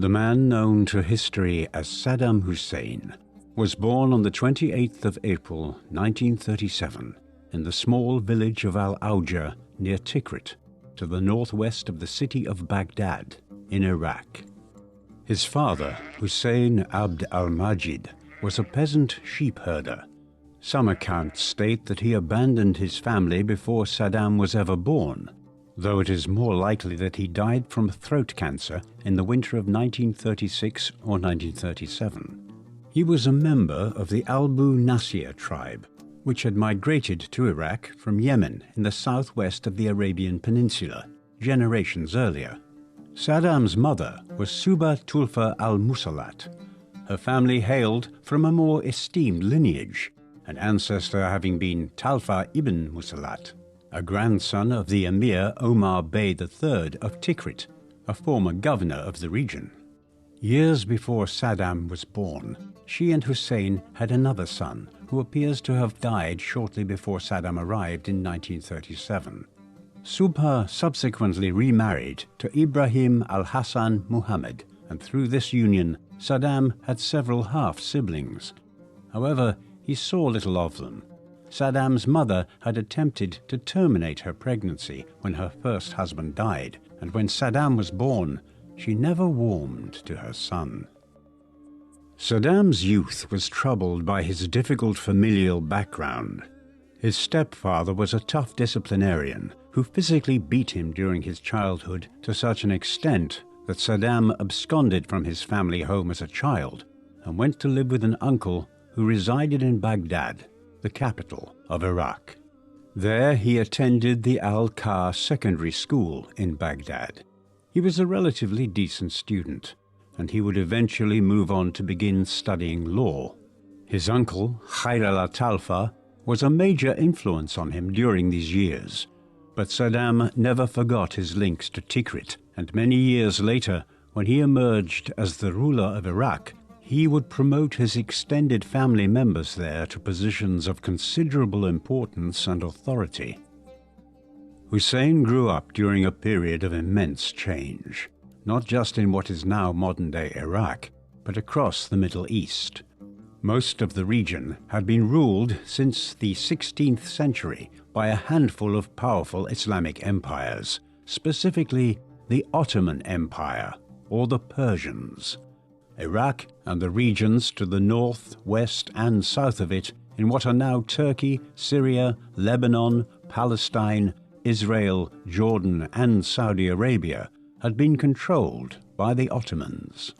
The man known to history as Saddam Hussein was born on the 28th of April 1937 in the small village of Al-Auja near Tikrit, to the northwest of the city of Baghdad in Iraq. His father, Hussein Abd al-Majid, was a peasant sheep herder. Some accounts state that he abandoned his family before Saddam was ever born, though it is more likely that he died from throat cancer in the winter of 1936 or 1937. He was a member of the Albu Nasir tribe, which had migrated to Iraq from Yemen in the southwest of the Arabian Peninsula, generations earlier. Saddam's mother was Suba Tulfa al-Musallat. Her family hailed from a more esteemed lineage, an ancestor having been Talfa ibn Musallat, a grandson of the Emir Omar Bey III of Tikrit, a former governor of the region. Years before Saddam was born, she and Hussein had another son who appears to have died shortly before Saddam arrived in 1937. Subha subsequently remarried to Ibrahim al-Hassan Muhammad, and through this union, Saddam had several half-siblings. However, he saw little of them. Saddam's mother had attempted to terminate her pregnancy when her first husband died, and when Saddam was born, she never warmed to her son. Saddam's youth was troubled by his difficult familial background. His stepfather was a tough disciplinarian who physically beat him during his childhood to such an extent that Saddam absconded from his family home as a child and went to live with an uncle who resided in Baghdad, the capital of Iraq. There he attended the Al-Kar Secondary School in Baghdad. He was a relatively decent student, and he would eventually move on to begin studying law. His uncle, Khair al-Talfa, was a major influence on him during these years, but Saddam never forgot his links to Tikrit, and many years later, when he emerged as the ruler of Iraq, he would promote his extended family members there to positions of considerable importance and authority. Hussein grew up during a period of immense change, not just in what is now modern-day Iraq, but across the Middle East. Most of the region had been ruled since the 16th century by a handful of powerful Islamic empires, specifically the Ottoman Empire, or the Persians. Iraq and the regions to the north, west, and south of it, in what are now Turkey, Syria, Lebanon, Palestine, Israel, Jordan, and Saudi Arabia, had been controlled by the Ottomans.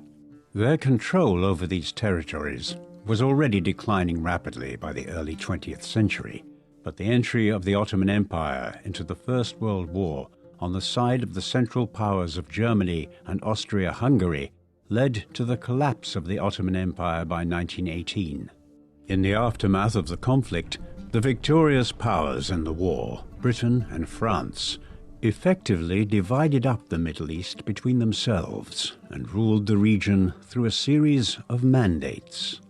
Their control over these territories was already declining rapidly by the early 20th century, but the entry of the Ottoman Empire into the First World War on the side of the Central Powers of Germany and Austria-Hungary led to the collapse of the Ottoman Empire by 1918. In the aftermath of the conflict, the victorious powers in the war, Britain and France, effectively divided up the Middle East between themselves and ruled the region through a series of mandates.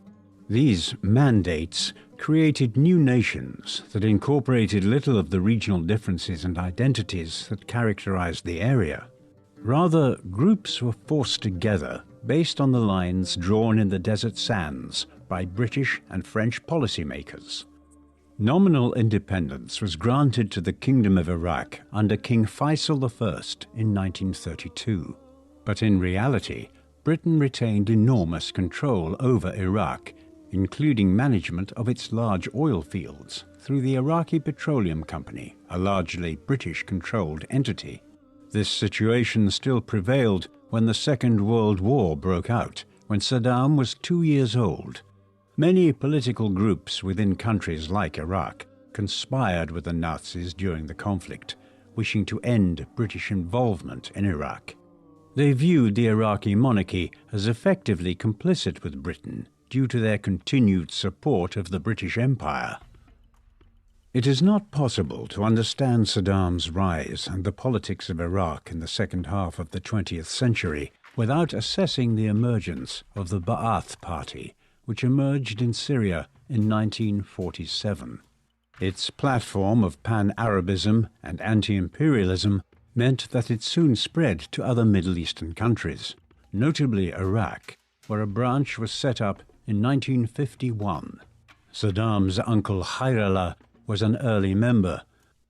These mandates created new nations that incorporated little of the regional differences and identities that characterized the area. Rather, groups were forced together based on the lines drawn in the desert sands by British and French policymakers. Nominal independence was granted to the Kingdom of Iraq under King Faisal I in 1932. But in reality, Britain retained enormous control over Iraq, including management of its large oil fields through the Iraqi Petroleum Company, a largely British-controlled entity. This situation still prevailed when the Second World War broke out, when Saddam was 2 years old. Many political groups within countries like Iraq conspired with the Nazis during the conflict, wishing to end British involvement in Iraq. They viewed the Iraqi monarchy as effectively complicit with Britain due to their continued support of the British Empire. It is not possible to understand Saddam's rise and the politics of Iraq in the second half of the 20th century without assessing the emergence of the Ba'ath Party, which emerged in Syria in 1947. Its platform of pan-Arabism and anti-imperialism meant that it soon spread to other Middle Eastern countries. notably Iraq, where a branch was set up in 1951. Saddam's uncle Khairallah was an early member.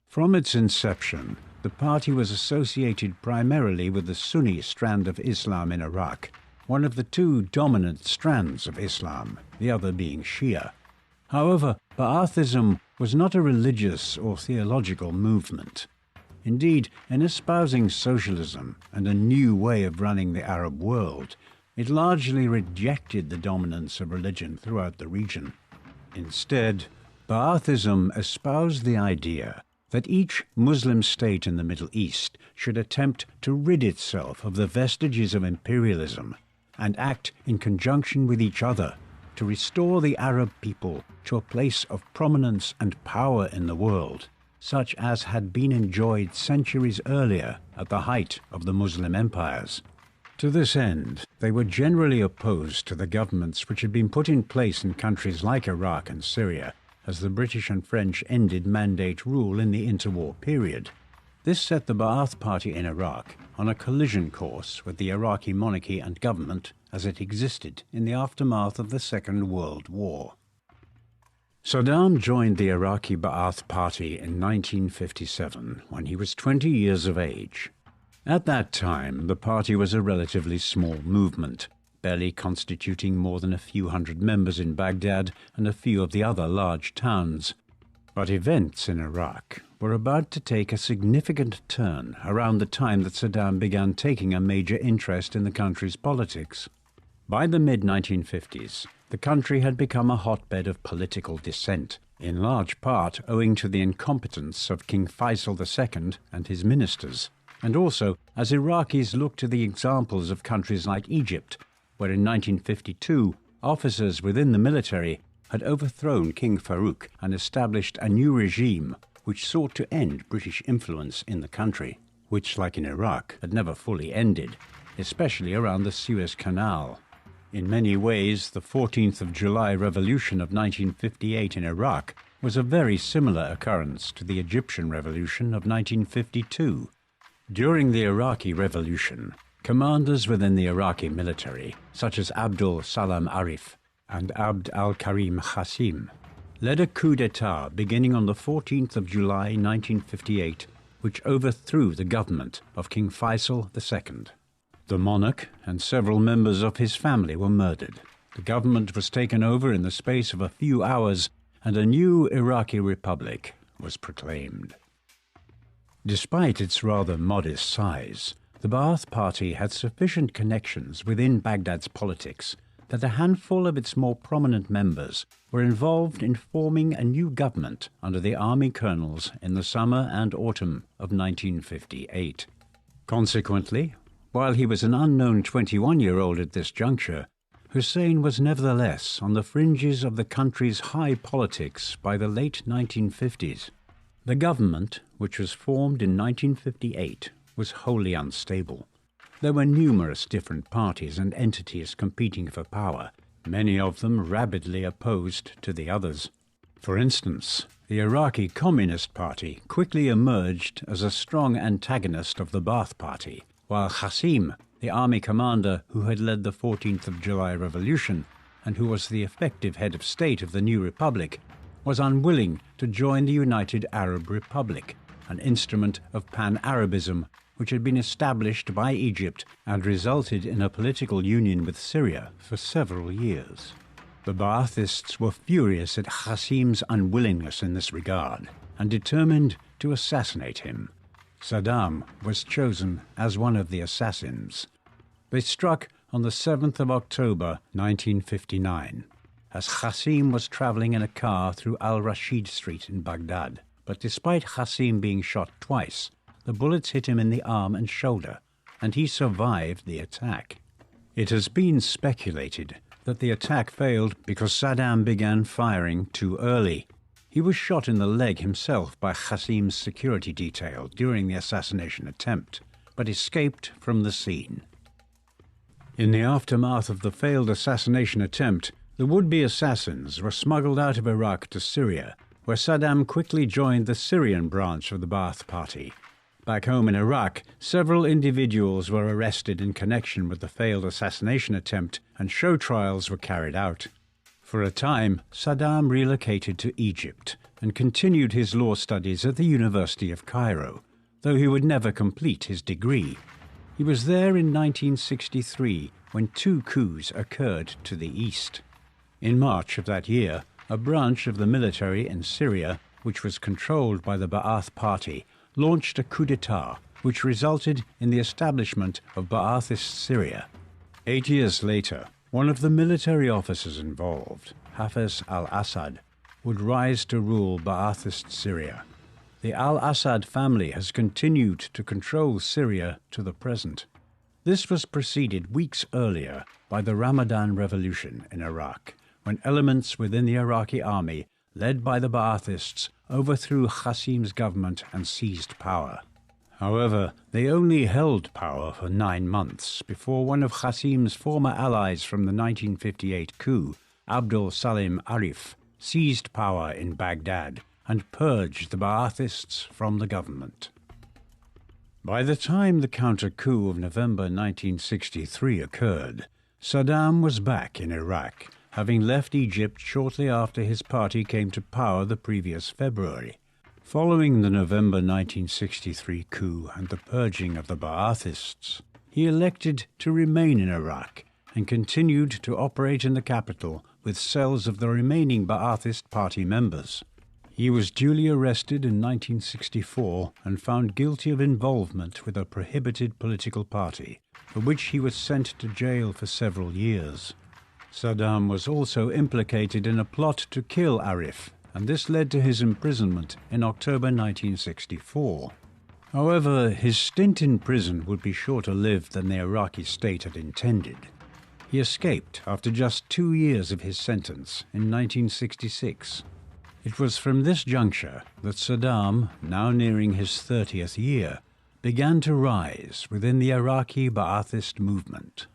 From its inception, the party was associated primarily with the Sunni strand of Islam in Iraq, one of the two dominant strands of Islam, the other being Shia. However, Ba'athism was not a religious or theological movement. Indeed, in espousing socialism and a new way of running the Arab world, it largely rejected the dominance of religion throughout the region. Instead, Ba'athism espoused the idea that each Muslim state in the Middle East should attempt to rid itself of the vestiges of imperialism and act in conjunction with each other to restore the Arab people to a place of prominence and power in the world, such as had been enjoyed centuries earlier at the height of the Muslim empires. To this end, they were generally opposed to the governments which had been put in place in countries like Iraq and Syria as the British and French ended mandate rule in the interwar period. This set the Ba'ath Party in Iraq on a collision course with the Iraqi monarchy and government as it existed in the aftermath of the Second World War. Saddam joined the Iraqi Ba'ath Party in 1957 when he was 20 years of age. At that time, the party was a relatively small movement, barely constituting more than a few hundred members in Baghdad and a few of the other large towns. But events in Iraq were about to take a significant turn around the time that Saddam began taking a major interest in the country's politics. By the mid-1950s, the country had become a hotbed of political dissent, in large part owing to the incompetence of King Faisal II and his ministers, and also as Iraqis looked to the examples of countries like Egypt, where in 1952 officers within the military had overthrown King Farouk and established a new regime which sought to end British influence in the country, which, like in Iraq, had never fully ended, especially around the Suez Canal. In many ways, the 14th of July revolution of 1958 in Iraq was a very similar occurrence to the Egyptian revolution of 1952. During the Iraqi Revolution, commanders within the Iraqi military, such as Abdul Salam Arif and Abd al-Karim Qasim, led a coup d'etat beginning on the 14th of July 1958, which overthrew the government of King Faisal II. The monarch and several members of his family were murdered. The government was taken over in the space of a few hours, and a new Iraqi republic was proclaimed. Despite its rather modest size, the Ba'ath Party had sufficient connections within Baghdad's politics that a handful of its more prominent members were involved in forming a new government under the army colonels in the summer and autumn of 1958. Consequently, while he was an unknown 21-year-old at this juncture, Hussein was nevertheless on the fringes of the country's high politics by the late 1950s. The government, which was formed in 1958, was wholly unstable. There were numerous different parties and entities competing for power, many of them rabidly opposed to the others. For instance, the Iraqi Communist Party quickly emerged as a strong antagonist of the Ba'ath Party, while Qasim, the army commander who had led the 14th of July revolution and who was the effective head of state of the new republic, was unwilling to join the United Arab Republic, an instrument of pan-Arabism which had been established by Egypt and resulted in a political union with Syria for several years. The Ba'athists were furious at Qasim's unwillingness in this regard and determined to assassinate him. Saddam was chosen as one of the assassins. They struck on the 7th of October 1959, as Qasim was traveling in a car through Al-Rashid Street in Baghdad. But despite Qasim being shot twice, the bullets hit him in the arm and shoulder, and he survived the attack. It has been speculated that the attack failed because Saddam began firing too early. He was shot in the leg himself by Qasim's security detail during the assassination attempt, but escaped from the scene. In the aftermath of the failed assassination attempt, the would-be assassins were smuggled out of Iraq to Syria, where Saddam quickly joined the Syrian branch of the Ba'ath Party. Back home in Iraq, several individuals were arrested in connection with the failed assassination attempt, and show trials were carried out. For a time, Saddam relocated to Egypt and continued his law studies at the University of Cairo, though he would never complete his degree. He was there in 1963 when 2 coups occurred to the east. In March of that year, a branch of the military in Syria, which was controlled by the Ba'ath Party, launched a coup d'etat, which resulted in the establishment of Ba'athist Syria. 8 years later, one of the military officers involved, Hafez al-Assad, would rise to rule Ba'athist Syria. The al-Assad family has continued to control Syria to the present. This was preceded weeks earlier by the Ramadan Revolution in Iraq, when elements within the Iraqi army, led by the Ba'athists, overthrew Qasim's government and seized power. However, they only held power for 9 months before one of Qasim's former allies from the 1958 coup, Abdul Salim Arif, seized power in Baghdad and purged the Ba'athists from the government. By the time the counter-coup of November 1963 occurred, Saddam was back in Iraq, having left Egypt shortly after his party came to power the previous February. Following the November 1963 coup and the purging of the Ba'athists, he elected to remain in Iraq and continued to operate in the capital with cells of the remaining Ba'athist party members. He was duly arrested in 1964 and found guilty of involvement with a prohibited political party, for which he was sent to jail for several years. Saddam was also implicated in a plot to kill Arif, and this led to his imprisonment in October 1964. However, his stint in prison would be shorter-lived than the Iraqi state had intended. He escaped after just 2 years of his sentence in 1966. It was from this juncture that Saddam, now nearing his 30th year, began to rise within the Iraqi Ba'athist movement.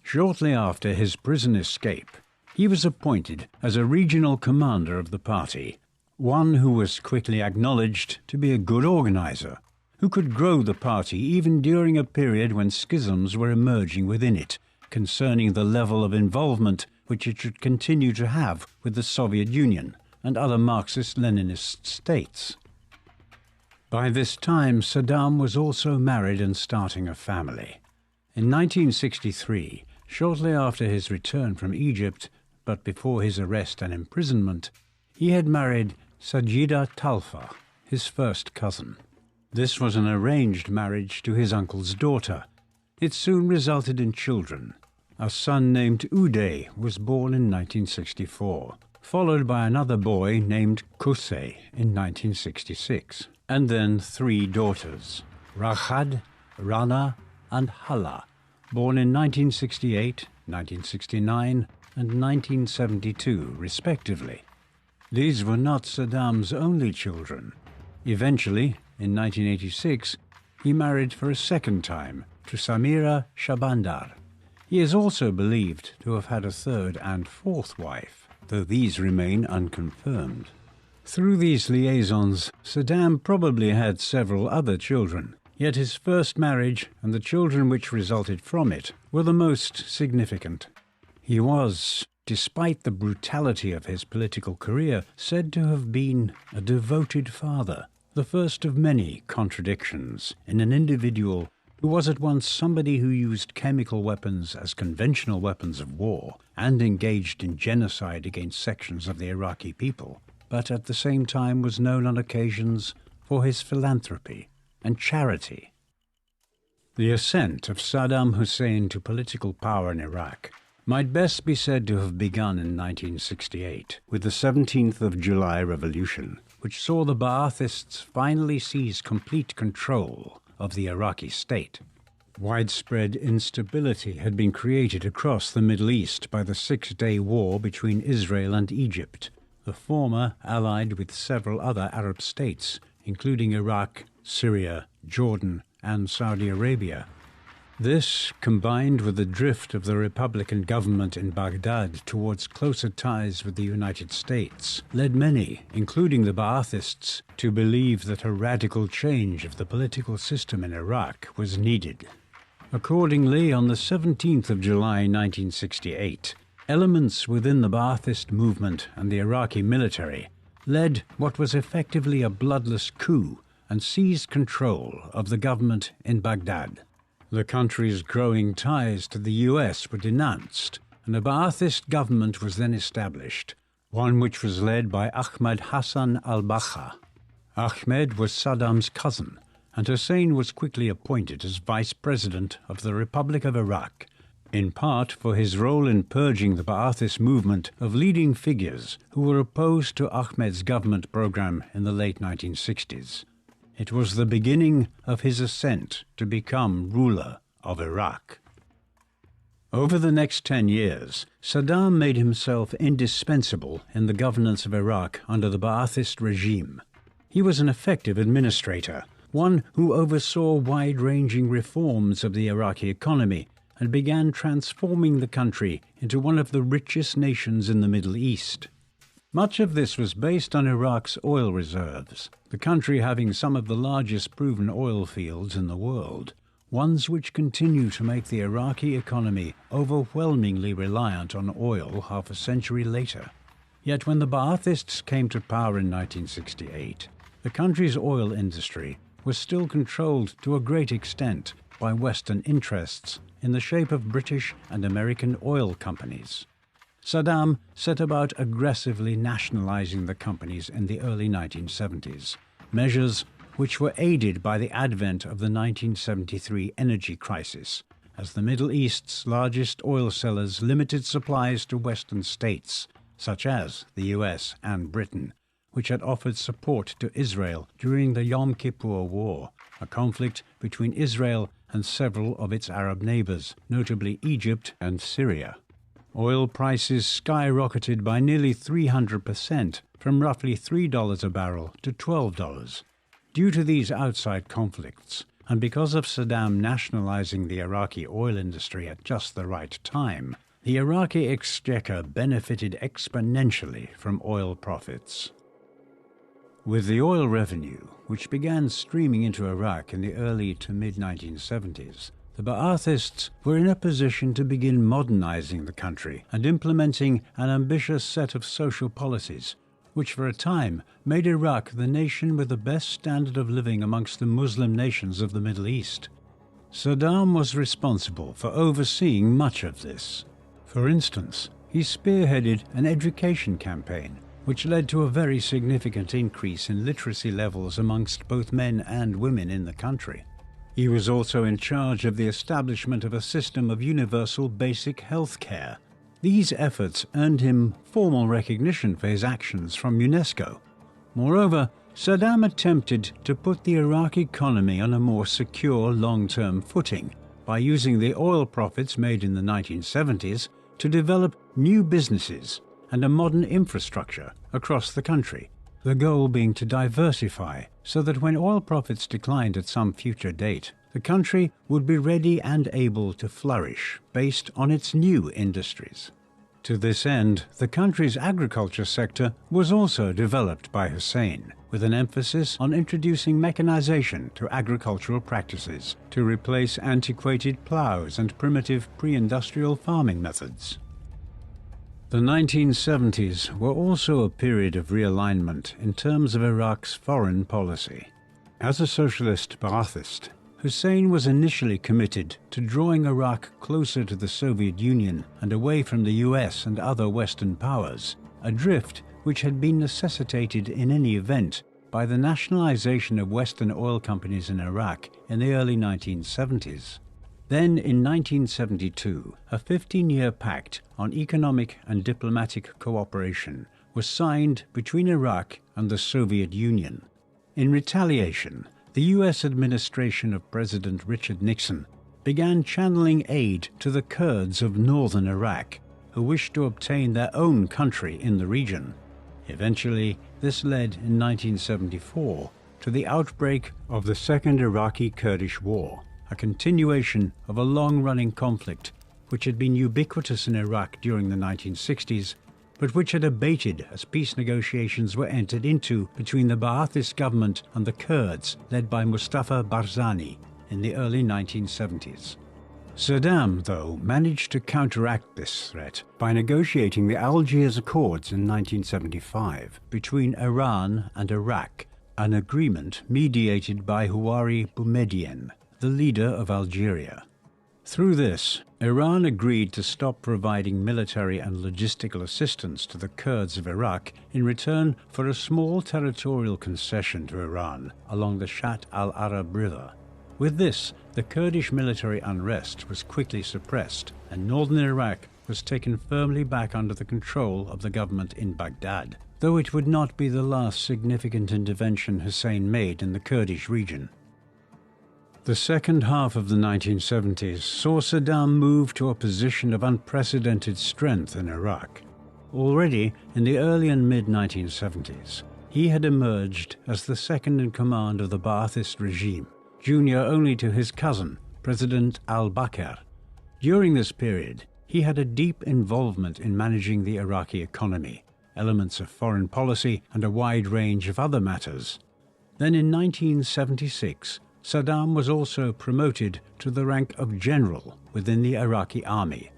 Shortly after his prison escape, he was appointed as a regional commander of the party, one who was quickly acknowledged to be a good organizer, who could grow the party even during a period when schisms were emerging within it, concerning the level of involvement which it should continue to have with the Soviet Union and other Marxist-Leninist states. By this time, Saddam was also married and starting a family. In 1963, shortly after his return from Egypt, but before his arrest and imprisonment, he had married Sajida Talfa, his first cousin. This was an arranged marriage to his uncle's daughter. It soon resulted in children. A son named Uday was born in 1964, followed by another boy named Qusay in 1966, and then 3 daughters, Rachad, Rana, and Hala, born in 1968, 1969, and 1972, respectively. These were not Saddam's only children. Eventually, in 1986, he married for a second time to Samira Shabandar. He is also believed to have had a third and fourth wife, though these remain unconfirmed. Through these liaisons, Saddam probably had several other children, yet his first marriage and the children which resulted from it were the most significant. He was, despite the brutality of his political career, said to have been a devoted father, the first of many contradictions in an individual who was at once somebody who used chemical weapons as conventional weapons of war and engaged in genocide against sections of the Iraqi people, but at the same time was known on occasions for his philanthropy and charity. The ascent of Saddam Hussein to political power in Iraq might best be said to have begun in 1968 with the 17th of July Revolution, which saw the Ba'athists finally seize complete control of the Iraqi state. Widespread instability had been created across the Middle East by the Six-Day War between Israel and Egypt, the former allied with several other Arab states, including Iraq, Syria, Jordan, and Saudi Arabia. This, combined with the drift of the Republican government in Baghdad towards closer ties with the United States, led many, including the Ba'athists, to believe that a radical change of the political system in Iraq was needed. Accordingly, on the 17th of July 1968, elements within the Ba'athist movement and the Iraqi military led what was effectively a bloodless coup and seized control of the government in Baghdad. The country's growing ties to the US were denounced, and a Ba'athist government was then established, one which was led by Ahmed Hassan al-Bakr. Ahmed was Saddam's cousin, and Hussein was quickly appointed as vice president of the Republic of Iraq, in part for his role in purging the Ba'athist movement of leading figures who were opposed to Ahmed's government program in the late 1960s. It was the beginning of his ascent to become ruler of Iraq. Over the next 10 years, Saddam made himself indispensable in the governance of Iraq under the Ba'athist regime. He was an effective administrator, one who oversaw wide-ranging reforms of the Iraqi economy and began transforming the country into one of the richest nations in the Middle East. Much of this was based on Iraq's oil reserves, the country having some of the largest proven oil fields in the world, ones which continue to make the Iraqi economy overwhelmingly reliant on oil half a century later. Yet when the Ba'athists came to power in 1968, the country's oil industry was still controlled to a great extent by Western interests in the shape of British and American oil companies. Saddam set about aggressively nationalizing the companies in the early 1970s, measures which were aided by the advent of the 1973 energy crisis, as the Middle East's largest oil sellers limited supplies to Western states, such as the US and Britain, which had offered support to Israel during the Yom Kippur War, a conflict between Israel and several of its Arab neighbors, notably Egypt and Syria. Oil prices skyrocketed by nearly 300%, from roughly $3 a barrel to $12. Due to these outside conflicts, and because of Saddam nationalizing the Iraqi oil industry at just the right time, the Iraqi exchequer benefited exponentially from oil profits. With the oil revenue, which began streaming into Iraq in the early to mid-1970s, the Ba'athists were in a position to begin modernizing the country and implementing an ambitious set of social policies, which for a time made Iraq the nation with the best standard of living amongst the Muslim nations of the Middle East. Saddam was responsible for overseeing much of this. For instance, he spearheaded an education campaign, which led to a very significant increase in literacy levels amongst both men and women in the country. He was also in charge of the establishment of a system of universal basic health care. These efforts earned him formal recognition for his actions from UNESCO. Moreover, Saddam attempted to put the Iraqi economy on a more secure long-term footing by using the oil profits made in the 1970s to develop new businesses and a modern infrastructure across the country, the goal being to diversify so that when oil profits declined at some future date, the country would be ready and able to flourish based on its new industries. To this end, the country's agriculture sector was also developed by Hussein, with an emphasis on introducing mechanization to agricultural practices to replace antiquated plows and primitive pre-industrial farming methods. The 1970s were also a period of realignment in terms of Iraq's foreign policy. As a socialist Ba'athist, Hussein was initially committed to drawing Iraq closer to the Soviet Union and away from the US and other Western powers, a drift which had been necessitated in any event by the nationalization of Western oil companies in Iraq in the early 1970s. Then, in 1972, a 15-year pact on economic and diplomatic cooperation was signed between Iraq and the Soviet Union. In retaliation, the U.S. administration of President Richard Nixon began channeling aid to the Kurds of northern Iraq, who wished to obtain their own country in the region. Eventually, this led in 1974 to the outbreak of the Second Iraqi Kurdish War. a continuation of a long-running conflict which had been ubiquitous in Iraq during the 1960s, but which had abated as peace negotiations were entered into between the Ba'athist government and the Kurds, led by Mustafa Barzani, in the early 1970s. Saddam, though, managed to counteract this threat by negotiating the Algiers Accords in 1975 between Iran and Iraq, an agreement mediated by Houari Boumediene, the leader of Algeria. Through this, Iran agreed to stop providing military and logistical assistance to the Kurds of Iraq in return for a small territorial concession to Iran along the Shatt al-Arab River. With this, the Kurdish military unrest was quickly suppressed, and northern Iraq was taken firmly back under the control of the government in Baghdad, though it would not be the last significant intervention Hussein made in the Kurdish region. The second half of the 1970s saw Saddam move to a position of unprecedented strength in Iraq. Already in the early and mid-1970s, he had emerged as the second in command of the Ba'athist regime, junior only to his cousin, President al-Bakr. During this period, he had a deep involvement in managing the Iraqi economy, elements of foreign policy, and a wide range of other matters. Then in 1976, Saddam was also promoted to the rank of general within the Iraqi army.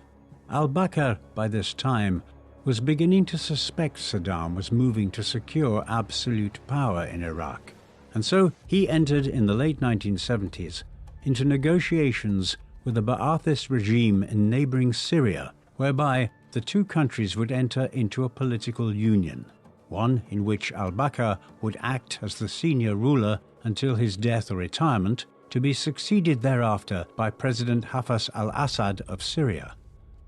Al-Bakr, by this time, was beginning to suspect Saddam was moving to secure absolute power in Iraq, and so he entered in the late 1970s into negotiations with the Ba'athist regime in neighboring Syria, whereby the two countries would enter into a political union, one in which al-Bakr would act as the senior ruler until his death or retirement, to be succeeded thereafter by President Hafez al-Assad of Syria.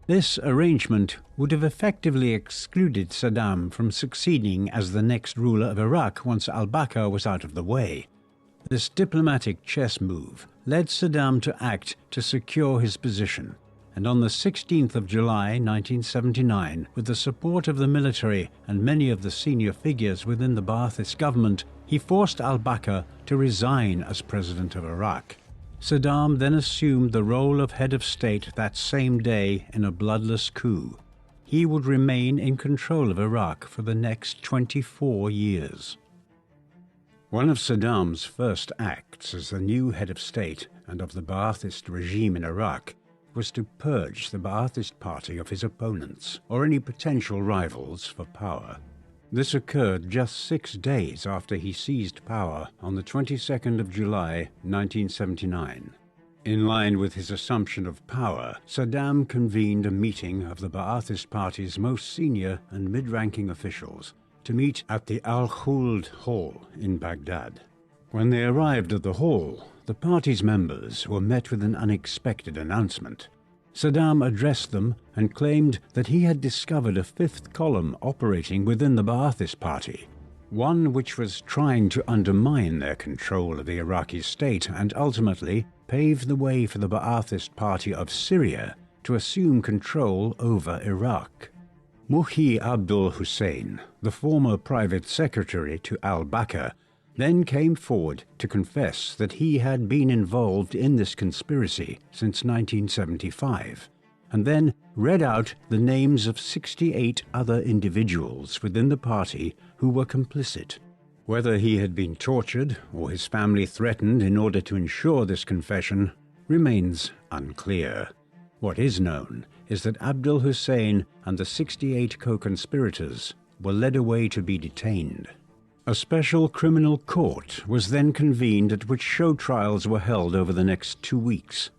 This arrangement would have effectively excluded Saddam from succeeding as the next ruler of Iraq once al-Bakr was out of the way. This diplomatic chess move led Saddam to act to secure his position, and on the 16th of July 1979, with the support of the military and many of the senior figures within the Ba'athist government, he forced al-Bakr to resign as president of Iraq. Saddam then assumed the role of head of state that same day in a bloodless coup. He would remain in control of Iraq for the next 24 years. One of Saddam's first acts as the new head of state and of the Ba'athist regime in Iraq was to purge the Ba'athist party of his opponents or any potential rivals for power. This occurred just 6 days after he seized power on the 22nd of July 1979. In line with his assumption of power, Saddam convened a meeting of the Ba'athist party's most senior and mid-ranking officials to meet at the Al-Khuld Hall in Baghdad. When they arrived at the hall, the party's members were met with an unexpected announcement. Saddam addressed them and claimed that he had discovered a fifth column operating within the Ba'athist party, one which was trying to undermine their control of the Iraqi state and ultimately pave the way for the Ba'athist party of Syria to assume control over Iraq. Muhi Abdul Hussein, the former private secretary to al-Bakr, then came forward to confess that he had been involved in this conspiracy since 1975, and then read out the names of 68 other individuals within the party who were complicit. Whether he had been tortured or his family threatened in order to ensure this confession remains unclear. What is known is that Abdul Hussein and the 68 co-conspirators were led away to be detained. A special criminal court was then convened at which show trials were held over the next 2 weeks.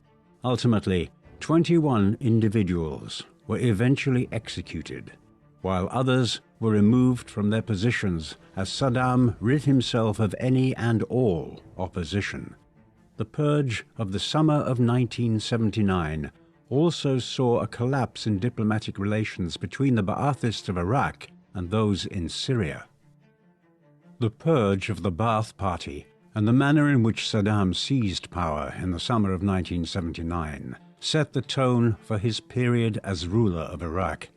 Ultimately, 21 individuals were eventually executed, while others were removed from their positions as Saddam rid himself of any and all opposition. The purge of the summer of 1979 also saw a collapse in diplomatic relations between the Ba'athists of Iraq and those in Syria. The purge of the Ba'ath Party and the manner in which Saddam seized power in the summer of 1979 set the tone for his period as ruler of Iraq.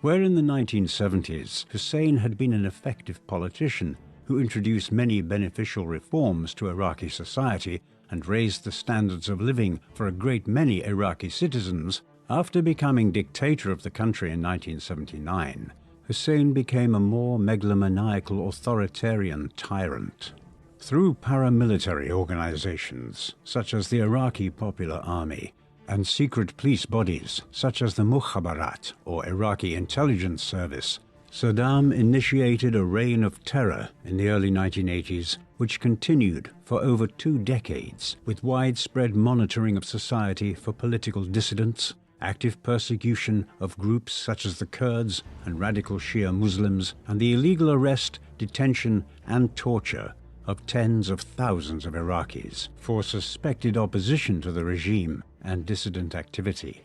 Where in the 1970s Hussein had been an effective politician who introduced many beneficial reforms to Iraqi society and raised the standards of living for a great many Iraqi citizens, after becoming dictator of the country in 1979, Hussein became a more megalomaniacal authoritarian tyrant. Through paramilitary organizations, such as the Iraqi Popular Army, and secret police bodies, such as the Mukhabarat, or Iraqi Intelligence Service, Saddam initiated a reign of terror in the early 1980s, which continued for over 2 decades, with widespread monitoring of society for political dissidents, active persecution of groups such as the Kurds and radical Shia Muslims, and the illegal arrest, detention, and torture of tens of thousands of Iraqis for suspected opposition to the regime and dissident activity.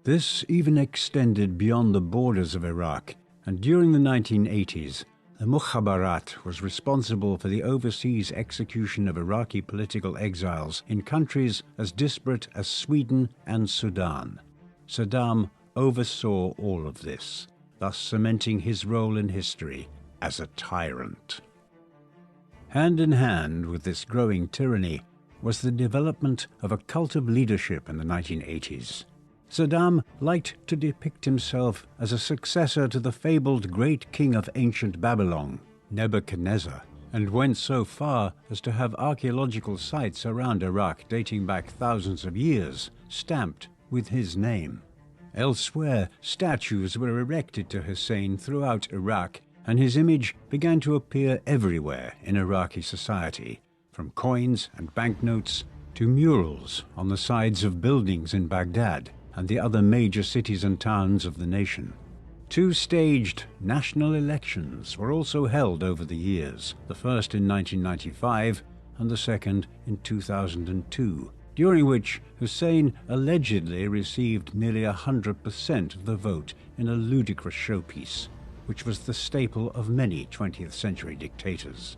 This even extended beyond the borders of Iraq, and during the 1980s, the Mukhabarat was responsible for the overseas execution of Iraqi political exiles in countries as disparate as Sweden and Sudan. Saddam oversaw all of this, thus cementing his role in history as a tyrant. Hand in hand with this growing tyranny was the development of a cult of leadership in the 1980s. Saddam liked to depict himself as a successor to the fabled great king of ancient Babylon, Nebuchadnezzar, and went so far as to have archaeological sites around Iraq dating back thousands of years stamped with his name. Elsewhere, statues were erected to Hussein throughout Iraq, and his image began to appear everywhere in Iraqi society, from coins and banknotes to murals on the sides of buildings in Baghdad and the other major cities and towns of the nation. 2 staged national elections were also held over the years, the first in 1995 and the second in 2002, during which Hussein allegedly received nearly 100% of the vote in a ludicrous showpiece, which was the staple of many 20th century dictators.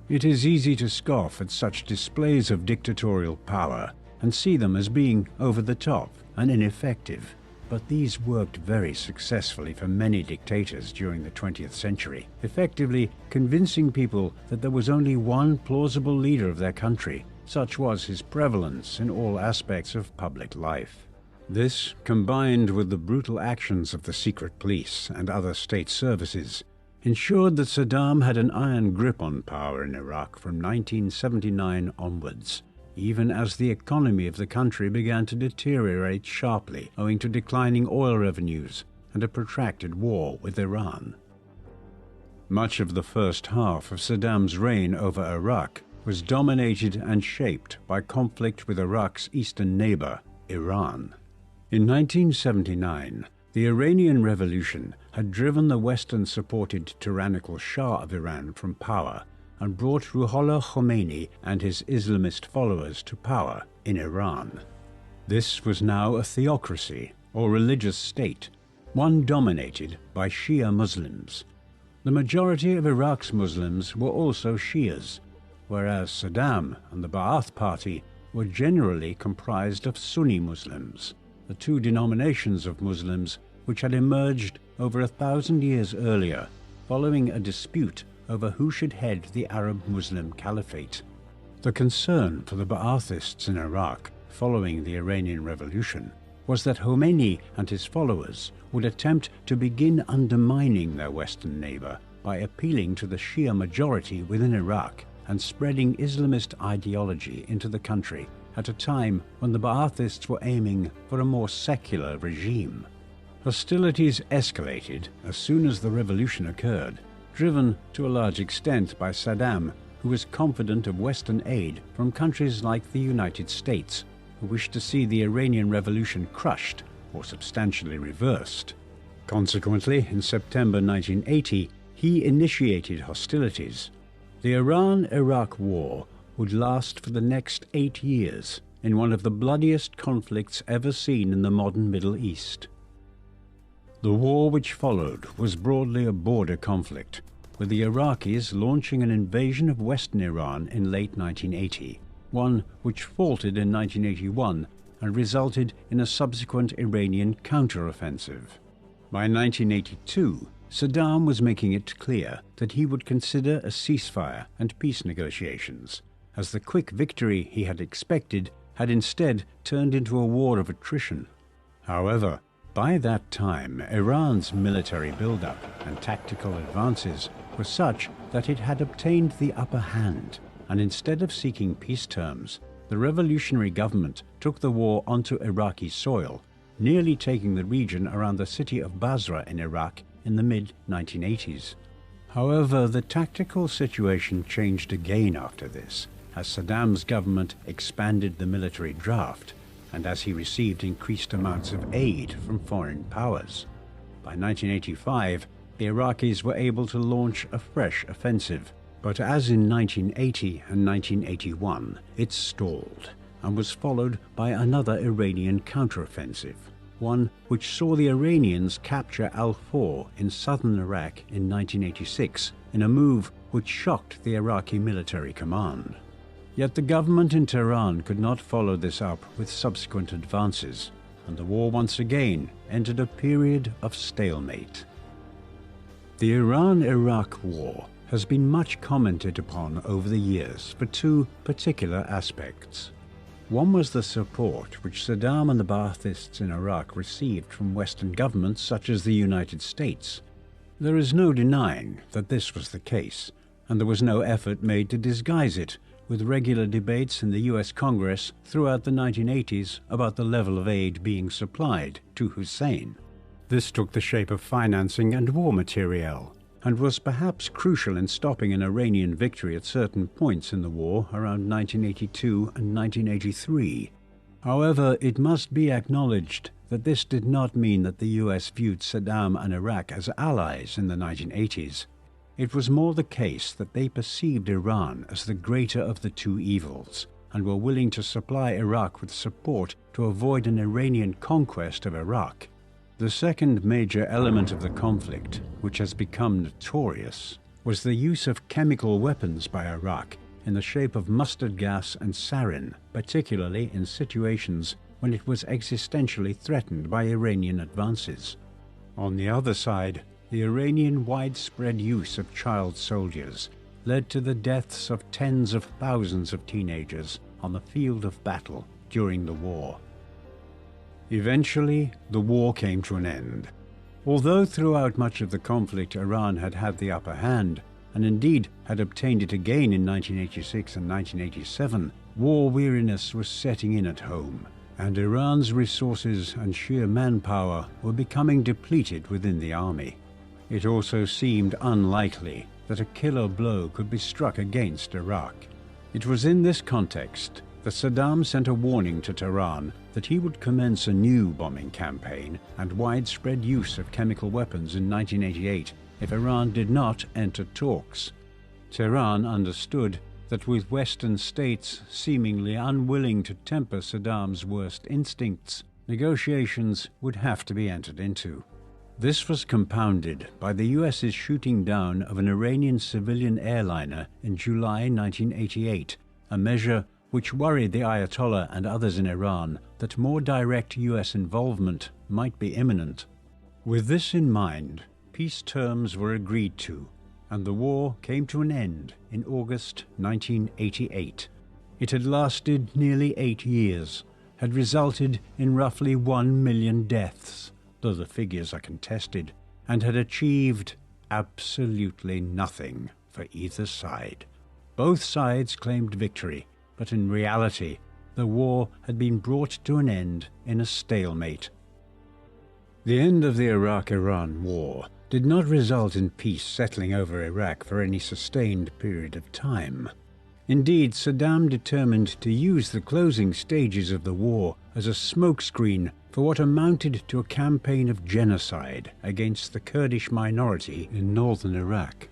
It is easy to scoff at such displays of dictatorial power and see them as being over the top and ineffective, but these worked very successfully for many dictators during the 20th century, effectively convincing people that there was only one plausible leader of their country. Such was his prevalence in all aspects of public life. This, combined with the brutal actions of the secret police and other state services, ensured that Saddam had an iron grip on power in Iraq from 1979 onwards, even as the economy of the country began to deteriorate sharply owing to declining oil revenues and a protracted war with Iran. Much of the first half of Saddam's reign over Iraq was dominated and shaped by conflict with Iraq's eastern neighbor, Iran. In 1979, the Iranian Revolution had driven the Western-supported tyrannical Shah of Iran from power and brought Ruhollah Khomeini and his Islamist followers to power in Iran. This was now a theocracy, or religious state, one dominated by Shia Muslims. The majority of Iraq's Muslims were also Shias, whereas Saddam and the Ba'ath Party were generally comprised of Sunni Muslims, the 2 denominations of Muslims which had emerged over 1,000 years earlier, following a dispute over who should head the Arab Muslim Caliphate. The concern for the Ba'athists in Iraq following the Iranian Revolution was that Khomeini and his followers would attempt to begin undermining their Western neighbor by appealing to the Shia majority within Iraq and spreading Islamist ideology into the country at a time when the Ba'athists were aiming for a more secular regime. Hostilities escalated as soon as the revolution occurred, driven to a large extent by Saddam, who was confident of Western aid from countries like the United States, who wished to see the Iranian Revolution crushed or substantially reversed. Consequently, in September 1980, he initiated hostilities. The Iran-Iraq War would last for the next 8 years in one of the bloodiest conflicts ever seen in the modern Middle East. The war which followed was broadly a border conflict, with the Iraqis launching an invasion of western Iran in late 1980, one which faltered in 1981 and resulted in a subsequent Iranian counteroffensive. By 1982, Saddam was making it clear that he would consider a ceasefire and peace negotiations, as the quick victory he had expected had instead turned into a war of attrition. However, by that time, Iran's military buildup and tactical advances were such that it had obtained the upper hand, and instead of seeking peace terms, the revolutionary government took the war onto Iraqi soil, nearly taking the region around the city of Basra in Iraq in the mid-1980s. However, the tactical situation changed again after this, as Saddam's government expanded the military draft, and as he received increased amounts of aid from foreign powers. By 1985, the Iraqis were able to launch a fresh offensive, but as in 1980 and 1981, it stalled and was followed by another Iranian counteroffensive, one which saw the Iranians capture Al-Khor in southern Iraq in 1986 in a move which shocked the Iraqi military command. Yet the government in Tehran could not follow this up with subsequent advances, and the war once again entered a period of stalemate. The Iran-Iraq War has been much commented upon over the years for two particular aspects. One was the support which Saddam and the Baathists in Iraq received from Western governments such as the United States. There is no denying that this was the case, and there was no effort made to disguise it, with regular debates in the US Congress throughout the 1980s about the level of aid being supplied to Hussein. This took the shape of financing and war materiel, and was perhaps crucial in stopping an Iranian victory at certain points in the war around 1982 and 1983. However, it must be acknowledged that this did not mean that the US viewed Saddam and Iraq as allies in the 1980s. It was more the case that they perceived Iran as the greater of the two evils, and were willing to supply Iraq with support to avoid an Iranian conquest of Iraq. The second major element of the conflict, which has become notorious, was the use of chemical weapons by Iraq in the shape of mustard gas and sarin, particularly in situations when it was existentially threatened by Iranian advances. On the other side, the Iranian widespread use of child soldiers led to the deaths of tens of thousands of teenagers on the field of battle during the war. Eventually, the war came to an end. Although throughout much of the conflict Iran had had the upper hand, and indeed had obtained it again in 1986 and 1987, war weariness was setting in at home, and Iran's resources and sheer manpower were becoming depleted within the army. It also seemed unlikely that a killer blow could be struck against Iraq. It was in this context that Saddam sent a warning to Tehran that he would commence a new bombing campaign and widespread use of chemical weapons in 1988 if Iran did not enter talks. Tehran understood that with Western states seemingly unwilling to temper Saddam's worst instincts, negotiations would have to be entered into. This was compounded by the US's shooting down of an Iranian civilian airliner in July 1988, a measure which worried the Ayatollah and others in Iran that more direct US involvement might be imminent. With this in mind, peace terms were agreed to, and the war came to an end in August 1988. It had lasted nearly 8 years, had resulted in roughly 1 million deaths, though the figures are contested, and had achieved absolutely nothing for either side. Both sides claimed victory, but in reality, the war had been brought to an end in a stalemate. The end of the Iraq-Iran war did not result in peace settling over Iraq for any sustained period of time. Indeed, Saddam determined to use the closing stages of the war as a smokescreen for what amounted to a campaign of genocide against the Kurdish minority in northern Iraq.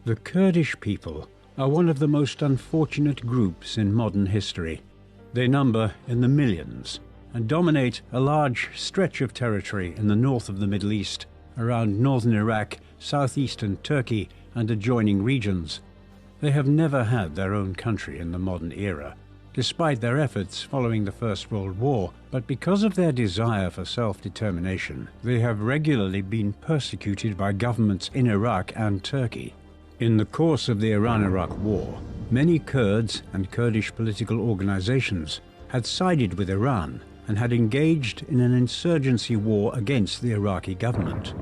The Kurdish people are one of the most unfortunate groups in modern history. They number in the millions and dominate a large stretch of territory in the north of the Middle East, around northern Iraq, southeastern Turkey, and adjoining regions. They have never had their own country in the modern era, despite their efforts following the First World War, but because of their desire for self-determination, they have regularly been persecuted by governments in Iraq and Turkey. In the course of the Iran-Iraq War, many Kurds and Kurdish political organizations had sided with Iran and had engaged in an insurgency war against the Iraqi government.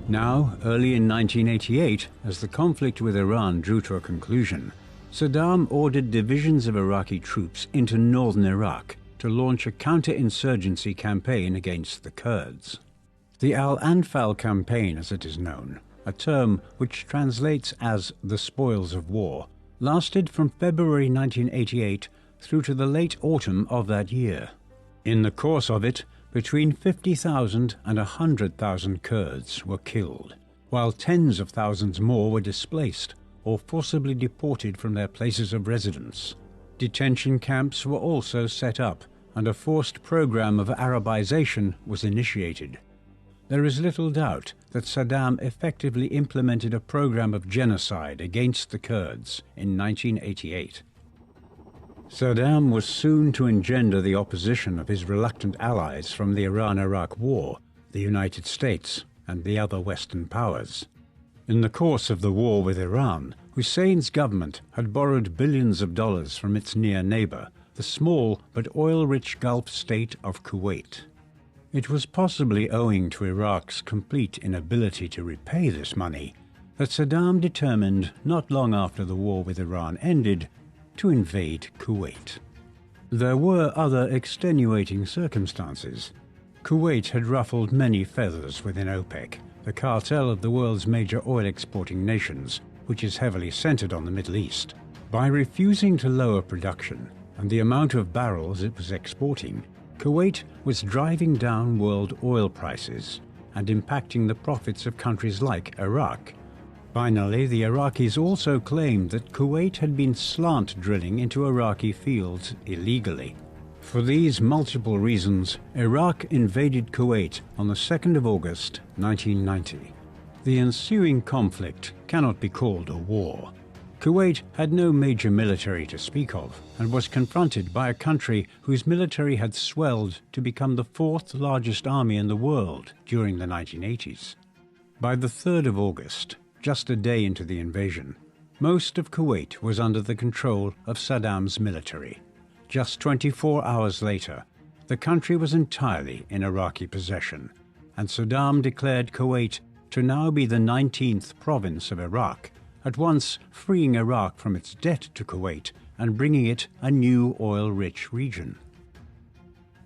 Now, early in 1988, as the conflict with Iran drew to a conclusion, Saddam ordered divisions of Iraqi troops into northern Iraq to launch a counter-insurgency campaign against the Kurds. The Al-Anfal campaign, as it is known, a term which translates as the spoils of war, lasted from February 1988 through to the late autumn of that year. In the course of it, between 50,000 and 100,000 Kurds were killed, while tens of thousands more were displaced or forcibly deported from their places of residence. Detention camps were also set up, and a forced program of Arabization was initiated. There is little doubt that Saddam effectively implemented a program of genocide against the Kurds in 1988. Saddam was soon to engender the opposition of his reluctant allies from the Iran-Iraq War, the United States and the other Western powers. In the course of the war with Iran, Hussein's government had borrowed billions of dollars from its near neighbor, the small but oil-rich Gulf state of Kuwait. It was possibly owing to Iraq's complete inability to repay this money that Saddam determined, not long after the war with Iran ended, to invade Kuwait. There were other extenuating circumstances. Kuwait had ruffled many feathers within OPEC, the cartel of the world's major oil-exporting nations, which is heavily centered on the Middle East. By refusing to lower production and the amount of barrels it was exporting, Kuwait was driving down world oil prices and impacting the profits of countries like Iraq. Finally, the Iraqis also claimed that Kuwait had been slant drilling into Iraqi fields illegally. For these multiple reasons, Iraq invaded Kuwait on the 2nd of August, 1990. The ensuing conflict cannot be called a war. Kuwait had no major military to speak of and was confronted by a country whose military had swelled to become the fourth largest army in the world during the 1980s. By the 3rd of August, just a day into the invasion, most of Kuwait was under the control of Saddam's military. Just 24 hours later, the country was entirely in Iraqi possession, and Saddam declared Kuwait to now be the 19th province of Iraq, at once freeing Iraq from its debt to Kuwait and bringing it a new oil-rich region.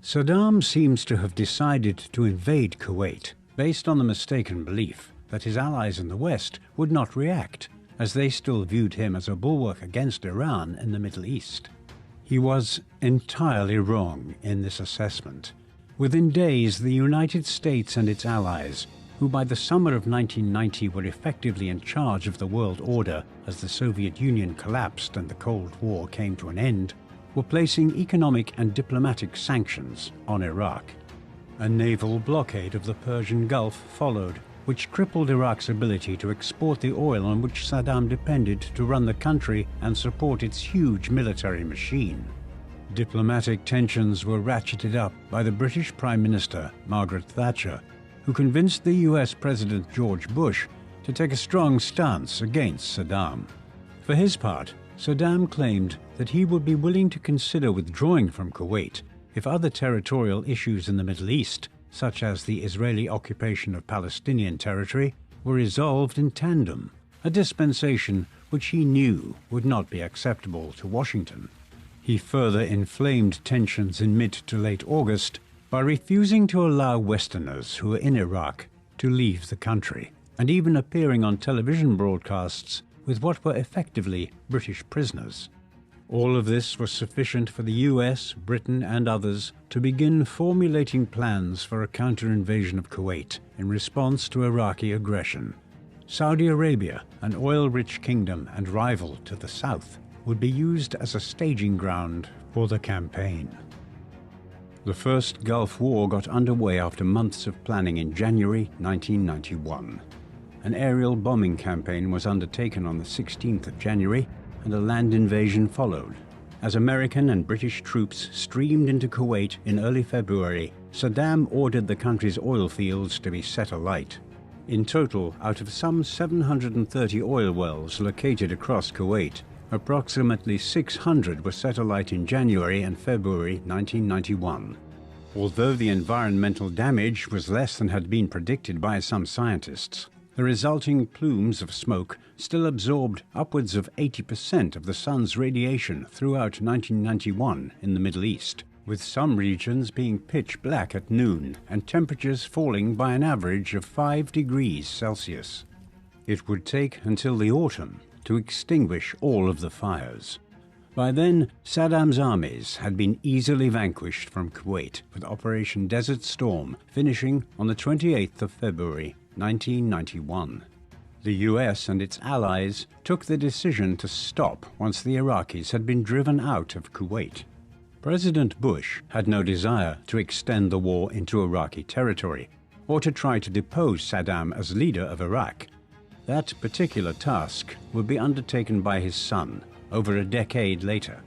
Saddam seems to have decided to invade Kuwait based on the mistaken belief that his allies in the West would not react, as they still viewed him as a bulwark against Iran in the Middle East. He was entirely wrong in this assessment. Within days, the United States and its allies, who by the summer of 1990 were effectively in charge of the world order as the Soviet Union collapsed and the Cold War came to an end, were placing economic and diplomatic sanctions on Iraq. A naval blockade of the Persian Gulf followed, which crippled Iraq's ability to export the oil on which Saddam depended to run the country and support its huge military machine. Diplomatic tensions were ratcheted up by the British Prime Minister, Margaret Thatcher, who convinced the US President George Bush to take a strong stance against Saddam. For his part, Saddam claimed that he would be willing to consider withdrawing from Kuwait if other territorial issues in the Middle East, such as the Israeli occupation of Palestinian territory, were resolved in tandem, a dispensation which he knew would not be acceptable to Washington. He further inflamed tensions in mid to late August by refusing to allow Westerners who were in Iraq to leave the country, and even appearing on television broadcasts with what were effectively British prisoners. All of this was sufficient for the US, Britain, and others to begin formulating plans for a counter-invasion of Kuwait in response to Iraqi aggression. Saudi Arabia, an oil-rich kingdom and rival to the south, would be used as a staging ground for the campaign. The First Gulf War got underway after months of planning in January 1991. An aerial bombing campaign was undertaken on the 16th of January, and a land invasion followed. As American and British troops streamed into Kuwait in early February, Saddam ordered the country's oil fields to be set alight. In total, out of some 730 oil wells located across Kuwait, approximately 600 were set alight in January and February 1991. Although the environmental damage was less than had been predicted by some scientists, the resulting plumes of smoke still absorbed upwards of 80% of the sun's radiation throughout 1991 in the Middle East, with some regions being pitch black at noon and temperatures falling by an average of 5 degrees Celsius. It would take until the autumn to extinguish all of the fires. By then, Saddam's armies had been easily vanquished from Kuwait, with Operation Desert Storm finishing on the 28th of February 1991. The US and its allies took the decision to stop once the Iraqis had been driven out of Kuwait. President Bush had no desire to extend the war into Iraqi territory or to try to depose Saddam as leader of Iraq. That particular task would be undertaken by his son over a decade later.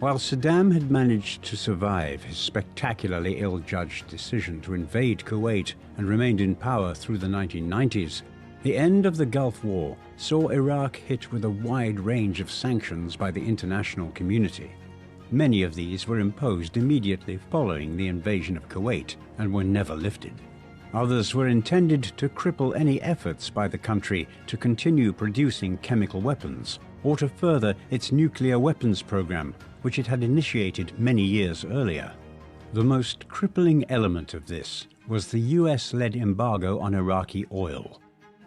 While Saddam had managed to survive his spectacularly ill-judged decision to invade Kuwait and remained in power through the 1990s, the end of the Gulf War saw Iraq hit with a wide range of sanctions by the international community. Many of these were imposed immediately following the invasion of Kuwait and were never lifted. Others were intended to cripple any efforts by the country to continue producing chemical weapons or to further its nuclear weapons program, which it had initiated many years earlier. The most crippling element of this was the US-led embargo on Iraqi oil.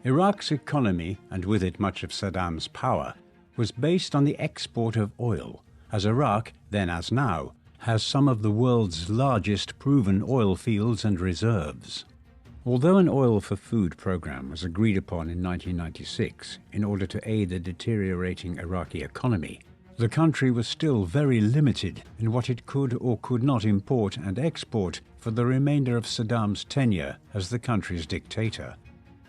Iraq's economy, and with it much of Saddam's power, was based on the export of oil, as Iraq, then as now, has some of the world's largest proven oil fields and reserves. Although an oil-for-food program was agreed upon in 1996 in order to aid the deteriorating Iraqi economy, the country was still very limited in what it could or could not import and export for the remainder of Saddam's tenure as the country's dictator.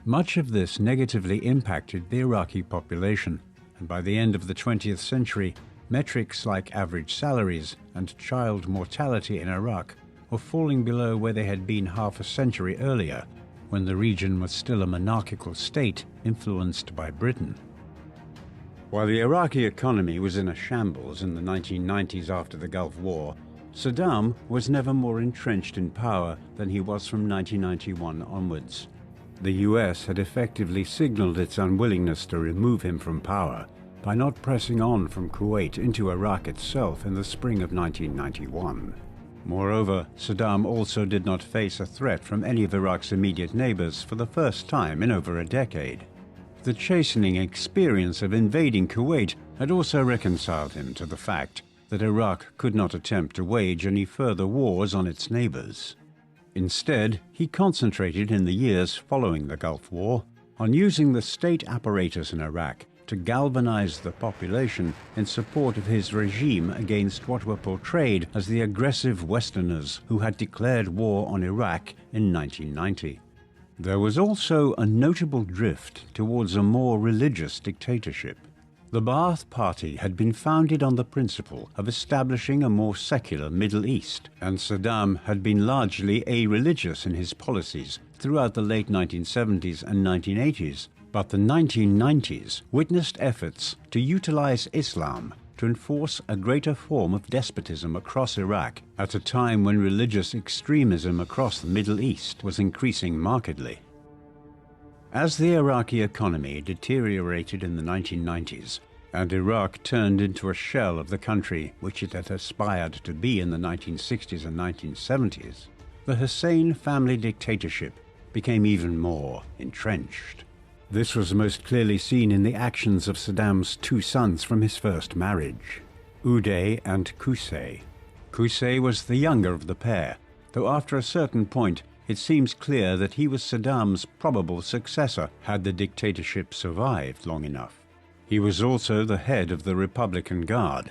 Much of this negatively impacted the Iraqi population, and by the end of the 20th century, metrics like average salaries and child mortality in Iraq were falling below where they had been half a century earlier, when the region was still a monarchical state influenced by Britain. While the Iraqi economy was in a shambles in the 1990s after the Gulf War, Saddam was never more entrenched in power than he was from 1991 onwards. The US had effectively signaled its unwillingness to remove him from power by not pressing on from Kuwait into Iraq itself in the spring of 1991. Moreover, Saddam also did not face a threat from any of Iraq's immediate neighbors for the first time in over a decade. The chastening experience of invading Kuwait had also reconciled him to the fact that Iraq could not attempt to wage any further wars on its neighbors. Instead, he concentrated in the years following the Gulf War on using the state apparatus in Iraq to galvanize the population in support of his regime against what were portrayed as the aggressive Westerners who had declared war on Iraq in 1990. There was also a notable drift towards a more religious dictatorship. The Ba'ath Party had been founded on the principle of establishing a more secular Middle East, and Saddam had been largely a-religious in his policies throughout the late 1970s and 1980s. But the 1990s witnessed efforts to utilize Islam to enforce a greater form of despotism across Iraq at a time when religious extremism across the Middle East was increasing markedly. As the Iraqi economy deteriorated in the 1990s, and Iraq turned into a shell of the country which it had aspired to be in the 1960s and 1970s, the Hussein family dictatorship became even more entrenched. This was most clearly seen in the actions of Saddam's two sons from his first marriage, Uday and Qusay. Qusay was the younger of the pair, though after a certain point it seems clear that he was Saddam's probable successor had the dictatorship survived long enough. He was also the head of the Republican Guard.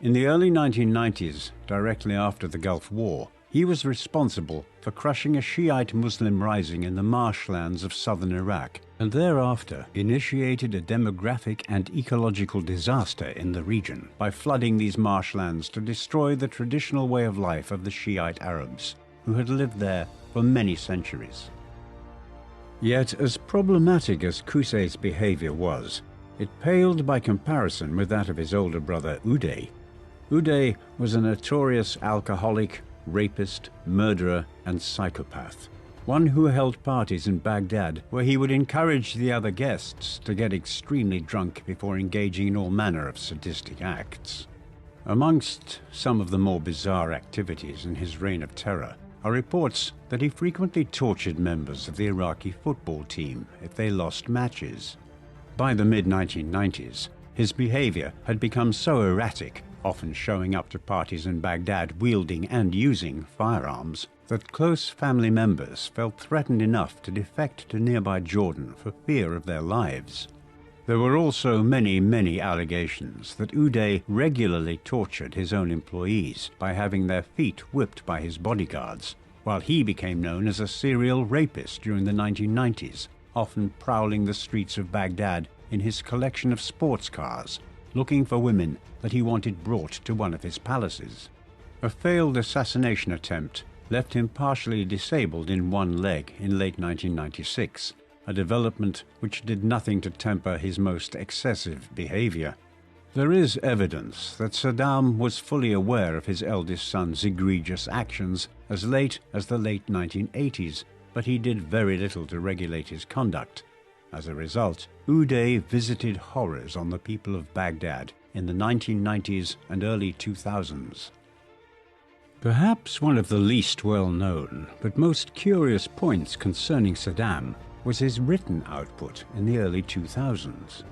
In the early 1990s, directly after the Gulf War, he was responsible for crushing a Shiite Muslim rising in the marshlands of southern Iraq, and thereafter initiated a demographic and ecological disaster in the region by flooding these marshlands to destroy the traditional way of life of the Shiite Arabs, who had lived there for many centuries. Yet, as problematic as Qusay's behavior was, it paled by comparison with that of his older brother Uday. Uday was a notorious alcoholic, rapist, murderer, and psychopath. One who held parties in Baghdad where he would encourage the other guests to get extremely drunk before engaging in all manner of sadistic acts. Amongst some of the more bizarre activities in his reign of terror are reports that he frequently tortured members of the Iraqi football team if they lost matches. By the mid-1990s, his behavior had become so erratic, often showing up to parties in Baghdad wielding and using firearms, that close family members felt threatened enough to defect to nearby Jordan for fear of their lives. There were also many allegations that Uday regularly tortured his own employees by having their feet whipped by his bodyguards, while he became known as a serial rapist during the 1990s, often prowling the streets of Baghdad in his collection of sports cars, looking for women that he wanted brought to one of his palaces. A failed assassination attempt left him partially disabled in one leg in late 1996, a development which did nothing to temper his most excessive behavior. There is evidence that Saddam was fully aware of his eldest son's egregious actions as late as the late 1980s, but he did very little to regulate his conduct. As a result, Uday visited horrors on the people of Baghdad in the 1990s and early 2000s. Perhaps one of the least well-known but most curious points concerning Saddam was his written output in the early 2000s.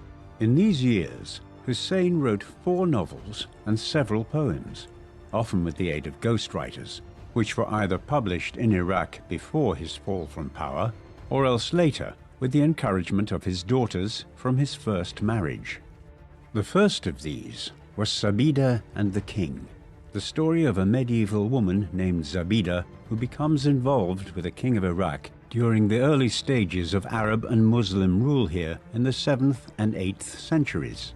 In these years, Hussein wrote 4 novels and several poems, often with the aid of ghostwriters, which were either published in Iraq before his fall from power, or else later with the encouragement of his daughters from his first marriage. The first of these was Zabida and the King, the story of a medieval woman named Zabida who becomes involved with the King of Iraq during the early stages of Arab and Muslim rule here in the 7th and 8th centuries.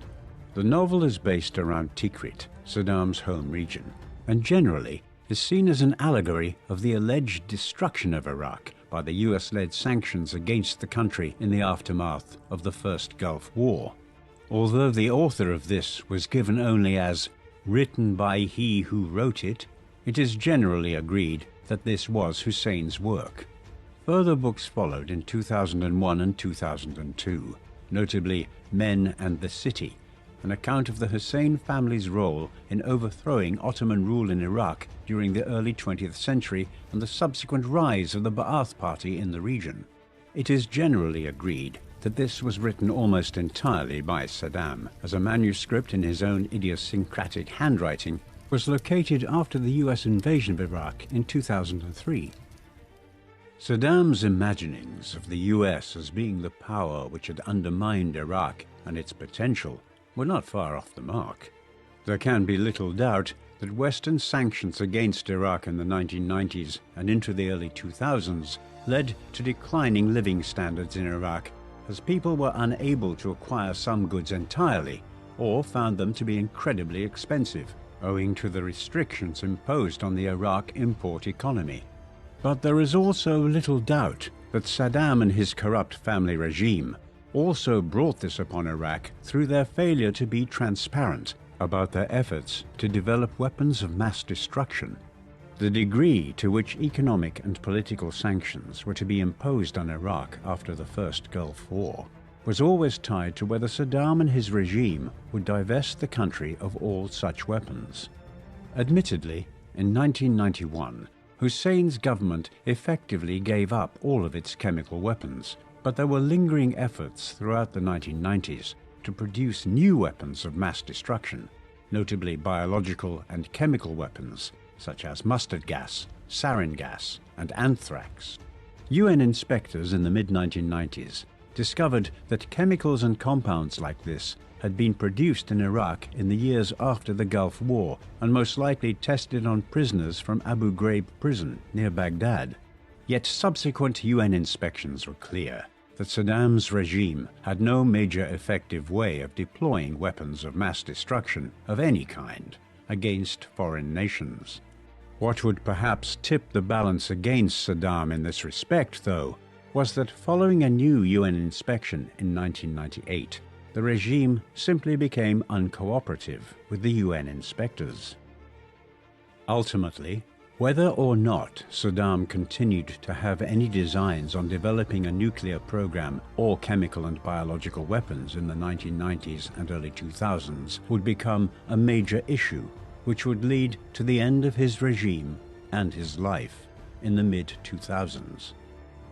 The novel is based around Tikrit, Saddam's home region, and generally is seen as an allegory of the alleged destruction of Iraq by the US-led sanctions against the country in the aftermath of the First Gulf War. Although the author of this was given only as written by he who wrote it, it is generally agreed that this was Hussein's work. Further books followed in 2001 and 2002, notably Men and the City, an account of the Hussein family's role in overthrowing Ottoman rule in Iraq during the early 20th century and the subsequent rise of the Ba'ath Party in the region. It is generally agreed that this was written almost entirely by Saddam, as a manuscript in his own idiosyncratic handwriting was located after the US invasion of Iraq in 2003. Saddam's imaginings of the US as being the power which had undermined Iraq and its potential were not far off the mark. There can be little doubt that Western sanctions against Iraq in the 1990s and into the early 2000s led to declining living standards in Iraq, as people were unable to acquire some goods entirely or found them to be incredibly expensive, owing to the restrictions imposed on the Iraq import economy. But there is also little doubt that Saddam and his corrupt family regime also brought this upon Iraq through their failure to be transparent about their efforts to develop weapons of mass destruction. The degree to which economic and political sanctions were to be imposed on Iraq after the First Gulf War was always tied to whether Saddam and his regime would divest the country of all such weapons. Admittedly, in 1991, Hussein's government effectively gave up all of its chemical weapons, but there were lingering efforts throughout the 1990s to produce new weapons of mass destruction, notably biological and chemical weapons such as mustard gas, sarin gas, and anthrax. UN inspectors in the mid-1990s discovered that chemicals and compounds like this had been produced in Iraq in the years after the Gulf War and most likely tested on prisoners from Abu Ghraib prison near Baghdad. Yet subsequent UN inspections were clear that Saddam's regime had no major effective way of deploying weapons of mass destruction of any kind against foreign nations. What would perhaps tip the balance against Saddam in this respect, though, was that following a new UN inspection in 1998, the regime simply became uncooperative with the UN inspectors. Ultimately, whether or not Saddam continued to have any designs on developing a nuclear program or chemical and biological weapons in the 1990s and early 2000s would become a major issue, which would lead to the end of his regime and his life in the mid-2000s.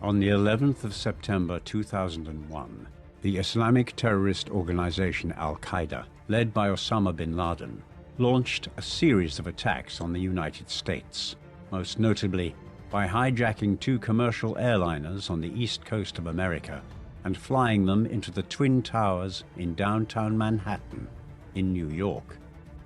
On the 11th of September 2001, the Islamic terrorist organization Al-Qaeda, led by Osama bin Laden, launched a series of attacks on the United States, most notably by hijacking 2 commercial airliners on the east coast of America and flying them into the Twin Towers in downtown Manhattan in New York.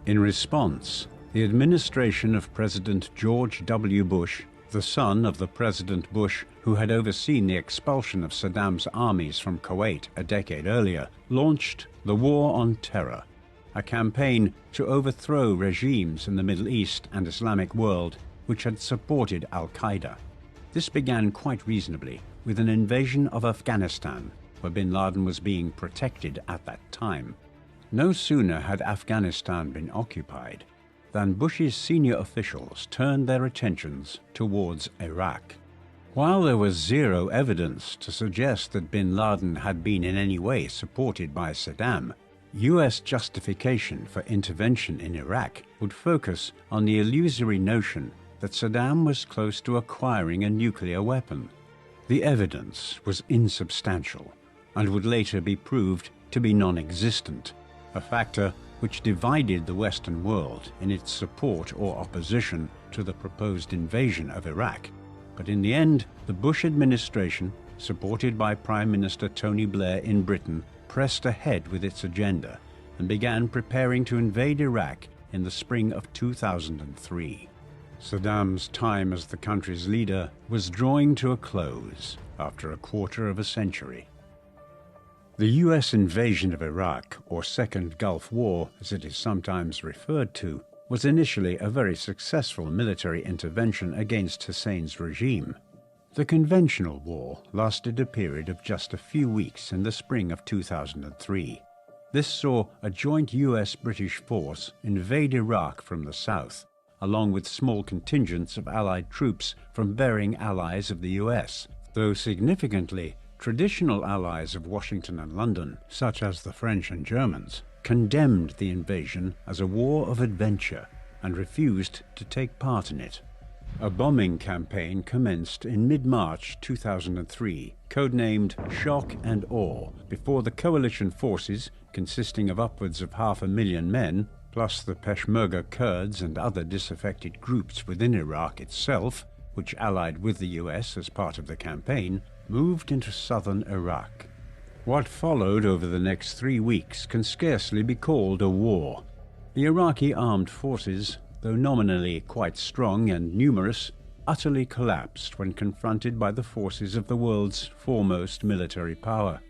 In response, the administration of President George W. Bush, the son of the President Bush who had overseen the expulsion of Saddam's armies from Kuwait a decade earlier, launched the War on Terror, a campaign to overthrow regimes in the Middle East and Islamic world which had supported Al-Qaeda. This began quite reasonably with an invasion of Afghanistan, where bin Laden was being protected at that time. No sooner had Afghanistan been occupied than Bush's senior officials turned their attentions towards Iraq. While there was zero evidence to suggest that bin Laden had been in any way supported by Saddam, US justification for intervention in Iraq would focus on the illusory notion that Saddam was close to acquiring a nuclear weapon. The evidence was insubstantial and would later be proved to be non-existent, a factor which divided the Western world in its support or opposition to the proposed invasion of Iraq. But in the end, the Bush administration, supported by Prime Minister Tony Blair in Britain, pressed ahead with its agenda and began preparing to invade Iraq in the spring of 2003. Saddam's time as the country's leader was drawing to a close after a quarter of a century. The US invasion of Iraq, or Second Gulf War as it is sometimes referred to, was initially a very successful military intervention against Hussein's regime. The conventional war lasted a period of just a few weeks in the spring of 2003. This saw a joint US-British force invade Iraq from the south, along with small contingents of Allied troops from varying allies of the US, though significantly, traditional allies of Washington and London, such as the French and Germans, condemned the invasion as a war of adventure and refused to take part in it. A bombing campaign commenced in mid-March 2003, codenamed Shock and Awe, before the coalition forces, consisting of upwards of 500,000 men, plus the Peshmerga Kurds and other disaffected groups within Iraq itself, which allied with the US as part of the campaign, moved into southern Iraq. What followed over the next 3 weeks can scarcely be called a war. The Iraqi armed forces, though nominally quite strong and numerous, utterly collapsed when confronted by the forces of the world's foremost military power.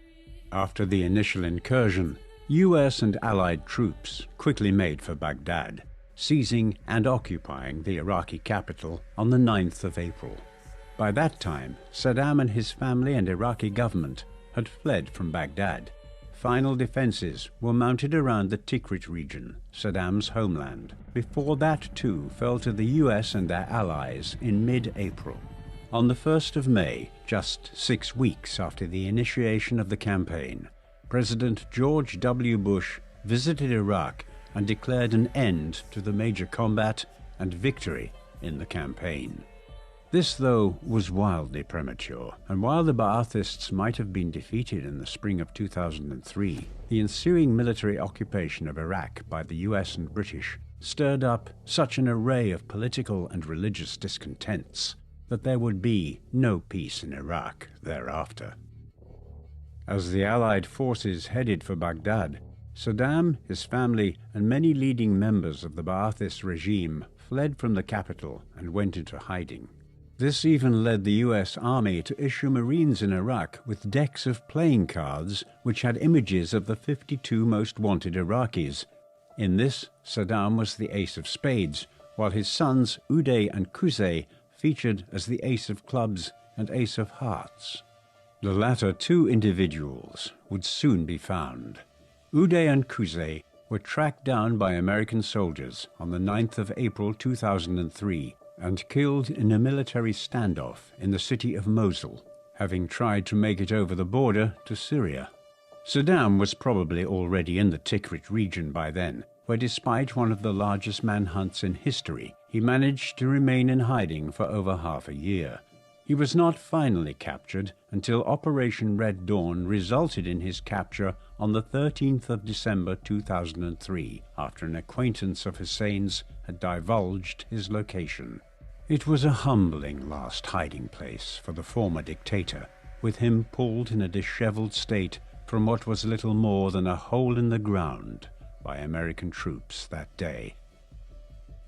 After the initial incursion, US and Allied troops quickly made for Baghdad, seizing and occupying the Iraqi capital on the 9th of April. By that time, Saddam and his family and Iraqi government had fled from Baghdad. Final defenses were mounted around the Tikrit region, Saddam's homeland, before that too fell to the US and their allies in mid-April. On the 1st of May, just 6 weeks after the initiation of the campaign, President George W. Bush visited Iraq and declared an end to the major combat and victory in the campaign. This, though, was wildly premature, and while the Ba'athists might have been defeated in the spring of 2003, the ensuing military occupation of Iraq by the US and British stirred up such an array of political and religious discontents that there would be no peace in Iraq thereafter. As the Allied forces headed for Baghdad, Saddam, his family, and many leading members of the Ba'athist regime fled from the capital and went into hiding. This even led the US Army to issue Marines in Iraq with decks of playing cards which had images of the 52 most wanted Iraqis. In this, Saddam was the ace of spades, while his sons Uday and Qusay featured as the ace of clubs and ace of hearts. The latter two individuals would soon be found. Uday and Qusay were tracked down by American soldiers on the 9th of April 2003 and killed in a military standoff in the city of Mosul, having tried to make it over the border to Syria. Saddam was probably already in the Tikrit region by then, where despite one of the largest manhunts in history, he managed to remain in hiding for over half a year. He was not finally captured until Operation Red Dawn resulted in his capture on the 13th of December 2003, after an acquaintance of Hussein's had divulged his location. It was a humbling last hiding place for the former dictator, with him pulled in a disheveled state from what was little more than a hole in the ground by American troops that day.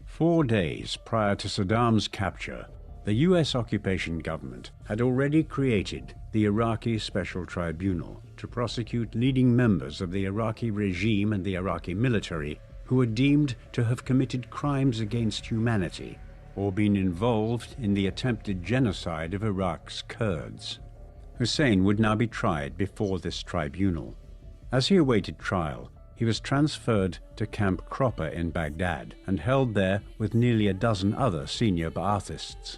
4 days prior to Saddam's capture, the U.S. occupation government had already created the Iraqi Special Tribunal to prosecute leading members of the Iraqi regime and the Iraqi military who were deemed to have committed crimes against humanity or been involved in the attempted genocide of Iraq's Kurds. Hussein would now be tried before this tribunal. As he awaited trial, he was transferred to Camp Cropper in Baghdad and held there with nearly a dozen other senior Ba'athists.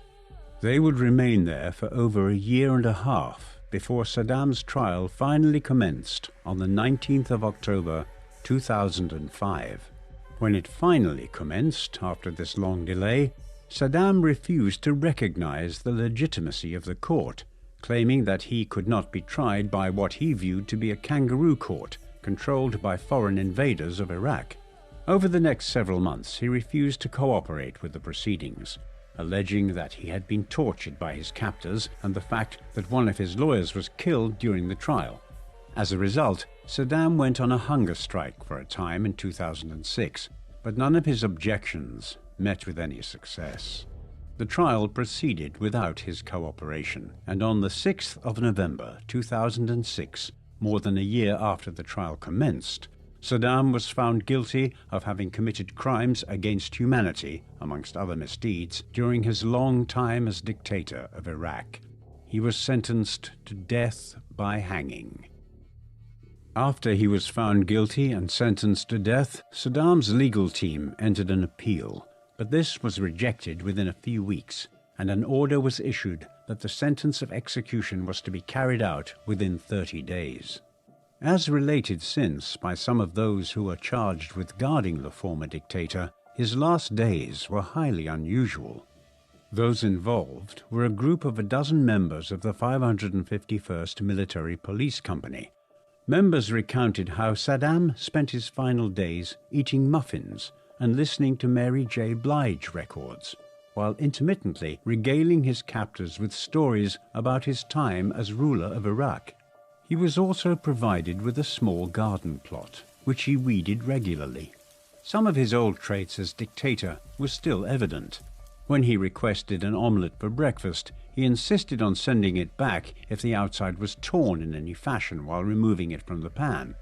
They would remain there for over a year and a half before Saddam's trial finally commenced on the 19th of October 2005. When it finally commenced, after this long delay, Saddam refused to recognize the legitimacy of the court, claiming that he could not be tried by what he viewed to be a kangaroo court controlled by foreign invaders of Iraq. Over the next several months, he refused to cooperate with the proceedings, alleging that he had been tortured by his captors and the fact that one of his lawyers was killed during the trial. As a result, Saddam went on a hunger strike for a time in 2006, but none of his objections met with any success. The trial proceeded without his cooperation, and on the 6th of November 2006, more than a year after the trial commenced, Saddam was found guilty of having committed crimes against humanity, amongst other misdeeds, during his long time as dictator of Iraq. He was sentenced to death by hanging. After he was found guilty and sentenced to death, Saddam's legal team entered an appeal, but this was rejected within a few weeks, and an order was issued that the sentence of execution was to be carried out within 30 days. As related since by some of those who were charged with guarding the former dictator, his last days were highly unusual. Those involved were a group of a dozen members of the 551st Military Police Company. Members recounted how Saddam spent his final days eating muffins and listening to Mary J. Blige records, while intermittently regaling his captors with stories about his time as ruler of Iraq. He was also provided with a small garden plot, which he weeded regularly. Some of his old traits as dictator were still evident. When he requested an omelette for breakfast, he insisted on sending it back if the outside was torn in any fashion while removing it from the pan.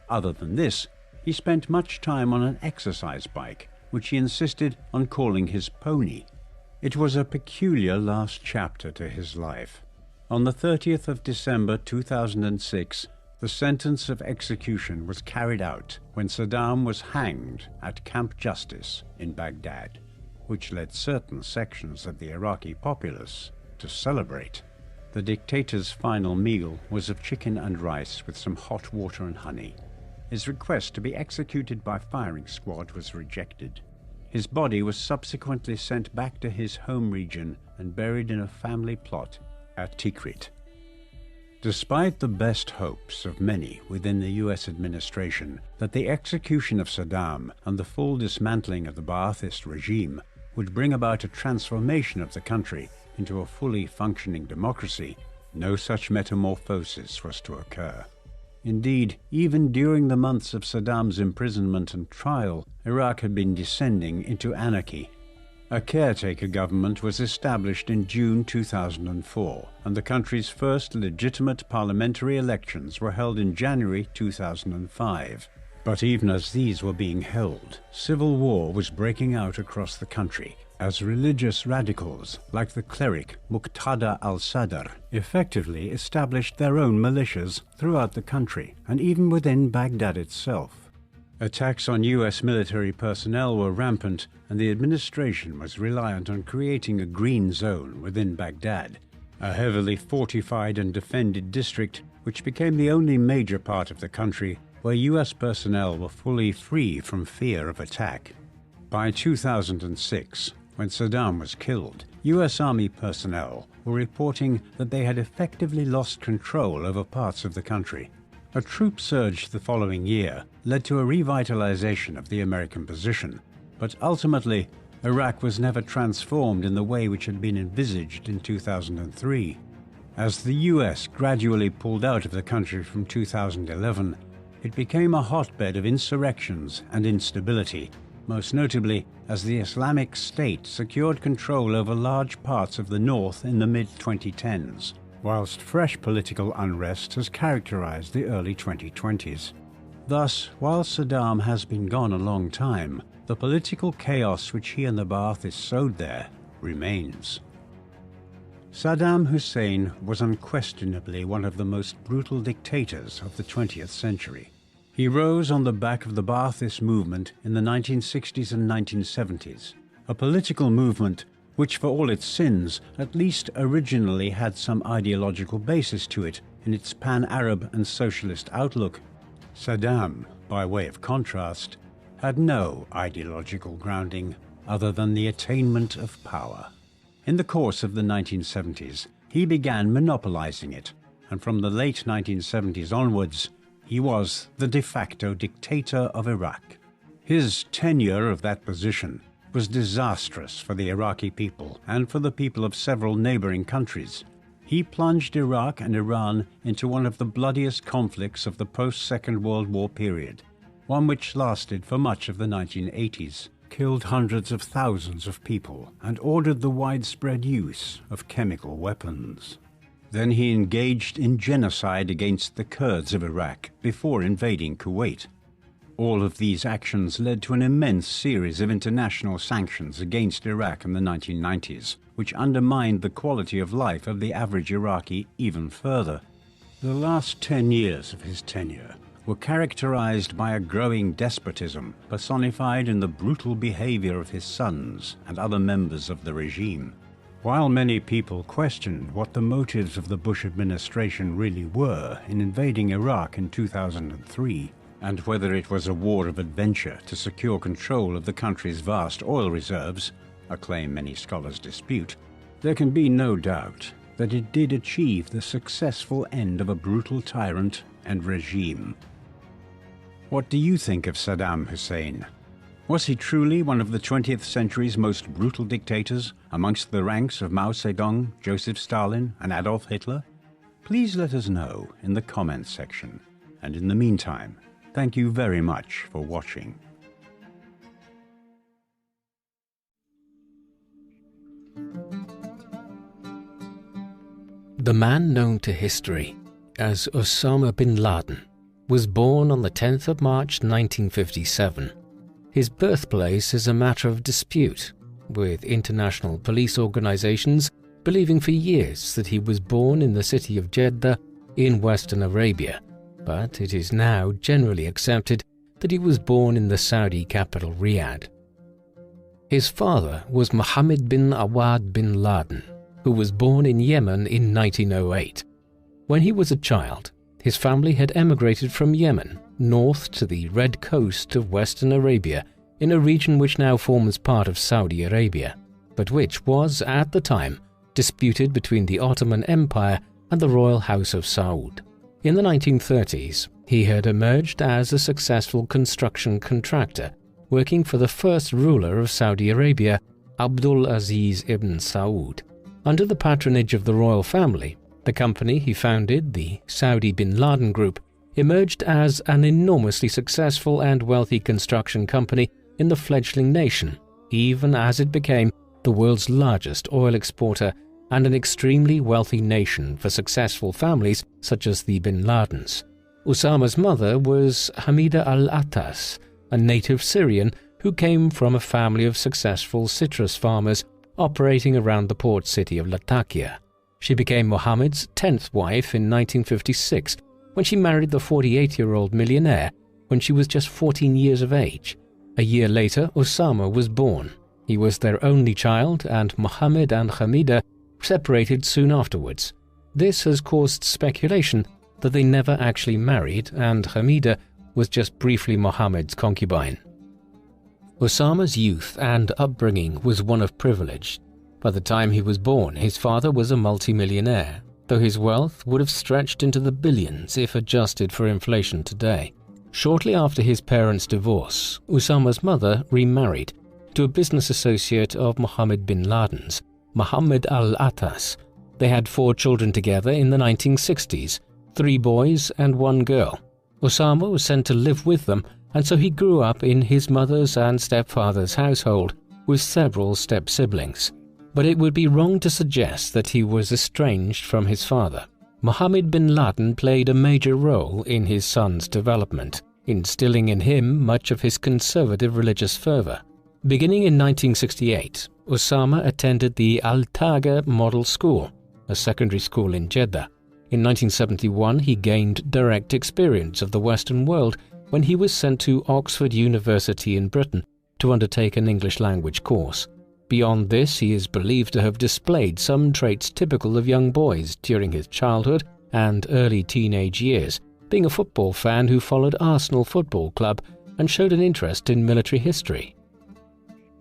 Other than this, he spent much time on an exercise bike, which he insisted on calling his pony. It was a peculiar last chapter to his life. On the 30th of December 2006, the sentence of execution was carried out when Saddam was hanged at Camp Justice in Baghdad, which led certain sections of the Iraqi populace to celebrate. The dictator's final meal was of chicken and rice with some hot water and honey. His request to be executed by firing squad was rejected. His body was subsequently sent back to his home region and buried in a family plot at Tikrit. Despite the best hopes of many within the U.S. administration that the execution of Saddam and the full dismantling of the Ba'athist regime would bring about a transformation of the country into a fully functioning democracy, no such metamorphosis was to occur. Indeed, even during the months of Saddam's imprisonment and trial, Iraq had been descending into anarchy. A caretaker government was established in June 2004, and the country's first legitimate parliamentary elections were held in January 2005. But even as these were being held, civil war was breaking out across the country, as religious radicals like the cleric Muqtada al-Sadr effectively established their own militias throughout the country and even within Baghdad itself. Attacks on US military personnel were rampant, and the administration was reliant on creating a green zone within Baghdad, a heavily fortified and defended district which became the only major part of the country where US personnel were fully free from fear of attack. By 2006, when Saddam was killed, US Army personnel were reporting that they had effectively lost control over parts of the country. A troop surge the following year led to a revitalization of the American position, but ultimately, Iraq was never transformed in the way which had been envisaged in 2003. As the US gradually pulled out of the country from 2011, it became a hotbed of insurrections and instability, most notably as the Islamic State secured control over large parts of the north in the mid-2010s, whilst fresh political unrest has characterized the early 2020s. Thus, while Saddam has been gone a long time, the political chaos which he and the Ba'athists sowed there remains. Saddam Hussein was unquestionably one of the most brutal dictators of the 20th century. He rose on the back of the Ba'athist movement in the 1960s and 1970s, a political movement which, for all its sins, at least originally had some ideological basis to it in its pan-Arab and socialist outlook. Saddam, by way of contrast, had no ideological grounding other than the attainment of power. In the course of the 1970s, he began monopolizing it, and from the late 1970s onwards, he was the de facto dictator of Iraq. His tenure of that position was disastrous for the Iraqi people and for the people of several neighboring countries. He plunged Iraq and Iran into one of the bloodiest conflicts of the post-Second World War period, one which lasted for much of the 1980s, killed hundreds of thousands of people, and ordered the widespread use of chemical weapons. Then he engaged in genocide against the Kurds of Iraq before invading Kuwait. All of these actions led to an immense series of international sanctions against Iraq in the 1990s, which undermined the quality of life of the average Iraqi even further. The last 10 years of his tenure were characterized by a growing despotism personified in the brutal behavior of his sons and other members of the regime. While many people questioned what the motives of the Bush administration really were in invading Iraq in 2003, and whether it was a war of adventure to secure control of the country's vast oil reserves, a claim many scholars dispute, there can be no doubt that it did achieve the successful end of a brutal tyrant and regime. What do you think of Saddam Hussein? Was he truly one of the 20th century's most brutal dictators, amongst the ranks of Mao Zedong, Joseph Stalin, and Adolf Hitler? Please let us know in the comments section. And in the meantime, thank you very much for watching. The man known to history as Osama bin Laden was born on the 10th of March 1957. His birthplace is a matter of dispute, with international police organizations believing for years that he was born in the city of Jeddah in Western Arabia, but it is now generally accepted that he was born in the Saudi capital Riyadh. His father was Mohammed bin Awad bin Laden, who was born in Yemen in 1908. When he was a child, his family had emigrated from Yemen north to the Red Coast of Western Arabia in a region which now forms part of Saudi Arabia, but which was, at the time, disputed between the Ottoman Empire and the Royal House of Saud. In the 1930s, he had emerged as a successful construction contractor, working for the first ruler of Saudi Arabia, Abdul Aziz ibn Saud. Under the patronage of the royal family, the company he founded, the Saudi Bin Laden Group, emerged as an enormously successful and wealthy construction company in the fledgling nation, even as it became the world's largest oil exporter and an extremely wealthy nation for successful families such as the Bin Ladens. Osama's mother was Hamida al-Attas, a native Syrian who came from a family of successful citrus farmers operating around the port city of Latakia. She became Mohammed's 10th wife in 1956 when she married the 48-year-old millionaire when she was just 14 years of age. A year later, Osama was born. He was their only child, and Mohammed and Hamida separated soon afterwards. This has caused speculation that they never actually married, and Hamida was just briefly Mohammed's concubine. Osama's youth and upbringing was one of privilege. By the time he was born, his father was a multimillionaire, though his wealth would have stretched into the billions if adjusted for inflation today. Shortly after his parents' divorce, Osama's mother remarried to a business associate of Mohammed bin Laden's, Mohammed al-Attas. They had 4 children together in the 1960s, 3 boys and 1 girl. Osama was sent to live with them, and so he grew up in his mother's and stepfather's household with several step-siblings. But it would be wrong to suggest that he was estranged from his father. Mohammed bin Laden played a major role in his son's development, instilling in him much of his conservative religious fervor. Beginning in 1968, Osama attended the Al-Taga Model School, a secondary school in Jeddah. In 1971, he gained direct experience of the Western world when he was sent to Oxford University in Britain to undertake an English language course. Beyond this, he is believed to have displayed some traits typical of young boys during his childhood and early teenage years, being a football fan who followed Arsenal Football Club and showed an interest in military history.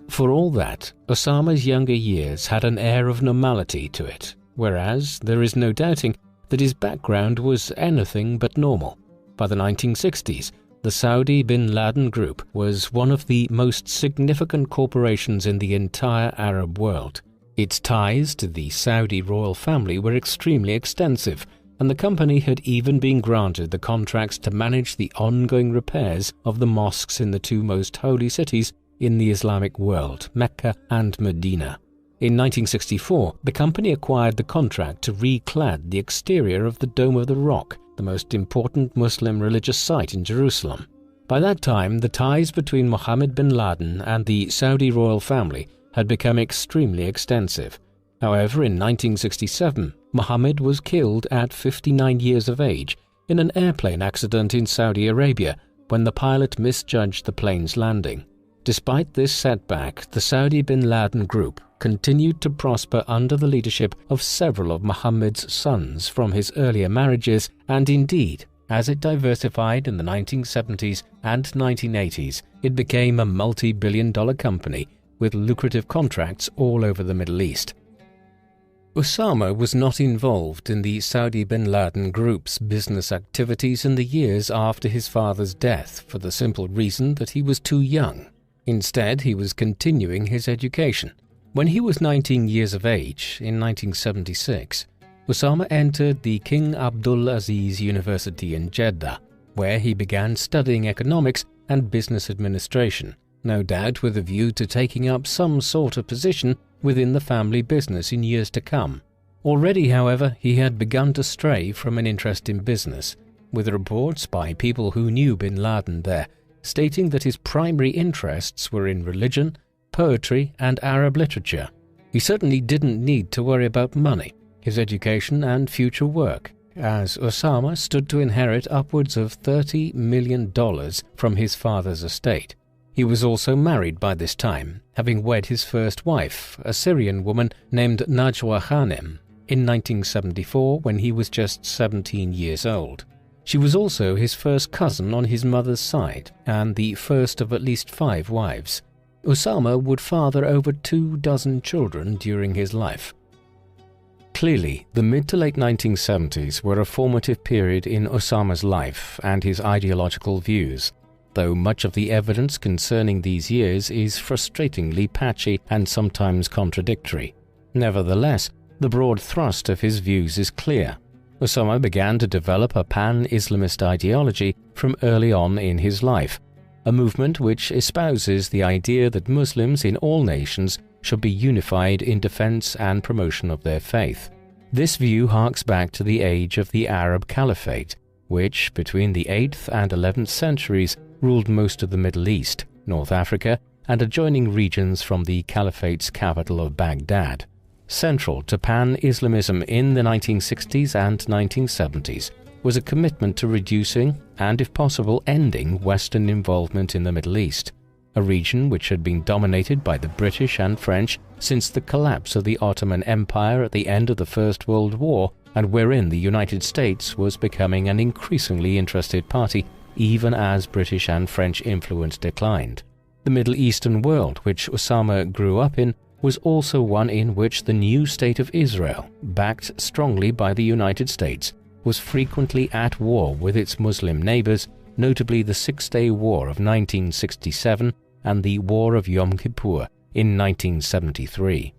For all that, Osama's younger years had an air of normality to it, whereas there is no doubting that his background was anything but normal. By the 1960s, the Saudi bin Laden Group was one of the most significant corporations in the entire Arab world. Its ties to the Saudi royal family were extremely extensive, and the company had even been granted the contracts to manage the ongoing repairs of the mosques in the 2 most holy cities in the Islamic world, Mecca and Medina. In 1964, the company acquired the contract to reclad the exterior of the Dome of the Rock, the most important Muslim religious site in Jerusalem. By that time, the ties between Mohammed bin Laden and the Saudi royal family had become extremely extensive. However, in 1967, Mohammed was killed at 59 years of age in an airplane accident in Saudi Arabia when the pilot misjudged the plane's landing. Despite this setback, the Saudi bin Laden Group continued to prosper under the leadership of several of Mohammed's sons from his earlier marriages, and indeed, as it diversified in the 1970s and 1980s, it became a multi-billion-dollar company with lucrative contracts all over the Middle East. Osama was not involved in the Saudi bin Laden Group's business activities in the years after his father's death for the simple reason that he was too young. Instead, he was continuing his education. When he was 19 years of age, in 1976, Osama entered the King Abdul Aziz University in Jeddah, where he began studying economics and business administration, no doubt with a view to taking up some sort of position within the family business in years to come. Already, however, he had begun to stray from an interest in business, with reports by people who knew bin Laden there, stating that his primary interests were in religion, poetry, and Arab literature. He certainly didn't need to worry about money, his education, and future work, as Osama stood to inherit upwards of $30 million from his father's estate. He was also married by this time, having wed his first wife, a Syrian woman named Najwa Khanem, in 1974 when he was just 17 years old. She was also his first cousin on his mother's side, and the first of at least 5 wives. Osama would father over 24 children during his life. Clearly, the mid to late 1970s were a formative period in Osama's life and his ideological views, though much of the evidence concerning these years is frustratingly patchy and sometimes contradictory. Nevertheless, the broad thrust of his views is clear. Osama began to develop a pan-Islamist ideology from early on in his life, a movement which espouses the idea that Muslims in all nations should be unified in defense and promotion of their faith. This view harks back to the age of the Arab Caliphate, which, between the 8th and 11th centuries, ruled most of the Middle East, North Africa, and adjoining regions from the Caliphate's capital of Baghdad. Central to pan-Islamism in the 1960s and 1970s was a commitment to reducing and, if possible, ending Western involvement in the Middle East, a region which had been dominated by the British and French since the collapse of the Ottoman Empire at the end of the First World War, and wherein the United States was becoming an increasingly interested party even as British and French influence declined. The Middle Eastern world, which Osama grew up in, was also one in which the new state of Israel, backed strongly by the United States, was frequently at war with its Muslim neighbors, notably the Six-Day War of 1967 and the War of Yom Kippur in 1973.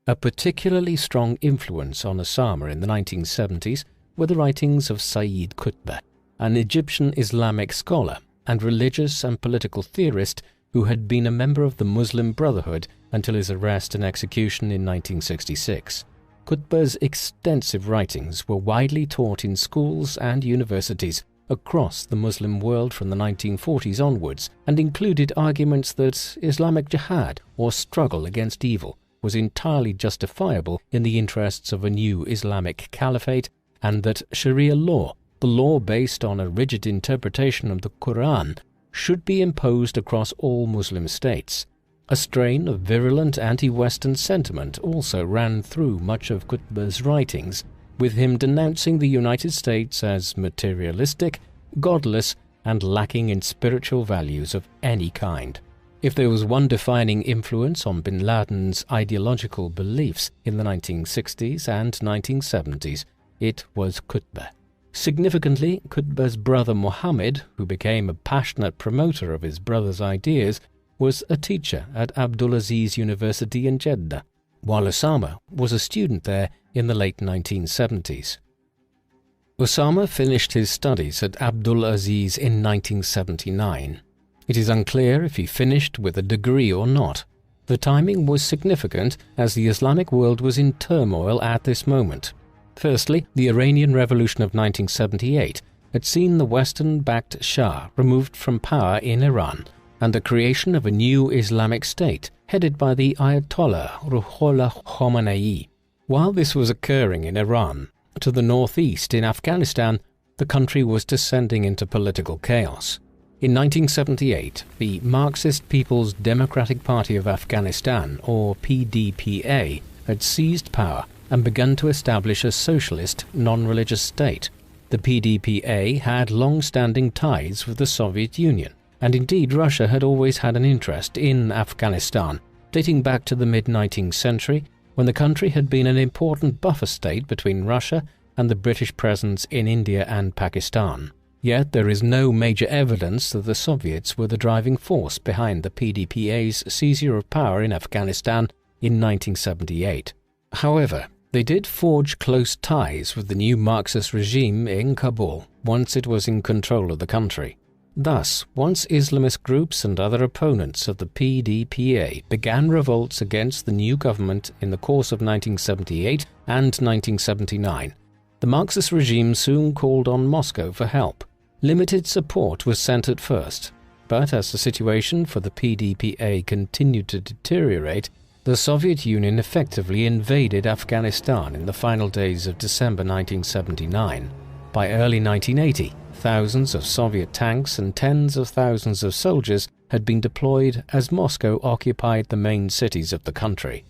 A particularly strong influence on Osama in the 1970s were the writings of Sayyid Qutb, an Egyptian Islamic scholar and religious and political theorist who had been a member of the Muslim Brotherhood until his arrest and execution in 1966. Qutb's extensive writings were widely taught in schools and universities across the Muslim world from the 1940s onwards, and included arguments that Islamic jihad, or struggle against evil, was entirely justifiable in the interests of a new Islamic caliphate, and that Sharia law, the law based on a rigid interpretation of the Quran, should be imposed across all Muslim states. A strain of virulent anti-Western sentiment also ran through much of Qutb's writings, with him denouncing the United States as materialistic, godless, and lacking in spiritual values of any kind. If there was one defining influence on bin Laden's ideological beliefs in the 1960s and 1970s, it was Qutb. Significantly, Qutb's brother Mohammed, who became a passionate promoter of his brother's ideas, was a teacher at Abdulaziz University in Jeddah, while Osama was a student there in the late 1970s. Osama finished his studies at Abdulaziz in 1979. It is unclear if he finished with a degree or not. The timing was significant as the Islamic world was in turmoil at this moment. Firstly, the Iranian Revolution of 1978 had seen the Western-backed Shah removed from power in Iran, and the creation of a new Islamic state headed by the Ayatollah Ruhollah Khomeini. While this was occurring in Iran, to the northeast in Afghanistan, the country was descending into political chaos. In 1978, the Marxist People's Democratic Party of Afghanistan, or PDPA, had seized power and begun to establish a socialist, non-religious state. The PDPA had long-standing ties with the Soviet Union, and indeed Russia had always had an interest in Afghanistan, dating back to the mid-19th century, when the country had been an important buffer state between Russia and the British presence in India and Pakistan. Yet there is no major evidence that the Soviets were the driving force behind the PDPA's seizure of power in Afghanistan in 1978. However, they did forge close ties with the new Marxist regime in Kabul once it was in control of the country. Thus, once Islamist groups and other opponents of the PDPA began revolts against the new government in the course of 1978 and 1979, the Marxist regime soon called on Moscow for help. Limited support was sent at first, but as the situation for the PDPA continued to deteriorate, the Soviet Union effectively invaded Afghanistan in the final days of December 1979. By early 1980, thousands of Soviet tanks and tens of thousands of soldiers had been deployed as Moscow occupied the main cities of the country.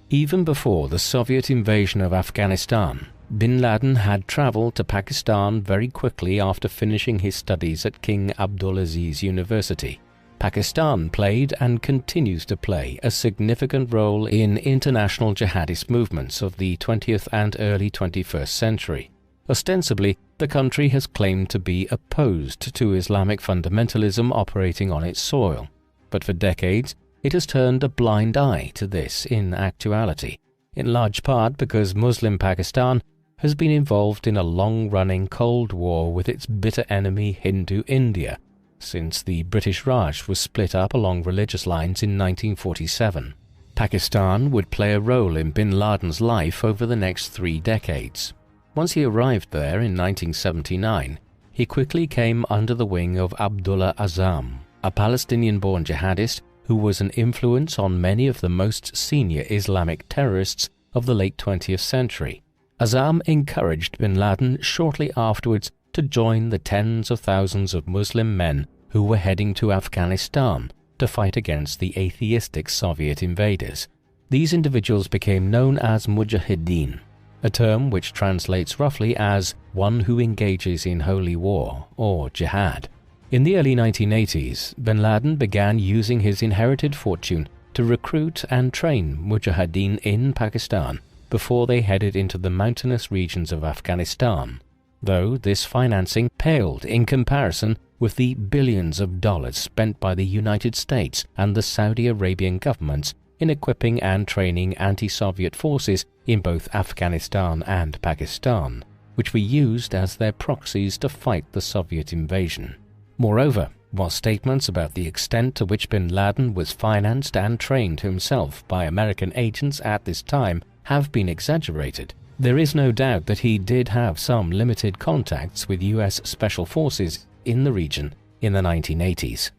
Even before the Soviet invasion of Afghanistan, bin Laden had traveled to Pakistan very quickly after finishing his studies at King Abdulaziz University. Pakistan played and continues to play a significant role in international jihadist movements of the 20th and early 21st century. Ostensibly, the country has claimed to be opposed to Islamic fundamentalism operating on its soil, but for decades it has turned a blind eye to this in actuality, in large part because Muslim Pakistan has been involved in a long-running Cold War with its bitter enemy Hindu India, since the British Raj was split up along religious lines in 1947. Pakistan would play a role in bin Laden's life over the next 3 decades. Once he arrived there in 1979, he quickly came under the wing of Abdullah Azzam, a Palestinian-born jihadist who was an influence on many of the most senior Islamic terrorists of the late 20th century. Azzam encouraged bin Laden shortly afterwards to join the tens of thousands of Muslim men who were heading to Afghanistan to fight against the atheistic Soviet invaders. These individuals became known as Mujahideen, a term which translates roughly as one who engages in holy war or jihad. In the early 1980s, bin Laden began using his inherited fortune to recruit and train Mujahideen in Pakistan before they headed into the mountainous regions of Afghanistan, though this financing paled in comparison with the billions of dollars spent by the United States and the Saudi Arabian governments in equipping and training anti-Soviet forces in both Afghanistan and Pakistan, which were used as their proxies to fight the Soviet invasion. Moreover, while statements about the extent to which bin Laden was financed and trained himself by American agents at this time have been exaggerated, there is no doubt that he did have some limited contacts with US Special Forces in the region in the 1980s.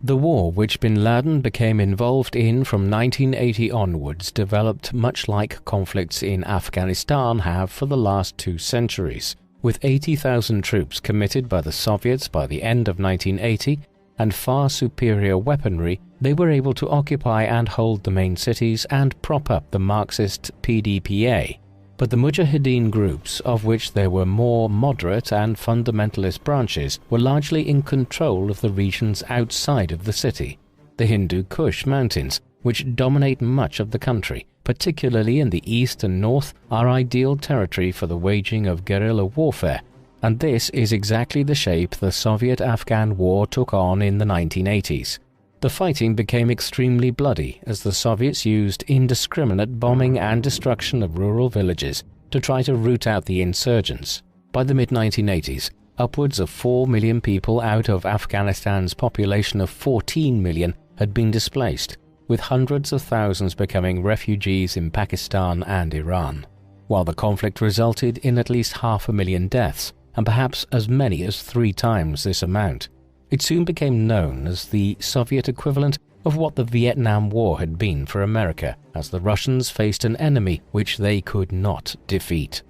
The war which bin Laden became involved in from 1980 onwards developed much like conflicts in Afghanistan have for the last 2 centuries. With 80,000 troops committed by the Soviets by the end of 1980 and far superior weaponry, they were able to occupy and hold the main cities and prop up the Marxist PDPA. But the Mujahideen groups, of which there were more moderate and fundamentalist branches, were largely in control of the regions outside of the city. The Hindu Kush mountains, which dominate much of the country, particularly in the east and north, are ideal territory for the waging of guerrilla warfare, and this is exactly the shape the Soviet-Afghan war took on in the 1980s. The fighting became extremely bloody as the Soviets used indiscriminate bombing and destruction of rural villages to try to root out the insurgents. By the mid-1980s, upwards of 4 million people out of Afghanistan's population of 14 million had been displaced, with hundreds of thousands becoming refugees in Pakistan and Iran, while the conflict resulted in at least 500,000 deaths, and perhaps as many as 3 times this amount. It soon became known as the Soviet equivalent of what the Vietnam War had been for America, as the Russians faced an enemy which they could not defeat.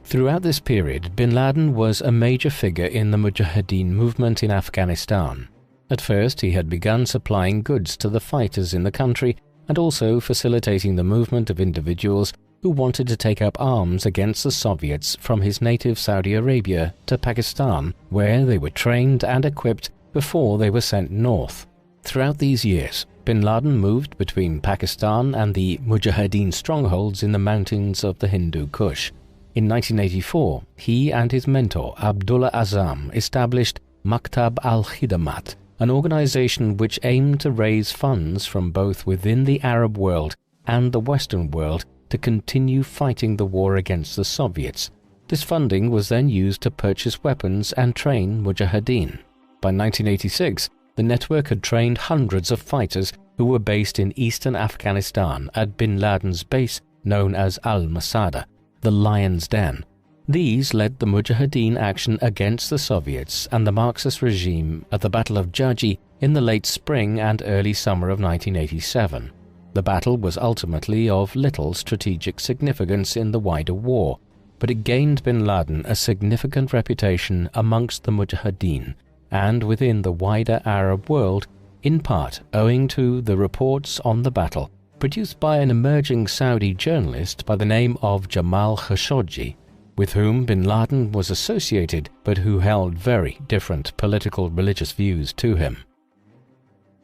Throughout this period, bin Laden was a major figure in the Mujahideen movement in Afghanistan. At first, he had begun supplying goods to the fighters in the country and also facilitating the movement of individuals who wanted to take up arms against the Soviets from his native Saudi Arabia to Pakistan, where they were trained and equipped before they were sent north. Throughout these years, bin Laden moved between Pakistan and the Mujahideen strongholds in the mountains of the Hindu Kush. In 1984, he and his mentor Abdullah Azzam established Maktab al-Khidamat, an organization which aimed to raise funds from both within the Arab world and the Western world to continue fighting the war against the Soviets. This funding was then used to purchase weapons and train Mujahideen. By 1986, the network had trained hundreds of fighters who were based in eastern Afghanistan at bin Laden's base known as Al-Masada, the Lion's Den. These led the Mujahideen action against the Soviets and the Marxist regime at the Battle of Jaji in the late spring and early summer of 1987. The battle was ultimately of little strategic significance in the wider war, but it gained bin Laden a significant reputation amongst the Mujahideen and within the wider Arab world, in part owing to the reports on the battle produced by an emerging Saudi journalist by the name of Jamal Khashoggi, with whom bin Laden was associated but who held very different political religious views to him.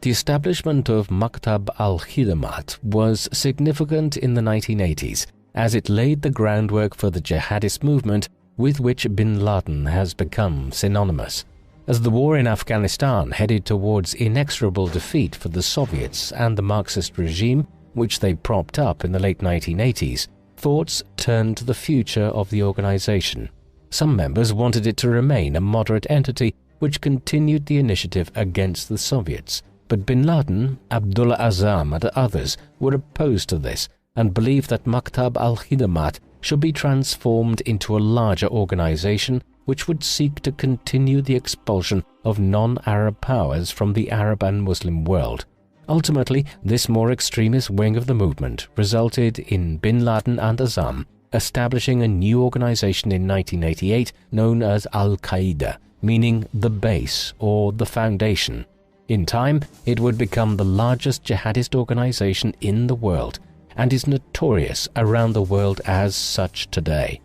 The establishment of Maktab al-Khidamat was significant in the 1980s as it laid the groundwork for the jihadist movement with which bin Laden has become synonymous. As the war in Afghanistan headed towards inexorable defeat for the Soviets and the Marxist regime, which they propped up in the late 1980s, thoughts turned to the future of the organization. Some members wanted it to remain a moderate entity which continued the initiative against the Soviets, but bin Laden, Abdullah Azzam and others were opposed to this and believed that Maktab al-Khidamat should be transformed into a larger organization which would seek to continue the expulsion of non-Arab powers from the Arab and Muslim world. Ultimately, this more extremist wing of the movement resulted in bin Laden and Azzam establishing a new organization in 1988 known as Al-Qaeda, meaning the base or the foundation. In time, it would become the largest jihadist organization in the world and is notorious around the world as such today.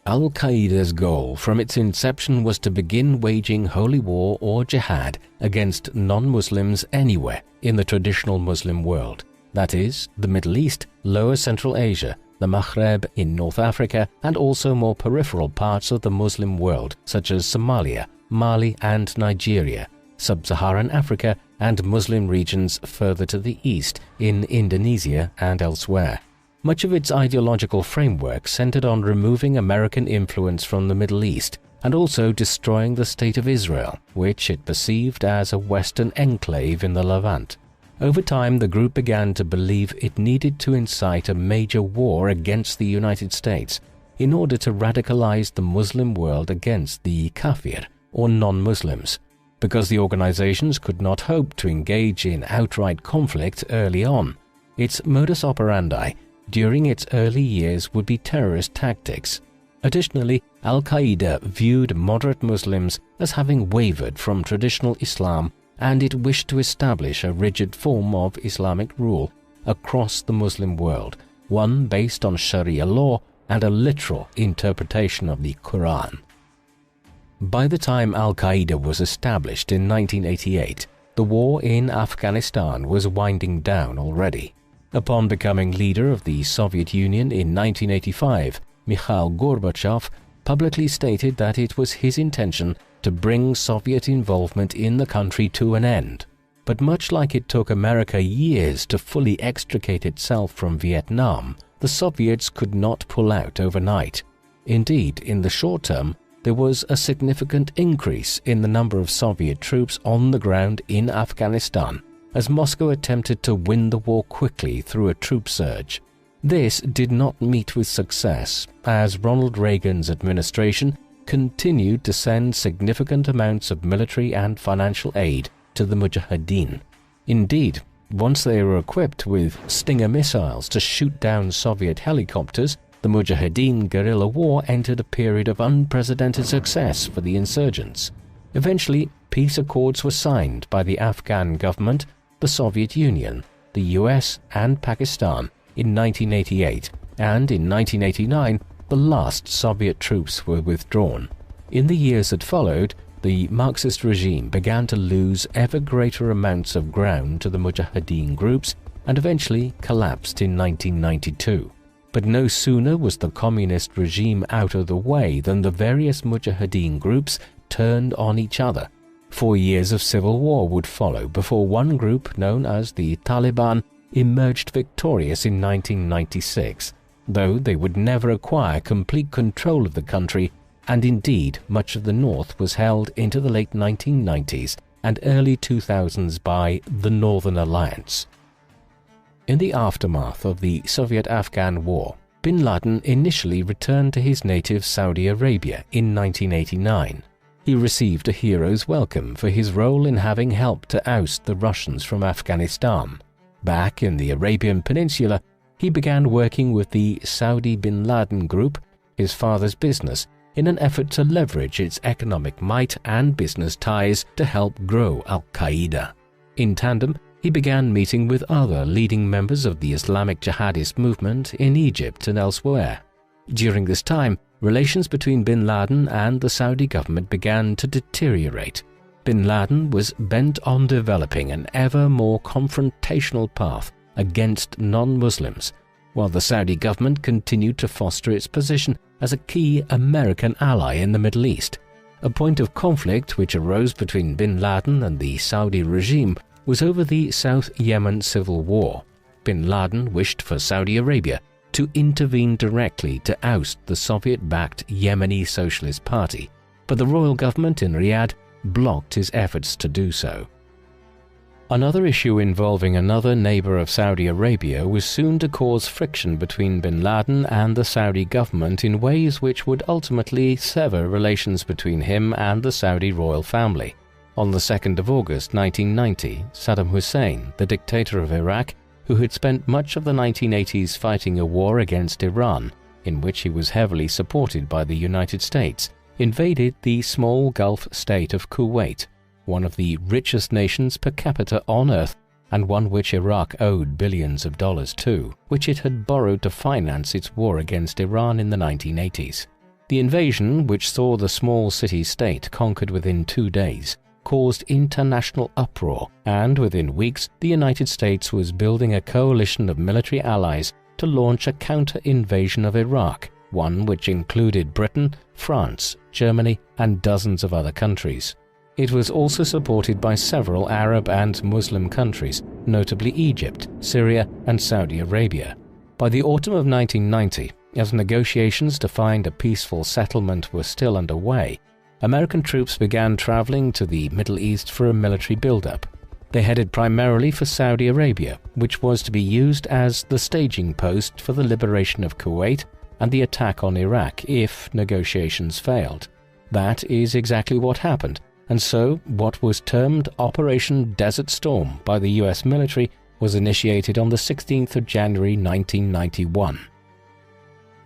Al-Qaeda's goal from its inception was to begin waging holy war or jihad against non-Muslims anywhere in the traditional Muslim world, that is, the Middle East, Lower Central Asia, the Maghreb in North Africa, and also more peripheral parts of the Muslim world such as Somalia, Mali and Nigeria, Sub-Saharan Africa and Muslim regions further to the east in Indonesia and elsewhere. Much of its ideological framework centered on removing American influence from the Middle East and also destroying the State of Israel, which it perceived as a Western enclave in the Levant. Over time, the group began to believe it needed to incite a major war against the United States in order to radicalize the Muslim world against the kafir, or non-Muslims. Because the organizations could not hope to engage in outright conflict early on, its modus operandi during its early years would be terrorist tactics. Additionally, Al-Qaeda viewed moderate Muslims as having wavered from traditional Islam, and it wished to establish a rigid form of Islamic rule across the Muslim world, one based on Sharia law and a literal interpretation of the Quran. By the time Al-Qaeda was established in 1988, the war in Afghanistan was winding down already. Upon becoming leader of the Soviet Union in 1985, Mikhail Gorbachev publicly stated that it was his intention to bring Soviet involvement in the country to an end. But much like it took America years to fully extricate itself from Vietnam, the Soviets could not pull out overnight. Indeed, in the short term, there was a significant increase in the number of Soviet troops on the ground in Afghanistan, as Moscow attempted to win the war quickly through a troop surge. This did not meet with success, as Ronald Reagan's administration continued to send significant amounts of military and financial aid to the Mujahideen. Indeed, once they were equipped with Stinger missiles to shoot down Soviet helicopters, the Mujahideen guerrilla war entered a period of unprecedented success for the insurgents. Eventually, peace accords were signed by the Afghan government, the Soviet Union, the US and Pakistan in 1988, and in 1989 the last Soviet troops were withdrawn. In the years that followed, the Marxist regime began to lose ever greater amounts of ground to the Mujahideen groups and eventually collapsed in 1992. But no sooner was the communist regime out of the way than the various Mujahideen groups turned on each other. 4 years of civil war would follow before one group, known as the Taliban, emerged victorious in 1996, though they would never acquire complete control of the country, and indeed much of the north was held into the late 1990s and early 2000s by the Northern Alliance. In the aftermath of the Soviet-Afghan War, bin Laden initially returned to his native Saudi Arabia in 1989. He received a hero's welcome for his role in having helped to oust the Russians from Afghanistan. Back in the Arabian Peninsula, he began working with the Saudi bin Laden Group, his father's business, in an effort to leverage its economic might and business ties to help grow Al-Qaeda. In tandem, he began meeting with other leading members of the Islamic jihadist movement in Egypt and elsewhere. During this time, relations between bin Laden and the Saudi government began to deteriorate. Bin Laden was bent on developing an ever more confrontational path against non-Muslims, while the Saudi government continued to foster its position as a key American ally in the Middle East. A point of conflict which arose between bin Laden and the Saudi regime was over the South Yemen civil war. Bin Laden wished for Saudi Arabia to intervene directly to oust the Soviet-backed Yemeni Socialist Party, but the royal government in Riyadh blocked his efforts to do so. Another issue involving another neighbor of Saudi Arabia was soon to cause friction between bin Laden and the Saudi government in ways which would ultimately sever relations between him and the Saudi royal family. On the 2nd of August 1990, Saddam Hussein, the dictator of Iraq, who had spent much of the 1980s fighting a war against Iran, in which he was heavily supported by the United States, invaded the small Gulf state of Kuwait, one of the richest nations per capita on earth, and one which Iraq owed billions of dollars to, which it had borrowed to finance its war against Iran in the 1980s. The invasion, which saw the small city-state conquered within 2 days, caused international uproar, and within weeks the United States was building a coalition of military allies to launch a counter-invasion of Iraq, one which included Britain, France, Germany, and dozens of other countries. It was also supported by several Arab and Muslim countries, notably Egypt, Syria, and Saudi Arabia. By the autumn of 1990, as negotiations to find a peaceful settlement were still underway, American troops began traveling to the Middle East for a military buildup. They headed primarily for Saudi Arabia, which was to be used as the staging post for the liberation of Kuwait and the attack on Iraq if negotiations failed. That is exactly what happened, and so what was termed Operation Desert Storm by the US military was initiated on the 16th of January 1991.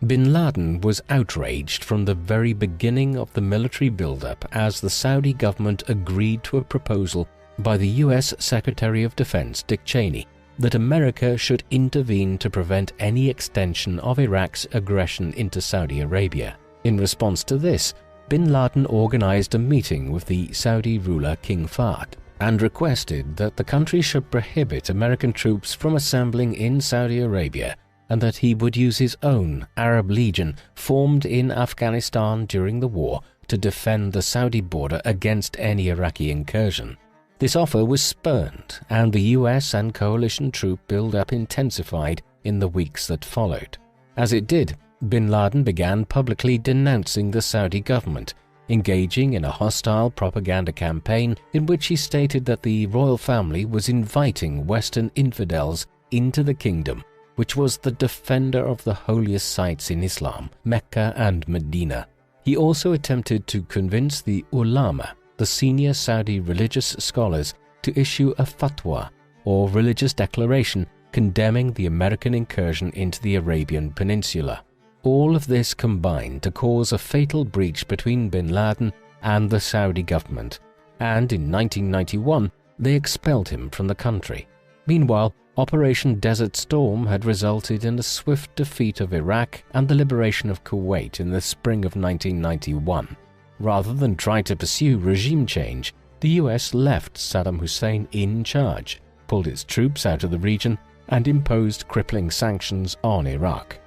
Bin Laden was outraged from the very beginning of the military buildup as the Saudi government agreed to a proposal by the US Secretary of Defense Dick Cheney that America should intervene to prevent any extension of Iraq's aggression into Saudi Arabia. In response to this, bin Laden organized a meeting with the Saudi ruler King Fahd and requested that the country should prohibit American troops from assembling in Saudi Arabia and that he would use his own Arab Legion formed in Afghanistan during the war to defend the Saudi border against any Iraqi incursion. This offer was spurned, and the US and coalition troop build-up intensified in the weeks that followed. As it did, bin Laden began publicly denouncing the Saudi government, engaging in a hostile propaganda campaign in which he stated that the royal family was inviting Western infidels into the kingdom, which was the defender of the holiest sites in Islam, Mecca and Medina. He also attempted to convince the ulama, the senior Saudi religious scholars, to issue a fatwa, or religious declaration, condemning the American incursion into the Arabian Peninsula. All of this combined to cause a fatal breach between bin Laden and the Saudi government, and in 1991 they expelled him from the country. Meanwhile, Operation Desert Storm had resulted in a swift defeat of Iraq and the liberation of Kuwait in the spring of 1991. Rather than try to pursue regime change, the US left Saddam Hussein in charge, pulled its troops out of the region, and imposed crippling sanctions on Iraq.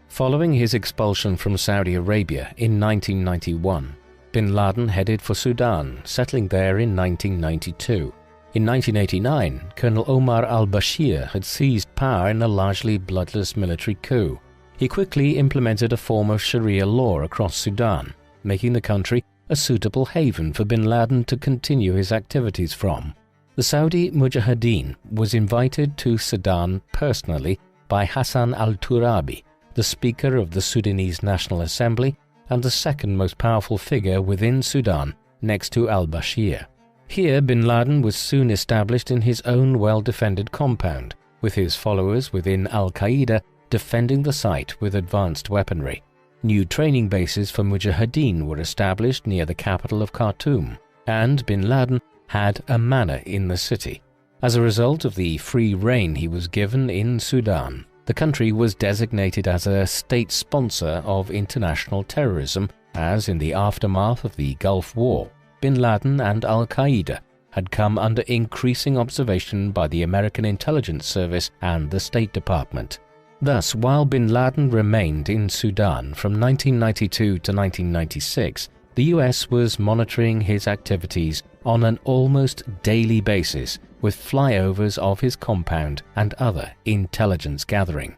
Following his expulsion from Saudi Arabia in 1991, bin Laden headed for Sudan, settling there in 1992. In 1989, Colonel Omar al-Bashir had seized power in a largely bloodless military coup. He quickly implemented a form of Sharia law across Sudan, making the country a suitable haven for bin Laden to continue his activities from. The Saudi Mujahideen was invited to Sudan personally by Hassan al-Turabi, the Speaker of the Sudanese National Assembly and the second most powerful figure within Sudan, next to al-Bashir. Here bin Laden was soon established in his own well-defended compound, with his followers within al-Qaeda defending the site with advanced weaponry. New training bases for Mujahideen were established near the capital of Khartoum, and bin Laden had a manor in the city. As a result of the free rein he was given in Sudan, the country was designated as a state sponsor of international terrorism, as in the aftermath of the Gulf War, bin Laden and al-Qaeda had come under increasing observation by the American Intelligence Service and the State Department. Thus, while bin Laden remained in Sudan from 1992 to 1996, the US was monitoring his activities on an almost daily basis, with flyovers of his compound and other intelligence gathering.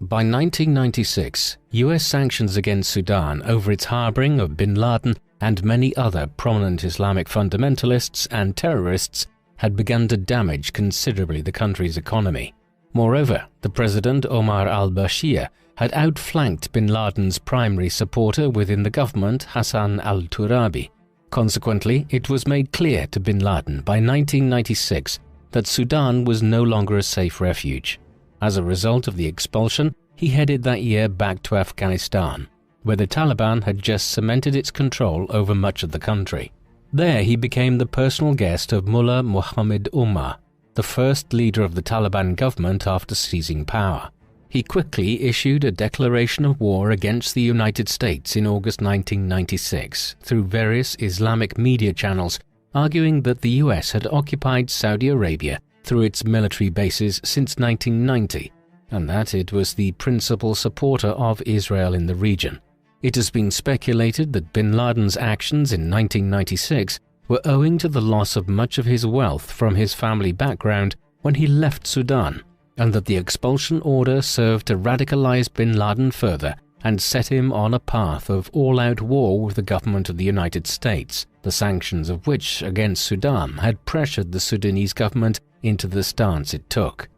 By 1996, US sanctions against Sudan over its harboring of bin Laden and many other prominent Islamic fundamentalists and terrorists had begun to damage considerably the country's economy. Moreover, the president Omar al-Bashir had outflanked bin Laden's primary supporter within the government, Hassan al-Turabi. Consequently, it was made clear to bin Laden by 1996 that Sudan was no longer a safe refuge. As a result of the expulsion, he headed that year back to Afghanistan, where the Taliban had just cemented its control over much of the country. There he became the personal guest of Mullah Muhammad Umar, the first leader of the Taliban government after seizing power. He quickly issued a declaration of war against the United States in August 1996 through various Islamic media channels, arguing that the US had occupied Saudi Arabia through its military bases since 1990, and that it was the principal supporter of Israel in the region. It has been speculated that bin Laden's actions in 1996 were owing to the loss of much of his wealth from his family background when he left Sudan, and that the expulsion order served to radicalize bin Laden further and set him on a path of all-out war with the government of the United States, the sanctions of which against Sudan had pressured the Sudanese government into the stance it took.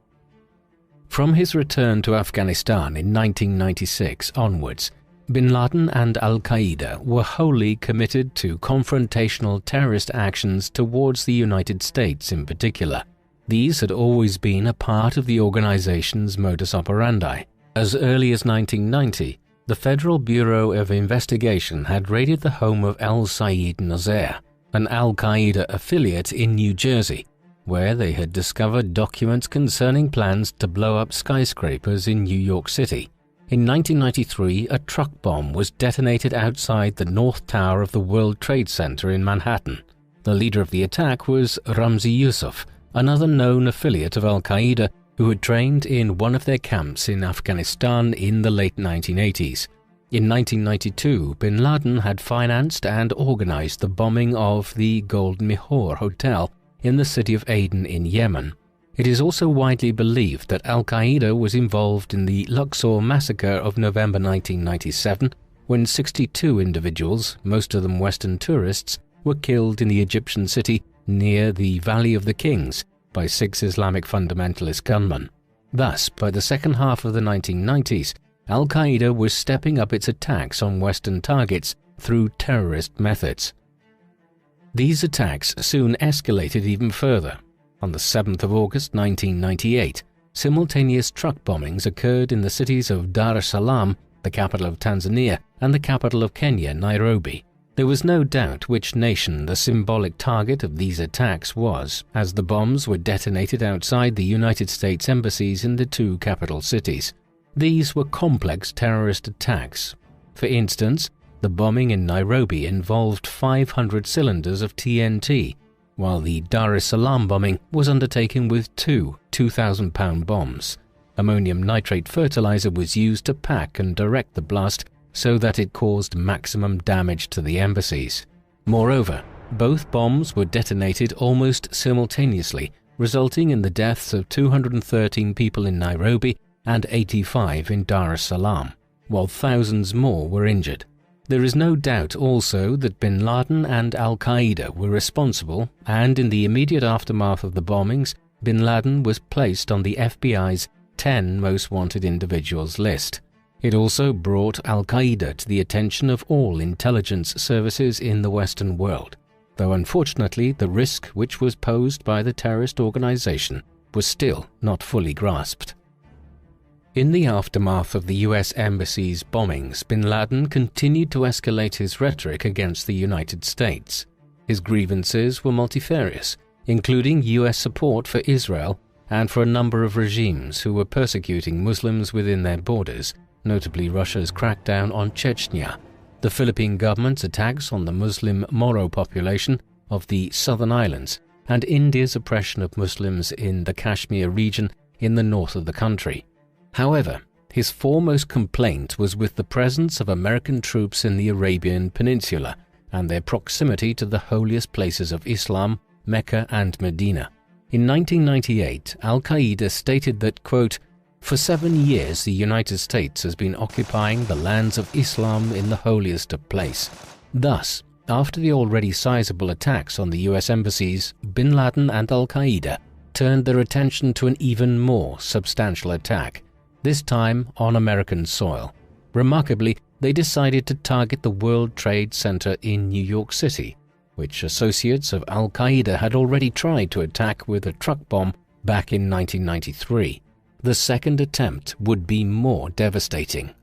From his return to Afghanistan in 1996 onwards, bin Laden and al-Qaeda were wholly committed to confrontational terrorist actions towards the United States in particular. These had always been a part of the organization's modus operandi. As early as 1990, the Federal Bureau of Investigation had raided the home of al-Said Nazair, an al-Qaeda affiliate in New Jersey, where they had discovered documents concerning plans to blow up skyscrapers in New York City. In 1993, a truck bomb was detonated outside the North Tower of the World Trade Center in Manhattan. The leader of the attack was Ramzi Yousef, another known affiliate of al-Qaeda who had trained in one of their camps in Afghanistan in the late 1980s. In 1992, bin Laden had financed and organized the bombing of the Gold Mihor Hotel in the city of Aden in Yemen. It is also widely believed that al-Qaeda was involved in the Luxor massacre of November 1997, when 62 individuals, most of them Western tourists, were killed in the Egyptian city near the Valley of the Kings by 6 Islamic fundamentalist gunmen. Thus, by the second half of the 1990s, al-Qaeda was stepping up its attacks on Western targets through terrorist methods. These attacks soon escalated even further. On the 7th of August 1998, simultaneous truck bombings occurred in the cities of Dar es Salaam, the capital of Tanzania, and the capital of Kenya, Nairobi. There was no doubt which nation the symbolic target of these attacks was, as the bombs were detonated outside the United States embassies in the 2 capital cities. These were complex terrorist attacks. For instance, the bombing in Nairobi involved 500 cylinders of TNT, while the Dar es Salaam bombing was undertaken with 2 2,000-pound bombs. Ammonium nitrate fertilizer was used to pack and direct the blast so that it caused maximum damage to the embassies. Moreover, both bombs were detonated almost simultaneously, resulting in the deaths of 213 people in Nairobi and 85 in Dar es Salaam, while thousands more were injured. There is no doubt also that bin Laden and al-Qaeda were responsible, and in the immediate aftermath of the bombings, bin Laden was placed on the FBI's 10 most wanted individuals list. It also brought al-Qaeda to the attention of all intelligence services in the Western world, though unfortunately the risk which was posed by the terrorist organization was still not fully grasped. In the aftermath of the US Embassy's bombings, bin Laden continued to escalate his rhetoric against the United States. His grievances were multifarious, including US support for Israel and for a number of regimes who were persecuting Muslims within their borders, notably Russia's crackdown on Chechnya, the Philippine government's attacks on the Muslim Moro population of the Southern Islands, and India's oppression of Muslims in the Kashmir region in the north of the country. However, his foremost complaint was with the presence of American troops in the Arabian Peninsula and their proximity to the holiest places of Islam, Mecca and Medina. In 1998, al-Qaeda stated that, quote, "For 7 years the United States has been occupying the lands of Islam in the holiest of place. Thus, After the already sizable attacks on the US embassies, bin Laden and al-Qaeda turned their attention to an even more substantial attack, this time on American soil. Remarkably, they decided to target the World Trade Center in New York City, which associates of al-Qaeda had already tried to attack with a truck bomb back in 1993. The second attempt would be more devastating.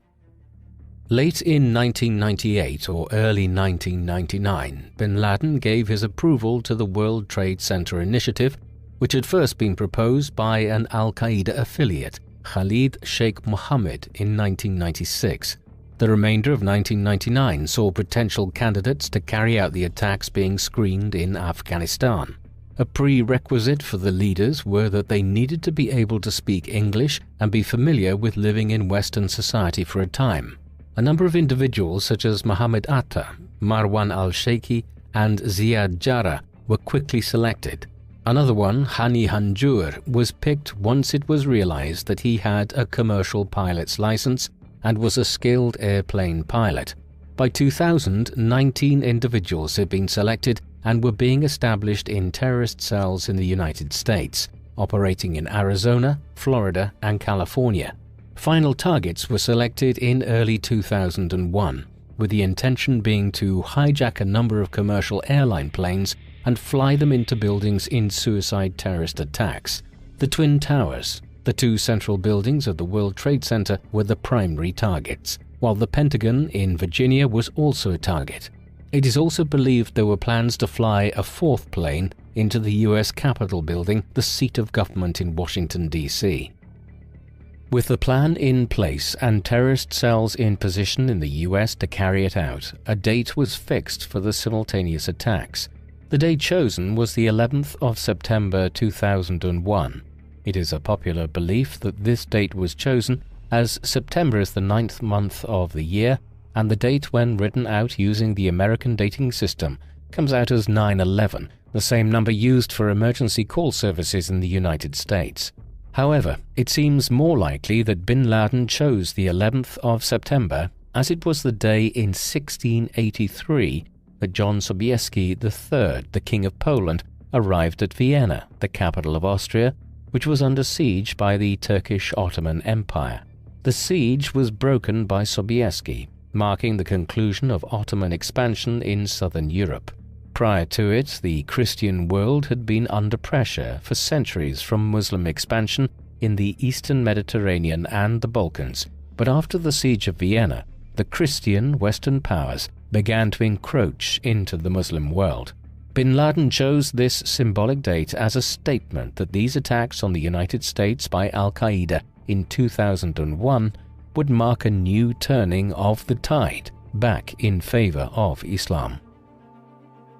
Late in 1998 or early 1999, bin Laden gave his approval to the World Trade Center initiative, which had first been proposed by an al-Qaeda affiliate, Khalid Sheikh Mohammed, in 1996. The remainder of 1999 saw potential candidates to carry out the attacks being screened in Afghanistan. A prerequisite for the leaders were that they needed to be able to speak English and be familiar with living in Western society for a time. A number of individuals such as Mohammed Atta, Marwan al-Sheikhi, and Ziad Jarrah were quickly selected. Another one, Hani Hanjour, was picked once it was realized that he had a commercial pilot's license and was a skilled airplane pilot. By 2000, 19 individuals had been selected and were being established in terrorist cells in the United States, operating in Arizona, Florida, and California. Final targets were selected in early 2001, with the intention being to hijack a number of commercial airline planes and fly them into buildings in suicide terrorist attacks. The Twin Towers, the two central buildings of the World Trade Center, were the primary targets, while the Pentagon in Virginia was also a target. It is also believed there were plans to fly a fourth plane into the US Capitol building, the seat of government in Washington, D.C. With the plan in place and terrorist cells in position in the US to carry it out, a date was fixed for the simultaneous attacks. The date chosen was the 11th of September 2001. It is a popular belief that this date was chosen as September is the 9th month of the year, and the date when written out using the American dating system comes out as 9/11, the same number used for emergency call services in the United States. However, it seems more likely that bin Laden chose the 11th of September, as it was the day in 1683 that John Sobieski III, the King of Poland, arrived at Vienna, the capital of Austria, which was under siege by the Turkish Ottoman Empire. The siege was broken by Sobieski, marking the conclusion of Ottoman expansion in southern Europe. Prior to it, the Christian world had been under pressure for centuries from Muslim expansion in the Eastern Mediterranean and the Balkans, but after the siege of Vienna, the Christian Western powers began to encroach into the Muslim world. Bin Laden chose this symbolic date as a statement that these attacks on the United States by al-Qaeda in 2001 would mark a new turning of the tide back in favor of Islam.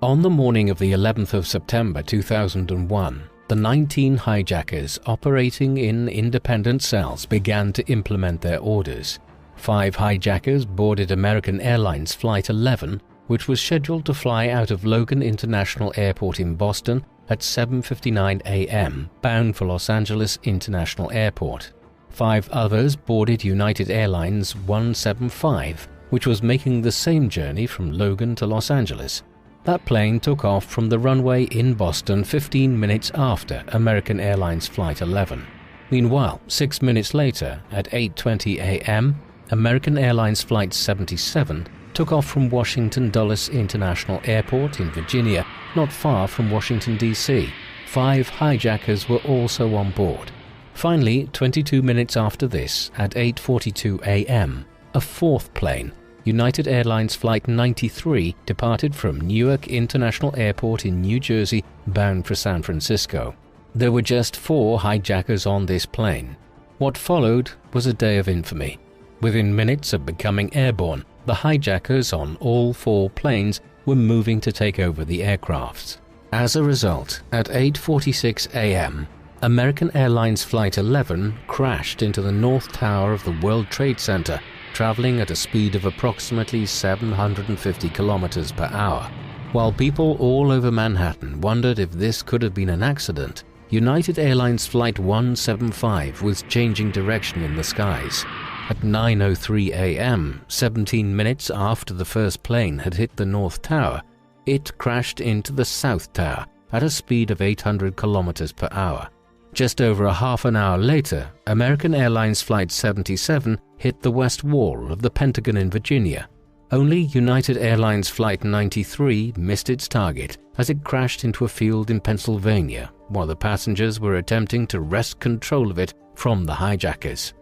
On the morning of the 11th of September 2001, the 19 hijackers operating in independent cells began to implement their orders. 5 hijackers boarded American Airlines Flight 11, which was scheduled to fly out of Logan International Airport in Boston at 7:59 a.m., bound for Los Angeles International Airport. 5 others boarded United Airlines 175, which was making the same journey from Logan to Los Angeles. That plane took off from the runway in Boston 15 minutes after American Airlines Flight 11. Meanwhile, 6 minutes later, at 8:20 a.m., American Airlines Flight 77 took off from Washington Dulles International Airport in Virginia, not far from Washington, D.C. 5 hijackers were also on board. Finally, 22 minutes after this, at 8:42 a.m., a fourth plane, United Airlines Flight 93, departed from Newark International Airport in New Jersey, bound for San Francisco. There were just 4 hijackers on this plane. What followed was a day of infamy. Within minutes of becoming airborne, the hijackers on all 4 planes were moving to take over the aircrafts. As a result, at 8:46 a.m., American Airlines Flight 11 crashed into the North Tower of the World Trade Center, traveling at a speed of approximately 750 kilometers per hour. While people all over Manhattan wondered if this could have been an accident, United Airlines Flight 175 was changing direction in the skies. At 9:03 a.m., 17 minutes after the first plane had hit the North Tower, it crashed into the South Tower at a speed of 800 kilometers per hour. Just over a half an hour later, American Airlines Flight 77 hit the west wall of the Pentagon in Virginia. Only United Airlines Flight 93 missed its target as it crashed into a field in Pennsylvania while the passengers were attempting to wrest control of it from the hijackers.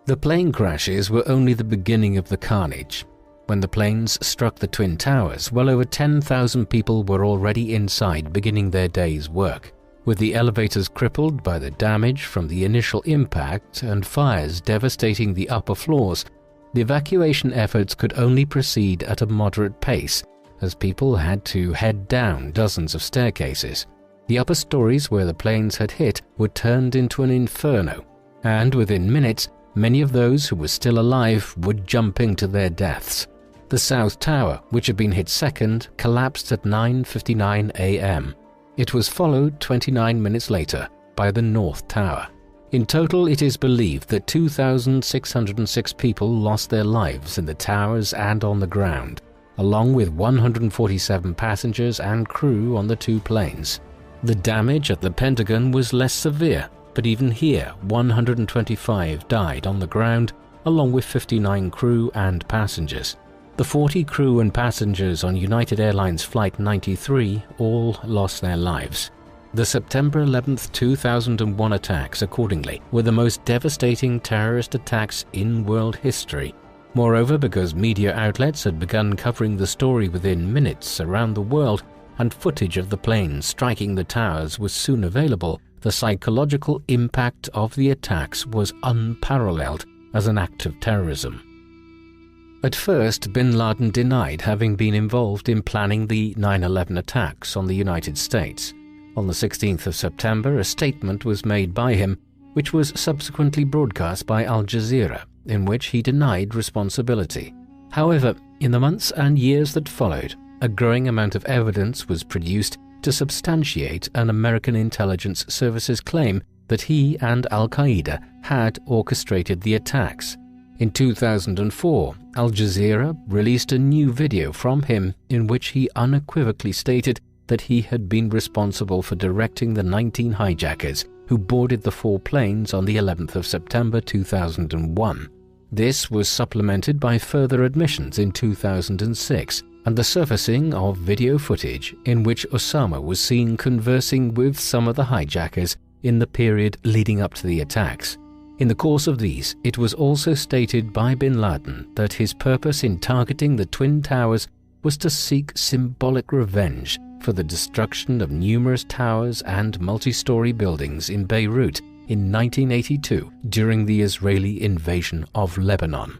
The plane crashes were only the beginning of the carnage. When the planes struck the Twin Towers, well over 10,000 people were already inside beginning their day's work. With the elevators crippled by the damage from the initial impact and fires devastating the upper floors, the evacuation efforts could only proceed at a moderate pace, as people had to head down dozens of staircases. The upper stories where the planes had hit were turned into an inferno, and within minutes, many of those who were still alive were jumping to their deaths. The South Tower, which had been hit second, collapsed at 9:59 a.m. It was followed 29 minutes later by the North Tower. In total, it is believed that 2,606 people lost their lives in the towers and on the ground, along with 147 passengers and crew on the two planes. The damage at the Pentagon was less severe, but even here 125 died on the ground, along with 59 crew and passengers. The 40 crew and passengers on United Airlines Flight 93 all lost their lives. The September 11, 2001 attacks, accordingly, were the most devastating terrorist attacks in world history. Moreover, because media outlets had begun covering the story within minutes around the world and footage of the planes striking the towers was soon available, the psychological impact of the attacks was unparalleled as an act of terrorism. At first, bin Laden denied having been involved in planning the 9/11 attacks on the United States. On the 16th of September, a statement was made by him, which was subsequently broadcast by Al Jazeera, in which he denied responsibility. However, in the months and years that followed, a growing amount of evidence was produced to substantiate an American intelligence service's claim that he and Al-Qaeda had orchestrated the attacks. In 2004, Al Jazeera released a new video from him in which he unequivocally stated that he had been responsible for directing the 19 hijackers who boarded the 4 planes on the 11th of September 2001. This was supplemented by further admissions in 2006 and the surfacing of video footage in which Osama was seen conversing with some of the hijackers in the period leading up to the attacks. In the course of these, it was also stated by bin Laden that his purpose in targeting the Twin Towers was to seek symbolic revenge for the destruction of numerous towers and multi-story buildings in Beirut in 1982 during the Israeli invasion of Lebanon.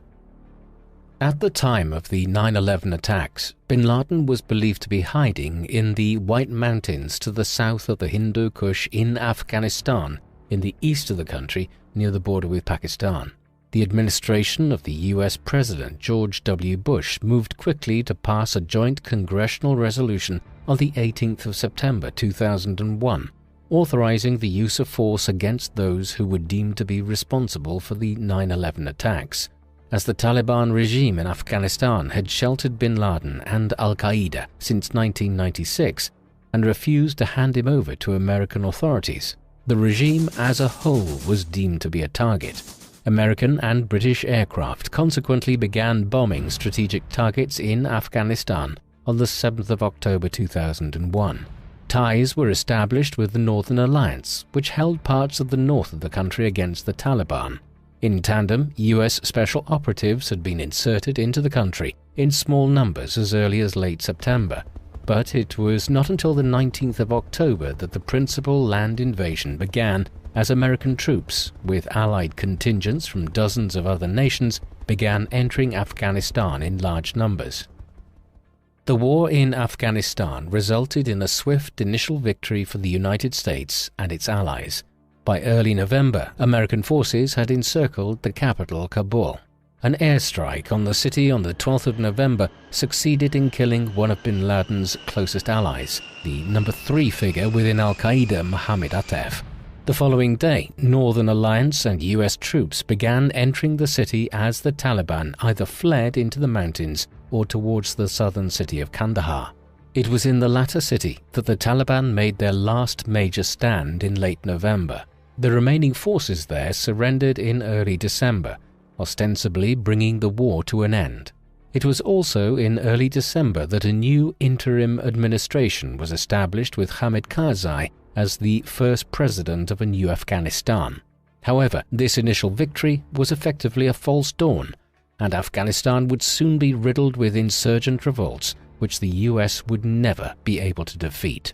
At the time of the 9/11 attacks, bin Laden was believed to be hiding in the White Mountains to the south of the Hindu Kush in Afghanistan, in the east of the country near the border with Pakistan. The administration of the US President George W. Bush moved quickly to pass a joint congressional resolution on the 18th of September 2001, authorizing the use of force against those who were deemed to be responsible for the 9/11 attacks. As the Taliban regime in Afghanistan had sheltered bin Laden and Al-Qaeda since 1996 and refused to hand him over to American authorities, the regime as a whole was deemed to be a target. American and British aircraft consequently began bombing strategic targets in Afghanistan on the 7th of October 2001. Ties were established with the Northern Alliance, which held parts of the north of the country against the Taliban. In tandem, US special operatives had been inserted into the country in small numbers as early as late September, but it was not until the 19th of October that the principal land invasion began, as American troops, with allied contingents from dozens of other nations, began entering Afghanistan in large numbers. The war in Afghanistan resulted in a swift initial victory for the United States and its allies. By early November, American forces had encircled the capital, Kabul. An airstrike on the city on the 12th of November succeeded in killing one of bin Laden's closest allies, the number 3 figure within Al-Qaeda, Mohammed Atef. The following day, Northern Alliance and US troops began entering the city as the Taliban either fled into the mountains or towards the southern city of Kandahar. It was in the latter city that the Taliban made their last major stand in late November. The remaining forces there surrendered in early December, ostensibly bringing the war to an end. It was also in early December that a new interim administration was established with Hamid Karzai as the first president of a new Afghanistan. However, this initial victory was effectively a false dawn, and Afghanistan would soon be riddled with insurgent revolts which the US would never be able to defeat.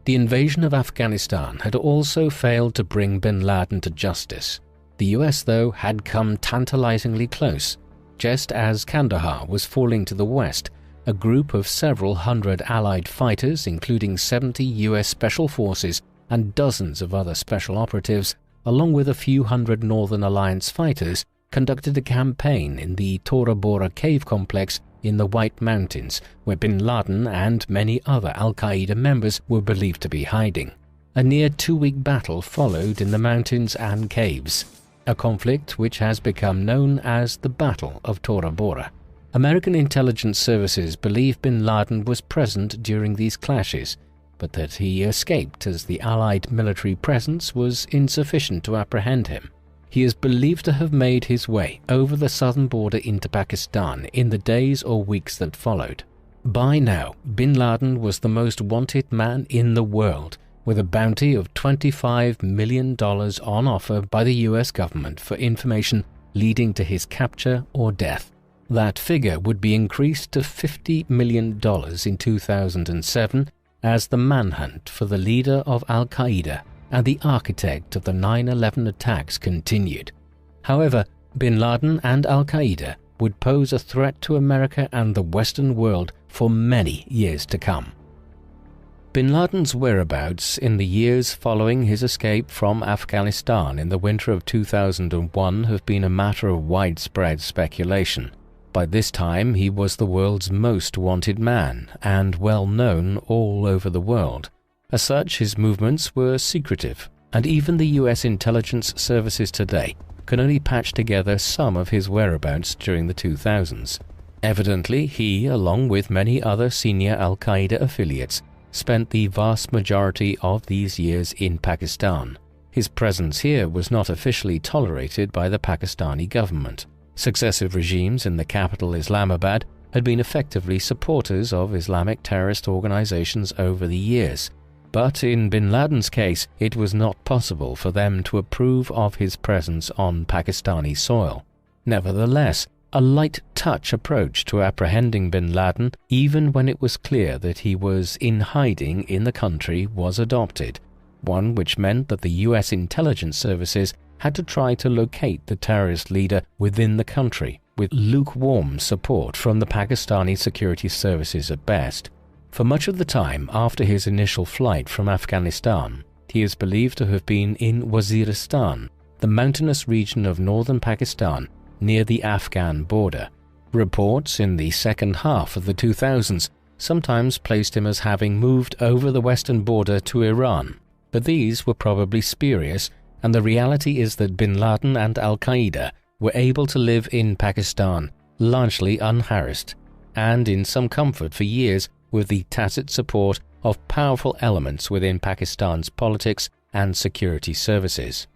The invasion of Afghanistan had also failed to bring bin Laden to justice. The US, though, had come tantalizingly close. Just as Kandahar was falling to the west, a group of several hundred Allied fighters, including 70 US Special Forces and dozens of other special operatives, along with a few hundred Northern Alliance fighters, conducted a campaign in the Tora Bora cave complex in the White Mountains, where bin Laden and many other al-Qaeda members were believed to be hiding. A near 2-week battle followed in the mountains and caves, a conflict which has become known as the Battle of Tora Bora. American intelligence services believe bin Laden was present during these clashes, but that he escaped as the Allied military presence was insufficient to apprehend him. He is believed to have made his way over the southern border into Pakistan in the days or weeks that followed. By now, bin Laden was the most wanted man in the world, with a bounty of $25 million on offer by the US government for information leading to his capture or death. That figure would be increased to $50 million in 2007 as the manhunt for the leader of al-Qaeda and the architect of the 9/11 attacks continued. However, bin Laden and al-Qaeda would pose a threat to America and the Western world for many years to come. Bin Laden's whereabouts in the years following his escape from Afghanistan in the winter of 2001 have been a matter of widespread speculation. By this time, he was the world's most wanted man and well known all over the world. As such, his movements were secretive, and even the US intelligence services today can only patch together some of his whereabouts during the 2000s. Evidently, he, along with many other senior al-Qaeda affiliates, spent the vast majority of these years in Pakistan. His presence here was not officially tolerated by the Pakistani government. Successive regimes in the capital Islamabad had been effectively supporters of Islamic terrorist organizations over the years. But in bin Laden's case, it was not possible for them to approve of his presence on Pakistani soil. Nevertheless, a light-touch approach to apprehending bin Laden, even when it was clear that he was in hiding in the country, was adopted, one which meant that the US intelligence services had to try to locate the terrorist leader within the country, with lukewarm support from the Pakistani security services at best. For much of the time after his initial flight from Afghanistan, he is believed to have been in Waziristan, the mountainous region of northern Pakistan near the Afghan border. Reports in the second half of the 2000s sometimes placed him as having moved over the western border to Iran, but these were probably spurious, and the reality is that bin Laden and al-Qaeda were able to live in Pakistan largely unharassed and in some comfort for years, with the tacit support of powerful elements within Pakistan's politics and security services.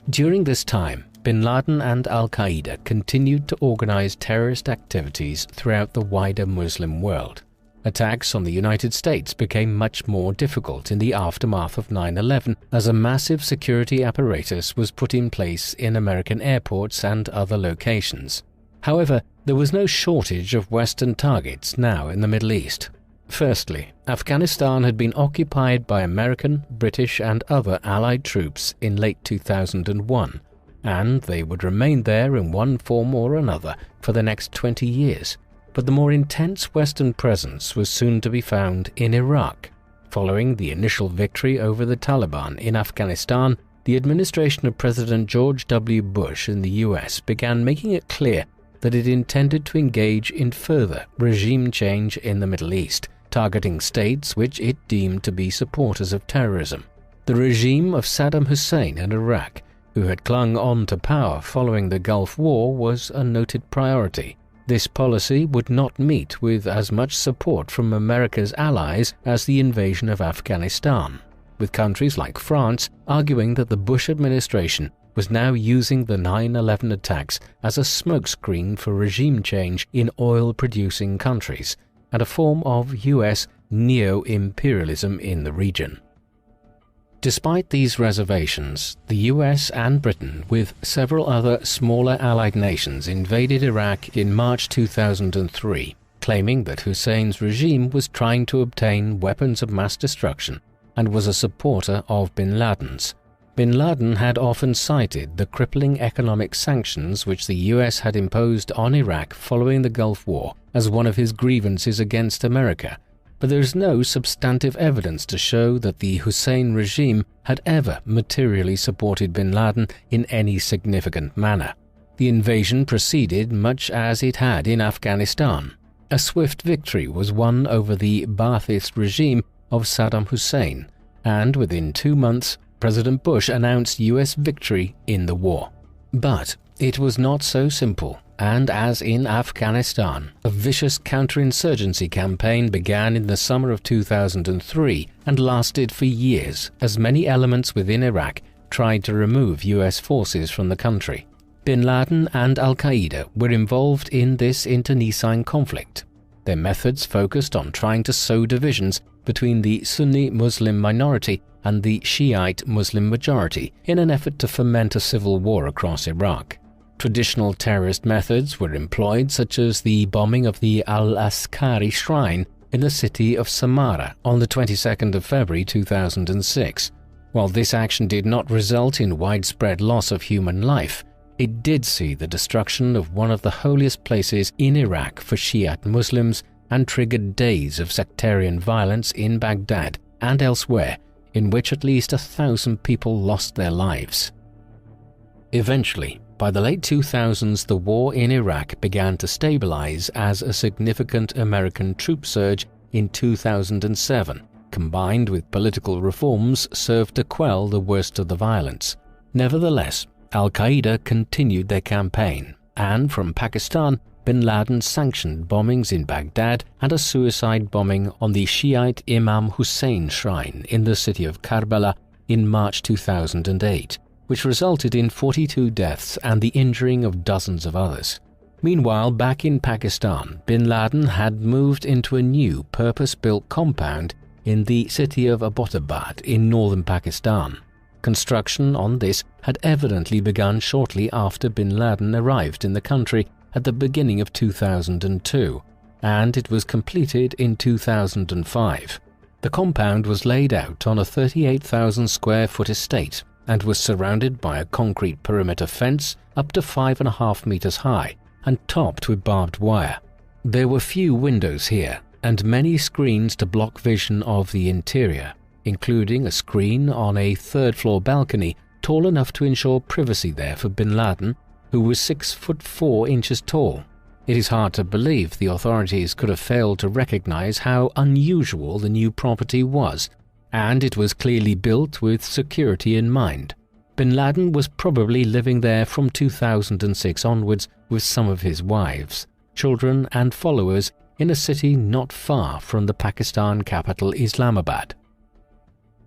During this time, bin Laden and al-Qaeda continued to organize terrorist activities throughout the wider Muslim world. Attacks on the United States became much more difficult in the aftermath of 9/11 as a massive security apparatus was put in place in American airports and other locations. However, there was no shortage of Western targets now in the Middle East. Firstly, Afghanistan had been occupied by American, British and other Allied troops in late 2001, and they would remain there in one form or another for the next 20 years. But the more intense Western presence was soon to be found in Iraq. Following the initial victory over the Taliban in Afghanistan, the administration of President George W. Bush in the US began making it clear that it intended to engage in further regime change in the Middle East, targeting states which it deemed to be supporters of terrorism. The regime of Saddam Hussein in Iraq, who had clung on to power following the Gulf War, was a noted priority. This policy would not meet with as much support from America's allies as the invasion of Afghanistan, with countries like France arguing that the Bush administration was now using the 9/11 attacks as a smokescreen for regime change in oil-producing countries and a form of US neo-imperialism in the region. Despite these reservations, the US and Britain, with several other smaller allied nations, invaded Iraq in March 2003, claiming that Hussein's regime was trying to obtain weapons of mass destruction and was a supporter of bin Laden's. Bin Laden had often cited the crippling economic sanctions which the US had imposed on Iraq following the Gulf War as one of his grievances against America, but there is no substantive evidence to show that the Hussein regime had ever materially supported bin Laden in any significant manner. The invasion proceeded much as it had in Afghanistan. A swift victory was won over the Ba'athist regime of Saddam Hussein, and within 2 months, President Bush announced US victory in the war. But it was not so simple, and as in Afghanistan, a vicious counterinsurgency campaign began in the summer of 2003 and lasted for years as many elements within Iraq tried to remove US forces from the country. Bin Laden and Al-Qaeda were involved in this internecine conflict. Their methods focused on trying to sow divisions between the Sunni Muslim minority and the Shiite Muslim majority in an effort to foment a civil war across Iraq. Traditional terrorist methods were employed, such as the bombing of the Al-Askari shrine in the city of Samarra on the 22nd of February 2006. While this action did not result in widespread loss of human life, it did see the destruction of one of the holiest places in Iraq for Shiite Muslims and triggered days of sectarian violence in Baghdad and elsewhere, in which at least 1,000 people lost their lives. Eventually, by the late 2000s, the war in Iraq began to stabilize as a significant American troop surge in 2007, combined with political reforms, served to quell the worst of the violence. Nevertheless, Al-Qaeda continued their campaign, and from Pakistan, bin Laden sanctioned bombings in Baghdad and a suicide bombing on the Shiite Imam Hussein shrine in the city of Karbala in March 2008. Which resulted in 42 deaths and the injuring of dozens of others. Meanwhile, back in Pakistan, bin Laden had moved into a new purpose-built compound in the city of Abbottabad in northern Pakistan. Construction on this had evidently begun shortly after bin Laden arrived in the country at the beginning of 2002, and it was completed in 2005. The compound was laid out on a 38,000 square foot estate and was surrounded by a concrete perimeter fence up to 5.5 meters high and topped with barbed wire. There were few windows here and many screens to block vision of the interior, including a screen on a third-floor balcony tall enough to ensure privacy there for bin Laden, who was 6'4" tall. It is hard to believe the authorities could have failed to recognize how unusual the new property was, and it was clearly built with security in mind. Bin Laden was probably living there from 2006 onwards with some of his wives, children and followers in a city not far from the Pakistan capital Islamabad.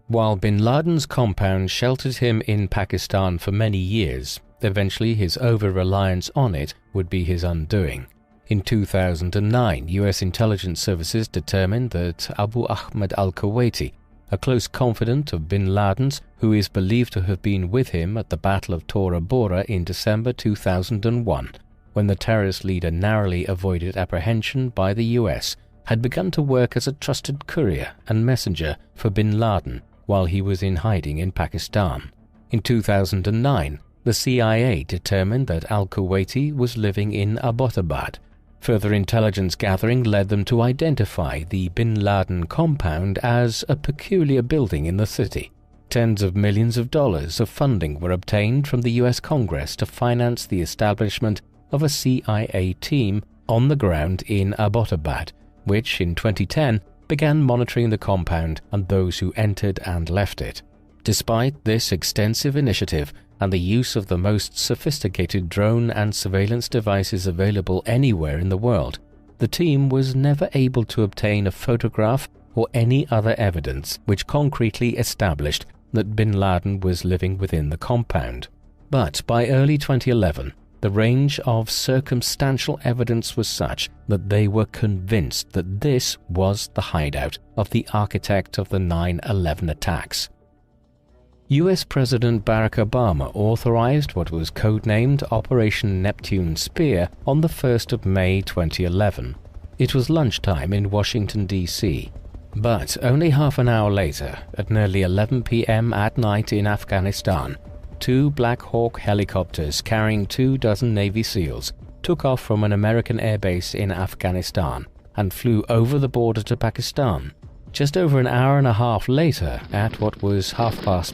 While bin Laden's compound sheltered him in Pakistan for many years, eventually his over-reliance on it would be his undoing. In 2009, US intelligence services determined that Abu Ahmed al-Kuwaiti, a close confidant of bin Laden's, who is believed to have been with him at the Battle of Tora Bora in December 2001, when the terrorist leader narrowly avoided apprehension by the US, had begun to work as a trusted courier and messenger for bin Laden while he was in hiding in Pakistan. In 2009, the CIA determined that al-Kuwaiti was living in Abbottabad. Further intelligence gathering led them to identify the bin Laden compound as a peculiar building in the city. Tens of millions of dollars of funding were obtained from the US Congress to finance the establishment of a CIA team on the ground in Abbottabad, which in 2010 began monitoring the compound and those who entered and left it. Despite this extensive initiative, and the use of the most sophisticated drone and surveillance devices available anywhere in the world, the team was never able to obtain a photograph or any other evidence which concretely established that bin Laden was living within the compound. But by early 2011, the range of circumstantial evidence was such that they were convinced that this was the hideout of the architect of the 9/11 attacks. US President Barack Obama authorized what was codenamed Operation Neptune Spear on the 1st of May 2011. It was lunchtime in Washington, D.C., but only half an hour later, at nearly 11 p.m. at night in Afghanistan, 2 Black Hawk helicopters carrying 24 Navy SEALs took off from an American airbase in Afghanistan and flew over the border to Pakistan. Just over an hour and a half later, at what was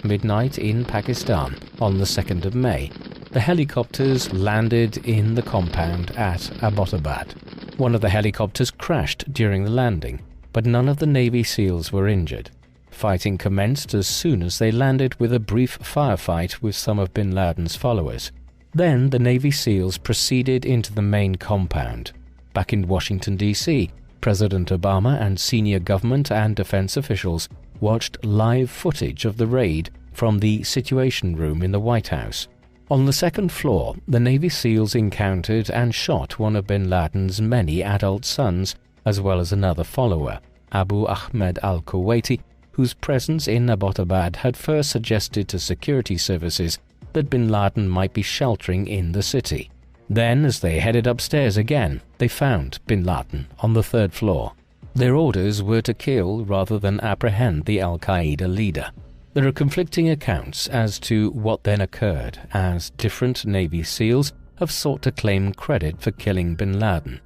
midnight in Pakistan on the 2nd of May, the helicopters landed in the compound at Abbottabad. One of the helicopters crashed during the landing, but none of the Navy SEALs were injured. Fighting commenced as soon as they landed, with a brief firefight with some of bin Laden's followers. Then the Navy SEALs proceeded into the main compound. Back in Washington, D.C., President Obama and senior government and defense officials watched live footage of the raid from the Situation Room in the White House. On the second floor, the Navy SEALs encountered and shot one of bin Laden's many adult sons, as well as another follower, Abu Ahmed al-Kuwaiti, whose presence in Abbottabad had first suggested to security services that bin Laden might be sheltering in the city. Then, as they headed upstairs again, they found bin Laden on the 3rd floor. Their orders were to kill rather than apprehend the al-Qaeda leader. There are conflicting accounts as to what then occurred, as different Navy SEALs have sought to claim credit for killing bin Laden.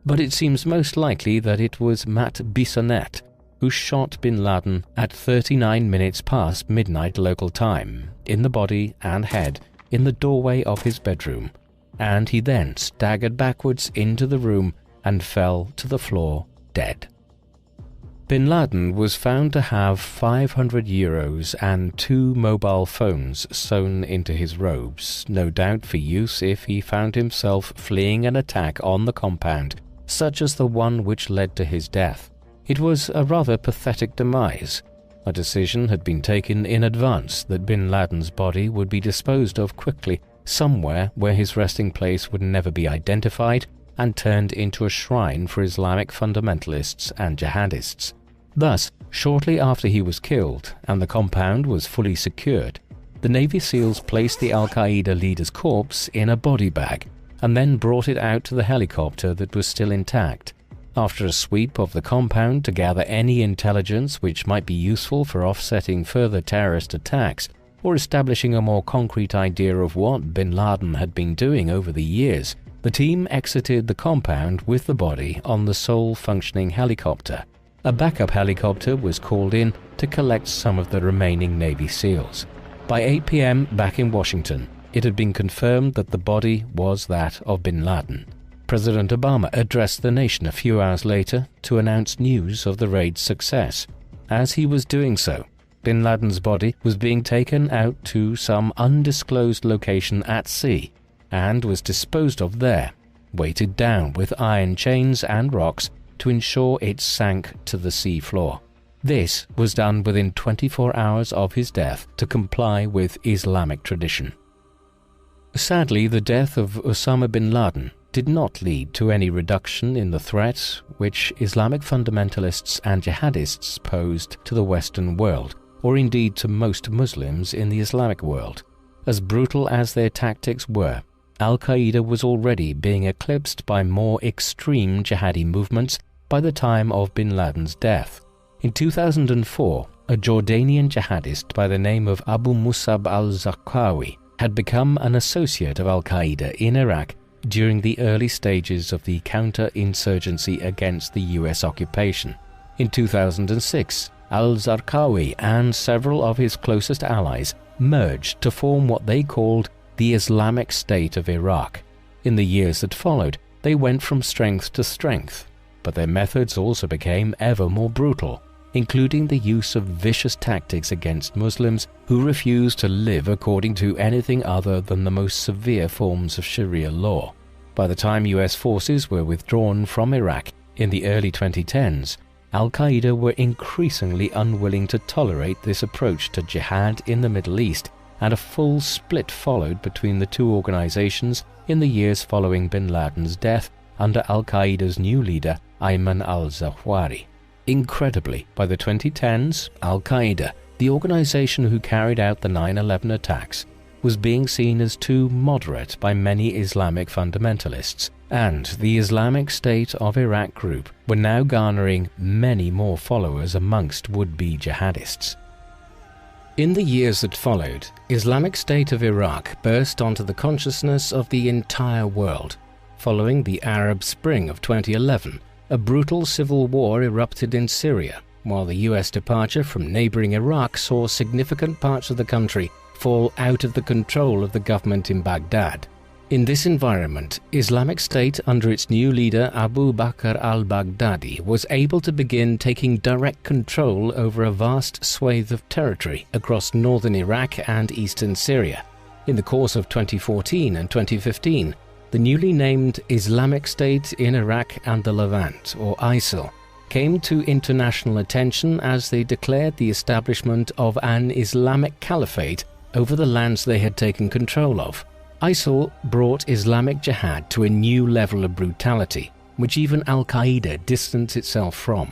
But it seems most likely that it was Matt Bissonnette who shot bin Laden at 39 minutes past midnight local time, in the body and head, in the doorway of his bedroom, and he then staggered backwards into the room and fell to the floor dead. Bin Laden was found to have €500 and 2 mobile phones sewn into his robes, no doubt for use if he found himself fleeing an attack on the compound, such as the one which led to his death. It was a rather pathetic demise. A decision had been taken in advance that bin Laden's body would be disposed of quickly, somewhere where his resting place would never be identified, and turned into a shrine for Islamic fundamentalists and jihadists. Thus, shortly after he was killed and the compound was fully secured, the Navy SEALs placed the al-Qaeda leader's corpse in a body bag and then brought it out to the helicopter that was still intact. After a sweep of the compound to gather any intelligence which might be useful for offsetting further terrorist attacks or establishing a more concrete idea of what bin Laden had been doing over the years, the team exited the compound with the body on the sole functioning helicopter. A backup helicopter was called in to collect some of the remaining Navy SEALs. By 8 p.m. back in Washington, it had been confirmed that the body was that of bin Laden. President Obama addressed the nation a few hours later to announce news of the raid's success. As he was doing so, bin Laden's body was being taken out to some undisclosed location at sea and was disposed of there, weighted down with iron chains and rocks to ensure it sank to the sea floor. This was done within 24 hours of his death to comply with Islamic tradition. Sadly, the death of Osama bin Laden did not lead to any reduction in the threat which Islamic fundamentalists and jihadists posed to the Western world, or indeed to most Muslims in the Islamic world. As brutal as their tactics were, al-Qaeda was already being eclipsed by more extreme jihadi movements by the time of bin Laden's death. In 2004, a Jordanian jihadist by the name of Abu Musab al-Zarqawi had become an associate of al-Qaeda in Iraq during the early stages of the counter-insurgency against the US occupation. In 2006, al-Zarqawi and several of his closest allies merged to form what they called the Islamic State of Iraq. In the years that followed, they went from strength to strength, but their methods also became ever more brutal. including the use of vicious tactics against Muslims who refuse to live according to anything other than the most severe forms of Sharia law. By the time US forces were withdrawn from Iraq in the early 2010s, Al-Qaeda were increasingly unwilling to tolerate this approach to jihad in the Middle East, and a full split followed between the two organizations in the years following bin Laden's death under Al-Qaeda's new leader, Ayman al-Zawahiri. Incredibly, by the 2010s, Al-Qaeda, the organization who carried out the 9/11 attacks, was being seen as too moderate by many Islamic fundamentalists, and the Islamic State of Iraq group were now garnering many more followers amongst would-be jihadists. In the years that followed, Islamic State of Iraq burst onto the consciousness of the entire world. Following the Arab Spring of 2011, a brutal civil war erupted in Syria, while the US departure from neighboring Iraq saw significant parts of the country fall out of the control of the government in Baghdad. In this environment, Islamic State under its new leader Abu Bakr al-Baghdadi was able to begin taking direct control over a vast swathe of territory across northern Iraq and eastern Syria. In the course of 2014 and 2015, the newly named Islamic State in Iraq and the Levant, or ISIL, came to international attention as they declared the establishment of an Islamic caliphate over the lands they had taken control of. ISIL brought Islamic Jihad to a new level of brutality, which even Al-Qaeda distanced itself from.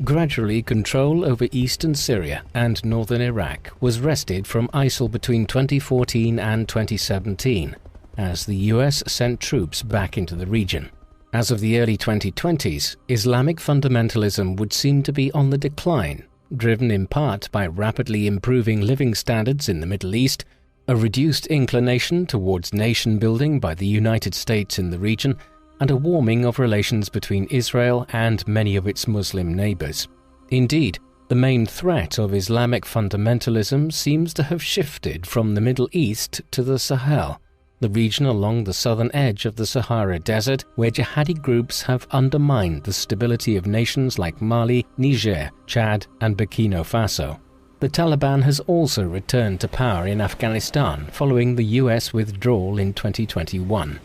Gradually, control over eastern Syria and northern Iraq was wrested from ISIL between 2014 and 2017, as the US sent troops back into the region. As of the early 2020s, Islamic fundamentalism would seem to be on the decline, driven in part by rapidly improving living standards in the Middle East, a reduced inclination towards nation-building by the United States in the region, and a warming of relations between Israel and many of its Muslim neighbors. Indeed, the main threat of Islamic fundamentalism seems to have shifted from the Middle East to the Sahel, the region along the southern edge of the Sahara Desert, where jihadi groups have undermined the stability of nations like Mali, Niger, Chad, and Burkina Faso. The Taliban has also returned to power in Afghanistan following the US withdrawal in 2021.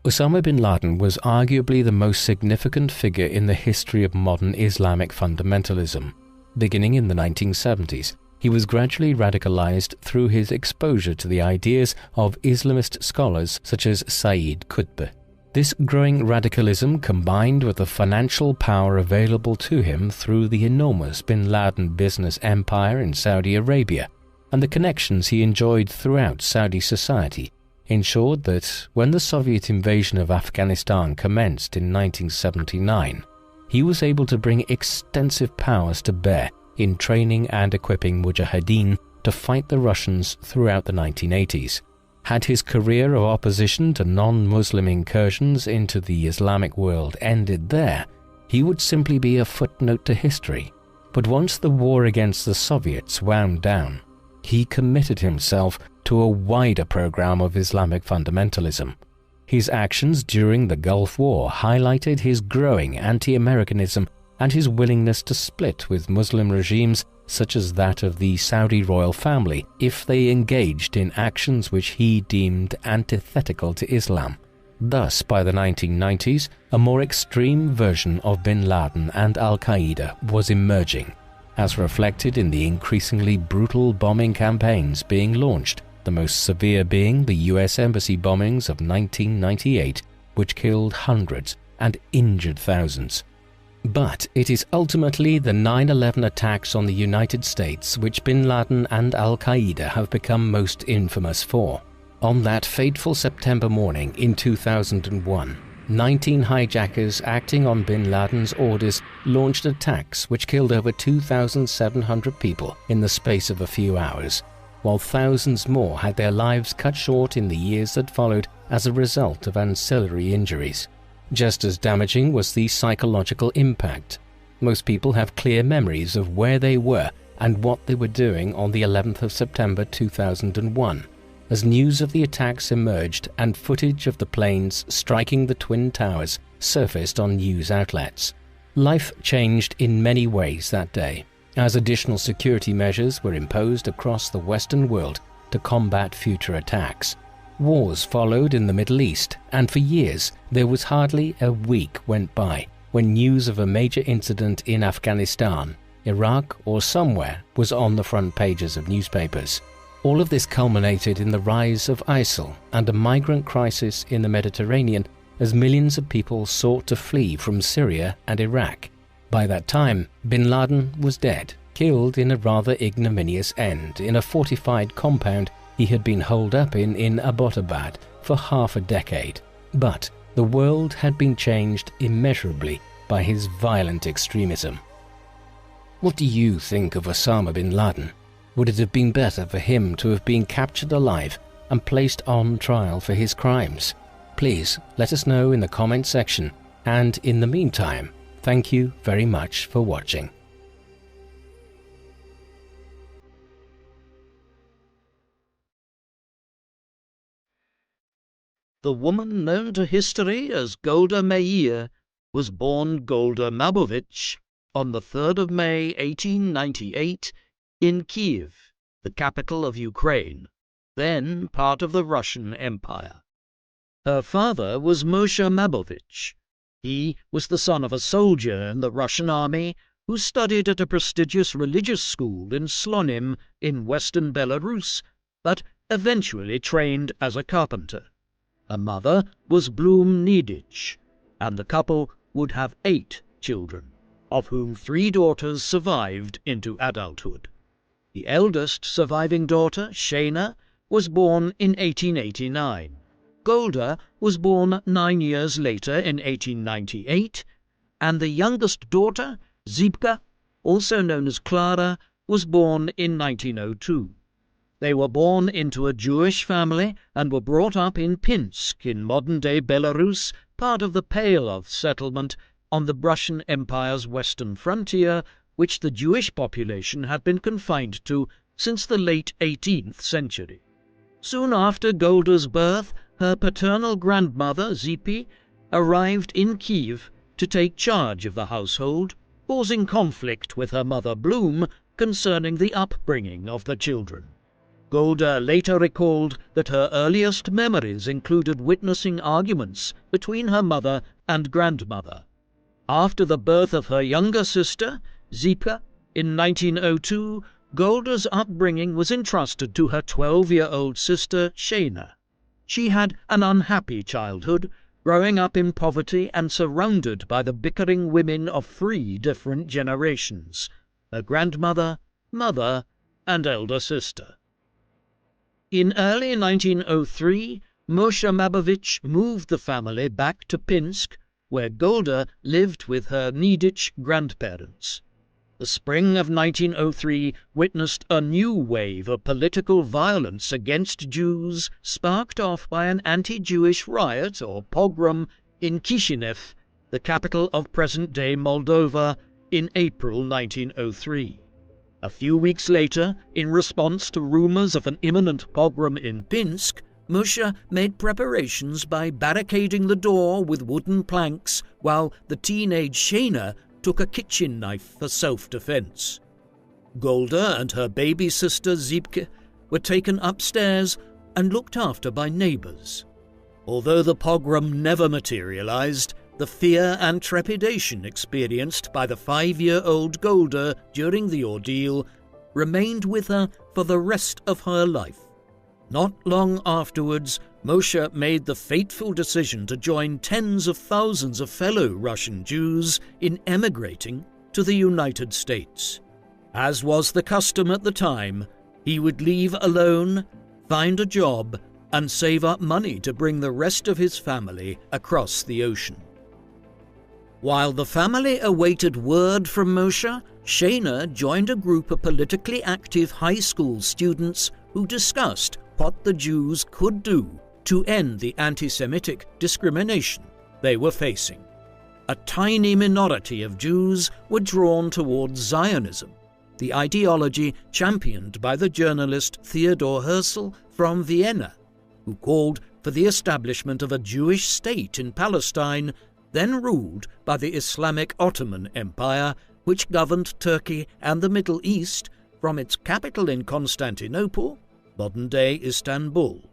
Osama bin Laden was arguably the most significant figure in the history of modern Islamic fundamentalism. Beginning in the 1970s, he was gradually radicalized through his exposure to the ideas of Islamist scholars such as Sayyid Qutb. This growing radicalism, combined with the financial power available to him through the enormous bin Laden business empire in Saudi Arabia and the connections he enjoyed throughout Saudi society, ensured that when the Soviet invasion of Afghanistan commenced in 1979, he was able to bring extensive powers to bear in training and equipping mujahideen to fight the Russians throughout the 1980s. Had his career of opposition to non-Muslim incursions into the Islamic world ended there, he would simply be a footnote to history. But once the war against the Soviets wound down, he committed himself to a wider program of Islamic fundamentalism. His actions during the Gulf War highlighted his growing anti-Americanism and his willingness to split with Muslim regimes such as that of the Saudi royal family if they engaged in actions which he deemed antithetical to Islam. Thus, by the 1990s, a more extreme version of bin Laden and Al-Qaeda was emerging, as reflected in the increasingly brutal bombing campaigns being launched, the most severe being the US Embassy bombings of 1998, which killed hundreds and injured thousands. But it is ultimately the 9/11 attacks on the United States which bin Laden and Al-Qaeda have become most infamous for. On that fateful September morning in 2001, 19 hijackers acting on bin Laden's orders launched attacks which killed over 2,700 people in the space of a few hours, while thousands more had their lives cut short in the years that followed as a result of ancillary injuries. Just as damaging was the psychological impact. Most people have clear memories of where they were and what they were doing on the 11th of September 2001, as news of the attacks emerged and footage of the planes striking the Twin Towers surfaced on news outlets. Life changed in many ways that day, as additional security measures were imposed across the Western world to combat future attacks. Wars followed in the Middle East, and for years there was hardly a week went by when news of a major incident in Afghanistan, Iraq, or somewhere was on the front pages of newspapers. All of this culminated in the rise of ISIL and a migrant crisis in the Mediterranean as millions of people sought to flee from Syria and Iraq. By that time, bin Laden was dead, killed in a rather ignominious end in a fortified compound he had been holed up in Abbottabad for half a decade. But the world had been changed immeasurably by his violent extremism. What do you think of Osama bin Laden? Would it have been better for him to have been captured alive and placed on trial for his crimes? Please let us know in the comment section, and in the meantime, thank you very much for watching. The woman known to history as Golda Meir was born Golda Mabovich on the 3rd of May 1898 in Kiev, the capital of Ukraine, then part of the Russian Empire. Her father was Moshe Mabovich. He was the son of a soldier in the Russian army who studied at a prestigious religious school in Slonim in western Belarus, but eventually trained as a carpenter. Her mother was Blum Nidich, and the couple would have 8 children, of whom 3 daughters survived into adulthood. The eldest surviving daughter, Shana, was born in 1889. Golda was born 9 years later in 1898, and the youngest daughter, Zibka, also known as Clara, was born in 1902. They were born into a Jewish family and were brought up in Pinsk in modern-day Belarus, part of the Pale settlement on the Russian Empire's western frontier, which the Jewish population had been confined to since the late 18th century. Soon after Golda's birth, her paternal grandmother, Zipi, arrived in Kiev to take charge of the household, causing conflict with her mother Blum concerning the upbringing of the children. Golda later recalled that her earliest memories included witnessing arguments between her mother and grandmother. After the birth of her younger sister, Zipka, in 1902, Golda's upbringing was entrusted to her 12-year-old sister, Shana. She had an unhappy childhood, growing up in poverty and surrounded by the bickering women of 3 different generations: her grandmother, mother, and elder sister. In early 1903, Moshe Mabovich moved the family back to Pinsk, where Golda lived with her Nidich grandparents. The spring of 1903 witnessed a new wave of political violence against Jews, sparked off by an anti-Jewish riot or pogrom in Kishinev, the capital of present-day Moldova, in April 1903. A few weeks later, in response to rumors of an imminent pogrom in Pinsk, Moshe made preparations by barricading the door with wooden planks, while the teenage Shana took a kitchen knife for self-defense. Golda and her baby sister Zibke were taken upstairs and looked after by neighbors. Although the pogrom never materialized, the fear and trepidation experienced by the 5-year-old Golda during the ordeal remained with her for the rest of her life. Not long afterwards, Moshe made the fateful decision to join tens of thousands of fellow Russian Jews in emigrating to the United States. As was the custom at the time, he would leave alone, find a job, and save up money to bring the rest of his family across the ocean. While the family awaited word from Moshe, Shana joined a group of politically active high school students who discussed what the Jews could do to end the anti-Semitic discrimination they were facing. A tiny minority of Jews were drawn towards Zionism, the ideology championed by the journalist Theodor Herzl from Vienna, who called for the establishment of a Jewish state in Palestine then ruled by the Islamic Ottoman Empire, which governed Turkey and the Middle East from its capital in Constantinople, modern-day Istanbul.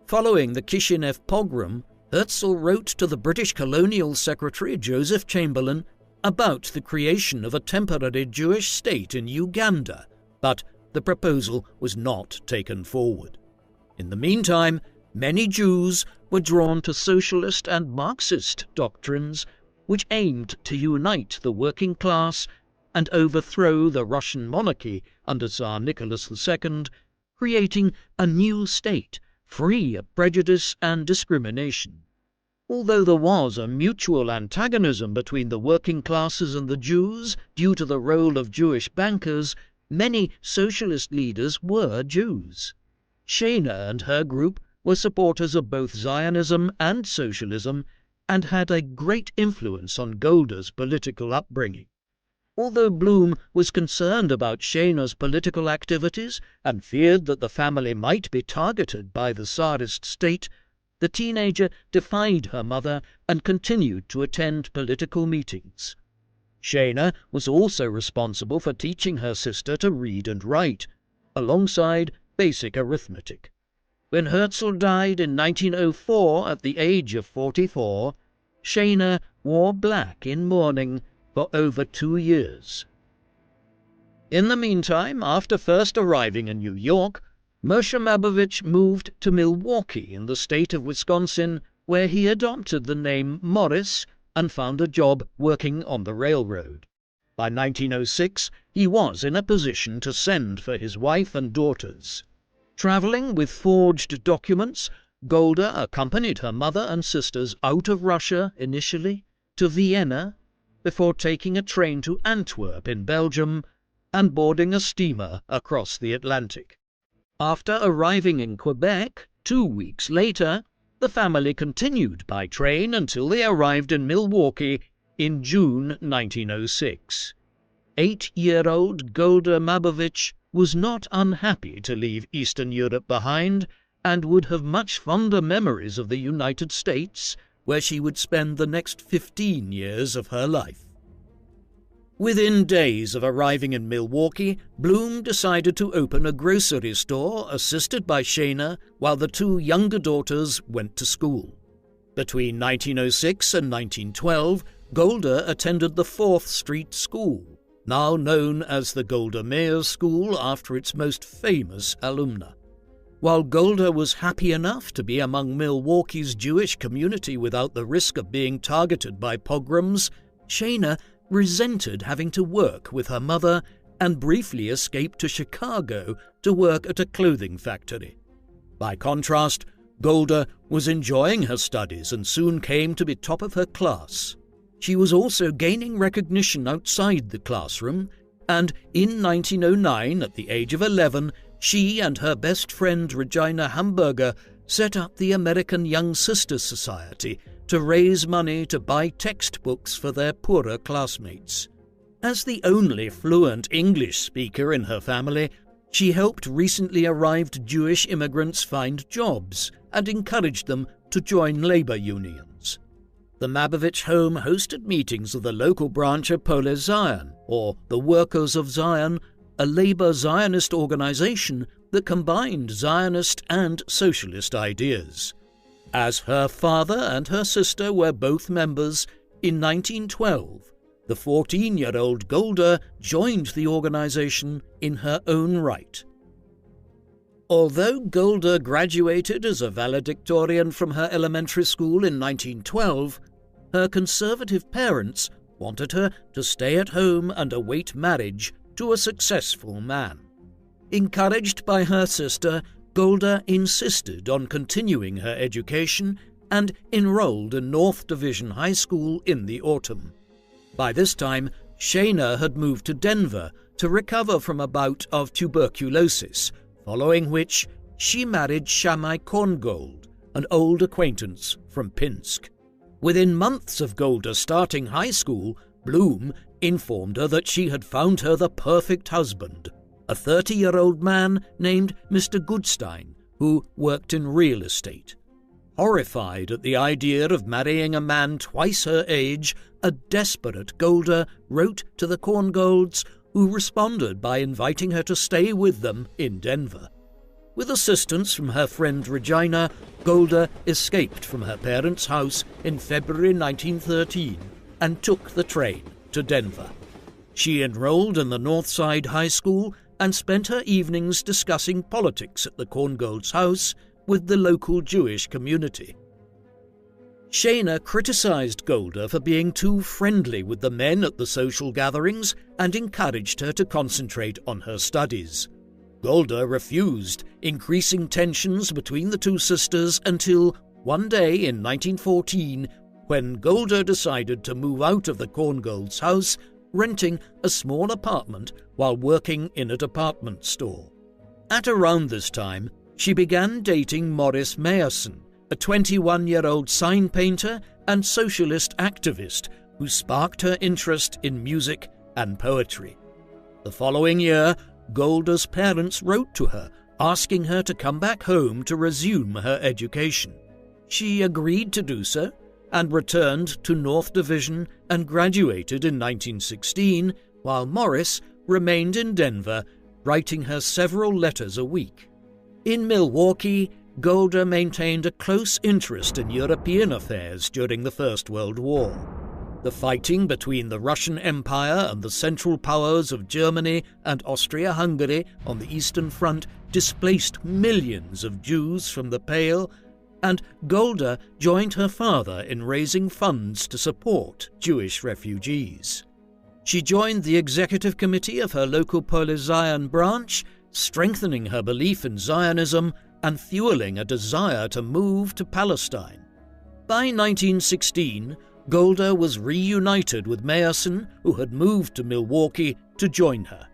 Following the Kishinev pogrom, Herzl wrote to the British colonial secretary Joseph Chamberlain about the creation of a temporary Jewish state in Uganda, but the proposal was not taken forward. In the meantime, many Jews were drawn to socialist and Marxist doctrines which aimed to unite the working class and overthrow the Russian monarchy under Tsar Nicholas II, creating a new state free of prejudice and discrimination. Although there was a mutual antagonism between the working classes and the Jews due to the role of Jewish bankers, many socialist leaders were Jews. Shainer and her group were supporters of both Zionism and socialism and had a great influence on Golda's political upbringing. Although Blum was concerned about Shainer's political activities and feared that the family might be targeted by the Tsarist state, the teenager defied her mother and continued to attend political meetings. Shainer was also responsible for teaching her sister to read and write, alongside basic arithmetic. When Herzl died in 1904 at the age of 44, Shainer wore black in mourning for over 2 years. In the meantime, after first arriving in New York, Moshe Mabovich moved to Milwaukee in the state of Wisconsin, where he adopted the name Morris and found a job working on the railroad. By 1906, he was in a position to send for his wife and daughters. Traveling with forged documents, Golda accompanied her mother and sisters out of Russia initially to Vienna, before taking a train to Antwerp in Belgium and boarding a steamer across the Atlantic. After arriving in Quebec 2 weeks later, the family continued by train until they arrived in Milwaukee in June 1906. 8-year-old Golda Mabovich was not unhappy to leave Eastern Europe behind and would have much fonder memories of the United States, where she would spend the next 15 years of her life. Within days of arriving in Milwaukee, Blum decided to open a grocery store assisted by Shainer while the 2 younger daughters went to school. Between 1906 and 1912, Golda attended the 4th Street School, now known as the Golda Meir School after its most famous alumna. While Golda was happy enough to be among Milwaukee's Jewish community without the risk of being targeted by pogroms, Shainer resented having to work with her mother and briefly escaped to Chicago to work at a clothing factory. By contrast, Golda was enjoying her studies and soon came to be top of her class. She was also gaining recognition outside the classroom, and in 1909, at the age of 11, she and her best friend Regina Hamburger set up the American Young Sisters Society to raise money to buy textbooks for their poorer classmates. As the only fluent English speaker in her family, she helped recently arrived Jewish immigrants find jobs and encouraged them to join labor unions. The Mabovich home hosted meetings of the local branch of Poale Zion, or the Workers of Zion, a labor Zionist organization that combined Zionist and socialist ideas. As her father and her sister were both members, in 1912, the 14-year-old Golda joined the organization in her own right. Although Golda graduated as a valedictorian from her elementary school in 1912, her conservative parents wanted her to stay at home and await marriage to a successful man. Encouraged by her sister, Golda insisted on continuing her education and enrolled in North Division High School in the autumn. By this time, Shainer had moved to Denver to recover from a bout of tuberculosis, following which she married Shammai Korngold, an old acquaintance from Pinsk. Within months of Golda starting high school, Blum informed her that she had found her the perfect husband, a 30-year-old man named Mr. Goodstein, who worked in real estate. Horrified at the idea of marrying a man twice her age, a desperate Golda wrote to the Korngolds, who responded by inviting her to stay with them in Denver. With assistance from her friend Regina, Golda escaped from her parents' house in February 1913 and took the train to Denver. She enrolled in the Northside High School and spent her evenings discussing politics at the Korngolds' house with the local Jewish community. Shayna criticized Golda for being too friendly with the men at the social gatherings and encouraged her to concentrate on her studies. Golda refused, increasing tensions between the two sisters until one day in 1914, when Golda decided to move out of the Korngolds' house, renting a small apartment while working in a department store. At around this time, she began dating Morris Meyerson, a 21-year-old sign painter and socialist activist who sparked her interest in music and poetry. The following year, Golda's parents wrote to her, asking her to come back home to resume her education. She agreed to do so and returned to North Division and graduated in 1916, while Morris remained in Denver, writing her several letters a week. In Milwaukee, Golda maintained a close interest in European affairs during the First World War. The fighting between the Russian Empire and the Central Powers of Germany and Austria-Hungary on the Eastern Front displaced millions of Jews from the Pale, and Golda joined her father in raising funds to support Jewish refugees. She joined the executive committee of her local Polish Zion branch, strengthening her belief in Zionism and fueling a desire to move to Palestine. By 1916, Golda was reunited with Meyerson, who had moved to Milwaukee to join her.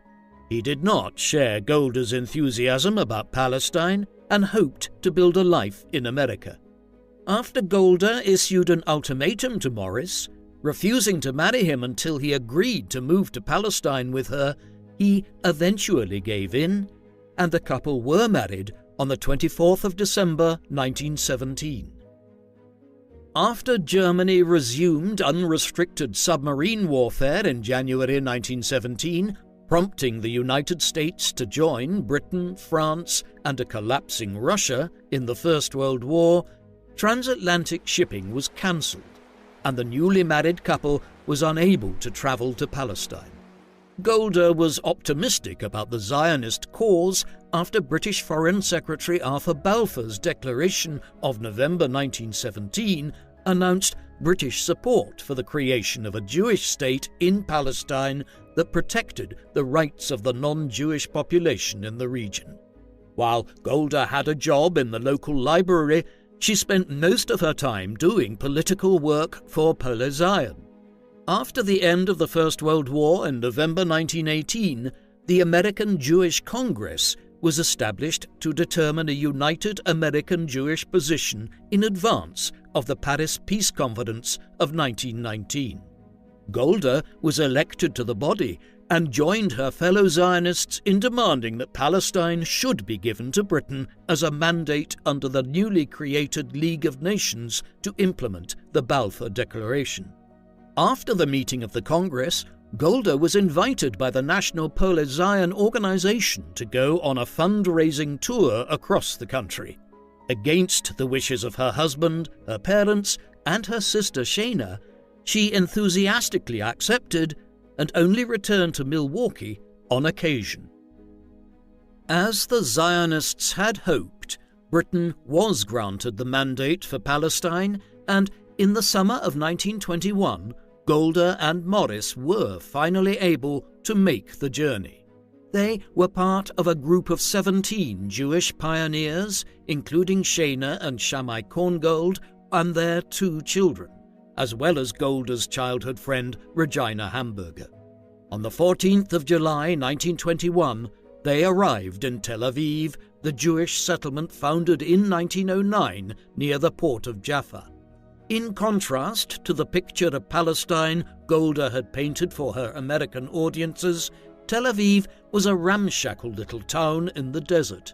He did not share Golda's enthusiasm about Palestine and hoped to build a life in America. After Golda issued an ultimatum to Morris, refusing to marry him until he agreed to move to Palestine with her, he eventually gave in, and the couple were married on the 24th of December 1917. After Germany resumed unrestricted submarine warfare in January 1917, prompting the United States to join Britain, France, and a collapsing Russia in the First World War, transatlantic shipping was cancelled, and the newly married couple was unable to travel to Palestine. Golda was optimistic about the Zionist cause after British Foreign Secretary Arthur Balfour's declaration of November 1917 announced British support for the creation of a Jewish state in Palestine that protected the rights of the non-Jewish population in the region. While Golda had a job in the local library, she spent most of her time doing political work for Polish Zion. After the end of the First World War in November 1918, the American Jewish Congress was established to determine a united American Jewish position in advance of the Paris Peace Conference of 1919. Golda was elected to the body and joined her fellow Zionists in demanding that Palestine should be given to Britain as a mandate under the newly created League of Nations to implement the Balfour Declaration. After the meeting of the Congress, Golda was invited by the National Polish Zion Organization to go on a fundraising tour across the country. Against the wishes of her husband, her parents, and her sister Shayna, she enthusiastically accepted and only returned to Milwaukee on occasion. As the Zionists had hoped, Britain was granted the mandate for Palestine, and in the summer of 1921, Golda and Morris were finally able to make the journey. They were part of a group of 17 Jewish pioneers, including Shayna and Shammai Korngold and their 2 children, as well as Golda's childhood friend Regina Hamburger. On the 14th of July 1921, they arrived in Tel Aviv, the Jewish settlement founded in 1909 near the port of Jaffa. In contrast to the picture of Palestine Golda had painted for her American audiences, Tel Aviv was a ramshackle little town in the desert.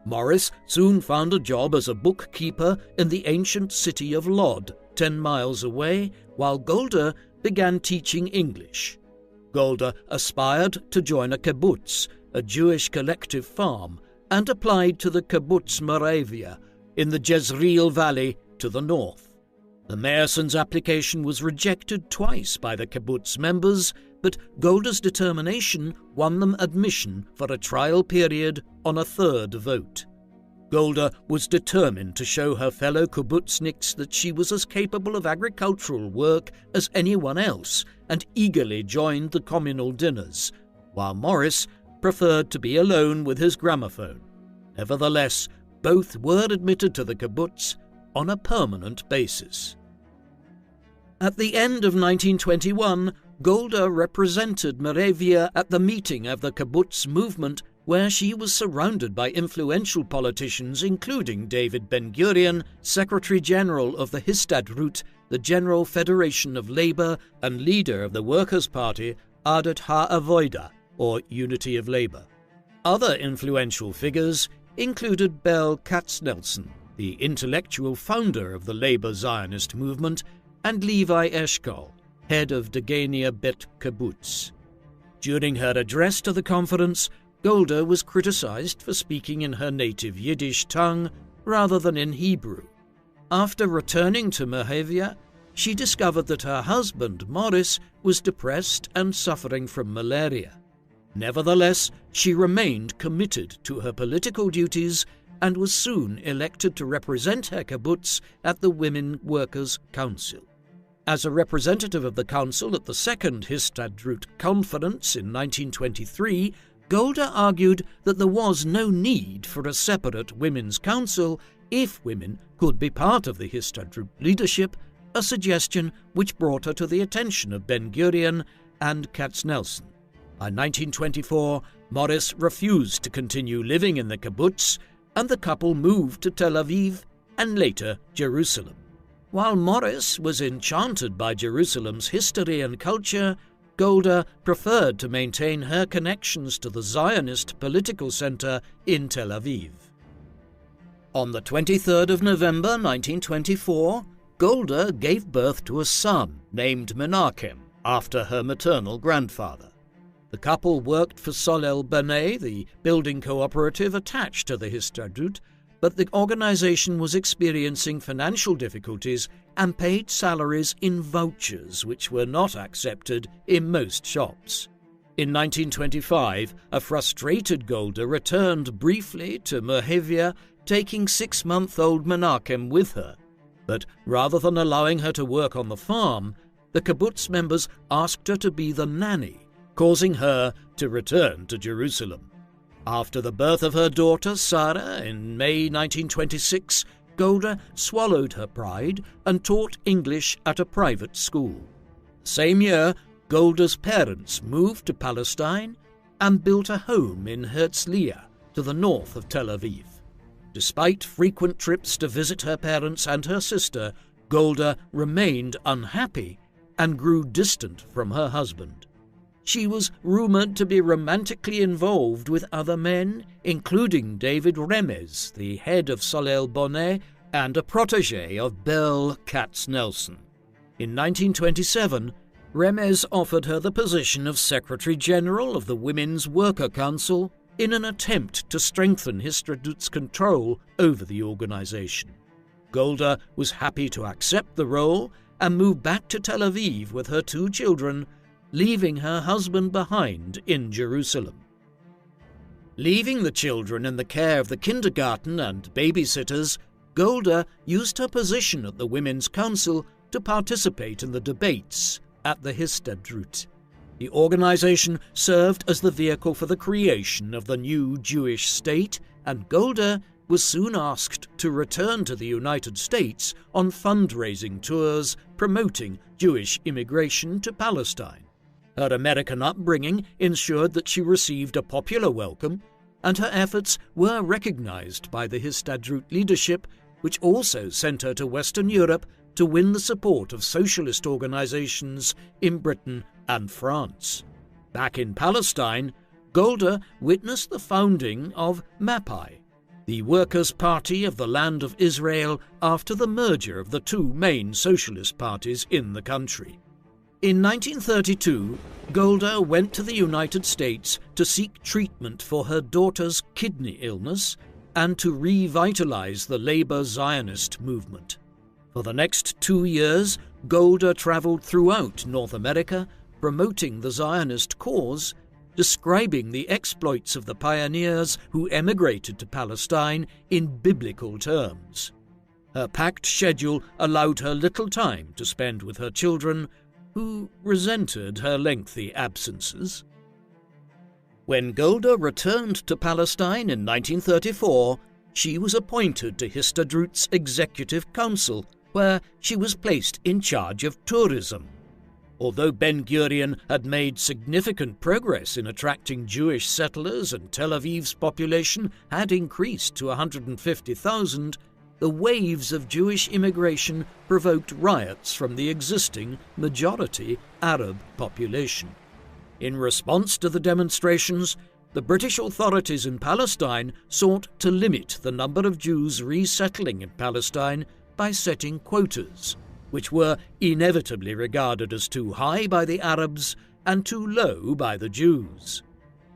Morris soon found a job as a bookkeeper in the ancient city of Lod, 10 miles away, while Golda began teaching English. Golda aspired to join a kibbutz, a Jewish collective farm, and applied to the kibbutz Moravia in the Jezreel Valley to the north. The Meyersons' application was rejected twice by the kibbutz members, but Golda's determination won them admission for a trial period on a third vote. Golda was determined to show her fellow kibbutzniks that she was as capable of agricultural work as anyone else, and eagerly joined the communal dinners, while Morris preferred to be alone with his gramophone. Nevertheless, both were admitted to the kibbutz on a permanent basis. At the end of 1921, Golda represented Moravia at the meeting of the kibbutz movement, where she was surrounded by influential politicians including David Ben-Gurion, Secretary General of the Histadrut, the General Federation of Labour, and leader of the Workers' Party, Adat HaAvoida, or Unity of Labour. Other influential figures included Bel Katznelson, the intellectual founder of the Labour Zionist movement, and Levi Eshkol, head of Degania Bet Kibbutz. During her address to the conference, Golda was criticized for speaking in her native Yiddish tongue rather than in Hebrew. After returning to Moravia, she discovered that her husband, Morris, was depressed and suffering from malaria. Nevertheless, she remained committed to her political duties and was soon elected to represent her kibbutz at the Women Workers' Council. As a representative of the council at the Second Histadrut Conference in 1923, Golda argued that there was no need for a separate women's council if women could be part of the Histadrut leadership, a suggestion which brought her to the attention of Ben-Gurion and Katznelson. By 1924, Morris refused to continue living in the kibbutz, and the couple moved to Tel Aviv and later Jerusalem. While Morris was enchanted by Jerusalem's history and culture, Golda preferred to maintain her connections to the Zionist political center in Tel Aviv. On the 23rd of November 1924, Golda gave birth to a son named Menachem after her maternal grandfather. The couple worked for Solel Banei, the building cooperative attached to the Histadrut, but the organization was experiencing financial difficulties and paid salaries in vouchers which were not accepted in most shops. In 1925, a frustrated Golda returned briefly to Moravia, taking 6-month-old Menachem with her. But rather than allowing her to work on the farm, the kibbutz members asked her to be the nanny, causing her to return to Jerusalem. After the birth of her daughter, Sarah, in May 1926, Golda swallowed her pride and taught English at a private school. The same year, Golda's parents moved to Palestine and built a home in Herzliya, to the north of Tel Aviv. Despite frequent trips to visit her parents and her sister, Golda remained unhappy and grew distant from her husband. She was rumored to be romantically involved with other men, including David Remez, the head of Solel Banei, and a protégé of Bel Katznelson. In 1927, Remez offered her the position of Secretary General of the Women's Worker Council in an attempt to strengthen Histadrut's control over the organization. Golda was happy to accept the role and moved back to Tel Aviv with her 2 children, leaving her husband behind in Jerusalem. Leaving the children in the care of the kindergarten and babysitters, Golda used her position at the Women's Council to participate in the debates at the Histadrut. The organization served as the vehicle for the creation of the new Jewish state, and Golda was soon asked to return to the United States on fundraising tours promoting Jewish immigration to Palestine. Her American upbringing ensured that she received a popular welcome, and her efforts were recognized by the Histadrut leadership, which also sent her to Western Europe to win the support of socialist organizations in Britain and France. Back in Palestine, Golda witnessed the founding of MAPAI, the Workers' Party of the Land of Israel, after the merger of the two main socialist parties in the country. In 1932, Golda went to the United States to seek treatment for her daughter's kidney illness and to revitalize the labor Zionist movement. For the next 2 years, Golda traveled throughout North America, promoting the Zionist cause, describing the exploits of the pioneers who emigrated to Palestine in biblical terms. Her packed schedule allowed her little time to spend with her children, who resented her lengthy absences. When Golda returned to Palestine in 1934, she was appointed to Histadrut's Executive Council, where she was placed in charge of tourism. Although Ben-Gurion had made significant progress in attracting Jewish settlers and Tel Aviv's population had increased to 150,000, the waves of Jewish immigration provoked riots from the existing majority Arab population. In response to the demonstrations, the British authorities in Palestine sought to limit the number of Jews resettling in Palestine by setting quotas, which were inevitably regarded as too high by the Arabs and too low by the Jews.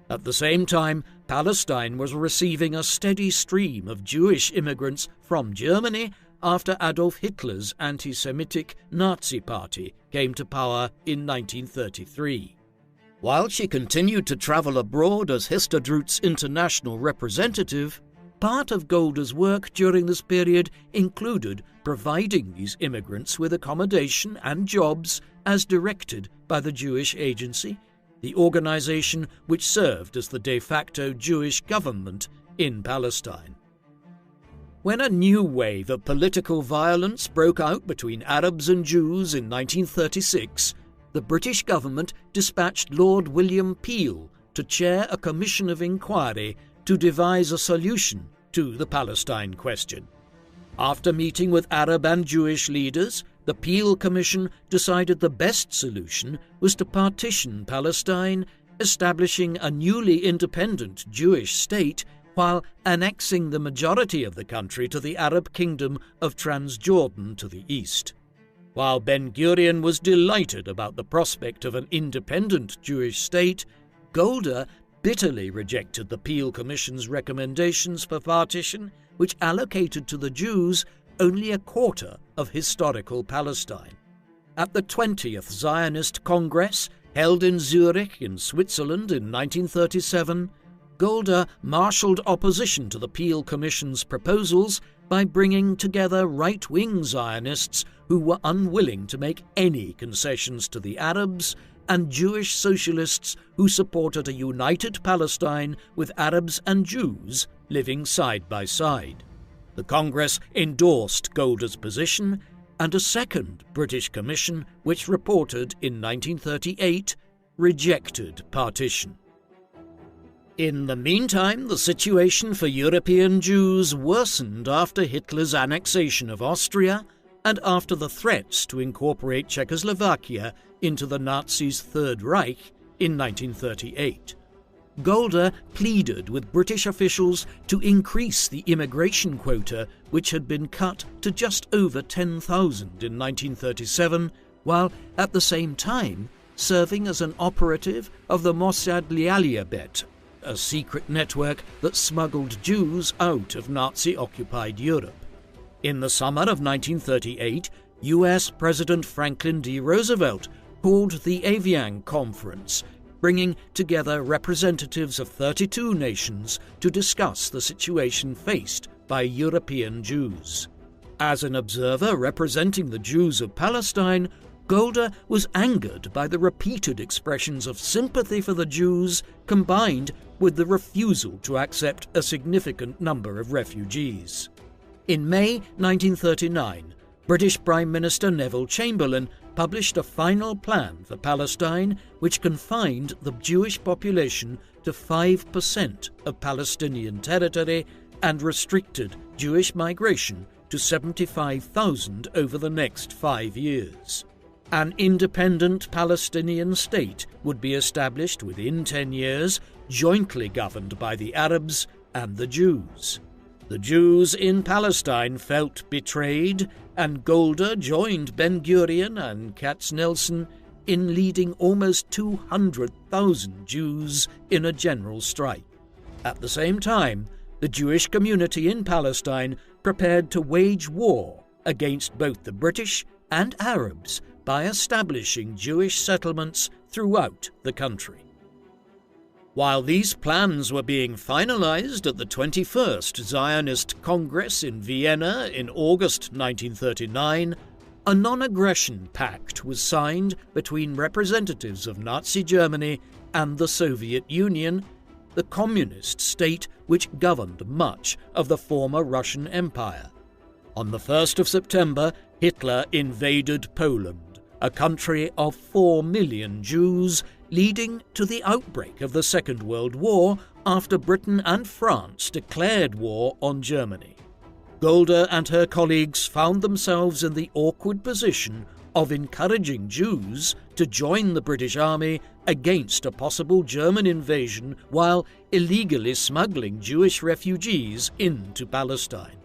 At the same time, Palestine was receiving a steady stream of Jewish immigrants from Germany after Adolf Hitler's anti-Semitic Nazi Party came to power in 1933. While she continued to travel abroad as Histadrut's international representative, part of Golda's work during this period included providing these immigrants with accommodation and jobs as directed by the Jewish Agency, the organization which served as the de facto Jewish government in Palestine. When a new wave of political violence broke out between Arabs and Jews in 1936, the British government dispatched Lord William Peel to chair a commission of inquiry to devise a solution to the Palestine question. After meeting with Arab and Jewish leaders, the Peel Commission decided the best solution was to partition Palestine, establishing a newly independent Jewish state while annexing the majority of the country to the Arab kingdom of Transjordan to the east. While Ben-Gurion was delighted about the prospect of an independent Jewish state, Golda bitterly rejected the Peel Commission's recommendations for partition, which allocated to the Jews only a quarter of historical Palestine. At the 20th Zionist Congress, held in Zurich in Switzerland in 1937, Golda marshalled opposition to the Peel Commission's proposals by bringing together right-wing Zionists who were unwilling to make any concessions to the Arabs and Jewish socialists who supported a united Palestine with Arabs and Jews living side by side. The Congress endorsed Golda's position, and a second British Commission, which reported in 1938, rejected partition. In the meantime, the situation for European Jews worsened after Hitler's annexation of Austria and after the threats to incorporate Czechoslovakia into the Nazis' Third Reich in 1938. Golda pleaded with British officials to increase the immigration quota, which had been cut to just over 10,000 in 1937, while at the same time serving as an operative of the Mossad Lialiyabet, a secret network that smuggled Jews out of Nazi-occupied Europe. In the summer of 1938, U.S. President Franklin D. Roosevelt called the Evian Conference, bringing together representatives of 32 nations to discuss the situation faced by European Jews. As an observer representing the Jews of Palestine, Golda was angered by the repeated expressions of sympathy for the Jews combined with the refusal to accept a significant number of refugees. In May 1939, British Prime Minister Neville Chamberlain published a final plan for Palestine which confined the Jewish population to 5% of Palestinian territory and restricted Jewish migration to 75,000 over the next 5 years. An independent Palestinian state would be established within 10 years, jointly governed by the Arabs and the Jews. The Jews in Palestine felt betrayed, and Golda joined Ben-Gurion and Katznelson in leading almost 200,000 Jews in a general strike. At the same time, the Jewish community in Palestine prepared to wage war against both the British and Arabs by establishing Jewish settlements throughout the country. While these plans were being finalized at the 21st Zionist Congress in Vienna in August 1939, a non-aggression pact was signed between representatives of Nazi Germany and the Soviet Union, the communist state which governed much of the former Russian Empire. On the 1st of September, Hitler invaded Poland, a country of 4 million Jews, leading to the outbreak of the Second World War after Britain and France declared war on Germany. Golda and her colleagues found themselves in the awkward position of encouraging Jews to join the British Army against a possible German invasion while illegally smuggling Jewish refugees into Palestine.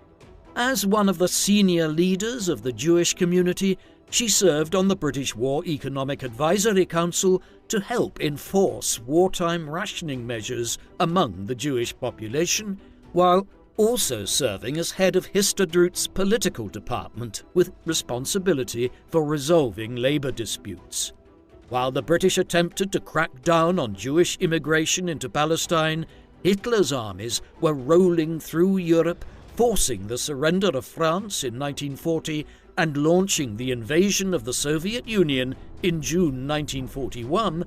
As one of the senior leaders of the Jewish community, she served on the British War Economic Advisory Council to help enforce wartime rationing measures among the Jewish population, while also serving as head of Histadrut's political department with responsibility for resolving labour disputes. While the British attempted to crack down on Jewish immigration into Palestine, Hitler's armies were rolling through Europe, forcing the surrender of France in 1940 and launching the invasion of the Soviet Union in June 1941,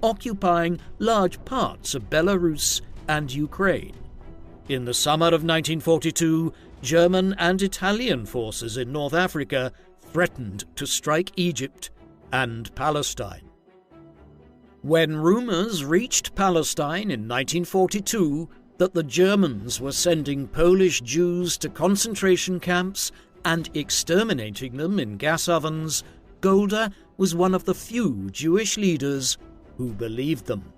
occupying large parts of Belarus and Ukraine. In the summer of 1942, German and Italian forces in North Africa threatened to strike Egypt and Palestine. When rumours reached Palestine in 1942 that the Germans were sending Polish Jews to concentration camps and exterminating them in gas ovens, Golda was one of the few Jewish leaders who believed them.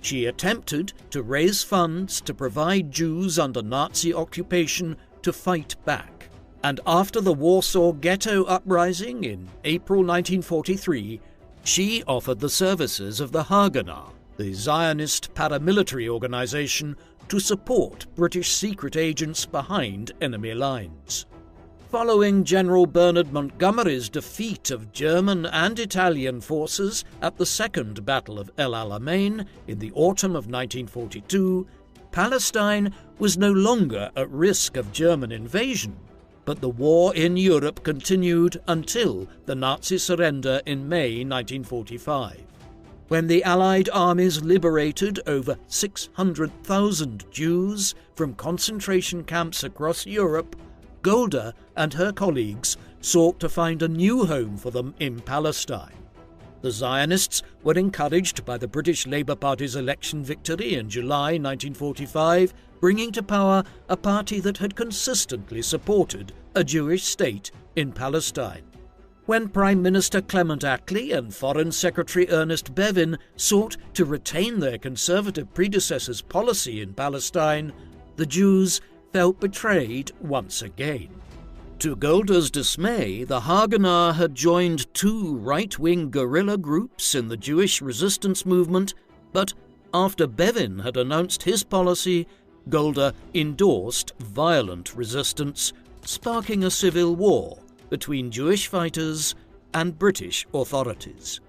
She attempted to raise funds to provide Jews under Nazi occupation to fight back, and after the Warsaw Ghetto Uprising in April 1943, she offered the services of the Haganah, the Zionist paramilitary organization, to support British secret agents behind enemy lines. Following General Bernard Montgomery's defeat of German and Italian forces at the Second Battle of El Alamein in the autumn of 1942, Palestine was no longer at risk of German invasion, but the war in Europe continued until the Nazi surrender in May 1945. When the Allied armies liberated over 600,000 Jews from concentration camps across Europe, Golda and her colleagues sought to find a new home for them in Palestine. The Zionists were encouraged by the British Labour Party's election victory in July 1945, bringing to power a party that had consistently supported a Jewish state in Palestine. When Prime Minister Clement Attlee and Foreign Secretary Ernest Bevin sought to retain their conservative predecessors' policy in Palestine, the Jews felt betrayed once again. To Golda's dismay, the Haganah had joined two right-wing guerrilla groups in the Jewish resistance movement, but after Bevin had announced his policy, Golda endorsed violent resistance, sparking a civil war between Jewish fighters and British authorities.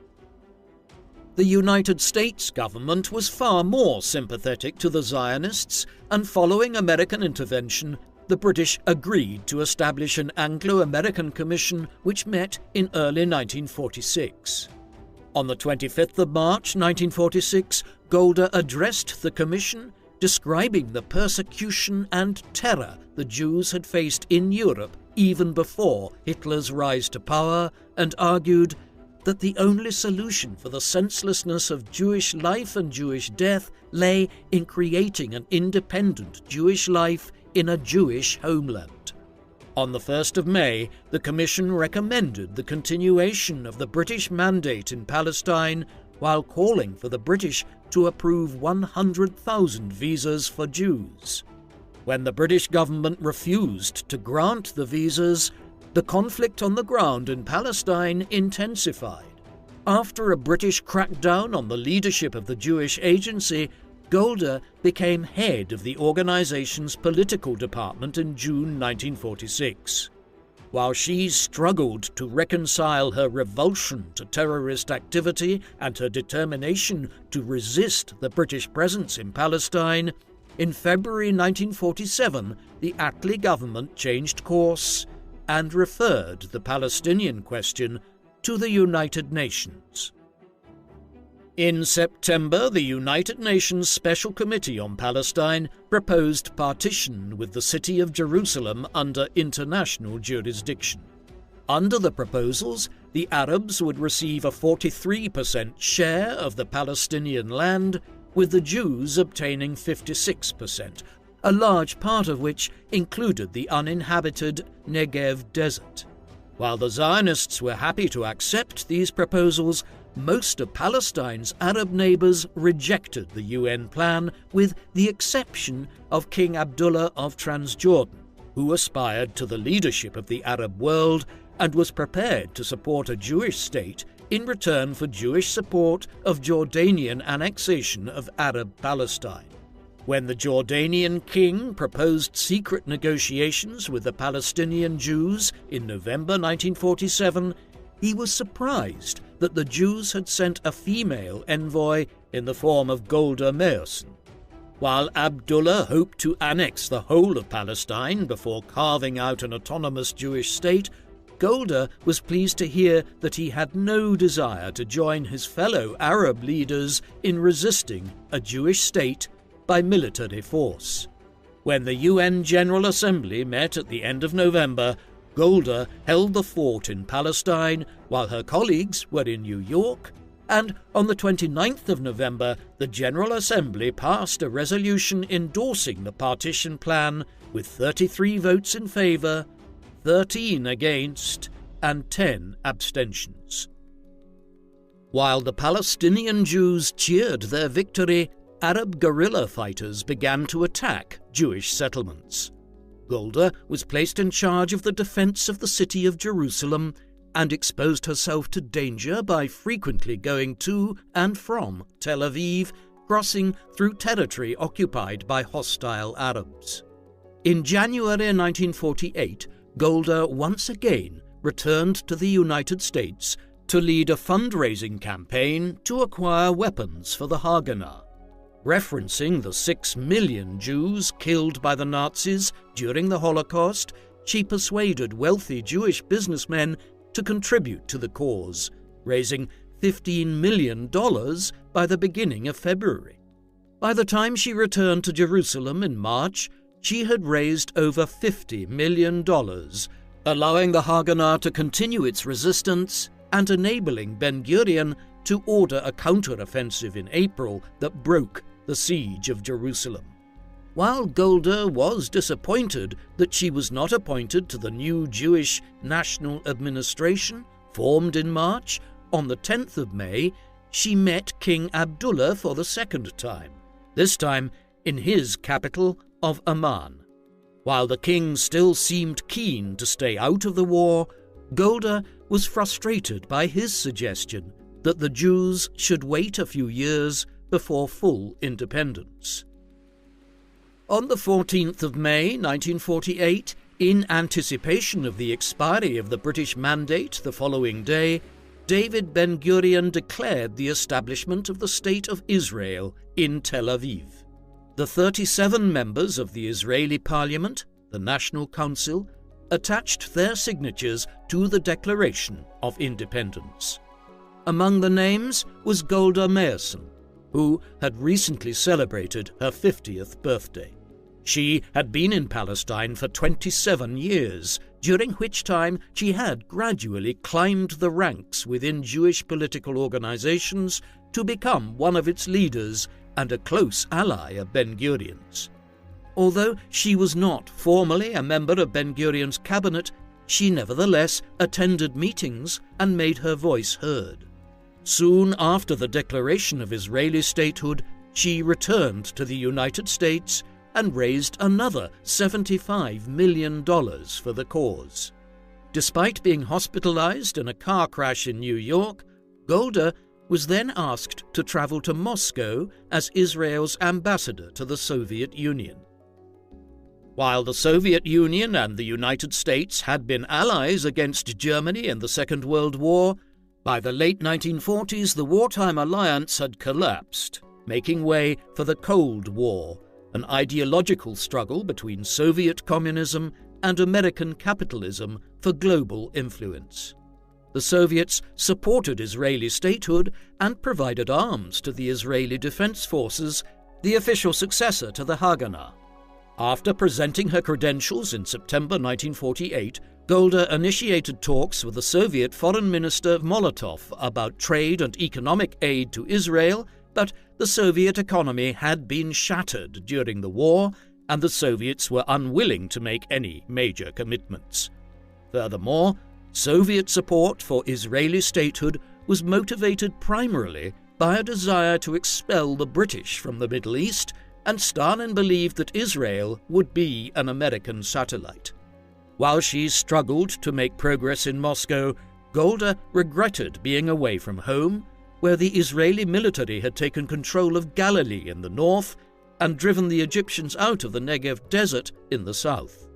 The United States government was far more sympathetic to the Zionists, and following American intervention, the British agreed to establish an Anglo-American commission which met in early 1946. On the 25th of March 1946, Golda addressed the commission, describing the persecution and terror the Jews had faced in Europe even before Hitler's rise to power, and argued that the only solution for the senselessness of Jewish life and Jewish death lay in creating an independent Jewish life in a Jewish homeland. On the 1st of May, the Commission recommended the continuation of the British mandate in Palestine, while calling for the British to approve 100,000 visas for Jews. When the British government refused to grant the visas, the conflict on the ground in Palestine intensified. After a British crackdown on the leadership of the Jewish Agency, Golda became head of the organization's political department in June 1946. While she struggled to reconcile her revulsion to terrorist activity and her determination to resist the British presence in Palestine, in February 1947 the Attlee government changed course and referred the Palestinian question to the United Nations. In September, the United Nations Special Committee on Palestine proposed partition with the city of Jerusalem under international jurisdiction. Under the proposals, the Arabs would receive a 43% share of the Palestinian land, with the Jews obtaining 56%, a large part of which included the uninhabited Negev desert. While the Zionists were happy to accept these proposals, most of Palestine's Arab neighbors rejected the UN plan, with the exception of King Abdullah of Transjordan, who aspired to the leadership of the Arab world and was prepared to support a Jewish state in return for Jewish support of Jordanian annexation of Arab Palestine. When the Jordanian king proposed secret negotiations with the Palestinian Jews in November 1947, he was surprised that the Jews had sent a female envoy in the form of Golda Meirson. While Abdullah hoped to annex the whole of Palestine before carving out an autonomous Jewish state, Golda was pleased to hear that he had no desire to join his fellow Arab leaders in resisting a Jewish state by military force. When the UN General Assembly met at the end of November, Golda held the fort in Palestine while her colleagues were in New York, and on the 29th of November, the General Assembly passed a resolution endorsing the partition plan with 33 votes in favor, 13 against, and 10 abstentions. While the Palestinian Jews cheered their victory, Arab guerrilla fighters began to attack Jewish settlements. Golda was placed in charge of the defense of the city of Jerusalem and exposed herself to danger by frequently going to and from Tel Aviv, crossing through territory occupied by hostile Arabs. In January 1948, Golda once again returned to the United States to lead a fundraising campaign to acquire weapons for the Haganah. Referencing the 6 million Jews killed by the Nazis during the Holocaust, she persuaded wealthy Jewish businessmen to contribute to the cause, raising $15 million by the beginning of February. By the time she returned to Jerusalem in March, she had raised over $50 million, allowing the Haganah to continue its resistance and enabling Ben-Gurion to order a counter-offensive in April that broke the siege of Jerusalem. While Golda was disappointed that she was not appointed to the new Jewish National Administration, formed in March, on the 10th of May, she met King Abdullah for the second time, this time in his capital of Amman. While the king still seemed keen to stay out of the war, Golda was frustrated by his suggestion that the Jews should wait a few years before full independence. On the 14th of May 1948, in anticipation of the expiry of the British mandate the following day, David Ben-Gurion declared the establishment of the State of Israel in Tel Aviv. The 37 members of the Israeli Parliament, the National Council, attached their signatures to the Declaration of Independence. Among the names was Golda Meirson, who had recently celebrated her 50th birthday. She had been in Palestine for 27 years, during which time she had gradually climbed the ranks within Jewish political organizations to become one of its leaders and a close ally of Ben-Gurion's. Although she was not formally a member of Ben-Gurion's cabinet, she nevertheless attended meetings and made her voice heard. Soon after the declaration of Israeli statehood, she returned to the United States and raised another $75 million for the cause. Despite being hospitalized in a car crash in New York, Golda was then asked to travel to Moscow as Israel's ambassador to the Soviet Union. While the Soviet Union and the United States had been allies against Germany in the Second World War, by the late 1940s the wartime alliance had collapsed, making way for the Cold War, an ideological struggle between Soviet communism and American capitalism for global influence. The Soviets supported Israeli statehood and provided arms to the Israeli Defense Forces, the official successor to the Haganah. After presenting her credentials in September 1948, Golda initiated talks with the Soviet Foreign Minister Molotov about trade and economic aid to Israel, but the Soviet economy had been shattered during the war, and the Soviets were unwilling to make any major commitments. Furthermore, Soviet support for Israeli statehood was motivated primarily by a desire to expel the British from the Middle East, and Stalin believed that Israel would be an American satellite. While she struggled to make progress in Moscow, Golda regretted being away from home, where the Israeli military had taken control of Galilee in the north and driven the Egyptians out of the Negev desert in the south.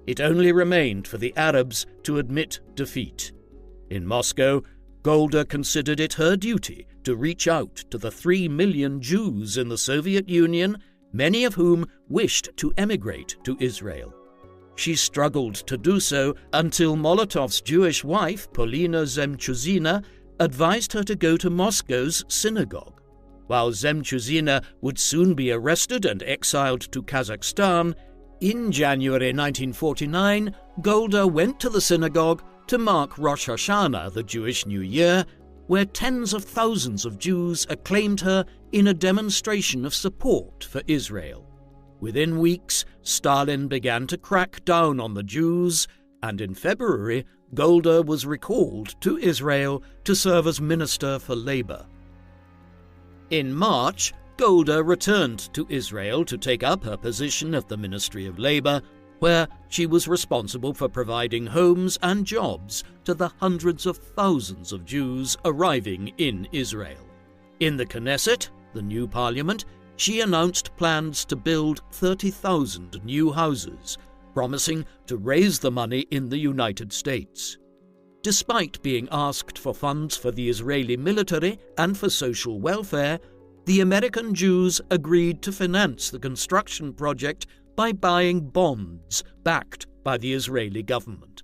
It only remained for the Arabs to admit defeat. In Moscow, Golda considered it her duty to reach out to the 3 million Jews in the Soviet Union, many of whom wished to emigrate to Israel. She struggled to do so until Molotov's Jewish wife, Polina Zemchuzina, advised her to go to Moscow's synagogue. While Zemchuzina would soon be arrested and exiled to Kazakhstan, in January 1949, Golda went to the synagogue to mark Rosh Hashanah, the Jewish New Year, where tens of thousands of Jews acclaimed her in a demonstration of support for Israel. Within weeks, Stalin began to crack down on the Jews, and in February, Golda was recalled to Israel to serve as Minister for Labor. In March, Golda returned to Israel to take up her position at the Ministry of Labor, where she was responsible for providing homes and jobs to the hundreds of thousands of Jews arriving in Israel. In the Knesset, the new parliament, she announced plans to build 30,000 new houses, promising to raise the money in the United States. Despite being asked for funds for the Israeli military and for social welfare, the American Jews agreed to finance the construction project by buying bonds backed by the Israeli government.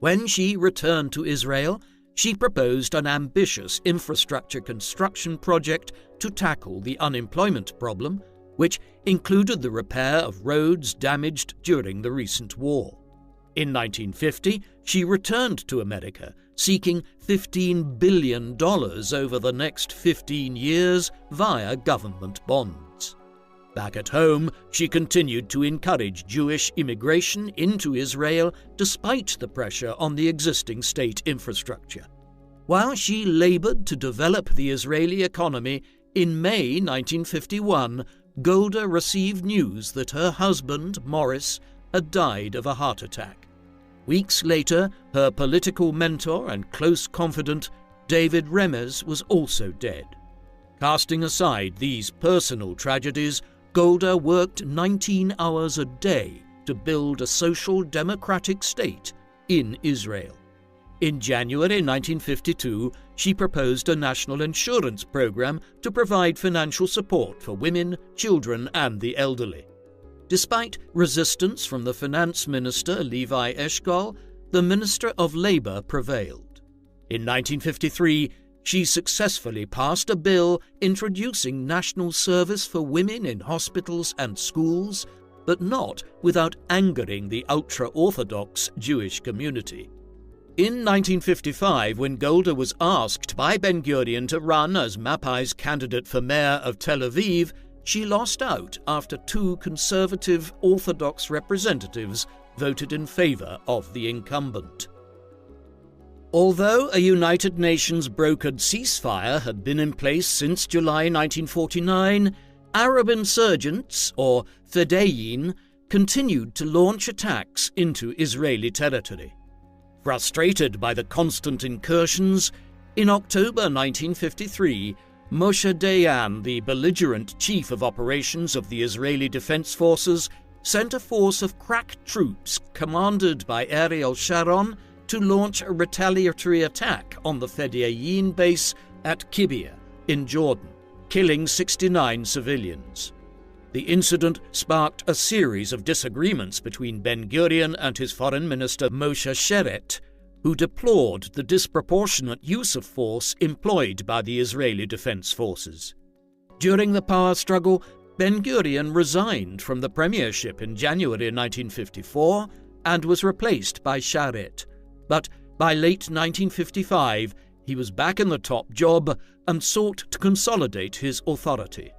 When she returned to Israel, she proposed an ambitious infrastructure construction project to tackle the unemployment problem, which included the repair of roads damaged during the recent war. In 1950, she returned to America, seeking $15 billion over the next 15 years via government bonds. Back at home, she continued to encourage Jewish immigration into Israel despite the pressure on the existing state infrastructure. While she labored to develop the Israeli economy, in May 1951, Golda received news that her husband, Morris, had died of a heart attack. Weeks later, her political mentor and close confidant, David Remez, was also dead. Casting aside these personal tragedies, Golda worked 19 hours a day to build a social democratic state in Israel. In January 1952, she proposed a national insurance program to provide financial support for women, children, and the elderly. Despite resistance from the finance minister Levi Eshkol, the Minister of Labor prevailed. In 1953, she successfully passed a bill introducing national service for women in hospitals and schools, but not without angering the ultra-Orthodox Jewish community. In 1955, when Golda was asked by Ben-Gurion to run as Mapai's candidate for mayor of Tel Aviv, she lost out after 2 conservative Orthodox representatives voted in favor of the incumbent. Although a United Nations brokered ceasefire had been in place since July 1949, Arab insurgents, or Fedayeen, continued to launch attacks into Israeli territory. Frustrated by the constant incursions, in October 1953, Moshe Dayan, the belligerent chief of operations of the Israeli Defense Forces, sent a force of crack troops commanded by Ariel Sharon to launch a retaliatory attack on the Fedayeen base at Kibbia in Jordan, killing 69 civilians. The incident sparked a series of disagreements between Ben-Gurion and his foreign minister Moshe Sheret, who deplored the disproportionate use of force employed by the Israeli Defense Forces. During the power struggle, Ben-Gurion resigned from the premiership in January 1954 and was replaced by Sheret. But by late 1955, he was back in the top job and sought to consolidate his authority.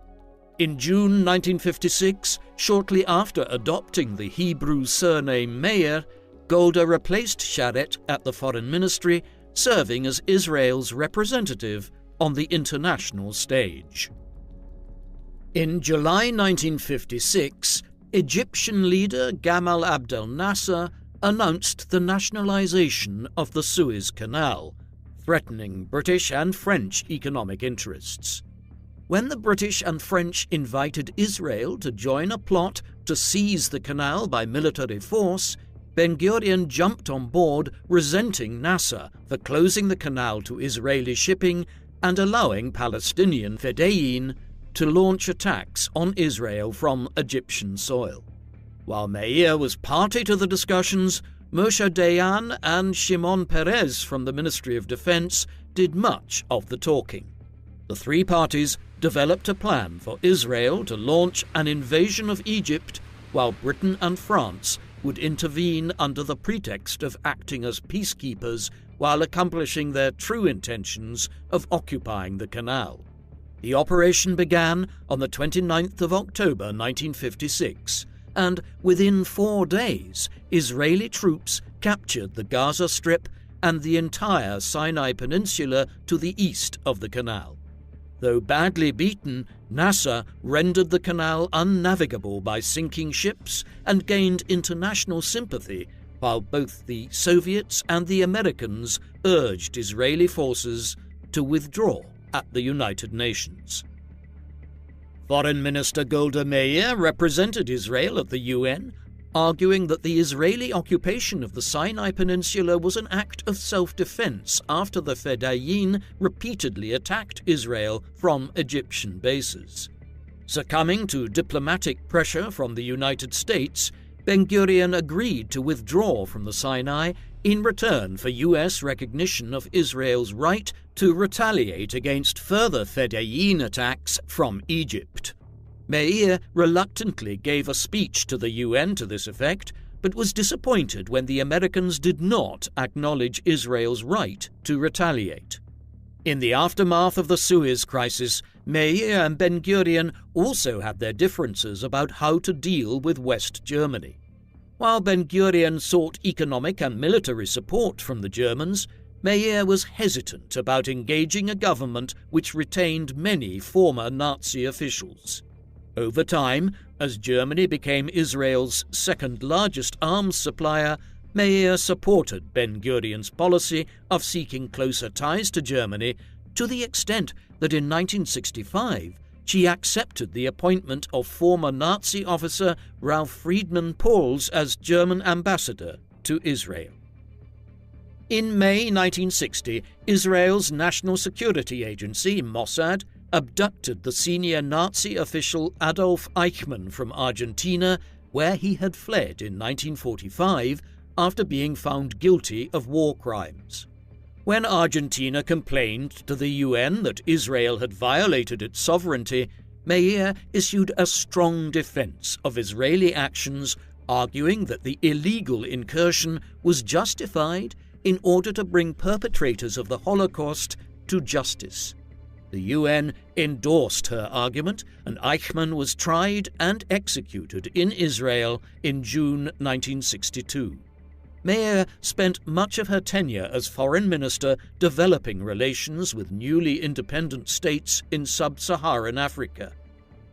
In June 1956, shortly after adopting the Hebrew surname Meir, Golda replaced Sheret at the Foreign Ministry, serving as Israel's representative on the international stage. In July 1956, Egyptian leader Gamal Abdel Nasser announced the nationalization of the Suez Canal, threatening British and French economic interests. When the British and French invited Israel to join a plot to seize the canal by military force, Ben-Gurion jumped on board, resenting Nasser for closing the canal to Israeli shipping and allowing Palestinian Fedayeen to launch attacks on Israel from Egyptian soil. While Meir was party to the discussions, Moshe Dayan and Shimon Peres from the Ministry of Defense did much of the talking. The three parties developed a plan for Israel to launch an invasion of Egypt, while Britain and France would intervene under the pretext of acting as peacekeepers while accomplishing their true intentions of occupying the canal. The operation began on the 29th of October 1956, and within 4 days, Israeli troops captured the Gaza Strip and the entire Sinai Peninsula to the east of the canal. Though badly beaten, Nasser rendered the canal unnavigable by sinking ships and gained international sympathy, while both the Soviets and the Americans urged Israeli forces to withdraw at the United Nations. Foreign Minister Golda Meir represented Israel at the UN, arguing that the Israeli occupation of the Sinai Peninsula was an act of self-defense after the Fedayeen repeatedly attacked Israel from Egyptian bases. Succumbing to diplomatic pressure from the United States, Ben-Gurion agreed to withdraw from the Sinai in return for U.S. recognition of Israel's right to retaliate against further Fedayeen attacks from Egypt. Meir reluctantly gave a speech to the UN to this effect, but was disappointed when the Americans did not acknowledge Israel's right to retaliate. In the aftermath of the Suez Crisis, Meir and Ben-Gurion also had their differences about how to deal with West Germany. While Ben-Gurion sought economic and military support from the Germans, Meir was hesitant about engaging a government which retained many former Nazi officials. Over time, as Germany became Israel's second-largest arms supplier, Meir supported Ben-Gurion's policy of seeking closer ties to Germany to the extent that in 1965 she accepted the appointment of former Nazi officer Ralph Friedman Pauls as German ambassador to Israel. In May 1960, Israel's National Security Agency, Mossad, abducted the senior Nazi official Adolf Eichmann from Argentina, where he had fled in 1945 after being found guilty of war crimes. When Argentina complained to the UN that Israel had violated its sovereignty, Meir issued a strong defense of Israeli actions, arguing that the illegal incursion was justified in order to bring perpetrators of the Holocaust to justice. The UN endorsed her argument, and Eichmann was tried and executed in Israel in June 1962. Meir spent much of her tenure as foreign minister developing relations with newly independent states in sub-Saharan Africa.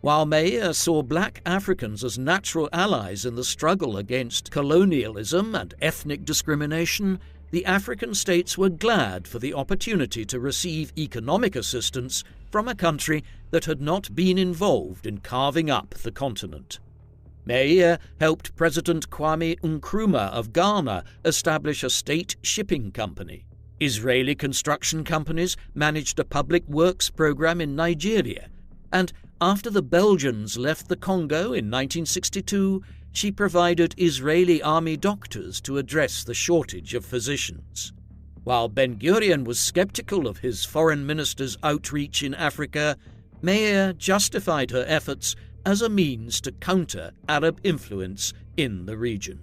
While Meïr saw black Africans as natural allies in the struggle against colonialism and ethnic discrimination, the African states were glad for the opportunity to receive economic assistance from a country that had not been involved in carving up the continent. Meïr helped President Kwame Nkrumah of Ghana establish a state shipping company. Israeli construction companies managed a public works program in Nigeria, and after the Belgians left the Congo in 1962, she provided Israeli army doctors to address the shortage of physicians. While Ben-Gurion was skeptical of his foreign minister's outreach in Africa, Meïr justified her efforts as a means to counter Arab influence in the region.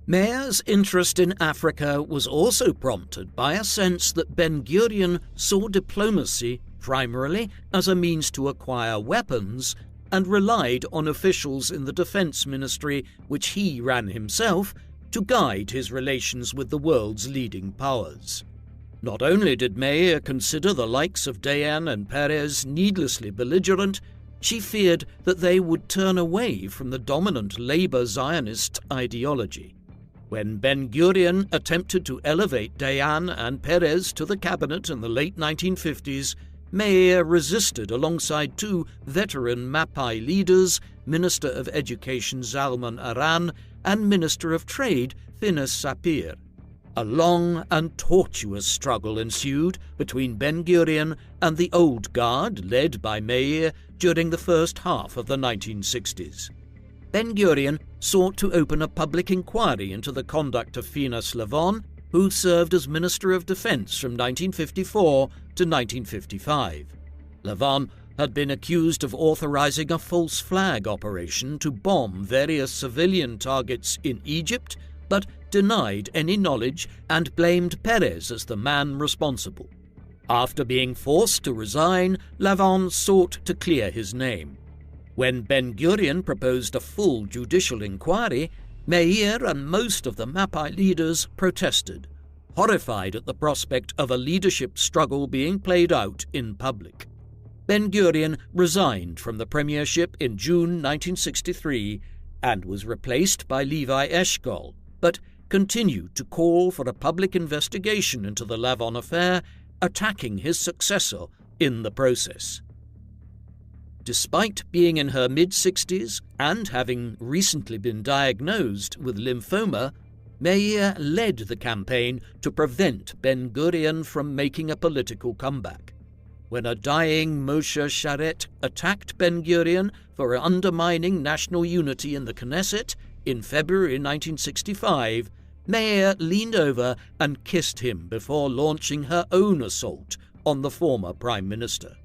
Meïr's interest in Africa was also prompted by a sense that Ben-Gurion saw diplomacy primarily as a means to acquire weapons and relied on officials in the defense ministry, which he ran himself, to guide his relations with the world's leading powers. Not only did Meïr consider the likes of Dayan and Peres needlessly belligerent, she feared that they would turn away from the dominant Labour Zionist ideology. When Ben-Gurion attempted to elevate Dayan and Peres to the cabinet in the late 1950s, Meïr resisted alongside two veteran Mapai leaders, Minister of Education Zalman Aran and Minister of Trade Finis Sapir. A long and tortuous struggle ensued between Ben-Gurion and the Old Guard, led by Meïr, during the first half of the 1960s. Ben-Gurion sought to open a public inquiry into the conduct of Finis Lavon, who served as Minister of Defense from 1954 to 1955. Lavon had been accused of authorizing a false flag operation to bomb various civilian targets in Egypt, but denied any knowledge and blamed Peres as the man responsible. After being forced to resign, Lavon sought to clear his name. When Ben-Gurion proposed a full judicial inquiry, Meïr and most of the Mapai leaders protested, horrified at the prospect of a leadership struggle being played out in public. Ben-Gurion resigned from the premiership in June 1963 and was replaced by Levi Eshkol, but continued to call for a public investigation into the Lavon affair, attacking his successor in the process. Despite being in her mid-60s and having recently been diagnosed with lymphoma, Meïr led the campaign to prevent Ben-Gurion from making a political comeback. When a dying Moshe Sharet attacked Ben-Gurion for undermining national unity in the Knesset in February 1965, Meïr leaned over and kissed him before launching her own assault on the former Prime Minister.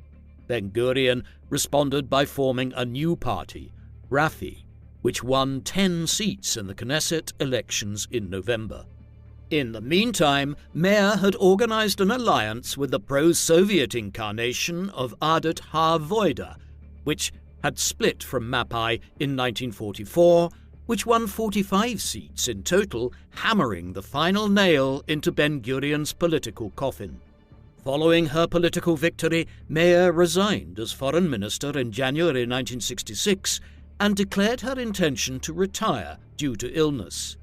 Ben-Gurion responded by forming a new party, Rafi, which won 10 seats in the Knesset elections in November. In the meantime, Meïr had organized an alliance with the pro-Soviet incarnation of Adat HaVoida, which had split from Mapai in 1944, which won 45 seats in total, hammering the final nail into Ben-Gurion's political coffin. Following her political victory, Meïr resigned as foreign minister in January 1966 and declared her intention to retire due to illness.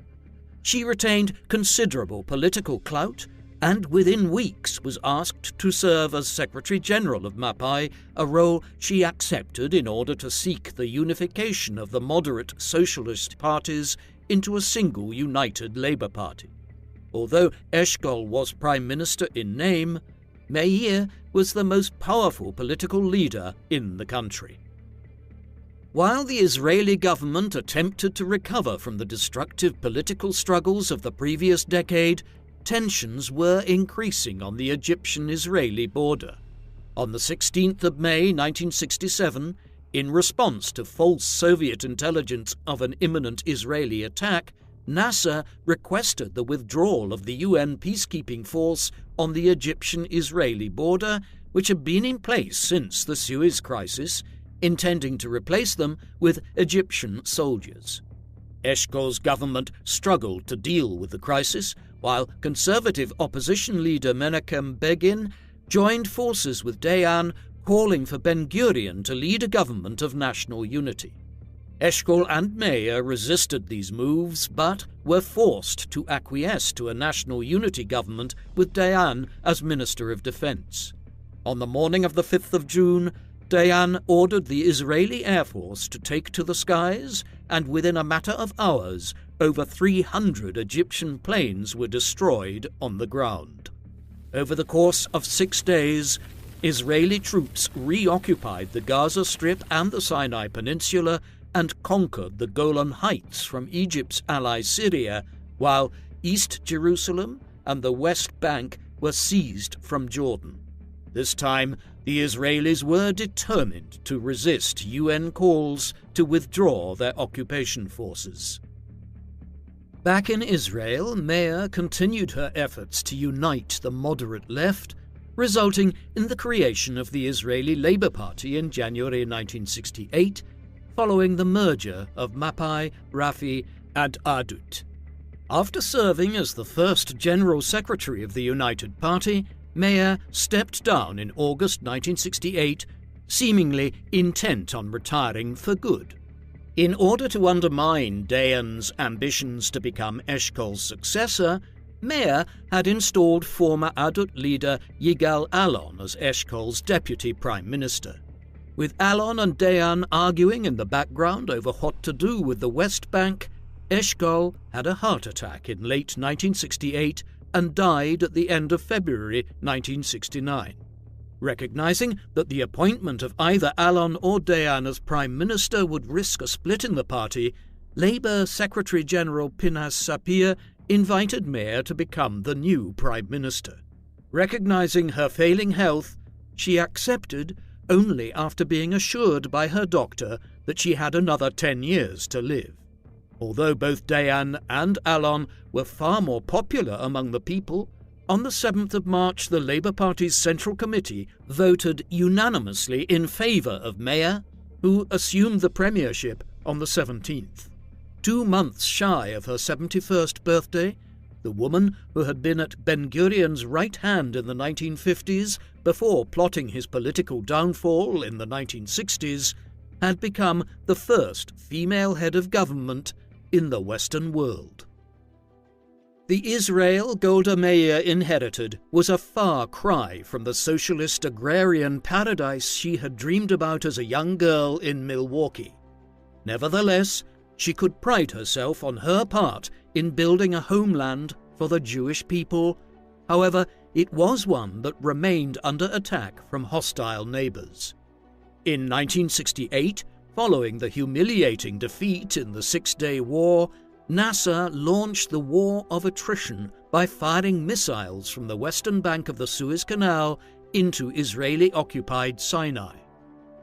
She retained considerable political clout and within weeks was asked to serve as Secretary General of Mapai, a role she accepted in order to seek the unification of the moderate socialist parties into a single united Labour Party. Although Eshkol was Prime Minister in name, Meïr was the most powerful political leader in the country. While the Israeli government attempted to recover from the destructive political struggles of the previous decade, tensions were increasing on the Egyptian-Israeli border. On the 16th of May 1967, in response to false Soviet intelligence of an imminent Israeli attack, Nasser requested the withdrawal of the UN peacekeeping force on the Egyptian-Israeli border, which had been in place since the Suez Crisis, intending to replace them with Egyptian soldiers. Eshkol's government struggled to deal with the crisis, while conservative opposition leader Menachem Begin joined forces with Dayan, calling for Ben-Gurion to lead a government of national unity. Eshkol and Meir resisted these moves, but were forced to acquiesce to a national unity government with Dayan as Minister of Defense. On the morning of the 5th of June, Dayan ordered the Israeli Air Force to take to the skies, and within a matter of hours, over 300 Egyptian planes were destroyed on the ground. Over the course of 6 days, Israeli troops reoccupied the Gaza Strip and the Sinai Peninsula and conquered the Golan Heights from Egypt's ally Syria, while East Jerusalem and the West Bank were seized from Jordan. This time, the Israelis were determined to resist UN calls to withdraw their occupation forces. Back in Israel, Meir continued her efforts to unite the moderate left, resulting in the creation of the Israeli Labour Party in January 1968, following the merger of Mapai, Rafi, and Adut. After serving as the first General Secretary of the United Party, Meir stepped down in August 1968, seemingly intent on retiring for good. In order to undermine Dayan's ambitions to become Eshkol's successor, Meir had installed former Adut leader Yigal Allon as Eshkol's deputy prime minister. With Allon and Dayan arguing in the background over what to do with the West Bank, Eshkol had a heart attack in late 1968 and died at the end of February 1969. Recognizing that the appointment of either Allon or Dayan as prime minister would risk a split in the party, Labour Secretary-General Pinhas Sapir invited Meir to become the new prime minister. Recognizing her failing health, she accepted only after being assured by her doctor that she had another 10 years to live. Although both Dayan and Allon were far more popular among the people, on the 7th of March the Labour Party's Central Committee voted unanimously in favour of Meir, who assumed the premiership on the 17th. 2 months shy of her 71st birthday, the woman who had been at Ben-Gurion's right hand in the 1950s before plotting his political downfall in the 1960s, had become the first female head of government in the Western world. The Israel Golda Meir inherited was a far cry from the socialist agrarian paradise she had dreamed about as a young girl in Milwaukee. Nevertheless, she could pride herself on her part in building a homeland for the Jewish people. However, it was one that remained under attack from hostile neighbors. In 1968, following the humiliating defeat in the Six-Day War, Nasser launched the War of Attrition by firing missiles from the western bank of the Suez Canal into Israeli-occupied Sinai.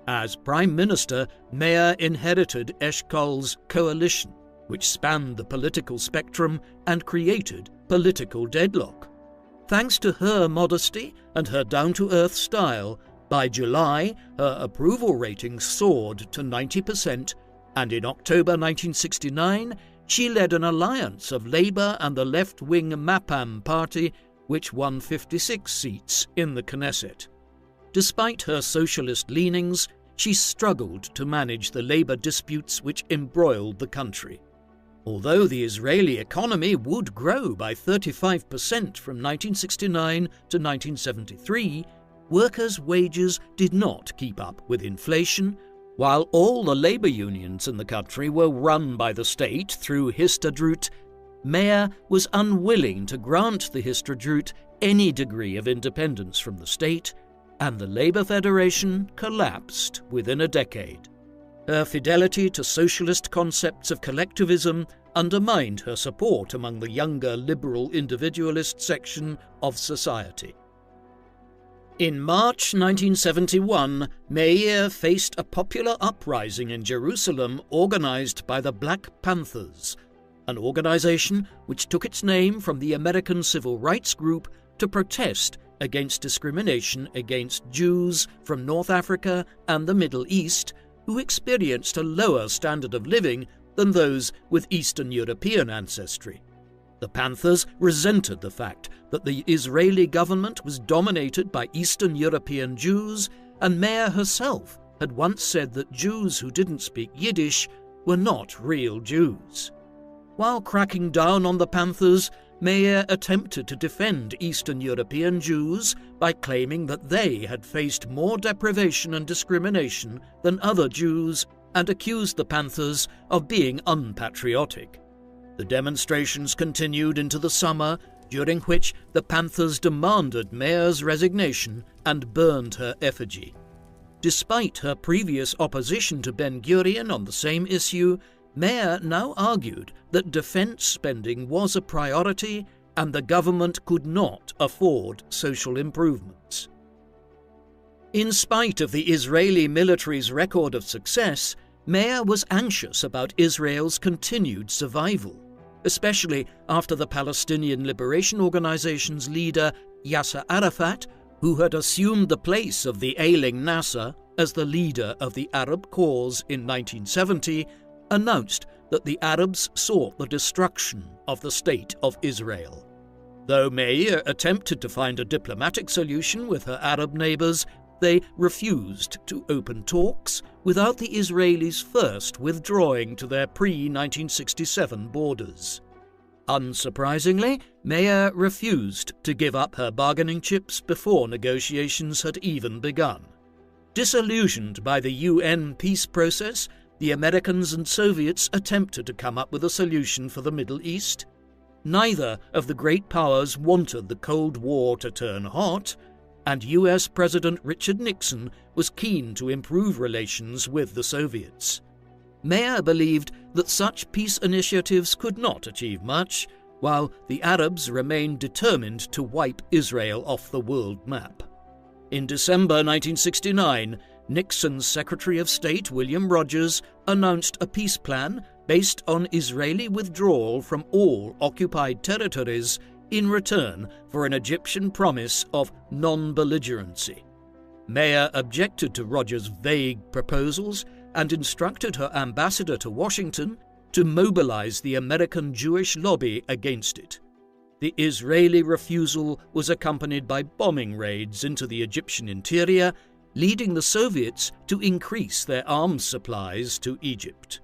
As Prime Minister, Meir inherited Eshkol's coalition, which spanned the political spectrum and created political deadlock. Thanks to her modesty and her down-to-earth style, by July her approval rating soared to 90%, and in October 1969 she led an alliance of Labour and the left-wing Mapam party, which won 56 seats in the Knesset. Despite her socialist leanings, she struggled to manage the labour disputes which embroiled the country. Although the Israeli economy would grow by 35% from 1969 to 1973, workers' wages did not keep up with inflation, while all the labour unions in the country were run by the state through Histadrut. Meir was unwilling to grant the Histadrut any degree of independence from the state, and the Labour Federation collapsed within a decade. Her fidelity to socialist concepts of collectivism undermined her support among the younger liberal individualist section of society. In March 1971, Meir faced a popular uprising in Jerusalem organized by the Black Panthers, an organization which took its name from the American civil rights group to protest against discrimination against Jews from North Africa and the Middle East who experienced a lower standard of living than those with Eastern European ancestry. The Panthers resented the fact that the Israeli government was dominated by Eastern European Jews and Meir herself had once said that Jews who didn't speak Yiddish were not real Jews. While cracking down on the Panthers, Meir attempted to defend Eastern European Jews by claiming that they had faced more deprivation and discrimination than other Jews, and accused the Panthers of being unpatriotic. The demonstrations continued into the summer, during which the Panthers demanded Meir's resignation and burned her effigy. Despite her previous opposition to Ben-Gurion on the same issue, Meir now argued that defense spending was a priority and the government could not afford social improvements. In spite of the Israeli military's record of success, Meir was anxious about Israel's continued survival, especially after the Palestinian Liberation Organization's leader Yasser Arafat, who had assumed the place of the ailing Nasser as the leader of the Arab cause in 1970, announced that the Arabs sought the destruction of the State of Israel. Though Meir attempted to find a diplomatic solution with her Arab neighbors, they refused to open talks without the Israelis first withdrawing to their pre-1967 borders. Unsurprisingly, Meir refused to give up her bargaining chips before negotiations had even begun. Disillusioned by the UN peace process, the Americans and Soviets attempted to come up with a solution for the Middle East. Neither of the great powers wanted the Cold War to turn hot, and US President Richard Nixon was keen to improve relations with the Soviets. Meir believed that such peace initiatives could not achieve much, while the Arabs remained determined to wipe Israel off the world map. In December 1969, Nixon's Secretary of State William Rogers announced a peace plan based on Israeli withdrawal from all occupied territories in return for an Egyptian promise of non-belligerency. Meir objected to Rogers' vague proposals and instructed her ambassador to Washington to mobilize the American Jewish lobby against it. The Israeli refusal was accompanied by bombing raids into the Egyptian interior, leading the Soviets to increase their arms supplies to Egypt.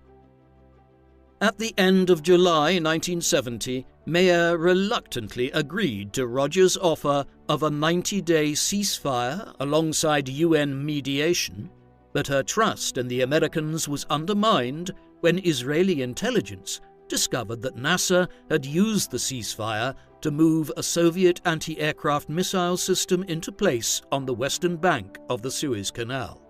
At the end of July 1970, Meir reluctantly agreed to Rogers' offer of a 90-day ceasefire alongside UN mediation, but her trust in the Americans was undermined when Israeli intelligence discovered that Nasser had used the ceasefire to move a Soviet anti-aircraft missile system into place on the western bank of the Suez Canal.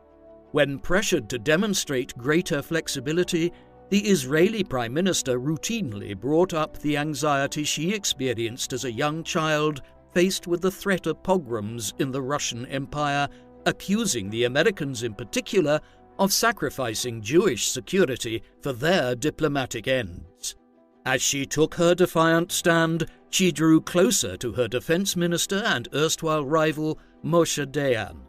When pressured to demonstrate greater flexibility, the Israeli Prime Minister routinely brought up the anxiety she experienced as a young child faced with the threat of pogroms in the Russian Empire, accusing the Americans in particular of sacrificing Jewish security for their diplomatic ends. As she took her defiant stand, she drew closer to her defense minister and erstwhile rival Moshe Dayan.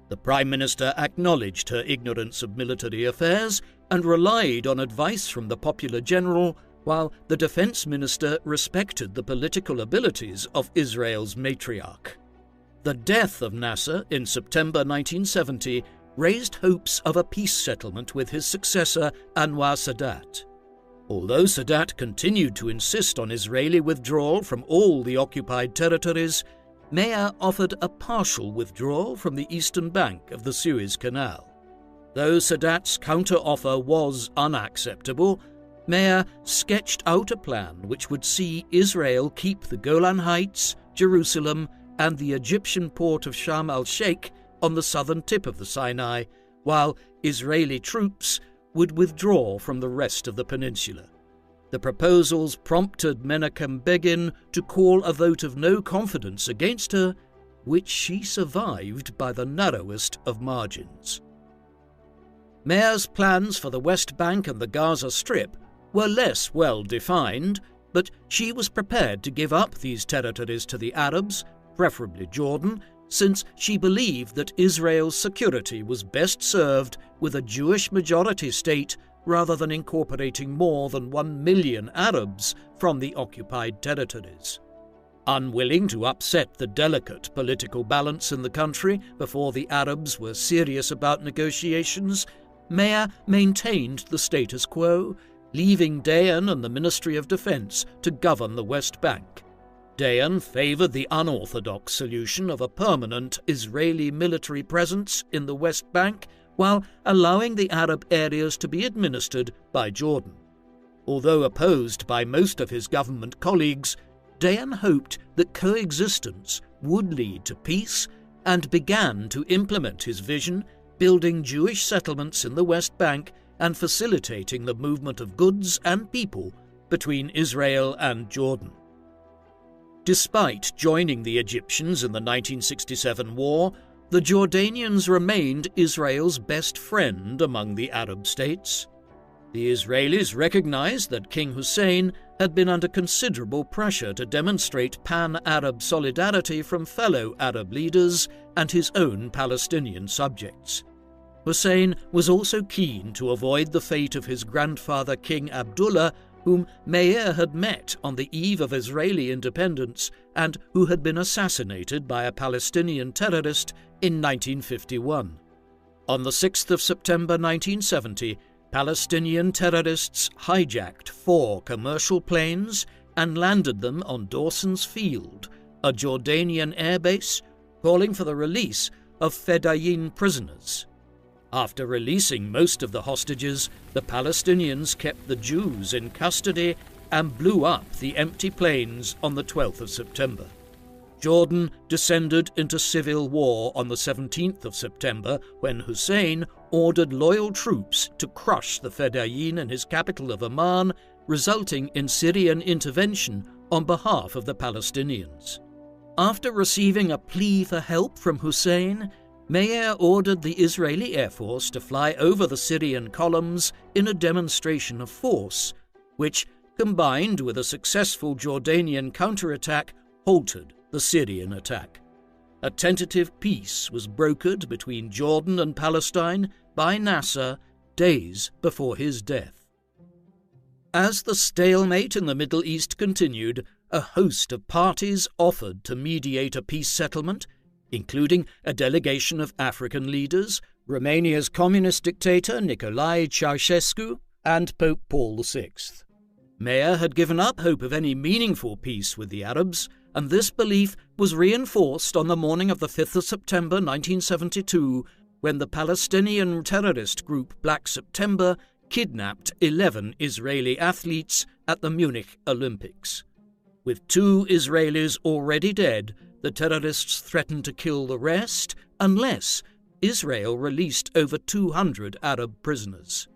The Prime Minister acknowledged her ignorance of military affairs and relied on advice from the popular general, while the defense minister respected the political abilities of Israel's matriarch. The death of Nasser in September 1970 raised hopes of a peace settlement with his successor Anwar Sadat. Although Sadat continued to insist on Israeli withdrawal from all the occupied territories, Meir offered a partial withdrawal from the eastern bank of the Suez Canal. Though Sadat's counter-offer was unacceptable, Meir sketched out a plan which would see Israel keep the Golan Heights, Jerusalem, and the Egyptian port of Sharm el-Sheikh on the southern tip of the Sinai, while Israeli troops would withdraw from the rest of the peninsula. The proposals prompted Menachem Begin to call a vote of no confidence against her, which she survived by the narrowest of margins. Meir's plans for the West Bank and the Gaza Strip were less well defined, but she was prepared to give up these territories to the Arabs, preferably Jordan, since she believed that Israel's security was best served with a Jewish majority state rather than incorporating more than 1 million Arabs from the occupied territories. Unwilling to upset the delicate political balance in the country before the Arabs were serious about negotiations, Meir maintained the status quo, leaving Dayan and the Ministry of Defense to govern the West Bank. Dayan favored the unorthodox solution of a permanent Israeli military presence in the West Bank while allowing the Arab areas to be administered by Jordan. Although opposed by most of his government colleagues, Dayan hoped that coexistence would lead to peace and began to implement his vision, building Jewish settlements in the West Bank and facilitating the movement of goods and people between Israel and Jordan. Despite joining the Egyptians in the 1967 war, the Jordanians remained Israel's best friend among the Arab states. The Israelis recognized that King Hussein had been under considerable pressure to demonstrate pan-Arab solidarity from fellow Arab leaders and his own Palestinian subjects. Hussein was also keen to avoid the fate of his grandfather King Abdullah, whom Meir had met on the eve of Israeli independence and who had been assassinated by a Palestinian terrorist in 1951. On the 6th of September 1970, Palestinian terrorists hijacked 4 commercial planes and landed them on Dawson's Field, a Jordanian airbase, calling for the release of Fedayeen prisoners. After releasing most of the hostages, the Palestinians kept the Jews in custody and blew up the empty planes on the 12th of September. Jordan descended into civil war on the 17th of September when Hussein ordered loyal troops to crush the Fedayeen in his capital of Amman, resulting in Syrian intervention on behalf of the Palestinians. After receiving a plea for help from Hussein, Meir ordered the Israeli Air Force to fly over the Syrian columns in a demonstration of force, which, combined with a successful Jordanian counterattack, halted the Syrian attack. A tentative peace was brokered between Jordan and Palestine by Nasser days before his death. As the stalemate in the Middle East continued, a host of parties offered to mediate a peace settlement, including a delegation of African leaders, Romania's communist dictator Nicolae Ceausescu, and Pope Paul VI. Meir had given up hope of any meaningful peace with the Arabs, and this belief was reinforced on the morning of the 5th of September 1972, when the Palestinian terrorist group Black September kidnapped 11 Israeli athletes at the Munich Olympics. With 2 Israelis already dead, the terrorists threatened to kill the rest unless Israel released over 200 Arab prisoners.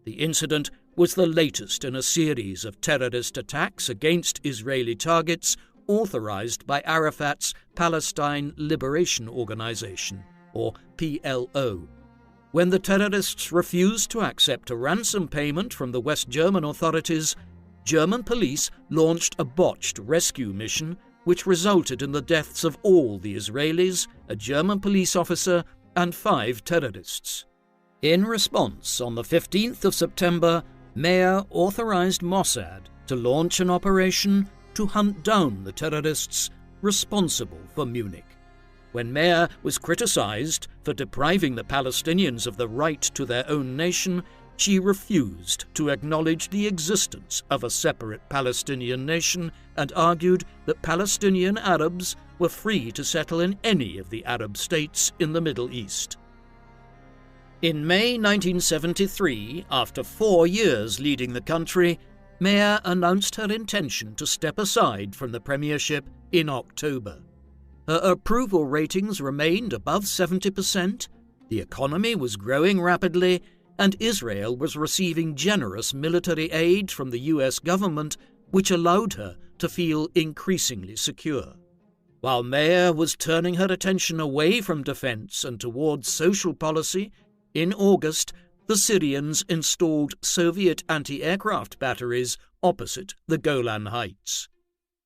The incident was the latest in a series of terrorist attacks against Israeli targets authorized by Arafat's Palestine Liberation Organization, or PLO. When the terrorists refused to accept a ransom payment from the West German authorities, German police launched a botched rescue mission which resulted in the deaths of all the Israelis, a German police officer, and 5 terrorists. In response, on the 15th of September, Meir authorized Mossad to launch an operation to hunt down the terrorists responsible for Munich. When Meir was criticized for depriving the Palestinians of the right to their own nation, she refused to acknowledge the existence of a separate Palestinian nation and argued that Palestinian Arabs were free to settle in any of the Arab states in the Middle East. In May 1973, after 4 years leading the country, Meir announced her intention to step aside from the premiership in October. Her approval ratings remained above 70%, the economy was growing rapidly, and Israel was receiving generous military aid from the US government, which allowed her to feel increasingly secure. While Meir was turning her attention away from defense and towards social policy, in August, the Syrians installed Soviet anti-aircraft batteries opposite the Golan Heights.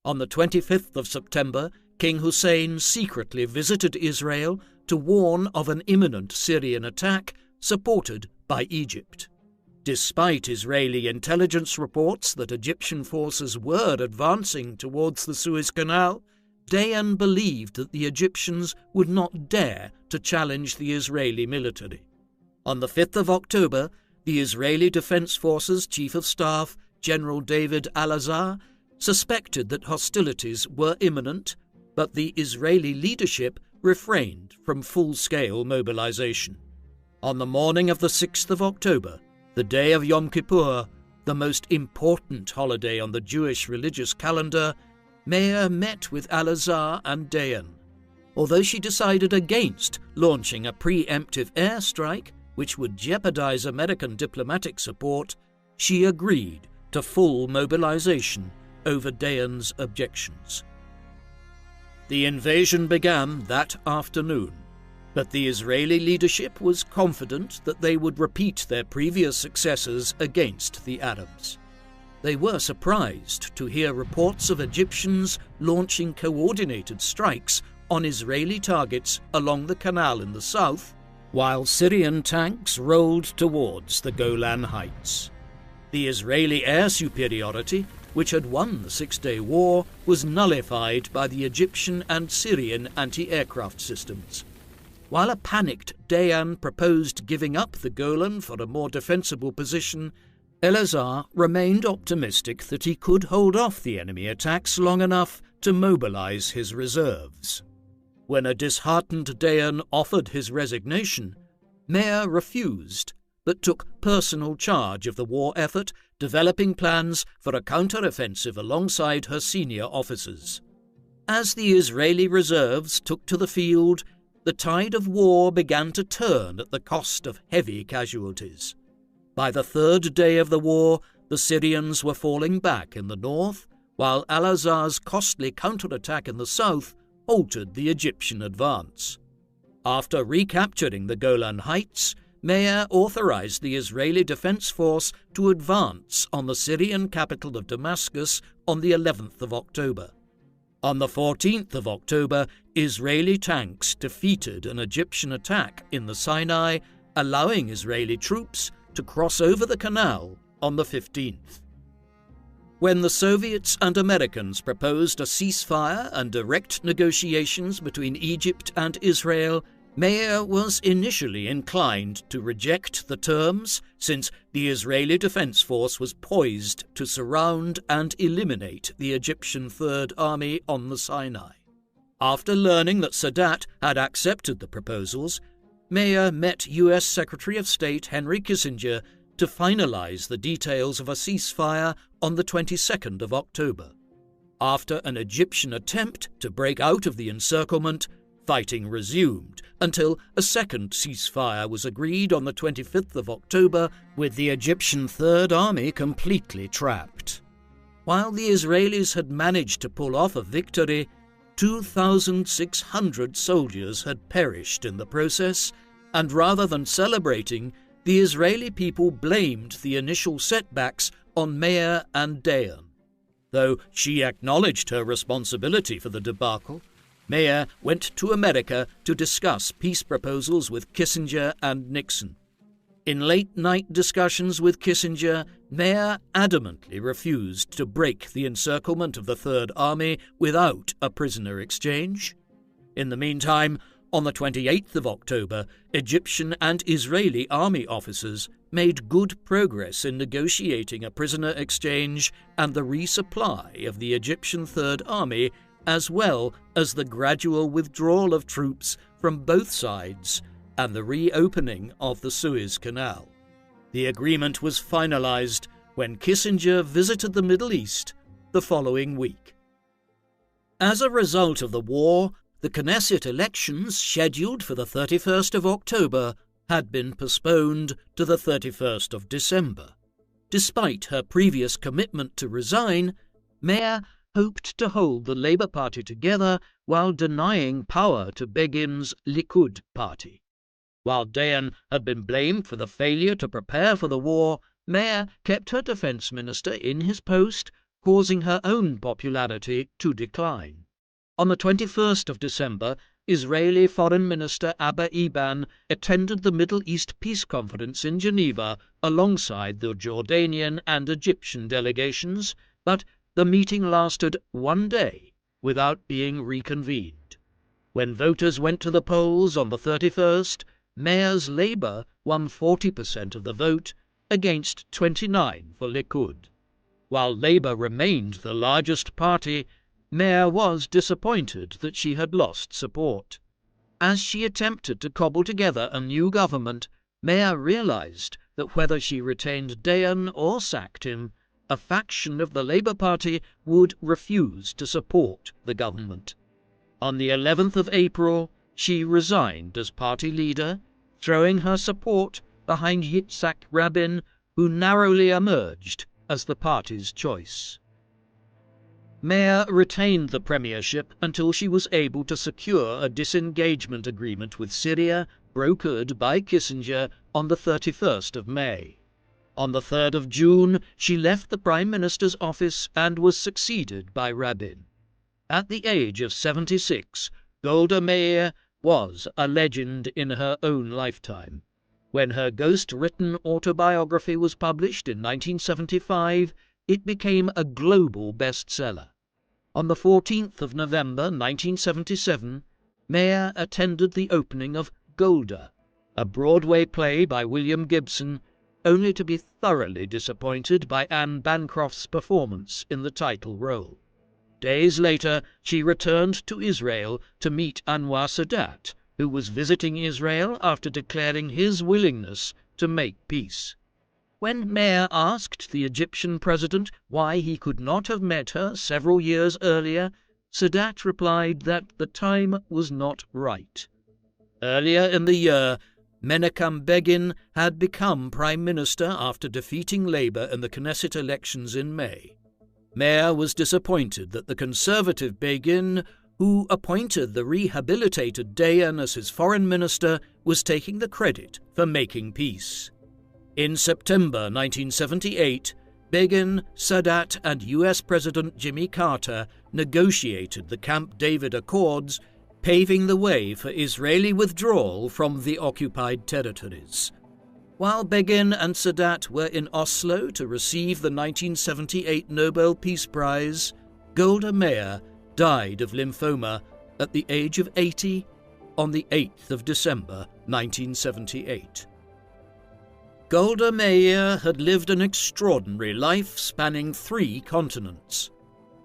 On the 25th of September, King Hussein secretly visited Israel to warn of an imminent Syrian attack supported by Egypt. Despite Israeli intelligence reports that Egyptian forces were advancing towards the Suez Canal, Dayan believed that the Egyptians would not dare to challenge the Israeli military. On the 5th of October, the Israeli Defense Forces Chief of Staff, General David Al-Azhar, suspected that hostilities were imminent, but the Israeli leadership refrained from full-scale mobilization. On the morning of the 6th of October, the day of Yom Kippur, the most important holiday on the Jewish religious calendar, Meir met with Al-Azhar and Dayan. Although she decided against launching a preemptive airstrike, which would jeopardize American diplomatic support, she agreed to full mobilization over Dayan's objections. The invasion began that afternoon, but the Israeli leadership was confident that they would repeat their previous successes against the Arabs. They were surprised to hear reports of Egyptians launching coordinated strikes on Israeli targets along the canal in the south, while Syrian tanks rolled towards the Golan Heights. The Israeli air superiority, which had won the Six-Day War, was nullified by the Egyptian and Syrian anti-aircraft systems. While a panicked Dayan proposed giving up the Golan for a more defensible position, Al-Azhar remained optimistic that he could hold off the enemy attacks long enough to mobilize his reserves. When a disheartened Dayan offered his resignation, Meir refused, but took personal charge of the war effort, developing plans for a counter-offensive alongside her senior officers. As the Israeli reserves took to the field, the tide of war began to turn at the cost of heavy casualties. By the third day of the war, the Syrians were falling back in the north, while Al-Azhar's costly counterattack in the south halted the Egyptian advance. After recapturing the Golan Heights, Meir authorized the Israeli Defense Force to advance on the Syrian capital of Damascus on the 11th of October. On the 14th of October, Israeli tanks defeated an Egyptian attack in the Sinai, allowing Israeli troops to cross over the canal on the 15th. When the Soviets and Americans proposed a ceasefire and direct negotiations between Egypt and Israel, Meir was initially inclined to reject the terms, since the Israeli Defense Force was poised to surround and eliminate the Egyptian Third Army on the Sinai. After learning that Sadat had accepted the proposals, Meir met U.S. Secretary of State Henry Kissinger to finalize the details of a ceasefire on the 22nd of October. After an Egyptian attempt to break out of the encirclement, fighting resumed until a second ceasefire was agreed on the 25th of October, with the Egyptian Third Army completely trapped. While the Israelis had managed to pull off a victory, 2,600 soldiers had perished in the process, and rather than celebrating, the Israeli people blamed the initial setbacks on Meir and Dayan. Though she acknowledged her responsibility for the debacle, Meir went to America to discuss peace proposals with Kissinger and Nixon. In late-night discussions with Kissinger, Meir adamantly refused to break the encirclement of the Third Army without a prisoner exchange. In the meantime, on the 28th of October, Egyptian and Israeli army officers made good progress in negotiating a prisoner exchange and the resupply of the Egyptian Third Army, as well as the gradual withdrawal of troops from both sides and the reopening of the Suez Canal. The agreement was finalized when Kissinger visited the Middle East the following week. As a result of the war, the Knesset elections scheduled for the 31st of October had been postponed to the 31st of December. Despite her previous commitment to resign, Meir hoped to hold the Labour Party together while denying power to Begin's Likud party. While Dayan had been blamed for the failure to prepare for the war, Meir kept her defence minister in his post, causing her own popularity to decline. On the 21st of December, Israeli Foreign Minister Abba Eban attended the Middle East Peace Conference in Geneva alongside the Jordanian and Egyptian delegations, but the meeting lasted one day without being reconvened. When voters went to the polls on the 31st, Meir's Labour won 40% of the vote against 29 for Likud. While Labour remained the largest party, Meir was disappointed that she had lost support. As she attempted to cobble together a new government, Meir realized that whether she retained Dayan or sacked him, a faction of the Labour Party would refuse to support the government. On the 11th of April, she resigned as party leader, throwing her support behind Yitzhak Rabin, who narrowly emerged as the party's choice. Meir retained the premiership until she was able to secure a disengagement agreement with Syria, brokered by Kissinger on the 31st of May. On the 3rd of June, she left the Prime Minister's office and was succeeded by Rabin. At the age of 76, Golda Meir was a legend in her own lifetime. When her ghost-written autobiography was published in 1975, it became a global bestseller. On the 14th of November 1977, Meir attended the opening of Golda, a Broadway play by William Gibson, only to be thoroughly disappointed by Anne Bancroft's performance in the title role. Days later, she returned to Israel to meet Anwar Sadat, who was visiting Israel after declaring his willingness to make peace. When Meir asked the Egyptian president why he could not have met her several years earlier, Sadat replied that the time was not right. Earlier in the year, Menachem Begin had become prime minister after defeating Labour in the Knesset elections in May. Meir was disappointed that the conservative Begin, who appointed the rehabilitated Dayan as his foreign minister, was taking the credit for making peace. In September 1978, Begin, Sadat, and U.S. President Jimmy Carter negotiated the Camp David Accords, paving the way for Israeli withdrawal from the occupied territories. While Begin and Sadat were in Oslo to receive the 1978 Nobel Peace Prize, Golda Meir died of lymphoma at the age of 80 on the 8th of December 1978. Golda Meir had lived an extraordinary life spanning 3 continents.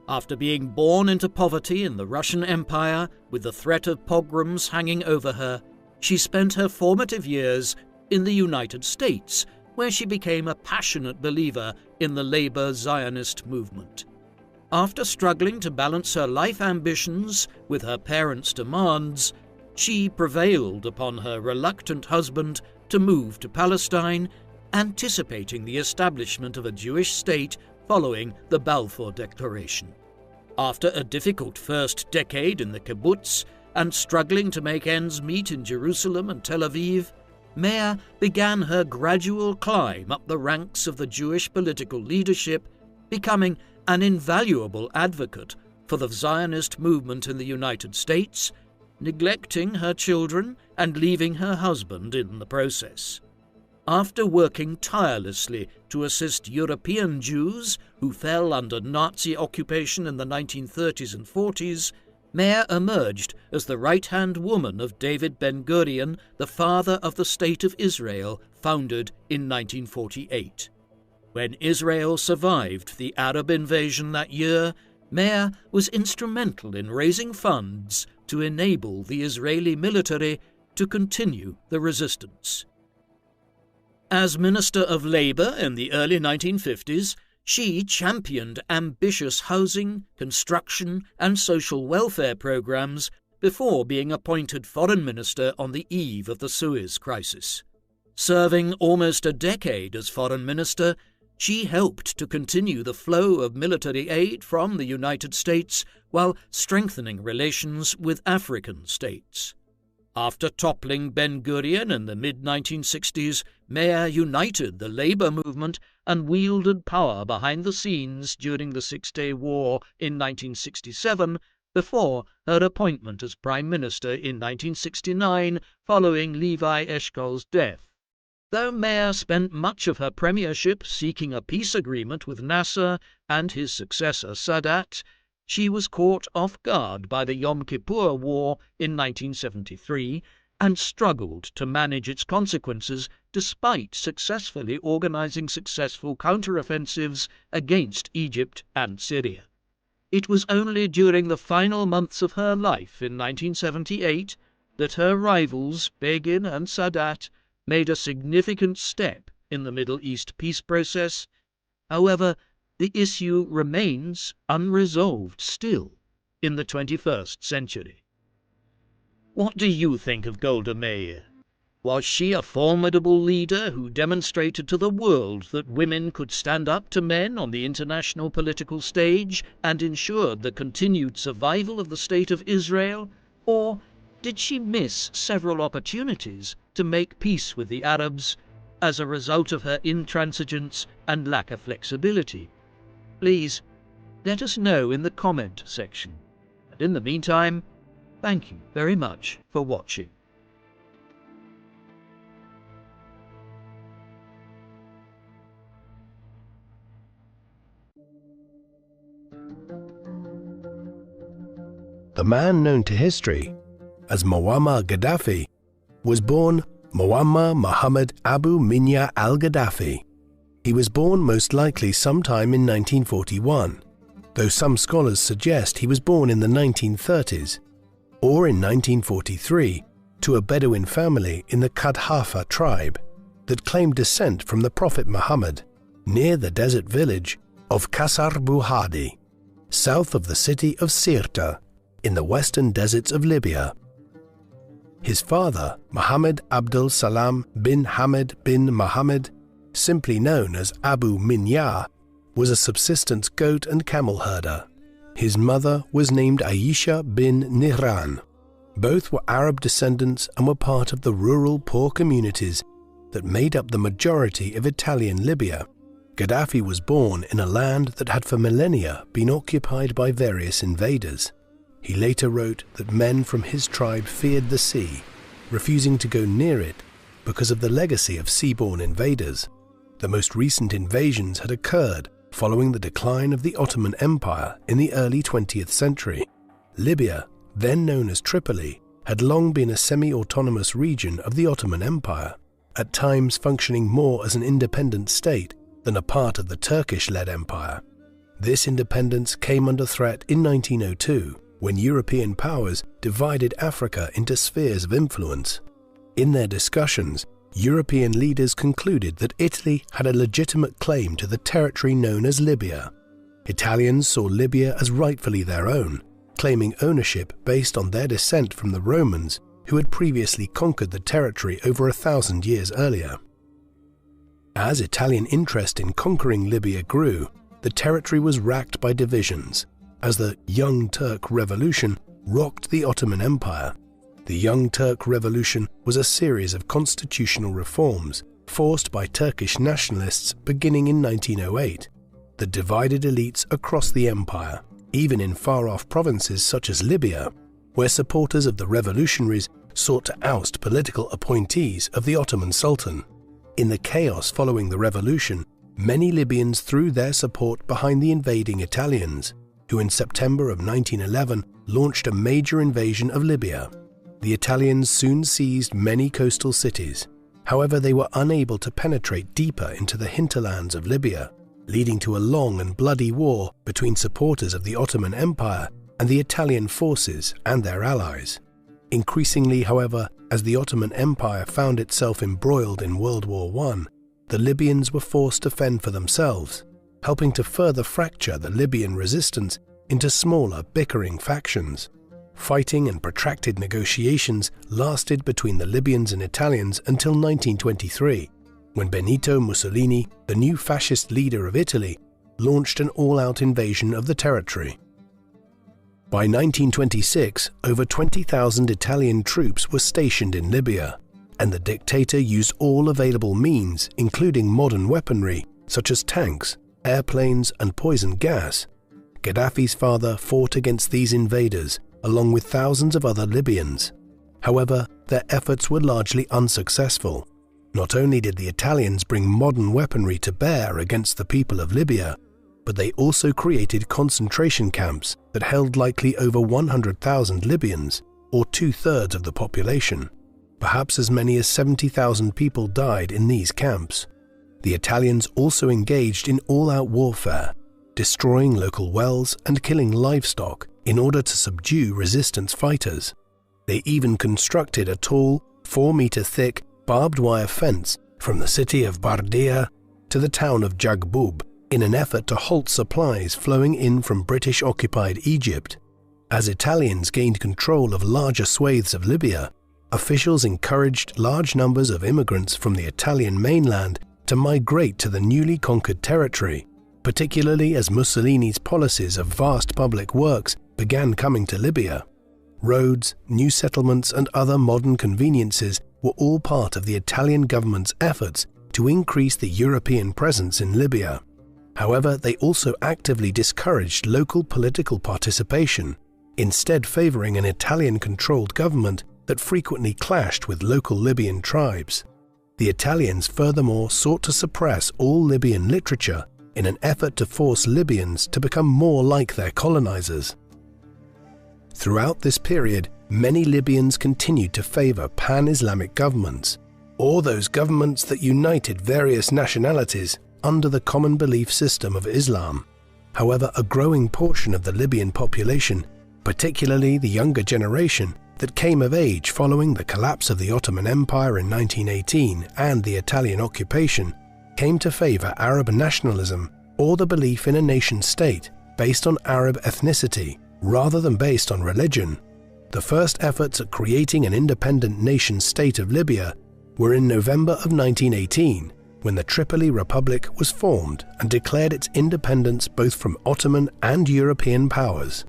After being born into poverty in the Russian Empire, with the threat of pogroms hanging over her, she spent her formative years in the United States, where she became a passionate believer in the Labour Zionist movement. After struggling to balance her life ambitions with her parents' demands, she prevailed upon her reluctant husband to move to Palestine, anticipating the establishment of a Jewish state following the Balfour Declaration. After a difficult first decade in the kibbutz and struggling to make ends meet in Jerusalem and Tel Aviv, Meir began her gradual climb up the ranks of the Jewish political leadership, becoming an invaluable advocate for the Zionist movement in the United States, neglecting her children and leaving her husband in the process. After working tirelessly to assist European Jews who fell under Nazi occupation in the 1930s and 40s, Meir emerged as the right-hand woman of David Ben-Gurion, the father of the State of Israel, founded in 1948. When Israel survived the Arab invasion that year, Meir was instrumental in raising funds to enable the Israeli military to continue the resistance. As Minister of Labour in the early 1950s, she championed ambitious housing, construction and social welfare programs before being appointed Foreign Minister on the eve of the Suez Crisis. Serving almost a decade as Foreign Minister, she helped to continue the flow of military aid from the United States while strengthening relations with African states. After toppling Ben-Gurion in the mid-1960s, Meir united the Labour movement and wielded power behind the scenes during the Six-Day War in 1967, before her appointment as Prime Minister in 1969 following Levi Eshkol's death. Though Meir spent much of her premiership seeking a peace agreement with Nasser and his successor Sadat, She was caught off guard by the Yom Kippur War in 1973 and struggled to manage its consequences despite successfully organizing successful counteroffensives against Egypt and Syria. It was only during the final months of her life in 1978 that her rivals, Begin and Sadat, made a significant step in the Middle East peace process. However, the issue remains unresolved still in the 21st century. What do you think of Golda Meir? Was she a formidable leader who demonstrated to the world that women could stand up to men on the international political stage and ensured the continued survival of the State of Israel? Or did she miss several opportunities to make peace with the Arabs as a result of her intransigence and lack of flexibility? Please let us know in the comment section. And in the meantime, thank you very much for watching. The man known to history as Muammar Gaddafi was born Muammar Mohammed Abu Minya al-Gaddafi. He was born most likely sometime in 1941, though some scholars suggest he was born in the 1930s, or in 1943 to a Bedouin family in the Kadhafa tribe that claimed descent from the Prophet Muhammad near the desert village of Qasr Buhadi, south of the city of Sirta, in the western deserts of Libya. His father, Muhammad Abdul Salam bin Hamid bin Muhammad, simply known as Abu Minya, was a subsistence goat and camel herder. His mother was named Aisha bin Nihran. Both were Arab descendants and were part of the rural poor communities that made up the majority of Italian Libya. Gaddafi was born in a land that had for millennia been occupied by various invaders. He later wrote that men from his tribe feared the sea, refusing to go near it because of the legacy of seaborne invaders. The most recent invasions had occurred following the decline of the Ottoman Empire in the early 20th century. Libya, then known as Tripoli, had long been a semi-autonomous region of the Ottoman Empire, at times functioning more as an independent state than a part of the Turkish-led empire. This independence came under threat in 1902, when European powers divided Africa into spheres of influence. In their discussions, European leaders concluded that Italy had a legitimate claim to the territory known as Libya. Italians saw Libya as rightfully their own, claiming ownership based on their descent from the Romans, who had previously conquered the territory over 1,000 years earlier. As Italian interest in conquering Libya grew, the territory was racked by divisions, as the Young Turk Revolution rocked the Ottoman Empire. The Young Turk Revolution was a series of constitutional reforms forced by Turkish nationalists beginning in 1908 that divided elites across the empire, even in far-off provinces such as Libya, where supporters of the revolutionaries sought to oust political appointees of the Ottoman Sultan. In the chaos following the revolution, many Libyans threw their support behind the invading Italians, who in September of 1911 launched a major invasion of Libya. The Italians soon seized many coastal cities. However, they were unable to penetrate deeper into the hinterlands of Libya, leading to a long and bloody war between supporters of the Ottoman Empire and the Italian forces and their allies. Increasingly, however, as the Ottoman Empire found itself embroiled in World War I, the Libyans were forced to fend for themselves, helping to further fracture the Libyan resistance into smaller, bickering factions. Fighting and protracted negotiations lasted between the Libyans and Italians until 1923, when Benito Mussolini, the new fascist leader of Italy, launched an all-out invasion of the territory. By 1926, over 20,000 Italian troops were stationed in Libya, and the dictator used all available means, including modern weaponry such as tanks, airplanes, and poison gas. Gaddafi's father fought against these invaders, along with thousands of other Libyans. However, their efforts were largely unsuccessful. Not only did the Italians bring modern weaponry to bear against the people of Libya, but they also created concentration camps that held likely over 100,000 Libyans, or 2/3 of the population. Perhaps as many as 70,000 people died in these camps. The Italians also engaged in all-out warfare, destroying local wells and killing livestock in order to subdue resistance fighters. They even constructed a tall, 4-meter-thick, barbed wire fence from the city of Bardia to the town of Jagbub in an effort to halt supplies flowing in from British-occupied Egypt. As Italians gained control of larger swathes of Libya, officials encouraged large numbers of immigrants from the Italian mainland to migrate to the newly conquered territory, particularly as Mussolini's policies of vast public works began coming to Libya. Roads, new settlements, and other modern conveniences were all part of the Italian government's efforts to increase the European presence in Libya. However, they also actively discouraged local political participation, instead favoring an Italian-controlled government that frequently clashed with local Libyan tribes. The Italians furthermore sought to suppress all Libyan literature in an effort to force Libyans to become more like their colonizers. Throughout this period, many Libyans continued to favor pan-Islamic governments, or those governments that united various nationalities under the common belief system of Islam. However, a growing portion of the Libyan population, particularly the younger generation that came of age following the collapse of the Ottoman Empire in 1918 and the Italian occupation, came to favor Arab nationalism or the belief in a nation-state based on Arab ethnicity rather than based on religion. The first efforts at creating an independent nation-state of Libya were in November of 1918, when the Tripoli Republic was formed and declared its independence both from Ottoman and European powers.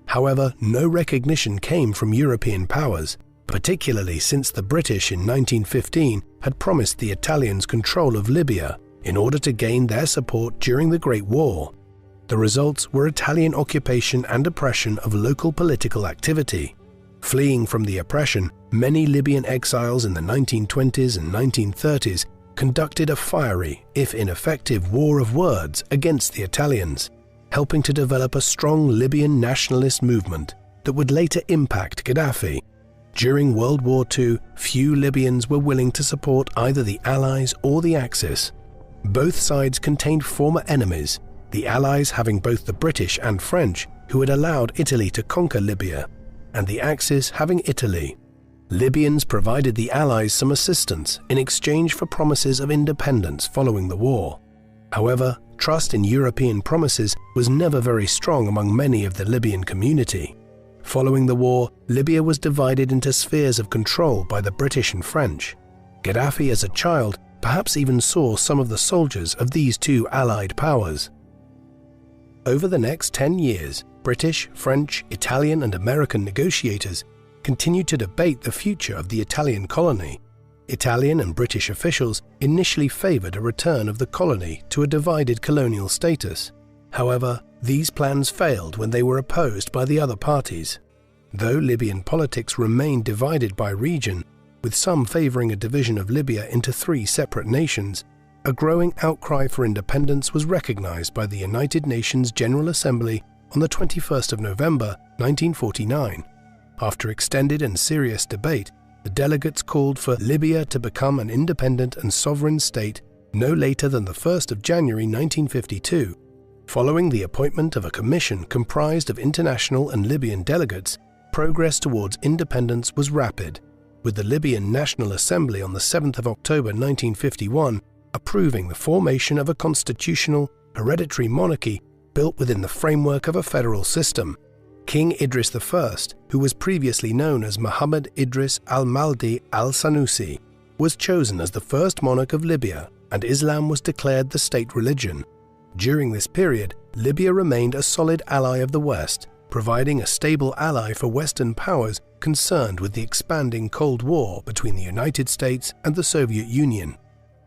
However, no recognition came from European powers, particularly since the British in 1915 had promised the Italians control of Libya in order to gain their support during the Great War. The results were Italian occupation and oppression of local political activity. Fleeing from the oppression, many Libyan exiles in the 1920s and 1930s conducted a fiery, if ineffective, war of words against the Italians, helping to develop a strong Libyan nationalist movement that would later impact Gaddafi. During World War II, few Libyans were willing to support either the Allies or the Axis. Both sides contained former enemies, the Allies having both the British and French, who had allowed Italy to conquer Libya, and the Axis having Italy. Libyans provided the Allies some assistance in exchange for promises of independence following the war. However, trust in European promises was never very strong among many of the Libyan community. Following the war, Libya was divided into spheres of control by the British and French. Gaddafi, as a child, perhaps even saw some of the soldiers of these two allied powers. Over the next 10 years, British, French, Italian, and American negotiators continued to debate the future of the Italian colony. Italian and British officials initially favored a return of the colony to a divided colonial status. However, these plans failed when they were opposed by the other parties. Though Libyan politics remained divided by region, with some favoring a division of Libya into 3 separate nations, a growing outcry for independence was recognized by the United Nations General Assembly on the 21st of November 1949. After extended and serious debate, the delegates called for Libya to become an independent and sovereign state no later than the 1st of January 1952. Following the appointment of a commission comprised of international and Libyan delegates, progress towards independence was rapid, with the Libyan National Assembly on the 7th of October 1951 approving the formation of a constitutional, hereditary monarchy built within the framework of a federal system. King Idris I, who was previously known as Muhammad Idris al-Mahdi al-Sanusi, was chosen as the first monarch of Libya, and Islam was declared the state religion. During this period, Libya remained a solid ally of the West, providing a stable ally for Western powers concerned with the expanding Cold War between the United States and the Soviet Union.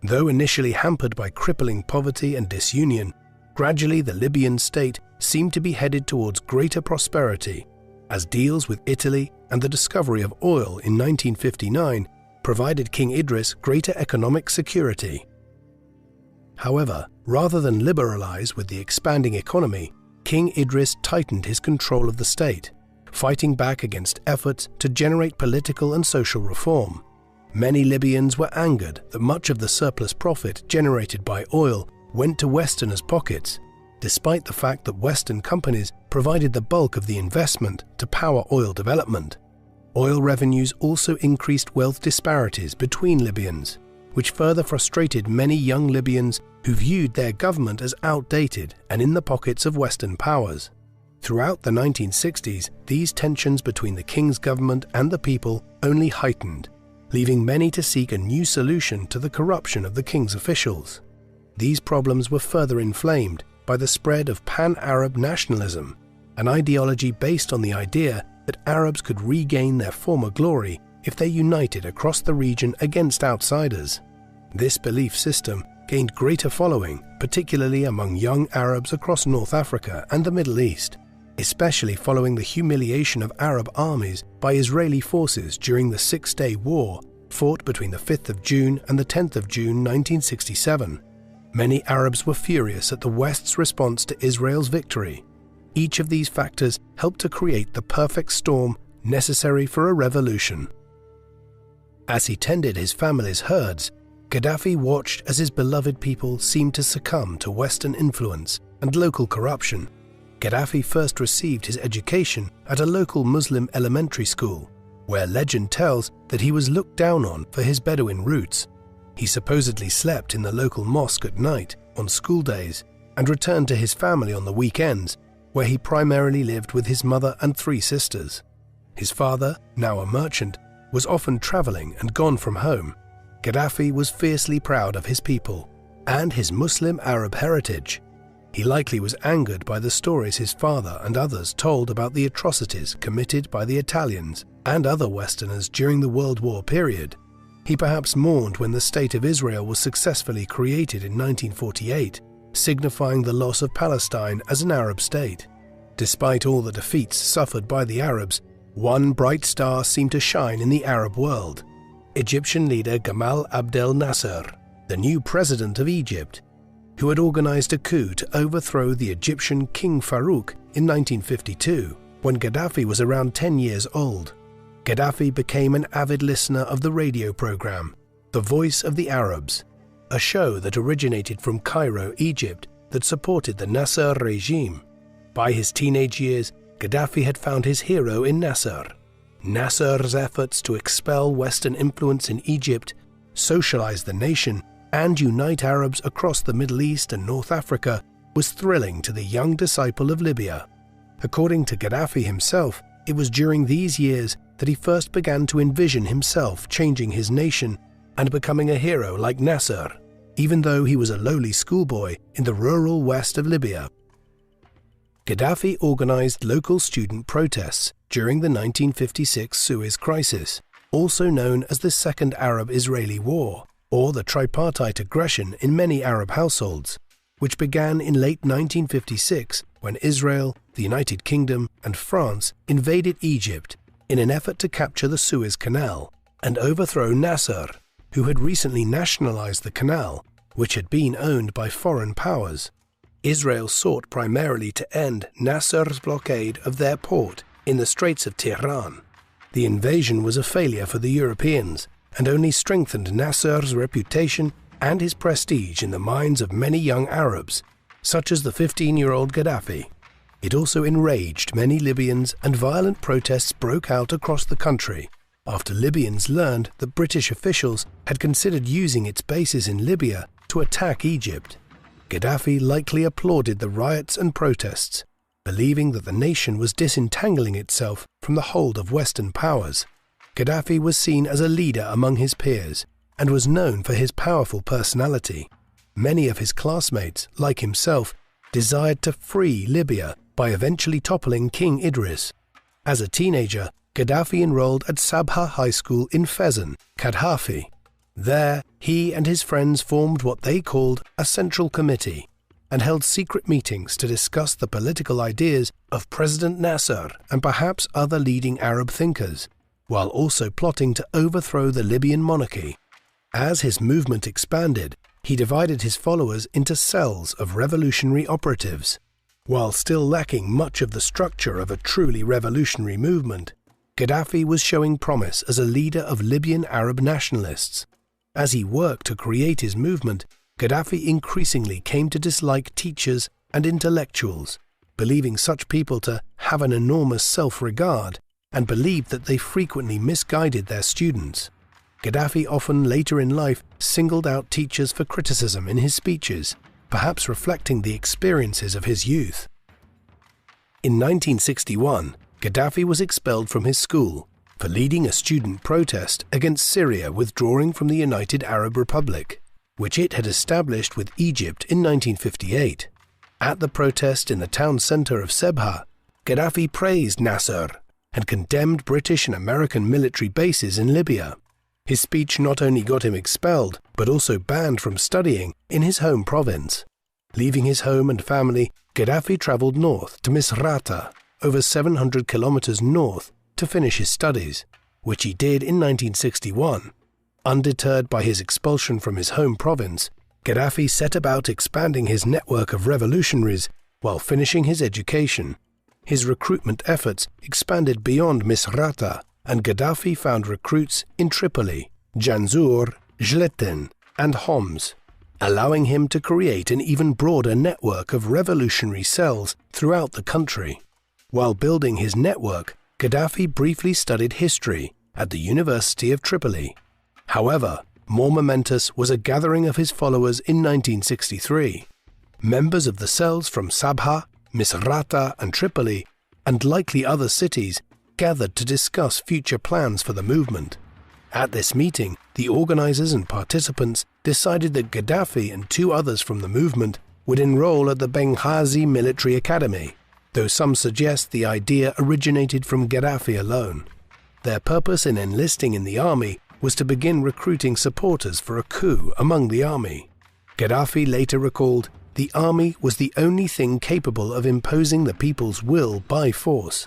Though initially hampered by crippling poverty and disunion, gradually the Libyan state seemed to be headed towards greater prosperity, as deals with Italy and the discovery of oil in 1959 provided King Idris greater economic security. However, rather than liberalize with the expanding economy, King Idris tightened his control of the state, fighting back against efforts to generate political and social reform. Many Libyans were angered that much of the surplus profit generated by oil went to Westerners' pockets, despite the fact that Western companies provided the bulk of the investment to power oil development. Oil revenues also increased wealth disparities between Libyans, which further frustrated many young Libyans who viewed their government as outdated and in the pockets of Western powers. Throughout the 1960s, these tensions between the king's government and the people only heightened, leaving many to seek a new solution to the corruption of the king's officials. These problems were further inflamed by the spread of pan-Arab nationalism, an ideology based on the idea that Arabs could regain their former glory if they united across the region against outsiders. This belief system gained greater following, particularly among young Arabs across North Africa and the Middle East, especially following the humiliation of Arab armies by Israeli forces during the Six-Day War fought between the 5th of June and the 10th of June 1967. Many Arabs were furious at the West's response to Israel's victory. Each of these factors helped to create the perfect storm necessary for a revolution. As he tended his family's herds, Gaddafi watched as his beloved people seemed to succumb to Western influence and local corruption. Gaddafi first received his education at a local Muslim elementary school, where legend tells that he was looked down on for his Bedouin roots. He supposedly slept in the local mosque at night on school days and returned to his family on the weekends, where he primarily lived with his mother and 3 sisters. His father, now a merchant, was often traveling and gone from home. Gaddafi was fiercely proud of his people and his Muslim Arab heritage. He likely was angered by the stories his father and others told about the atrocities committed by the Italians and other Westerners during the World War period. He perhaps mourned when the State of Israel was successfully created in 1948, signifying the loss of Palestine as an Arab state. Despite all the defeats suffered by the Arabs, one bright star seemed to shine in the Arab world. Egyptian leader Gamal Abdel Nasser, the new president of Egypt, who had organized a coup to overthrow the Egyptian King Farouk in 1952, when Gaddafi was around 10 years old. Gaddafi became an avid listener of the radio program, The Voice of the Arabs, a show that originated from Cairo, Egypt, that supported the Nasser regime. By his teenage years, Gaddafi had found his hero in Nasser. Nasser's efforts to expel Western influence in Egypt, socialize the nation, and unite Arabs across the Middle East and North Africa was thrilling to the young disciple of Libya. According to Gaddafi himself, it was during these years that he first began to envision himself changing his nation and becoming a hero like Nasser, even though he was a lowly schoolboy in the rural west of Libya. Gaddafi organized local student protests during the 1956 Suez Crisis, also known as the Second Arab-Israeli War, or the tripartite aggression in many Arab households, which began in late 1956 when Israel, the United Kingdom, and France invaded Egypt in an effort to capture the Suez Canal and overthrow Nasser, who had recently nationalized the canal, which had been owned by foreign powers. Israel sought primarily to end Nasser's blockade of their port in the Straits of Tehran. The invasion was a failure for the Europeans and only strengthened Nasser's reputation and his prestige in the minds of many young Arabs, such as the 15-year-old Gaddafi. It also enraged many Libyans, and violent protests broke out across the country after Libyans learned that British officials had considered using its bases in Libya to attack Egypt. Gaddafi likely applauded the riots and protests, believing that the nation was disentangling itself from the hold of Western powers. Gaddafi was seen as a leader among his peers and was known for his powerful personality. Many of his classmates, like himself, desired to free Libya by eventually toppling King Idris. As a teenager, Gaddafi enrolled at Sabha High School in Fezzan, Kadhafi. There, he and his friends formed what they called a central committee and held secret meetings to discuss the political ideas of President Nasser and perhaps other leading Arab thinkers, while also plotting to overthrow the Libyan monarchy. As his movement expanded, he divided his followers into cells of revolutionary operatives. While still lacking much of the structure of a truly revolutionary movement, Gaddafi was showing promise as a leader of Libyan Arab nationalists. As he worked to create his movement, Gaddafi increasingly came to dislike teachers and intellectuals, believing such people to have an enormous self-regard and believed that they frequently misguided their students. Gaddafi often later in life singled out teachers for criticism in his speeches, perhaps reflecting the experiences of his youth. In 1961, Gaddafi was expelled from his school for leading a student protest against Syria withdrawing from the United Arab Republic, which it had established with Egypt in 1958. At the protest in the town centre of Sebha, Gaddafi praised Nasser and condemned British and American military bases in Libya. His speech not only got him expelled, but also banned from studying in his home province. Leaving his home and family, Gaddafi travelled north to Misrata, over 700 kilometres north, to finish his studies, which he did in 1961. Undeterred by his expulsion from his home province, Gaddafi set about expanding his network of revolutionaries while finishing his education. His recruitment efforts expanded beyond Misrata, and Gaddafi found recruits in Tripoli, Janzur, Jletin, and Homs, allowing him to create an even broader network of revolutionary cells throughout the country. While building his network, Gaddafi briefly studied history at the University of Tripoli. However, more momentous was a gathering of his followers in 1963. Members of the cells from Sabha, Misrata, and Tripoli, and likely other cities, gathered to discuss future plans for the movement. At this meeting, the organizers and participants decided that Gaddafi and 2 others from the movement would enroll at the Benghazi Military Academy, though some suggest the idea originated from Gaddafi alone. Their purpose in enlisting in the army was to begin recruiting supporters for a coup among the army. Gaddafi later recalled, "The army was the only thing capable of imposing the people's will by force."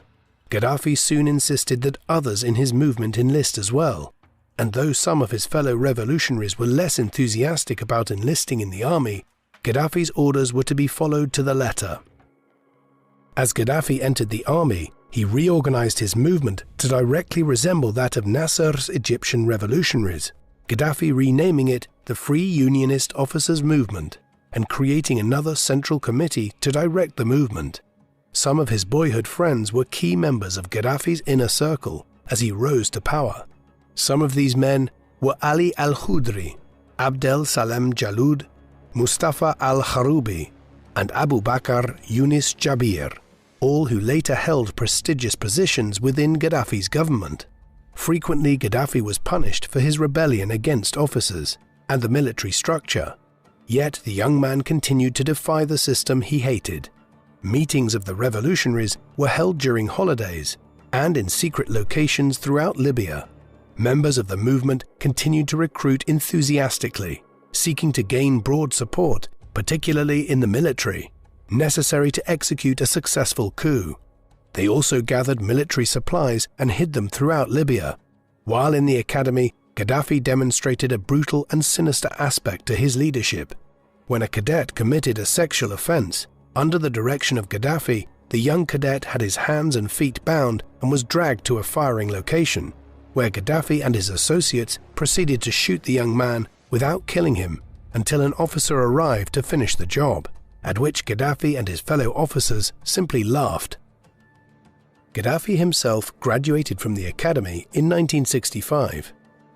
Gaddafi soon insisted that others in his movement enlist as well, and though some of his fellow revolutionaries were less enthusiastic about enlisting in the army, Gaddafi's orders were to be followed to the letter. As Gaddafi entered the army, he reorganized his movement to directly resemble that of Nasser's Egyptian revolutionaries, Gaddafi renaming it the Free Unionist Officers Movement and creating another central committee to direct the movement. Some of his boyhood friends were key members of Gaddafi's inner circle as he rose to power. Some of these men were Ali al-Khudri, Abdel Salem Jalud, Mustafa al-Kharoubi, and Abu Bakr Yunis Jabir, all who later held prestigious positions within Gaddafi's government. Frequently, Gaddafi was punished for his rebellion against officers and the military structure. Yet the young man continued to defy the system he hated. Meetings of the revolutionaries were held during holidays and in secret locations throughout Libya. Members of the movement continued to recruit enthusiastically, seeking to gain broad support, particularly in the military, necessary to execute a successful coup. They also gathered military supplies and hid them throughout Libya. While in the academy, Gaddafi demonstrated a brutal and sinister aspect to his leadership. When a cadet committed a sexual offense, under the direction of Gaddafi, the young cadet had his hands and feet bound and was dragged to a firing location, where Gaddafi and his associates proceeded to shoot the young man without killing him until an officer arrived to finish the job, at which Gaddafi and his fellow officers simply laughed. Gaddafi himself graduated from the academy in 1965.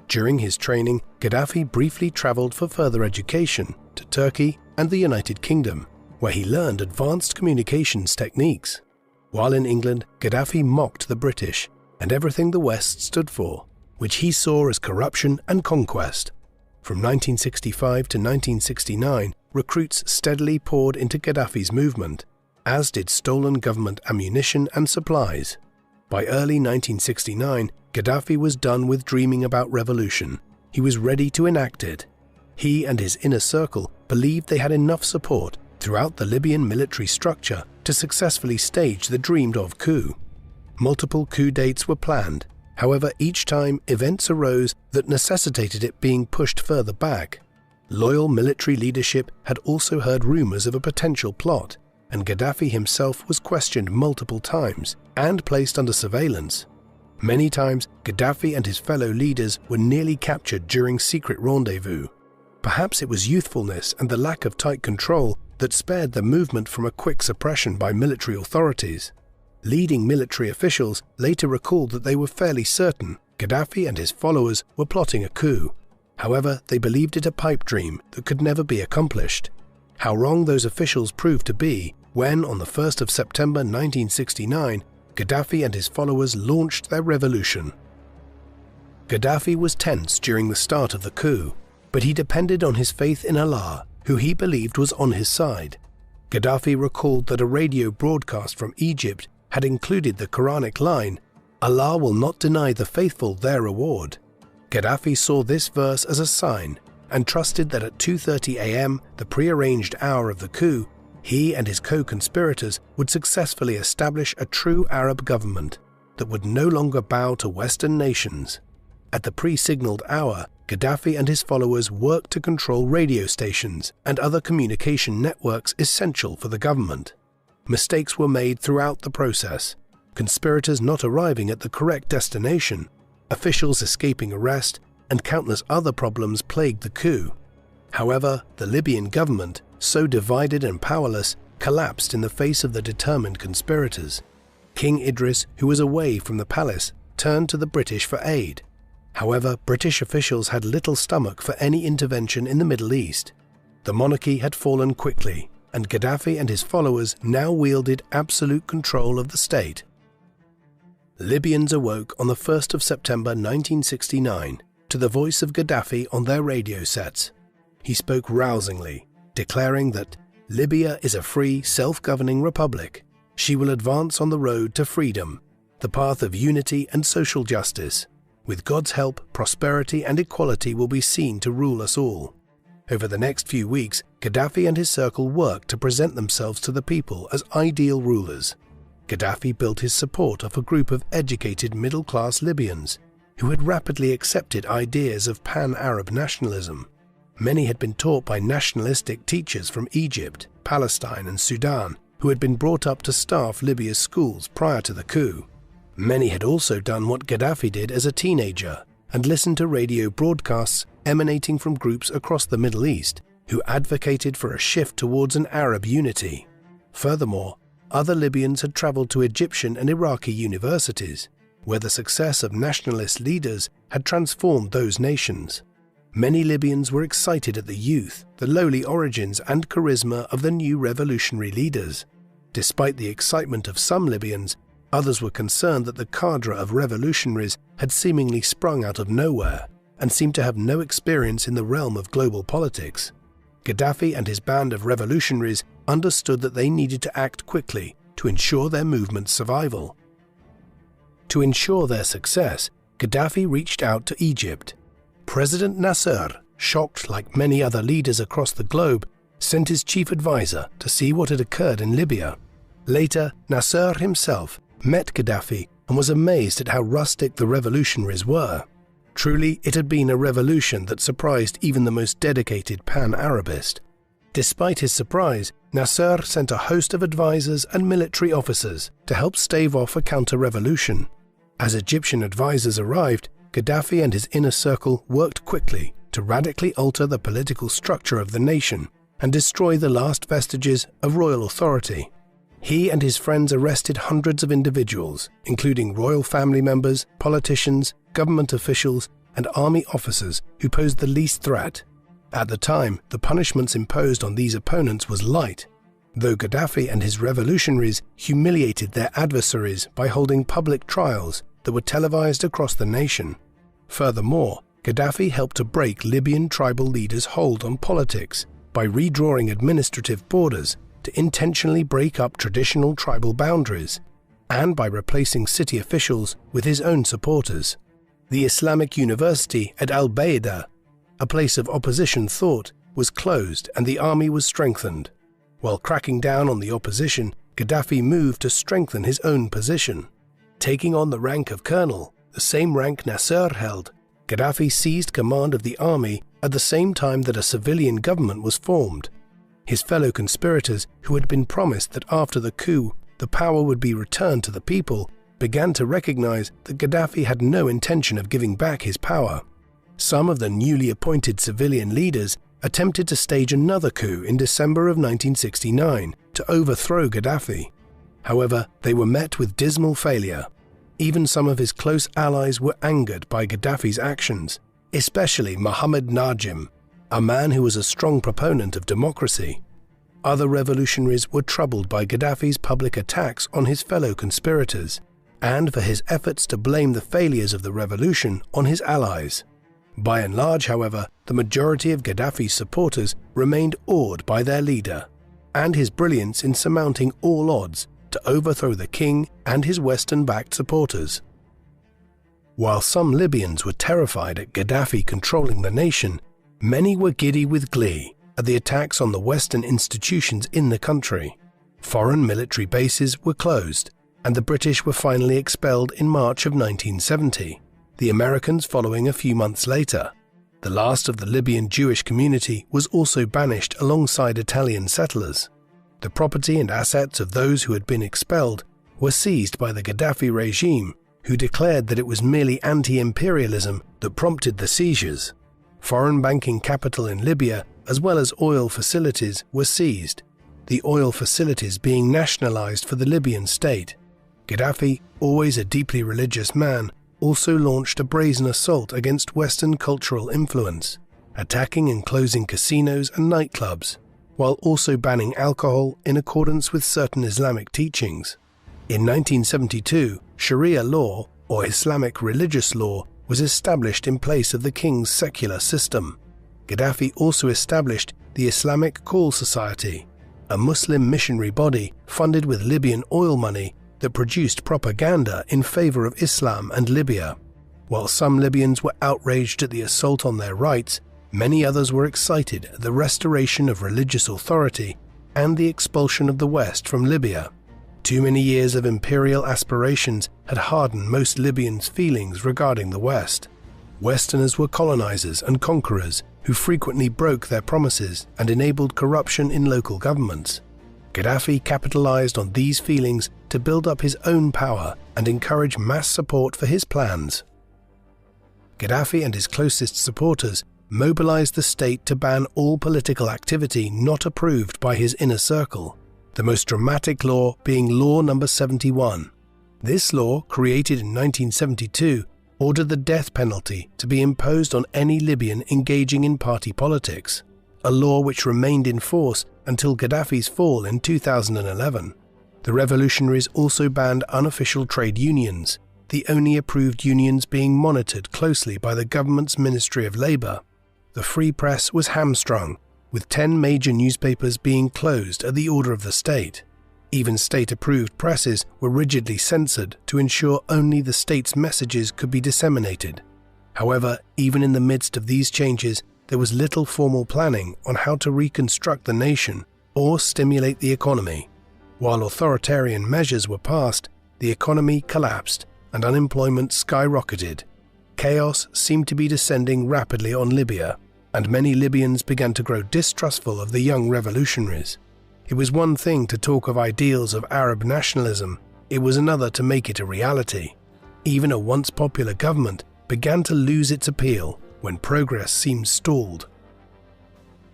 During his training, Gaddafi briefly traveled for further education to Turkey and the United Kingdom, where he learned advanced communications techniques. While in England, Gaddafi mocked the British and everything the West stood for, which he saw as corruption and conquest. From 1965 to 1969, recruits steadily poured into Gaddafi's movement, as did stolen government ammunition and supplies. By early 1969, Gaddafi was done with dreaming about revolution. He was ready to enact it. He and his inner circle believed they had enough support throughout the Libyan military structure to successfully stage the dreamed-of coup. Multiple coup dates were planned. However, each time events arose that necessitated it being pushed further back. Loyal military leadership had also heard rumors of a potential plot, and Gaddafi himself was questioned multiple times and placed under surveillance. Many times, Gaddafi and his fellow leaders were nearly captured during secret rendezvous. Perhaps it was youthfulness and the lack of tight control that spared the movement from a quick suppression by military authorities. Leading military officials later recalled that they were fairly certain Gaddafi and his followers were plotting a coup. However, they believed it a pipe dream that could never be accomplished. How wrong those officials proved to be when, on the 1st of September 1969, Gaddafi and his followers launched their revolution. Gaddafi was tense during the start of the coup, but he depended on his faith in Allah, who he believed was on his side. Gaddafi recalled that a radio broadcast from Egypt had included the Quranic line, "Allah will not deny the faithful their reward." Gaddafi saw this verse as a sign and trusted that at 2:30 a.m., the prearranged hour of the coup, he and his co-conspirators would successfully establish a true Arab government that would no longer bow to Western nations. At the pre-signaled hour, Gaddafi and his followers worked to control radio stations and other communication networks essential for the government. Mistakes were made throughout the process, conspirators not arriving at the correct destination, officials escaping arrest, and countless other problems plagued the coup. However, the Libyan government, so divided and powerless, collapsed in the face of the determined conspirators. King Idris, who was away from the palace, turned to the British for aid. However, British officials had little stomach for any intervention in the Middle East. The monarchy had fallen quickly, and Gaddafi and his followers now wielded absolute control of the state. Libyans awoke on the 1st of September 1969 to the voice of Gaddafi on their radio sets. He spoke rousingly, declaring that Libya is a free, self-governing republic. She will advance on the road to freedom, the path of unity and social justice. With God's help, prosperity and equality will be seen to rule us all. Over the next few weeks, Gaddafi and his circle worked to present themselves to the people as ideal rulers. Gaddafi built his support off a group of educated middle-class Libyans who had rapidly accepted ideas of pan-Arab nationalism. Many had been taught by nationalistic teachers from Egypt, Palestine and Sudan who had been brought up to staff Libya's schools prior to the coup. Many had also done what Gaddafi did as a teenager and listened to radio broadcasts emanating from groups across the Middle East who advocated for a shift towards an Arab unity. Furthermore, other Libyans had traveled to Egyptian and Iraqi universities, where the success of nationalist leaders had transformed those nations. Many Libyans were excited at the youth, the lowly origins and charisma of the new revolutionary leaders. Despite the excitement of some Libyans, others were concerned that the cadre of revolutionaries had seemingly sprung out of nowhere and seemed to have no experience in the realm of global politics. Gaddafi and his band of revolutionaries understood that they needed to act quickly to ensure their movement's survival. To ensure their success, Gaddafi reached out to Egypt. President Nasser, shocked like many other leaders across the globe, sent his chief advisor to see what had occurred in Libya. Later, Nasser himself met Gaddafi and was amazed at how rustic the revolutionaries were. Truly, it had been a revolution that surprised even the most dedicated pan-Arabist. Despite his surprise, Nasser sent a host of advisors and military officers to help stave off a counter-revolution. As Egyptian advisors arrived, Gaddafi and his inner circle worked quickly to radically alter the political structure of the nation and destroy the last vestiges of royal authority. He and his friends arrested hundreds of individuals, including royal family members, politicians, government officials, and army officers who posed the least threat. At the time, the punishments imposed on these opponents was light, though Gaddafi and his revolutionaries humiliated their adversaries by holding public trials that were televised across the nation. Furthermore, Gaddafi helped to break Libyan tribal leaders' hold on politics by redrawing administrative borders to intentionally break up traditional tribal boundaries, and by replacing city officials with his own supporters. The Islamic University at Al-Baida, a place of opposition thought, was closed and the army was strengthened. While cracking down on the opposition, Gaddafi moved to strengthen his own position. Taking on the rank of colonel, the same rank Nasser held, Gaddafi seized command of the army at the same time that a civilian government was formed. His fellow conspirators, who had been promised that after the coup the power would be returned to the people, began to recognize that Gaddafi had no intention of giving back his power. Some of the newly appointed civilian leaders attempted to stage another coup in December of 1969 to overthrow Gaddafi. However, they were met with dismal failure. Even some of his close allies were angered by Gaddafi's actions, especially Mohammed Najim, a man who was a strong proponent of democracy. Other revolutionaries were troubled by Gaddafi's public attacks on his fellow conspirators, and for his efforts to blame the failures of the revolution on his allies. By and large, however, the majority of Gaddafi's supporters remained awed by their leader, and his brilliance in surmounting all odds to overthrow the king and his Western-backed supporters. While some Libyans were terrified at Gaddafi controlling the nation, many were giddy with glee at the attacks on the Western institutions in the country. Foreign military bases were closed, and the British were finally expelled in March of 1970, the Americans following a few months later. The last of the Libyan Jewish community was also banished alongside Italian settlers. The property and assets of those who had been expelled were seized by the Gaddafi regime, who declared that it was merely anti-imperialism that prompted the seizures. Foreign banking capital in Libya, as well as oil facilities, were seized, the oil facilities being nationalized for the Libyan state. Gaddafi, always a deeply religious man, also launched a brazen assault against Western cultural influence, attacking and closing casinos and nightclubs, while also banning alcohol in accordance with certain Islamic teachings. In 1972, Sharia law, or Islamic religious law, was established in place of the king's secular system. Gaddafi also established the Islamic Call Society, a Muslim missionary body funded with Libyan oil money that produced propaganda in favor of Islam and Libya. While some Libyans were outraged at the assault on their rights, many others were excited at the restoration of religious authority and the expulsion of the West from Libya. Too many years of imperial aspirations had hardened most Libyans' feelings regarding the West. Westerners were colonizers and conquerors who frequently broke their promises and enabled corruption in local governments. Gaddafi capitalized on these feelings to build up his own power and encourage mass support for his plans. Gaddafi and his closest supporters mobilized the state to ban all political activity not approved by his inner circle, the most dramatic law being Law No. 71. This law, created in 1972, ordered the death penalty to be imposed on any Libyan engaging in party politics, a law which remained in force until Gaddafi's fall in 2011. The revolutionaries also banned unofficial trade unions, the only approved unions being monitored closely by the government's Ministry of Labour. The free press was hamstrung, with 10 major newspapers being closed at the order of the state. Even state-approved presses were rigidly censored to ensure only the state's messages could be disseminated. However, even in the midst of these changes, there was little formal planning on how to reconstruct the nation or stimulate the economy. While authoritarian measures were passed, the economy collapsed and unemployment skyrocketed. Chaos seemed to be descending rapidly on Libya, and many Libyans began to grow distrustful of the young revolutionaries. It was one thing to talk of ideals of Arab nationalism, it was another to make it a reality. Even a once popular government began to lose its appeal when progress seemed stalled.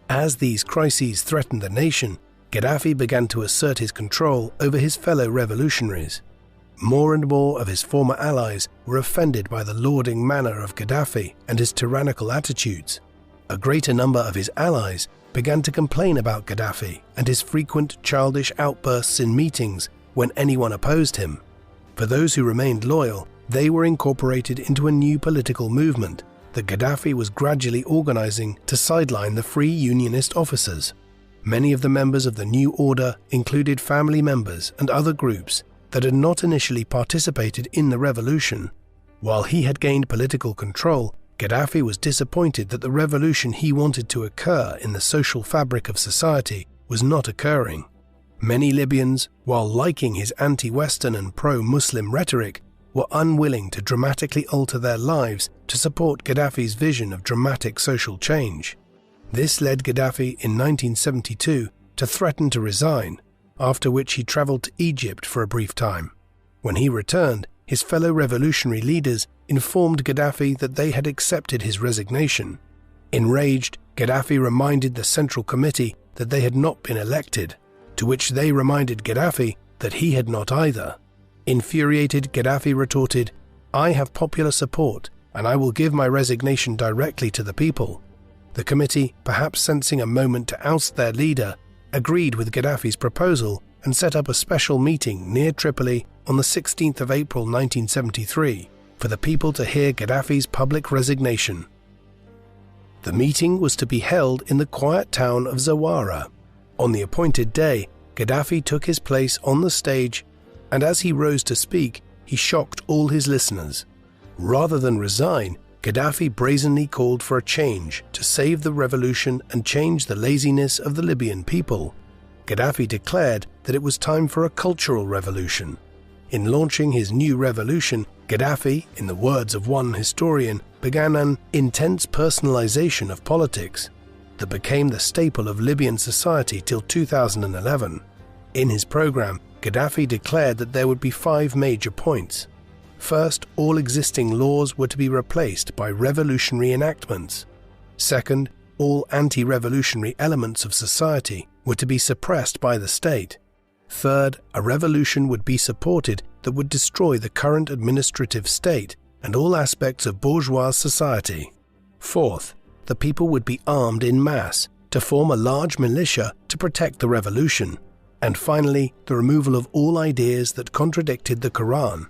As these crises threatened the nation, Gaddafi began to assert his control over his fellow revolutionaries. More and more of his former allies were offended by the lauding manner of Gaddafi and his tyrannical attitudes. A greater number of his allies began to complain about Gaddafi and his frequent childish outbursts in meetings when anyone opposed him. For those who remained loyal, they were incorporated into a new political movement that Gaddafi was gradually organizing to sideline the Free Unionist officers. Many of the members of the new order included family members and other groups that had not initially participated in the revolution. While he had gained political control, Gaddafi was disappointed that the revolution he wanted to occur in the social fabric of society was not occurring. Many Libyans, while liking his anti-Western and pro-Muslim rhetoric, were unwilling to dramatically alter their lives to support Gaddafi's vision of dramatic social change. This led Gaddafi in 1972 to threaten to resign, after which he travelled to Egypt for a brief time. When he returned, his fellow revolutionary leaders informed Gaddafi that they had accepted his resignation. Enraged, Gaddafi reminded the Central Committee that they had not been elected, to which they reminded Gaddafi that he had not either. Infuriated, Gaddafi retorted, "I have popular support, and I will give my resignation directly to the people." The committee, perhaps sensing a moment to oust their leader, agreed with Gaddafi's proposal and set up a special meeting near Tripoli on the 16th of April 1973 for the people to hear Gaddafi's public resignation. The meeting was to be held in the quiet town of Zawara. On the appointed day, Gaddafi took his place on the stage, and as he rose to speak, he shocked all his listeners. Rather than resign, Gaddafi brazenly called for a change to save the revolution and change the laziness of the Libyan people. Gaddafi declared that it was time for a cultural revolution. In launching his new revolution, Gaddafi, in the words of one historian, began an intense personalization of politics that became the staple of Libyan society till 2011. In his program, Gaddafi declared that there would be 5 major points. First, all existing laws were to be replaced by revolutionary enactments. Second, all anti-revolutionary elements of society were to be suppressed by the state. Third, a revolution would be supported that would destroy the current administrative state and all aspects of bourgeois society. Fourth, the people would be armed in mass to form a large militia to protect the revolution. And finally, the removal of all ideas that contradicted the Quran.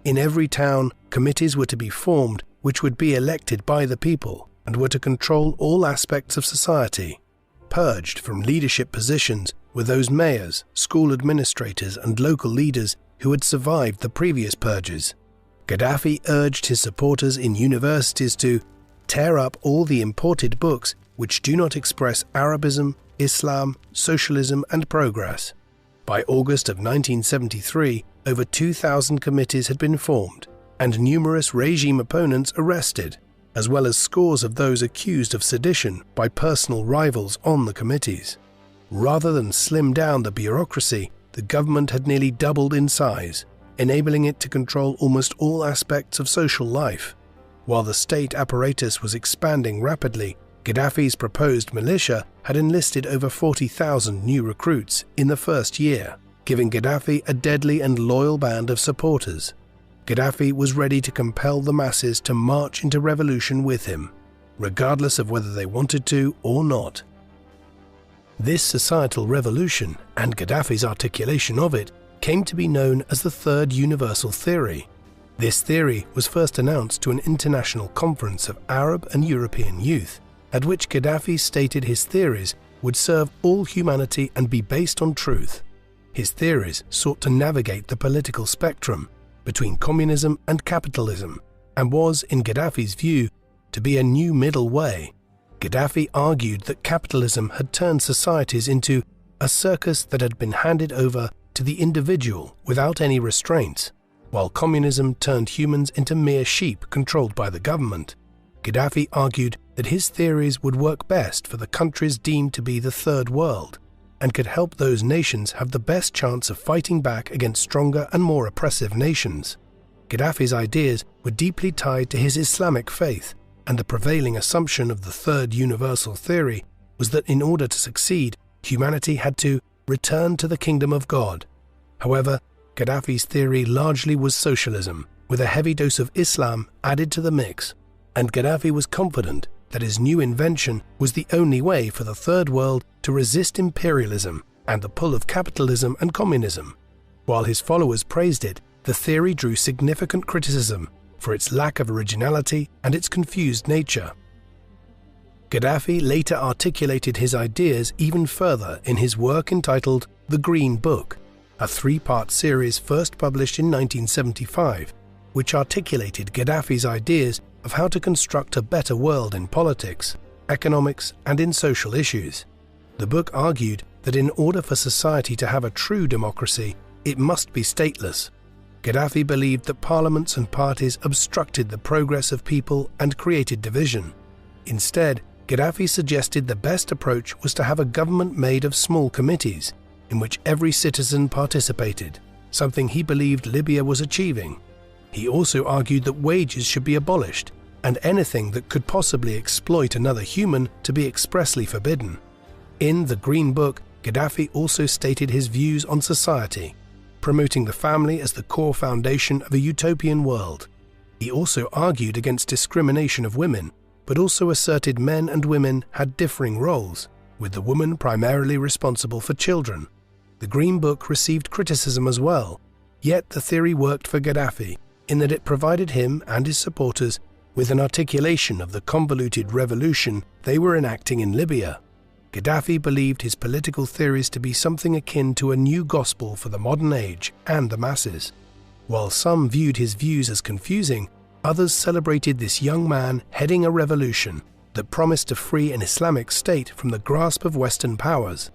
In every town, committees were to be formed which would be elected by the people and were to control all aspects of society. Purged from leadership positions were those mayors, school administrators and local leaders who had survived the previous purges. Gaddafi urged his supporters in universities to tear up all the imported books which do not express Arabism, Islam, socialism and progress. By August of 1973, over 2,000 committees had been formed and numerous regime opponents arrested, as well as scores of those accused of sedition by personal rivals on the committees. Rather than slim down the bureaucracy, the government had nearly doubled in size, enabling it to control almost all aspects of social life. While the state apparatus was expanding rapidly, Gaddafi's proposed militia had enlisted over 40,000 new recruits in the first year, giving Gaddafi a deadly and loyal band of supporters. Gaddafi was ready to compel the masses to march into revolution with him, regardless of whether they wanted to or not. This societal revolution, and Gaddafi's articulation of it, came to be known as the Third Universal Theory. This theory was first announced to an international conference of Arab and European youth, at which Gaddafi stated his theories would serve all humanity and be based on truth. His theories sought to navigate the political spectrum between communism and capitalism, and was, in Gaddafi's view, to be a new middle way. Gaddafi argued that capitalism had turned societies into a circus that had been handed over to the individual without any restraints, while communism turned humans into mere sheep controlled by the government. Gaddafi argued that his theories would work best for the countries deemed to be the Third World, and could help those nations have the best chance of fighting back against stronger and more oppressive nations. Gaddafi's ideas were deeply tied to his Islamic faith, and the prevailing assumption of the Third Universal Theory was that in order to succeed, humanity had to return to the kingdom of God. However, Gaddafi's theory largely was socialism, with a heavy dose of Islam added to the mix, and Gaddafi was confident that his new invention was the only way for the Third World to resist imperialism and the pull of capitalism and communism. While his followers praised it, the theory drew significant criticism for its lack of originality and its confused nature. Gaddafi later articulated his ideas even further in his work entitled The Green Book, a 3-part series first published in 1975, which articulated Gaddafi's ideas of how to construct a better world in politics, economics, and in social issues. The book argued that in order for society to have a true democracy, it must be stateless. Gaddafi believed that parliaments and parties obstructed the progress of people and created division. Instead, Gaddafi suggested the best approach was to have a government made of small committees, in which every citizen participated, something he believed Libya was achieving. He also argued that wages should be abolished, and anything that could possibly exploit another human to be expressly forbidden. In the Green Book, Gaddafi also stated his views on society, promoting the family as the core foundation of a utopian world. He also argued against discrimination of women, but also asserted men and women had differing roles, with the woman primarily responsible for children. The Green Book received criticism as well, yet the theory worked for Gaddafi in that it provided him and his supporters with an articulation of the convoluted revolution they were enacting in Libya. Gaddafi believed his political theories to be something akin to a new gospel for the modern age and the masses. While some viewed his views as confusing, others celebrated this young man heading a revolution that promised to free an Islamic state from the grasp of Western powers.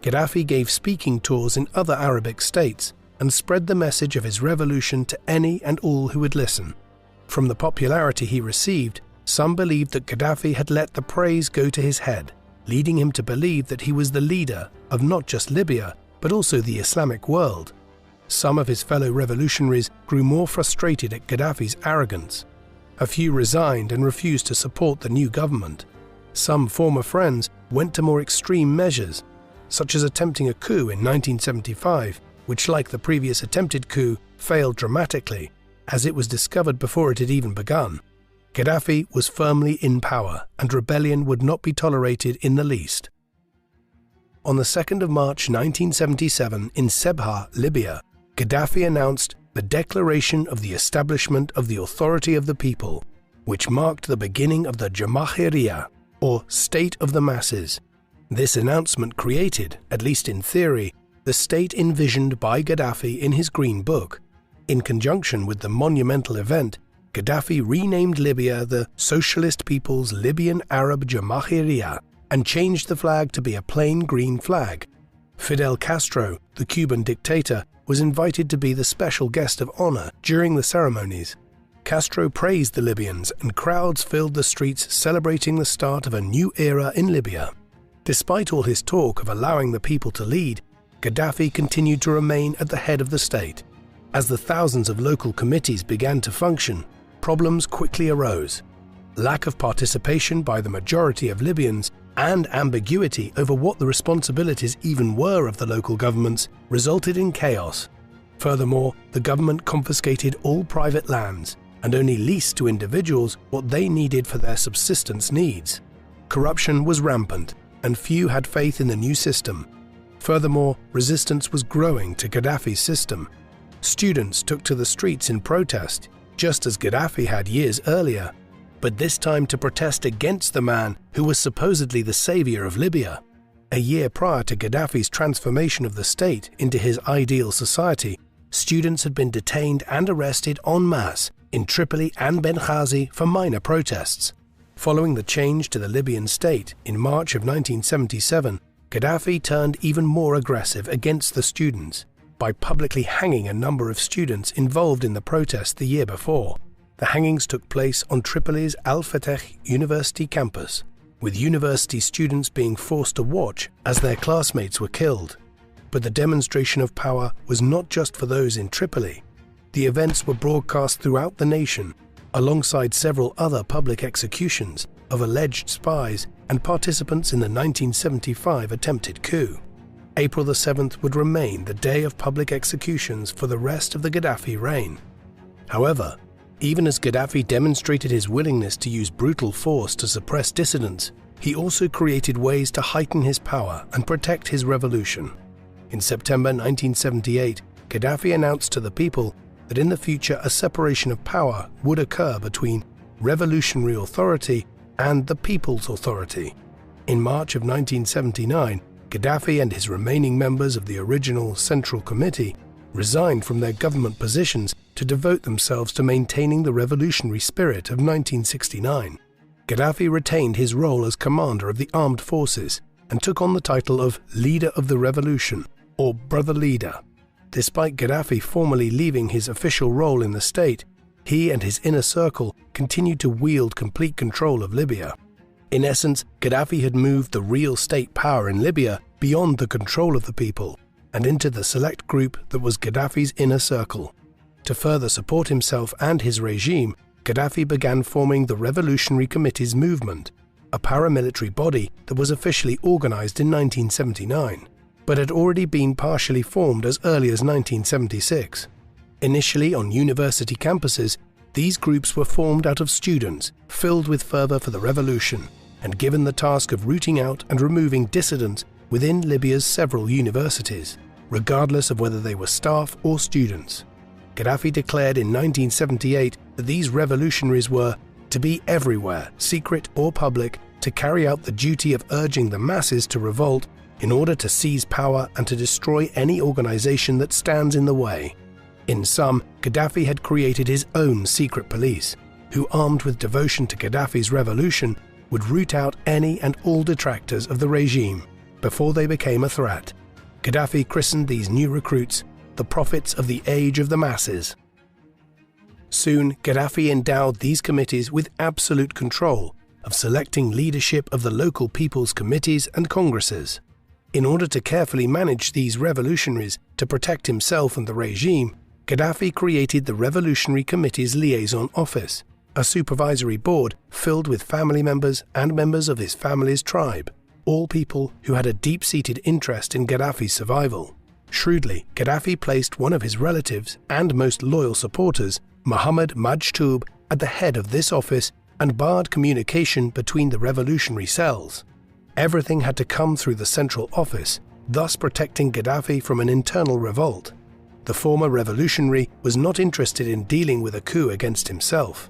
Gaddafi gave speaking tours in other Arabic states and spread the message of his revolution to any and all who would listen. From the popularity he received, some believed that Gaddafi had let the praise go to his head, leading him to believe that he was the leader of not just Libya, but also the Islamic world. Some of his fellow revolutionaries grew more frustrated at Gaddafi's arrogance. A few resigned and refused to support the new government. Some former friends went to more extreme measures, such as attempting a coup in 1975, which, like the previous attempted coup, failed dramatically, as it was discovered before it had even begun. Gaddafi was firmly in power, and rebellion would not be tolerated in the least. On the 2nd of March 1977 in Sebha, Libya, Gaddafi announced the declaration of the establishment of the authority of the people, which marked the beginning of the Jamahiriya, or state of the masses. This announcement created, at least in theory, the state envisioned by Gaddafi in his Green Book. In conjunction with the monumental event, Gaddafi renamed Libya the Socialist People's Libyan Arab Jamahiriya and changed the flag to be a plain green flag. Fidel Castro, the Cuban dictator, was invited to be the special guest of honor during the ceremonies. Castro praised the Libyans, and crowds filled the streets celebrating the start of a new era in Libya. Despite all his talk of allowing the people to lead, Gaddafi continued to remain at the head of the state. As the thousands of local committees began to function, problems quickly arose. Lack of participation by the majority of Libyans and ambiguity over what the responsibilities even were of the local governments resulted in chaos. Furthermore, the government confiscated all private lands and only leased to individuals what they needed for their subsistence needs. Corruption was rampant, and few had faith in the new system. Furthermore, resistance was growing to Gaddafi's system. Students took to the streets in protest, just as Gaddafi had years earlier, but this time to protest against the man who was supposedly the savior of Libya. A year prior to Gaddafi's transformation of the state into his ideal society, students had been detained and arrested en masse in Tripoli and Benghazi for minor protests. Following the change to the Libyan state in March of 1977, Gaddafi turned even more aggressive against the students by publicly hanging a number of students involved in the protest the year before. The hangings took place on Tripoli's Al-Fateh University campus, with university students being forced to watch as their classmates were killed. But the demonstration of power was not just for those in Tripoli. The events were broadcast throughout the nation, alongside several other public executions of alleged spies and participants in the 1975 attempted coup. April the 7th would remain the day of public executions for the rest of the Gaddafi reign. However, even as Gaddafi demonstrated his willingness to use brutal force to suppress dissidents, he also created ways to heighten his power and protect his revolution. In September 1978, Gaddafi announced to the people that in the future a separation of power would occur between revolutionary authority and the people's authority. In March of 1979, Gaddafi and his remaining members of the original Central Committee resigned from their government positions to devote themselves to maintaining the revolutionary spirit of 1969. Gaddafi retained his role as commander of the armed forces and took on the title of Leader of the Revolution, or Brother Leader. Despite Gaddafi formally leaving his official role in the state, he and his inner circle continued to wield complete control of Libya. In essence, Gaddafi had moved the real state power in Libya beyond the control of the people and into the select group that was Gaddafi's inner circle. To further support himself and his regime, Gaddafi began forming the Revolutionary Committees movement, a paramilitary body that was officially organized in 1979, but had already been partially formed as early as 1976. Initially on university campuses, these groups were formed out of students filled with fervor for the revolution and given the task of rooting out and removing dissidents within Libya's several universities, regardless of whether they were staff or students. Gaddafi declared in 1978 that these revolutionaries were to be everywhere, secret or public, to carry out the duty of urging the masses to revolt in order to seize power and to destroy any organization that stands in the way. In sum, Gaddafi had created his own secret police, who, armed with devotion to Gaddafi's revolution, would root out any and all detractors of the regime before they became a threat. Gaddafi christened these new recruits the prophets of the age of the masses. Soon, Gaddafi endowed these committees with absolute control of selecting leadership of the local people's committees and congresses. In order to carefully manage these revolutionaries to protect himself and the regime, Gaddafi created the Revolutionary Committees Liaison Office, a supervisory board filled with family members and members of his family's tribe, all people who had a deep-seated interest in Gaddafi's survival. Shrewdly, Gaddafi placed one of his relatives and most loyal supporters, Mohammed Majtoub, at the head of this office and barred communication between the revolutionary cells. Everything had to come through the central office, thus protecting Gaddafi from an internal revolt. The former revolutionary was not interested in dealing with a coup against himself.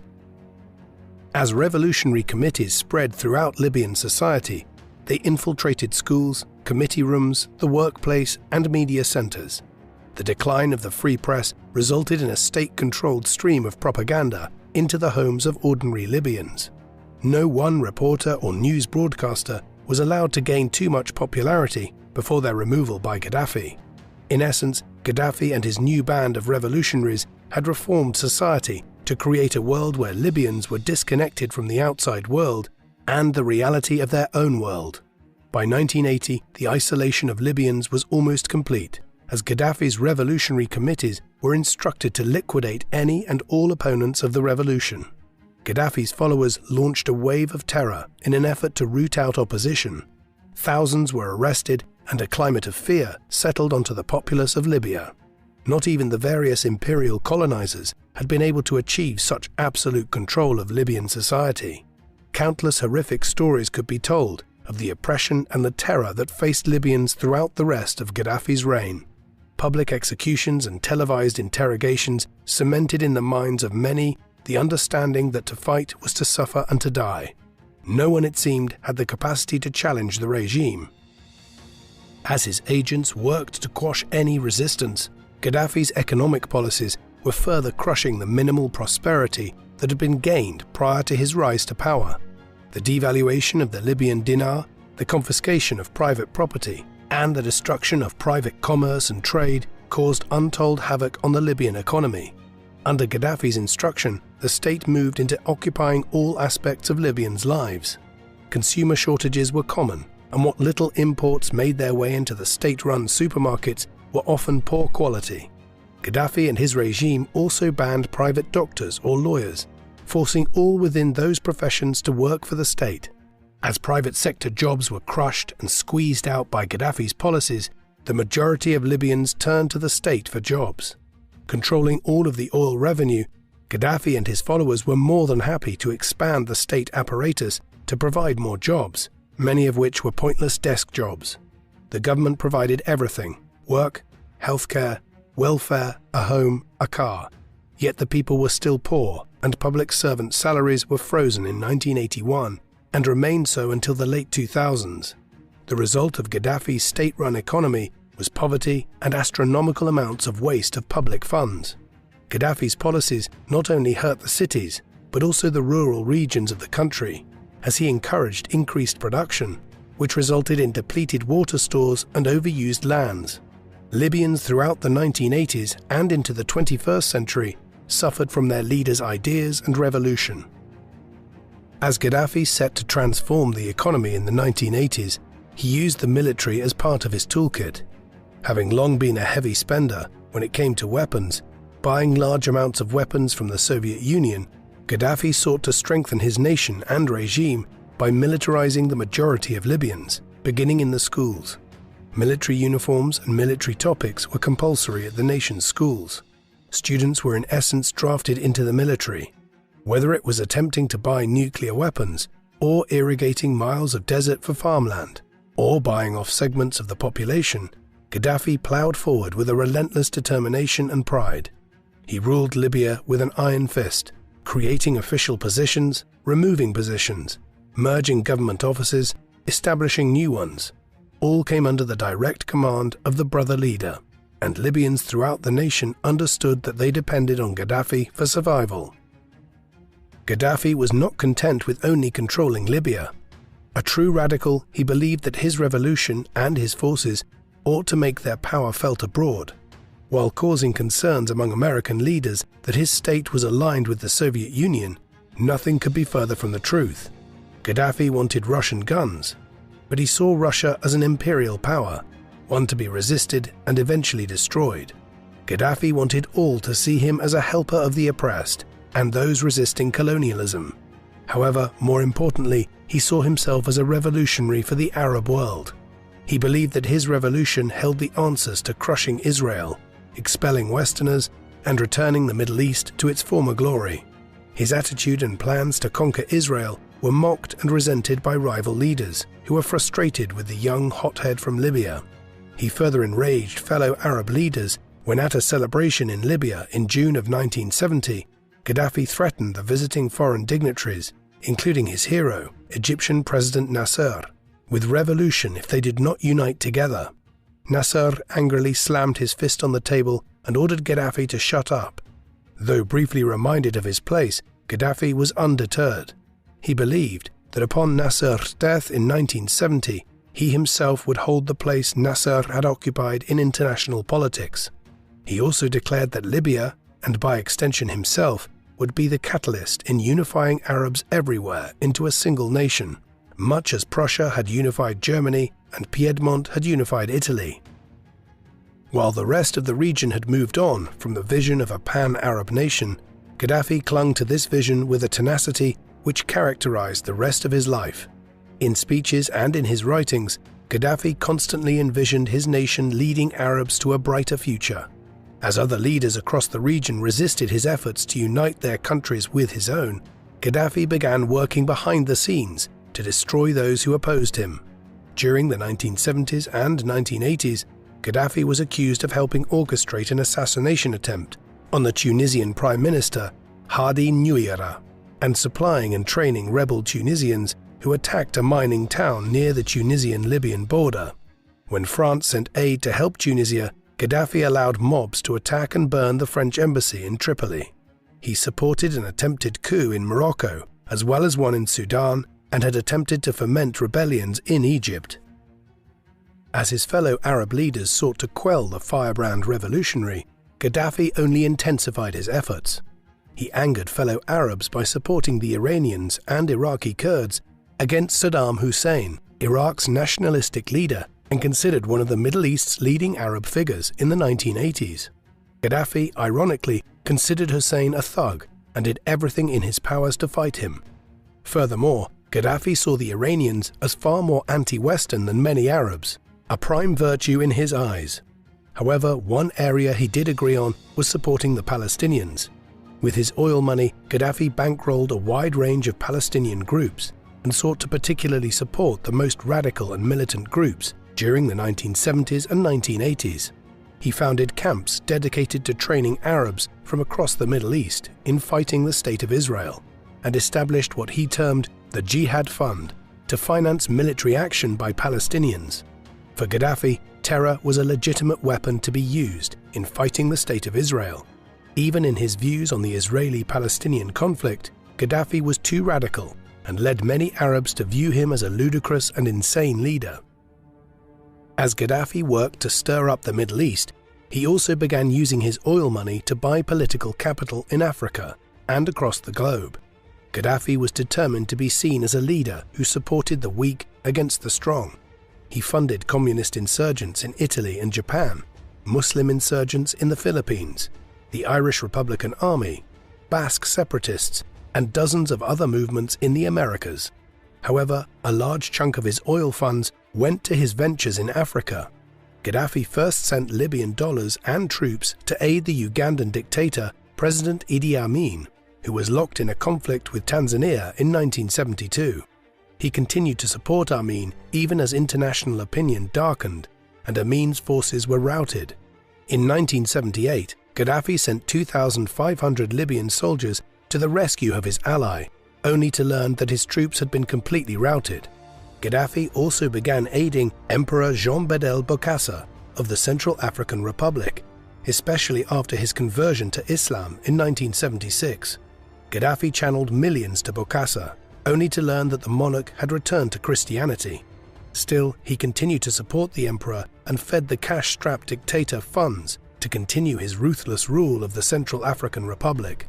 As revolutionary committees spread throughout Libyan society, they infiltrated schools, committee rooms, the workplace, and media centers. The decline of the free press resulted in a state-controlled stream of propaganda into the homes of ordinary Libyans. No one reporter or news broadcaster was allowed to gain too much popularity before their removal by Gaddafi. In essence, Gaddafi and his new band of revolutionaries had reformed society to create a world where Libyans were disconnected from the outside world and the reality of their own world. By 1980, the isolation of Libyans was almost complete, as Gaddafi's revolutionary committees were instructed to liquidate any and all opponents of the revolution. Gaddafi's followers launched a wave of terror in an effort to root out opposition. Thousands were arrested and a climate of fear settled onto the populace of Libya. Not even the various imperial colonizers had been able to achieve such absolute control of Libyan society. Countless horrific stories could be told of the oppression and the terror that faced Libyans throughout the rest of Gaddafi's reign. Public executions and televised interrogations cemented in the minds of many the understanding that to fight was to suffer and to die. No one, it seemed, had the capacity to challenge the regime. As his agents worked to quash any resistance, Gaddafi's economic policies were further crushing the minimal prosperity that had been gained prior to his rise to power. The devaluation of the Libyan dinar, the confiscation of private property, and the destruction of private commerce and trade caused untold havoc on the Libyan economy. Under Gaddafi's instruction, the state moved into occupying all aspects of Libyans' lives. Consumer shortages were common, and what little imports made their way into the state-run supermarkets were often poor quality. Gaddafi and his regime also banned private doctors or lawyers, forcing all within those professions to work for the state. As private sector jobs were crushed and squeezed out by Gaddafi's policies, the majority of Libyans turned to the state for jobs. Controlling all of the oil revenue, Gaddafi and his followers were more than happy to expand the state apparatus to provide more jobs, many of which were pointless desk jobs. The government provided everything: work, healthcare, welfare, a home, a car. Yet the people were still poor, and public servant salaries were frozen in 1981 and remained so until the late 2000s. The result of Gaddafi's state-run economy was poverty and astronomical amounts of waste of public funds. Gaddafi's policies not only hurt the cities, but also the rural regions of the country, as he encouraged increased production, which resulted in depleted water stores and overused lands. Libyans throughout the 1980s and into the 21st century suffered from their leader's ideas and revolution. As Gaddafi set to transform the economy in the 1980s, he used the military as part of his toolkit. Having long been a heavy spender when it came to weapons, buying large amounts of weapons from the Soviet Union, Gaddafi sought to strengthen his nation and regime by militarizing the majority of Libyans, beginning in the schools. Military uniforms and military topics were compulsory at the nation's schools. Students were in essence drafted into the military. Whether it was attempting to buy nuclear weapons, or irrigating miles of desert for farmland, or buying off segments of the population, Gaddafi ploughed forward with a relentless determination and pride. He ruled Libya with an iron fist, creating official positions, removing positions, merging government offices, establishing new ones. All came under the direct command of the brother leader, and Libyans throughout the nation understood that they depended on Gaddafi for survival. Gaddafi was not content with only controlling Libya. A true radical, he believed that his revolution and his forces ought to make their power felt abroad. While causing concerns among American leaders that his state was aligned with the Soviet Union, nothing could be further from the truth. Gaddafi wanted Russian guns, but he saw Russia as an imperial power, one to be resisted and eventually destroyed. Gaddafi wanted all to see him as a helper of the oppressed and those resisting colonialism. However, more importantly, he saw himself as a revolutionary for the Arab world. He believed that his revolution held the answers to crushing Israel, expelling Westerners, and returning the Middle East to its former glory. His attitude and plans to conquer Israel were mocked and resented by rival leaders who were frustrated with the young hothead from Libya. He further enraged fellow Arab leaders when at a celebration in Libya in June of 1970, Gaddafi threatened the visiting foreign dignitaries, including his hero, Egyptian President Nasser, with revolution if they did not unite together. Nasser angrily slammed his fist on the table and ordered Gaddafi to shut up. Though briefly reminded of his place, Gaddafi was undeterred. He believed that upon Nasser's death in 1970, he himself would hold the place Nasser had occupied in international politics. He also declared that Libya, and by extension himself, would be the catalyst in unifying Arabs everywhere into a single nation, much as Prussia had unified Germany and Piedmont had unified Italy. While the rest of the region had moved on from the vision of a pan-Arab nation, Gaddafi clung to this vision with a tenacity which characterized the rest of his life. In speeches and in his writings, Gaddafi constantly envisioned his nation leading Arabs to a brighter future. As other leaders across the region resisted his efforts to unite their countries with his own, Gaddafi began working behind the scenes to destroy those who opposed him. During the 1970s and 1980s, Gaddafi was accused of helping orchestrate an assassination attempt on the Tunisian Prime Minister Hadi Nouira and supplying and training rebel Tunisians who attacked a mining town near the Tunisian-Libyan border. When France sent aid to help Tunisia, Gaddafi allowed mobs to attack and burn the French embassy in Tripoli. He supported an attempted coup in Morocco, as well as one in Sudan, and had attempted to foment rebellions in Egypt. As his fellow Arab leaders sought to quell the firebrand revolutionary, Gaddafi only intensified his efforts. He angered fellow Arabs by supporting the Iranians and Iraqi Kurds against Saddam Hussein, Iraq's nationalistic leader, and considered one of the Middle East's leading Arab figures in the 1980s. Gaddafi, ironically, considered Hussein a thug and did everything in his powers to fight him. Furthermore, Gaddafi saw the Iranians as far more anti-Western than many Arabs, a prime virtue in his eyes. However, one area he did agree on was supporting the Palestinians. With his oil money, Gaddafi bankrolled a wide range of Palestinian groups and sought to particularly support the most radical and militant groups during the 1970s and 1980s. He founded camps dedicated to training Arabs from across the Middle East in fighting the State of Israel, and established what he termed the Jihad Fund to finance military action by Palestinians. For Gaddafi, terror was a legitimate weapon to be used in fighting the State of Israel. Even in his views on the Israeli-Palestinian conflict, Gaddafi was too radical and led many Arabs to view him as a ludicrous and insane leader. As Gaddafi worked to stir up the Middle East, he also began using his oil money to buy political capital in Africa and across the globe. Gaddafi was determined to be seen as a leader who supported the weak against the strong. He funded communist insurgents in Italy and Japan, Muslim insurgents in the Philippines, the Irish Republican Army, Basque separatists, and dozens of other movements in the Americas. However, a large chunk of his oil funds went to his ventures in Africa. Gaddafi first sent Libyan dollars and troops to aid the Ugandan dictator President Idi Amin, who was locked in a conflict with Tanzania in 1972. He continued to support Amin even as international opinion darkened and Amin's forces were routed. In 1978, Gaddafi sent 2,500 Libyan soldiers to the rescue of his ally, only to learn that his troops had been completely routed. Gaddafi also began aiding Emperor Jean Bedel Bokassa of the Central African Republic, especially after his conversion to Islam in 1976. Gaddafi channeled millions to Bokassa, only to learn that the monarch had returned to Christianity. Still, he continued to support the emperor and fed the cash-strapped dictator funds to continue his ruthless rule of the Central African Republic.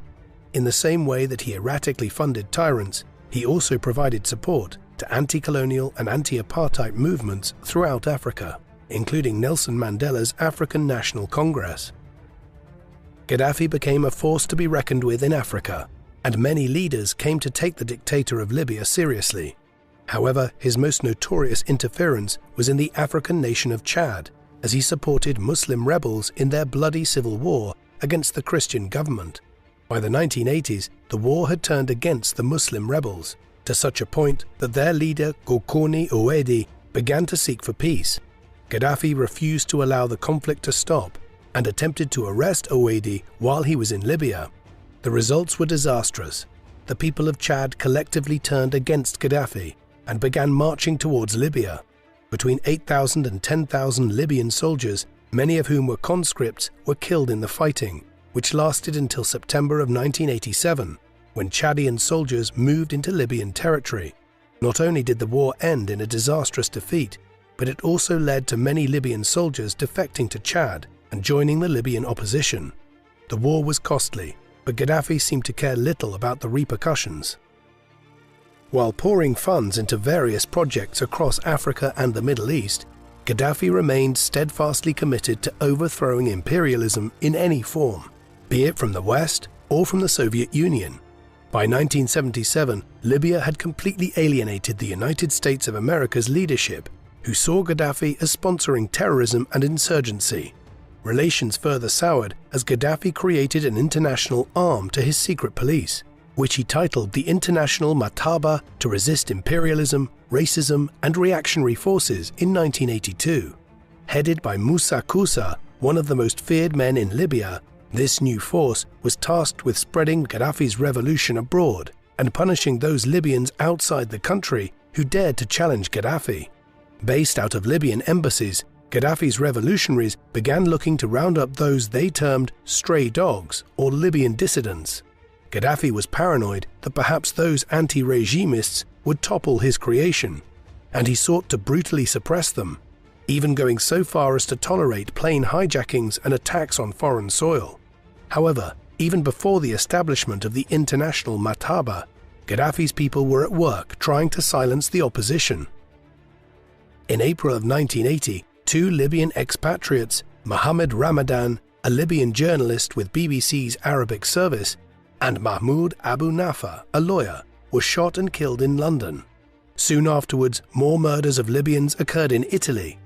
In the same way that he erratically funded tyrants, he also provided support to anti-colonial and anti-apartheid movements throughout Africa, including Nelson Mandela's African National Congress. Gaddafi became a force to be reckoned with in Africa, and many leaders came to take the dictator of Libya seriously. However, his most notorious interference was in the African nation of Chad, as he supported Muslim rebels in their bloody civil war against the Christian government. By the 1980s, the war had turned against the Muslim rebels, to such a point that their leader Gokoni Ouedi began to seek for peace. Gaddafi refused to allow the conflict to stop and attempted to arrest Ouedi while he was in Libya. The results were disastrous. The people of Chad collectively turned against Gaddafi and began marching towards Libya. Between 8,000 and 10,000 Libyan soldiers, many of whom were conscripts, were killed in the fighting, which lasted until September of 1987, when Chadian soldiers moved into Libyan territory. Not only did the war end in a disastrous defeat, but it also led to many Libyan soldiers defecting to Chad and joining the Libyan opposition. The war was costly, but Gaddafi seemed to care little about the repercussions. While pouring funds into various projects across Africa and the Middle East, Gaddafi remained steadfastly committed to overthrowing imperialism in any form, be it from the West or from the Soviet Union. By 1977, Libya had completely alienated the United States of America's leadership, who saw Gaddafi as sponsoring terrorism and insurgency. Relations further soured as Gaddafi created an international arm to his secret police, which he titled the International Mataba to resist imperialism, racism, and reactionary forces in 1982. Headed by Moussa Koussa, one of the most feared men in Libya, this new force was tasked with spreading Gaddafi's revolution abroad and punishing those Libyans outside the country who dared to challenge Gaddafi. Based out of Libyan embassies, Gaddafi's revolutionaries began looking to round up those they termed stray dogs or Libyan dissidents. Gaddafi was paranoid that perhaps those anti-regimists would topple his creation, and he sought to brutally suppress them, even going so far as to tolerate plane hijackings and attacks on foreign soil. However, even before the establishment of the International Mataba, Gaddafi's people were at work trying to silence the opposition. In April of 1980, two Libyan expatriates, Mohammed Ramadan, a Libyan journalist with BBC's Arabic service, and Mahmoud Abu Nafa, a lawyer, were shot and killed in London. Soon afterwards, more murders of Libyans occurred in Italy.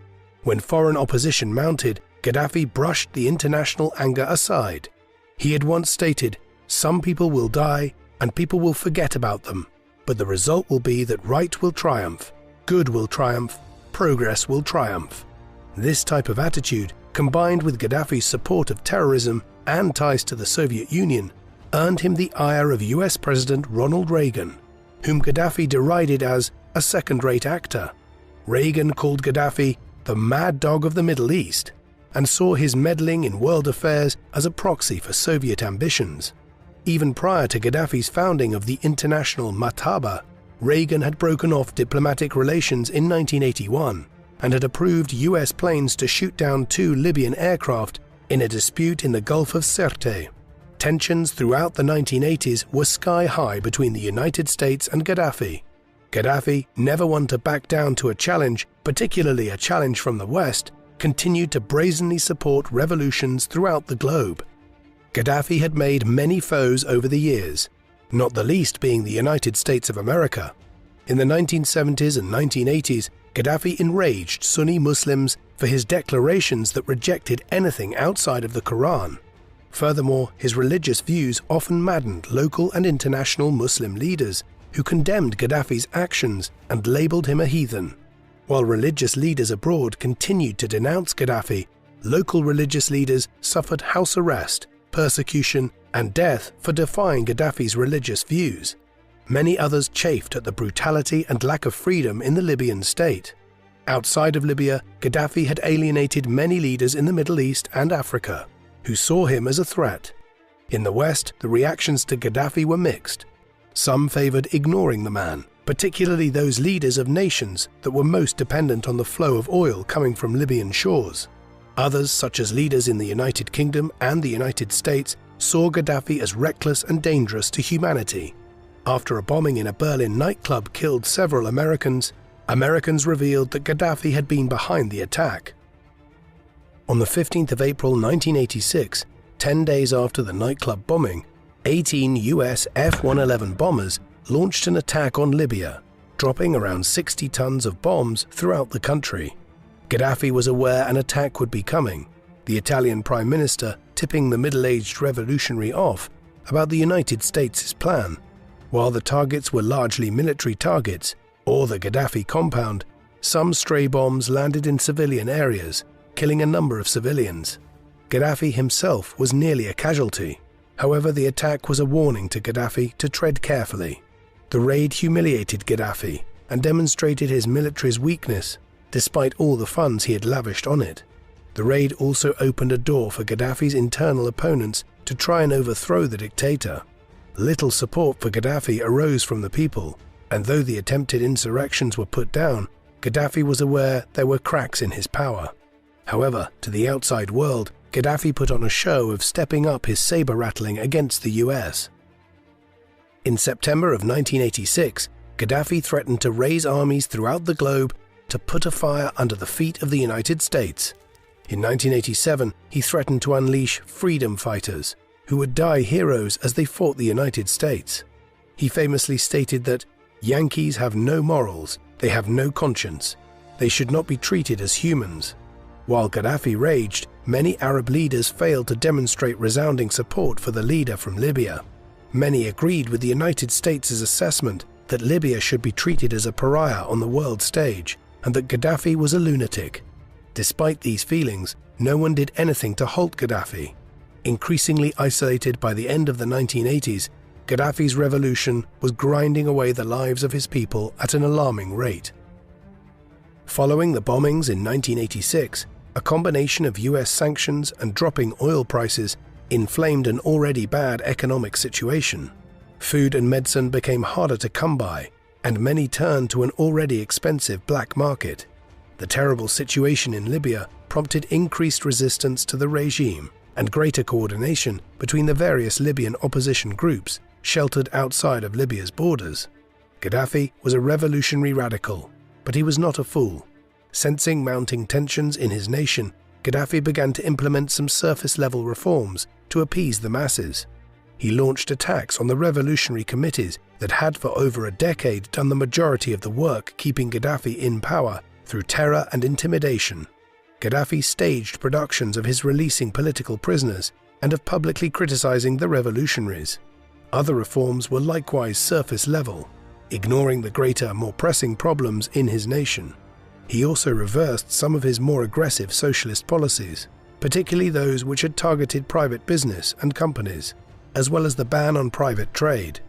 When foreign opposition mounted, Gaddafi brushed the international anger aside. He had once stated, "Some people will die and people will forget about them, but the result will be that right will triumph, good will triumph, progress will triumph." This type of attitude, combined with Gaddafi's support of terrorism and ties to the Soviet Union, earned him the ire of US President Ronald Reagan, whom Gaddafi derided as a second-rate actor. Reagan called Gaddafi the mad dog of the Middle East and saw his meddling in world affairs as a proxy for Soviet ambitions. Even prior to Gaddafi's founding of the International Mataba, Reagan had broken off diplomatic relations in 1981, and had approved US planes to shoot down 2 Libyan aircraft in a dispute in the Gulf of Sirte. Tensions throughout the 1980s were sky-high between the United States and Gaddafi. Gaddafi, never one to back down to a challenge, particularly a challenge from the West, continued to brazenly support revolutions throughout the globe. Gaddafi had made many foes over the years, not the least being the United States of America. In the 1970s and 1980s, Gaddafi enraged Sunni Muslims for his declarations that rejected anything outside of the Quran. Furthermore, his religious views often maddened local and international Muslim leaders, who condemned Gaddafi's actions and labeled him a heathen. While religious leaders abroad continued to denounce Gaddafi, local religious leaders suffered house arrest, persecution, and death for defying Gaddafi's religious views. Many others chafed at the brutality and lack of freedom in the Libyan state. Outside of Libya, Gaddafi had alienated many leaders in the Middle East and Africa, who saw him as a threat. In the West, the reactions to Gaddafi were mixed. Some favored ignoring the man, particularly those leaders of nations that were most dependent on the flow of oil coming from Libyan shores. Others, such as leaders in the United Kingdom and the United States, saw Gaddafi as reckless and dangerous to humanity. After a bombing in a Berlin nightclub killed several Americans revealed that Gaddafi had been behind the attack. On the 15th of April 1986, 10 days after the nightclub bombing, 18 US F-111 bombers launched an attack on Libya, dropping around 60 tons of bombs throughout the country. Gaddafi was aware an attack would be coming, the Italian Prime Minister tipping the middle-aged revolutionary off about the United States' plan. While the targets were largely military targets, or the Gaddafi compound, some stray bombs landed in civilian areas, killing a number of civilians. Gaddafi himself was nearly a casualty. However, the attack was a warning to Gaddafi to tread carefully. The raid humiliated Gaddafi and demonstrated his military's weakness, despite all the funds he had lavished on it. The raid also opened a door for Gaddafi's internal opponents to try and overthrow the dictator. Little support for Gaddafi arose from the people, and though the attempted insurrections were put down, Gaddafi was aware there were cracks in his power. However, to the outside world, Gaddafi put on a show of stepping up his saber-rattling against the US. In September of 1986, Gaddafi threatened to raise armies throughout the globe to put a fire under the feet of the United States. In 1987, he threatened to unleash freedom fighters, who would die heroes as they fought the United States. He famously stated that Yankees have no morals, they have no conscience, they should not be treated as humans. While Gaddafi raged, many Arab leaders failed to demonstrate resounding support for the leader from Libya. Many agreed with the United States' assessment that Libya should be treated as a pariah on the world stage and that Gaddafi was a lunatic. Despite these feelings, no one did anything to halt Gaddafi. Increasingly isolated by the end of the 1980s, Gaddafi's revolution was grinding away the lives of his people at an alarming rate. Following the bombings in 1986, a combination of US sanctions and dropping oil prices inflamed an already bad economic situation. Food and medicine became harder to come by, and many turned to an already expensive black market. The terrible situation in Libya prompted increased resistance to the regime and greater coordination between the various Libyan opposition groups sheltered outside of Libya's borders. Gaddafi was a revolutionary radical, but he was not a fool. Sensing mounting tensions in his nation, Gaddafi began to implement some surface-level reforms to appease the masses. He launched attacks on the revolutionary committees that had for over a decade done the majority of the work keeping Gaddafi in power through terror and intimidation. Gaddafi staged productions of his releasing political prisoners and of publicly criticizing the revolutionaries. Other reforms were likewise surface-level, ignoring the greater, more pressing problems in his nation. He also reversed some of his more aggressive socialist policies, particularly those which had targeted private business and companies, as well as the ban on private trade.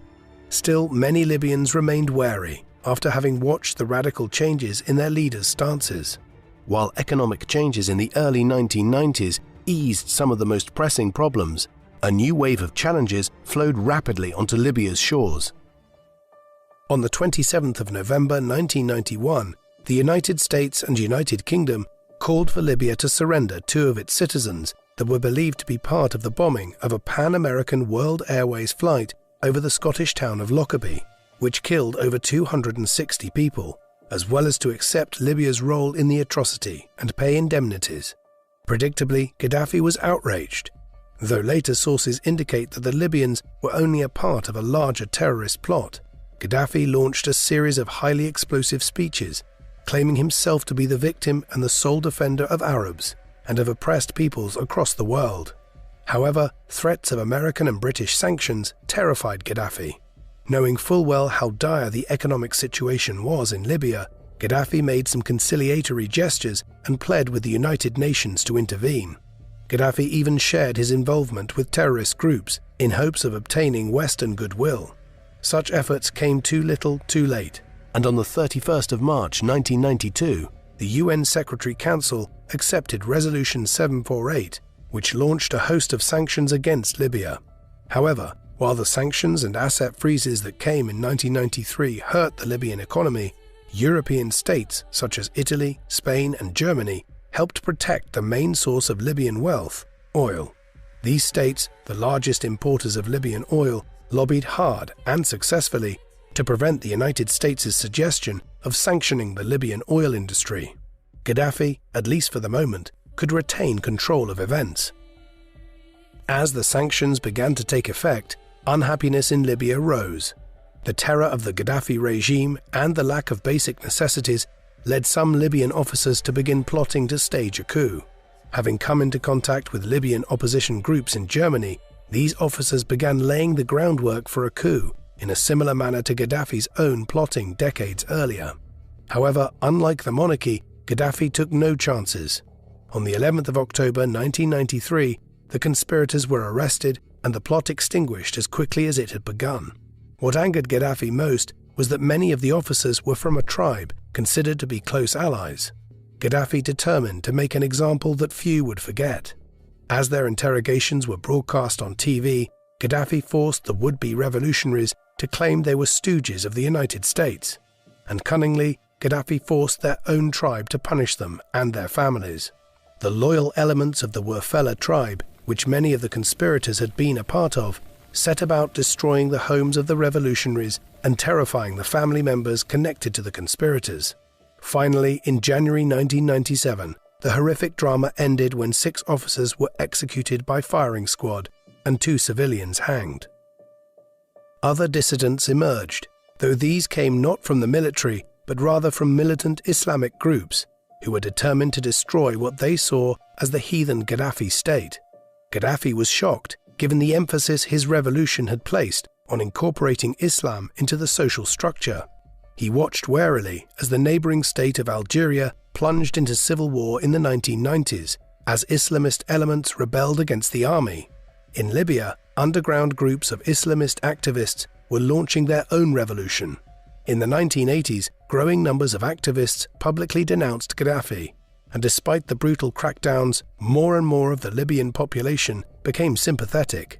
Still, many Libyans remained wary after having watched the radical changes in their leaders' stances. While economic changes in the early 1990s eased some of the most pressing problems, a new wave of challenges flowed rapidly onto Libya's shores. On the 27th of November 1991, the United States and United Kingdom called for Libya to surrender 2 of its citizens that were believed to be part of the bombing of a Pan-American World Airways flight over the Scottish town of Lockerbie, which killed over 260 people, as well as to accept Libya's role in the atrocity and pay indemnities. Predictably, Gaddafi was outraged, though later sources indicate that the Libyans were only a part of a larger terrorist plot. Gaddafi launched a series of highly explosive speeches, claiming himself to be the victim and the sole defender of Arabs and of oppressed peoples across the world. However, threats of American and British sanctions terrified Gaddafi. Knowing full well how dire the economic situation was in Libya, Gaddafi made some conciliatory gestures and pled with the United Nations to intervene. Gaddafi even shared his involvement with terrorist groups in hopes of obtaining Western goodwill. Such efforts came too little, too late, and on the 31st of March 1992, the UN Secretary Council accepted Resolution 748, which launched a host of sanctions against Libya. However, while the sanctions and asset freezes that came in 1993 hurt the Libyan economy, European states such as Italy, Spain, and Germany helped protect the main source of Libyan wealth, oil. These states, the largest importers of Libyan oil, lobbied hard and successfully to prevent the United States' suggestion of sanctioning the Libyan oil industry. Gaddafi, at least for the moment, could retain control of events. As the sanctions began to take effect, unhappiness in Libya rose. The terror of the Gaddafi regime and the lack of basic necessities led some Libyan officers to begin plotting to stage a coup. Having come into contact with Libyan opposition groups in Germany, these officers began laying the groundwork for a coup in a similar manner to Gaddafi's own plotting decades earlier. However, unlike the monarchy, Gaddafi took no chances. On the 11th of October 1993, the conspirators were arrested and the plot extinguished as quickly as it had begun. What angered Gaddafi most was that many of the officers were from a tribe considered to be close allies. Gaddafi determined to make an example that few would forget. As their interrogations were broadcast on TV, Gaddafi forced the would-be revolutionaries to claim they were stooges of the United States, and cunningly, Gaddafi forced their own tribe to punish them and their families. The loyal elements of the Wurfela tribe, which many of the conspirators had been a part of, set about destroying the homes of the revolutionaries and terrifying the family members connected to the conspirators. Finally, in January 1997, the horrific drama ended when 6 officers were executed by firing squad and 2 civilians hanged. Other dissidents emerged, though these came not from the military but rather from militant Islamic groups who were determined to destroy what they saw as the heathen Gaddafi state. Gaddafi was shocked given the emphasis his revolution had placed on incorporating Islam into the social structure. He watched warily as the neighboring state of Algeria plunged into civil war in the 1990s as Islamist elements rebelled against the army. In Libya, underground groups of Islamist activists were launching their own revolution. In the 1980s, growing numbers of activists publicly denounced Gaddafi, and despite the brutal crackdowns, more and more of the Libyan population became sympathetic.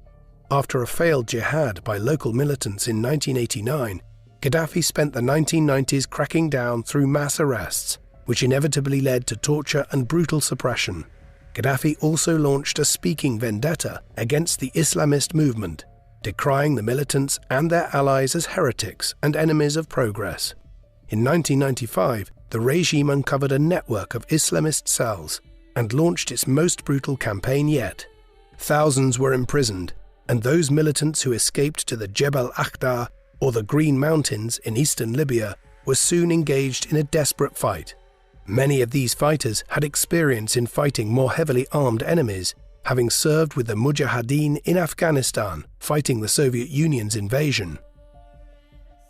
After a failed jihad by local militants in 1989, Gaddafi spent the 1990s cracking down through mass arrests, which inevitably led to torture and brutal suppression. Gaddafi also launched a speaking vendetta against the Islamist movement, decrying the militants and their allies as heretics and enemies of progress. In 1995, the regime uncovered a network of Islamist cells and launched its most brutal campaign yet. Thousands were imprisoned, and those militants who escaped to the Jebel Akhdar or the Green Mountains in eastern Libya were soon engaged in a desperate fight. Many of these fighters had experience in fighting more heavily armed enemies, having served with the Mujahideen in Afghanistan fighting the Soviet Union's invasion.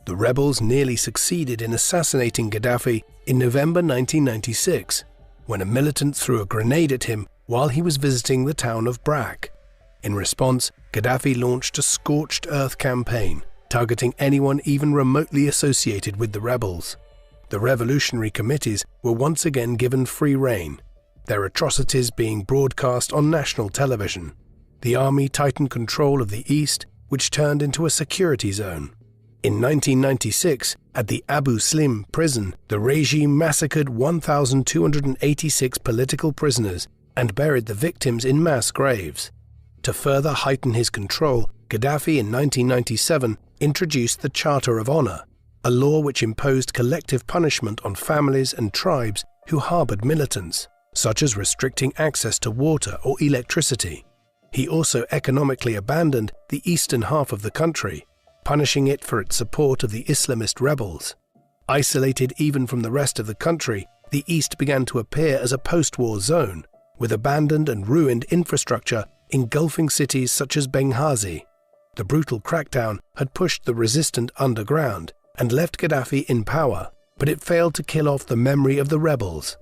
The rebels nearly succeeded in assassinating Gaddafi in November 1996, when a militant threw a grenade at him while he was visiting the town of Brak. In response, Gaddafi launched a scorched earth campaign, targeting anyone even remotely associated with the rebels. The revolutionary committees were once again given free rein, their atrocities being broadcast on national television. The army tightened control of the east, which turned into a security zone. In 1996, at the Abu Slim prison, the regime massacred 1,286 political prisoners and buried the victims in mass graves. To further heighten his control, Gaddafi in 1997 introduced the Charter of Honor, a law which imposed collective punishment on families and tribes who harbored militants, such as restricting access to water or electricity. He also economically abandoned the eastern half of the country, punishing it for its support of the Islamist rebels. Isolated even from the rest of the country, the east began to appear as a post-war zone, with abandoned and ruined infrastructure engulfing cities such as Benghazi. The brutal crackdown had pushed the resistant underground and left Gaddafi in power, but it failed to kill off the memory of the rebels.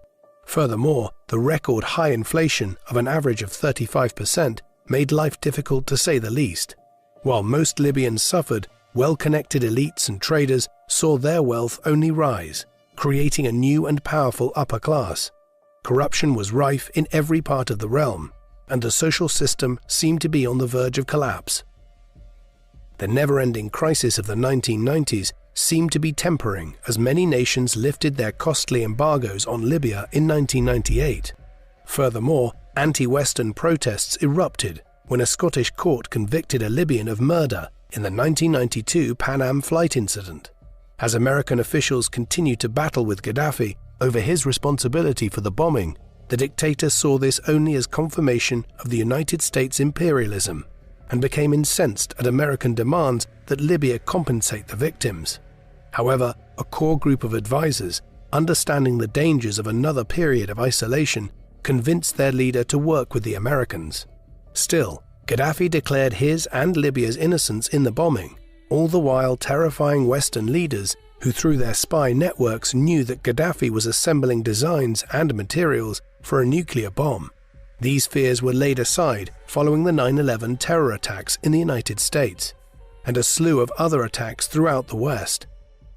Furthermore, the record high inflation of an average of 35% made life difficult to say the least. While most Libyans suffered, well-connected elites and traders saw their wealth only rise, creating a new and powerful upper class. Corruption was rife in every part of the realm, and the social system seemed to be on the verge of collapse. The never-ending crisis of the 1990s seemed to be tempering as many nations lifted their costly embargoes on Libya in 1998. Furthermore, anti-Western protests erupted when a Scottish court convicted a Libyan of murder in the 1992 Pan Am flight incident. As American officials continued to battle with Gaddafi over his responsibility for the bombing, the dictator saw this only as confirmation of the United States' imperialism and became incensed at American demands that Libya compensate the victims. However, a core group of advisors, understanding the dangers of another period of isolation, convinced their leader to work with the Americans. Still, Gaddafi declared his and Libya's innocence in the bombing, all the while terrifying Western leaders who through their spy networks knew that Gaddafi was assembling designs and materials for a nuclear bomb. These fears were laid aside following the 9/11 terror attacks in the United States, and a slew of other attacks throughout the West.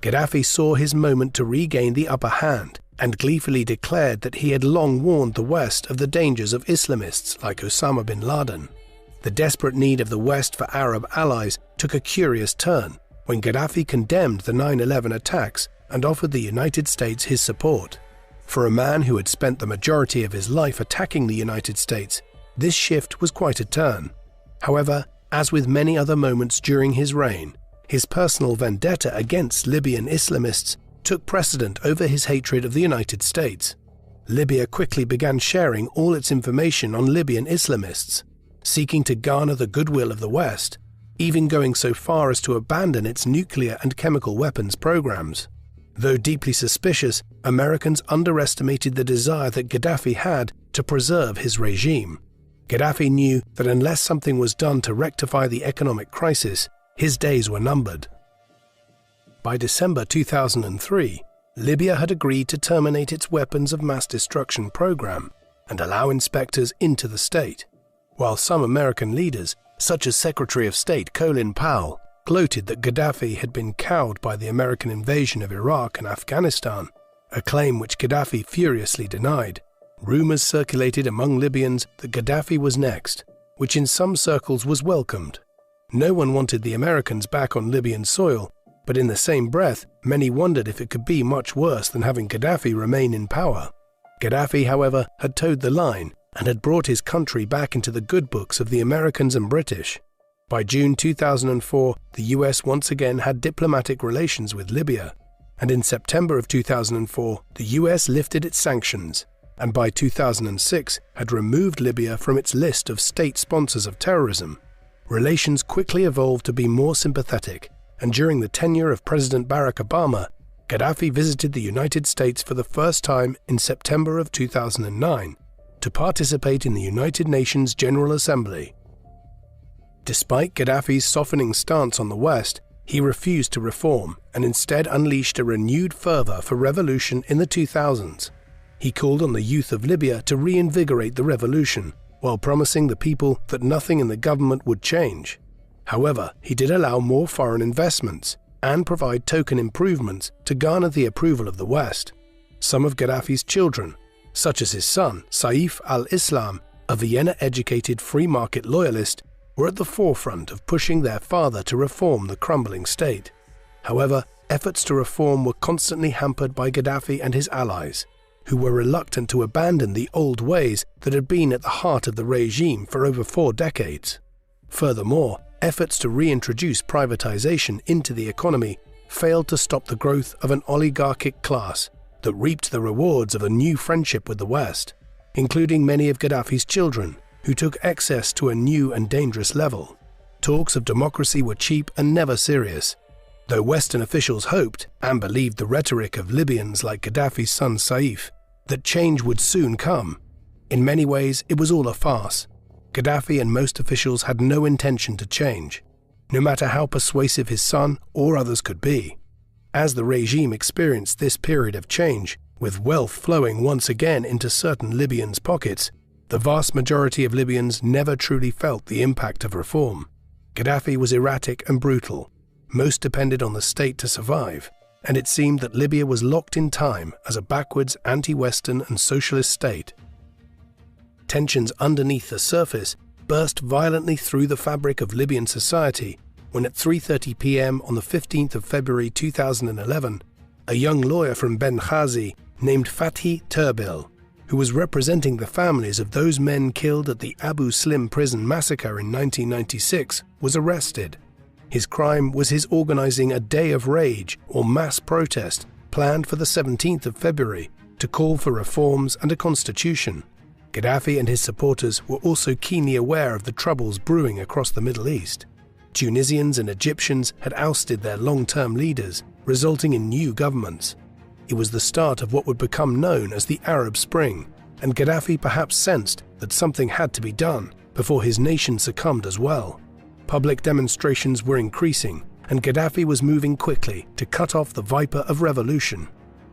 Gaddafi saw his moment to regain the upper hand and gleefully declared that he had long warned the West of the dangers of Islamists like Osama bin Laden. The desperate need of the West for Arab allies took a curious turn when Gaddafi condemned the 9/11 attacks and offered the United States his support. For a man who had spent the majority of his life attacking the United States, this shift was quite a turn. However, as with many other moments during his reign, his personal vendetta against Libyan Islamists took precedent over his hatred of the United States. Libya quickly began sharing all its information on Libyan Islamists, seeking to garner the goodwill of the West, even going so far as to abandon its nuclear and chemical weapons programs. Though deeply suspicious, Americans underestimated the desire that Gaddafi had to preserve his regime. Gaddafi knew that unless something was done to rectify the economic crisis, his days were numbered. By December 2003, Libya had agreed to terminate its weapons of mass destruction program and allow inspectors into the state, while some American leaders, such as Secretary of State Colin Powell, gloated that Gaddafi had been cowed by the American invasion of Iraq and Afghanistan, a claim which Gaddafi furiously denied. Rumors circulated among Libyans that Gaddafi was next, which in some circles was welcomed. No one wanted the Americans back on Libyan soil, but in the same breath, many wondered if it could be much worse than having Gaddafi remain in power. Gaddafi, however, had toed the line and had brought his country back into the good books of the Americans and British. By June 2004, the US once again had diplomatic relations with Libya, and in September of 2004, the US lifted its sanctions, and by 2006 had removed Libya from its list of state sponsors of terrorism. Relations quickly evolved to be more sympathetic, and during the tenure of President Barack Obama, Gaddafi visited the United States for the first time in September of 2009 to participate in the United Nations General Assembly. Despite Gaddafi's softening stance on the West, he refused to reform and instead unleashed a renewed fervor for revolution in the 2000s. He called on the youth of Libya to reinvigorate the revolution, while promising the people that nothing in the government would change. However, he did allow more foreign investments and provide token improvements to garner the approval of the West. Some of Gaddafi's children, such as his son Saif al-Islam, a Vienna-educated free-market loyalist, were at the forefront of pushing their father to reform the crumbling state. However, efforts to reform were constantly hampered by Gaddafi and his allies, who were reluctant to abandon the old ways that had been at the heart of the regime for over 4 decades. Furthermore, efforts to reintroduce privatization into the economy failed to stop the growth of an oligarchic class that reaped the rewards of a new friendship with the West, including many of Gaddafi's children, who took excess to a new and dangerous level. Talks of democracy were cheap and never serious, though Western officials hoped, and believed the rhetoric of Libyans like Gaddafi's son Saif, that change would soon come. In many ways, it was all a farce. Gaddafi and most officials had no intention to change, no matter how persuasive his son or others could be. As the regime experienced this period of change, with wealth flowing once again into certain Libyans' pockets, the vast majority of Libyans never truly felt the impact of reform. Gaddafi was erratic and brutal. Most depended on the state to survive, and it seemed that Libya was locked in time as a backwards, anti-Western and socialist state. Tensions underneath the surface burst violently through the fabric of Libyan society when at 3:30 p.m. on the 15th of February 2011, a young lawyer from Benghazi named Fathi Terbil, who was representing the families of those men killed at the Abu Slim prison massacre in 1996, was arrested. His crime was his organizing a day of rage or mass protest planned for the 17th of February to call for reforms and a constitution. Gaddafi and his supporters were also keenly aware of the troubles brewing across the Middle East. Tunisians and Egyptians had ousted their long-term leaders, resulting in new governments. It was the start of what would become known as the Arab Spring, and Gaddafi perhaps sensed that something had to be done before his nation succumbed as well. Public demonstrations were increasing, and Gaddafi was moving quickly to cut off the viper of revolution.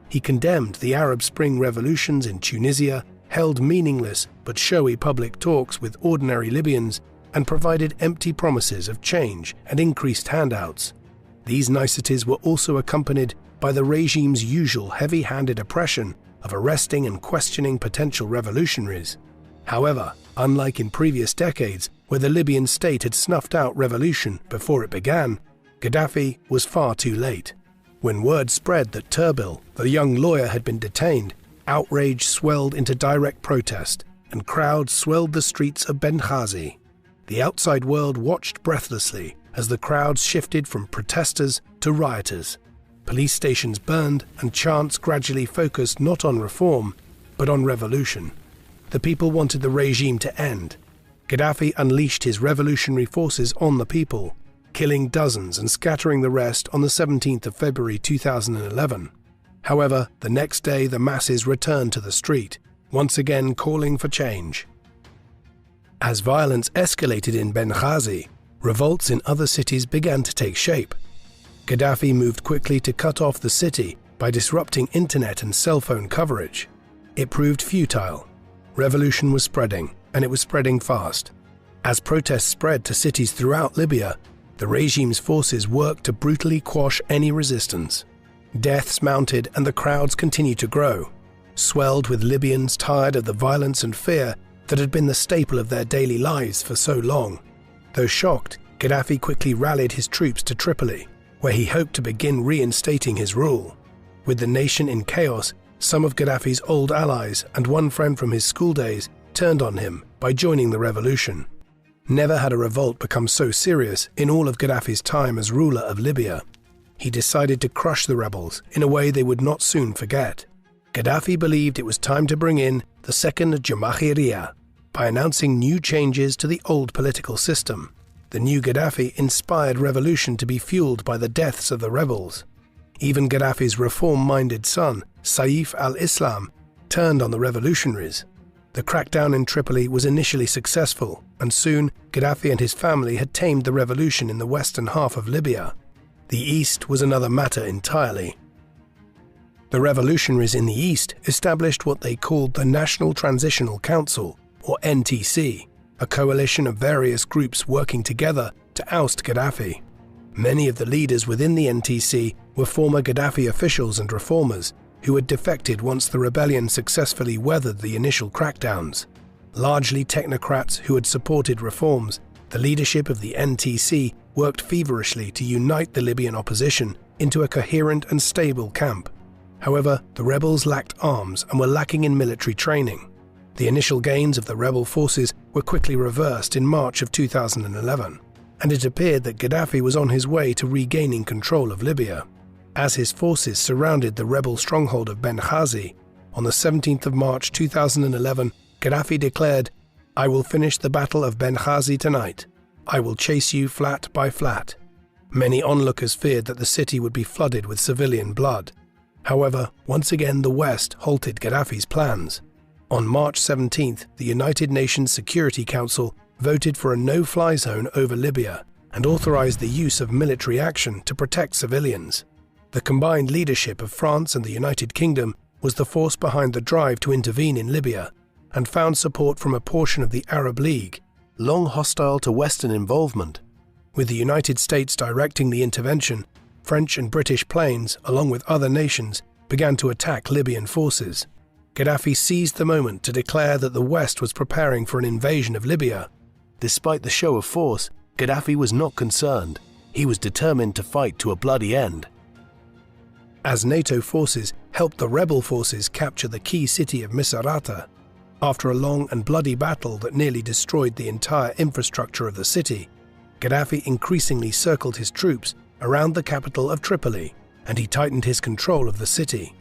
He condemned the Arab Spring revolutions in Tunisia, held meaningless but showy public talks with ordinary Libyans, and provided empty promises of change and increased handouts. These niceties were also accompanied by the regime's usual heavy-handed oppression of arresting and questioning potential revolutionaries. However, unlike in previous decades where the Libyan state had snuffed out revolution before it began, Gaddafi was far too late. When word spread that Terbil, the young lawyer, had been detained, outrage swelled into direct protest, and crowds swelled the streets of Benghazi. The outside world watched breathlessly as the crowds shifted from protesters to rioters. Police stations burned, and chants gradually focused not on reform, but on revolution. The people wanted the regime to end. Gaddafi unleashed his revolutionary forces on the people, killing dozens and scattering the rest on the 17th of February 2011. However, the next day the masses returned to the street, once again calling for change. As violence escalated in Benghazi, revolts in other cities began to take shape. Gaddafi moved quickly to cut off the city by disrupting internet and cell phone coverage. It proved futile. Revolution was spreading, and it was spreading fast. As protests spread to cities throughout Libya, the regime's forces worked to brutally quash any resistance. Deaths mounted and the crowds continued to grow, swelled with Libyans tired of the violence and fear that had been the staple of their daily lives for so long. Though shocked, Gaddafi quickly rallied his troops to Tripoli, where he hoped to begin reinstating his rule. With the nation in chaos, some of Gaddafi's old allies and one friend from his school days turned on him by joining the revolution. Never had a revolt become so serious in all of Gaddafi's time as ruler of Libya. He decided to crush the rebels in a way they would not soon forget. Gaddafi believed it was time to bring in the second Jamahiriya by announcing new changes to the old political system. The new Gaddafi inspired revolution to be fueled by the deaths of the rebels. Even Gaddafi's reform-minded son, Saif al-Islam, turned on the revolutionaries. The crackdown in Tripoli was initially successful, and soon Gaddafi and his family had tamed the revolution in the western half of Libya. The east was another matter entirely. The revolutionaries in the east established what they called the National Transitional Council, or NTC, a coalition of various groups working together to oust Gaddafi. Many of the leaders within the NTC were former Gaddafi officials and reformers who had defected once the rebellion successfully weathered the initial crackdowns. Largely technocrats who had supported reforms, the leadership of the NTC worked feverishly to unite the Libyan opposition into a coherent and stable camp. However, the rebels lacked arms and were lacking in military training. The initial gains of the rebel forces were quickly reversed in March of 2011, and it appeared that Gaddafi was on his way to regaining control of Libya. As his forces surrounded the rebel stronghold of Benghazi, on the 17th of March 2011, Gaddafi declared, "I will finish the Battle of Benghazi tonight. I will chase you flat by flat." Many onlookers feared that the city would be flooded with civilian blood. However, once again the West halted Gaddafi's plans. On March 17th, the United Nations Security Council voted for a no-fly zone over Libya and authorized the use of military action to protect civilians. The combined leadership of France and the United Kingdom was the force behind the drive to intervene in Libya, and found support from a portion of the Arab League, long hostile to Western involvement. With the United States directing the intervention, French and British planes, along with other nations, began to attack Libyan forces. Gaddafi seized the moment to declare that the West was preparing for an invasion of Libya. Despite the show of force, Gaddafi was not concerned. He was determined to fight to a bloody end. As NATO forces helped the rebel forces capture the key city of Misrata, after a long and bloody battle that nearly destroyed the entire infrastructure of the city, Gaddafi increasingly circled his troops around the capital of Tripoli, and he tightened his control of the city.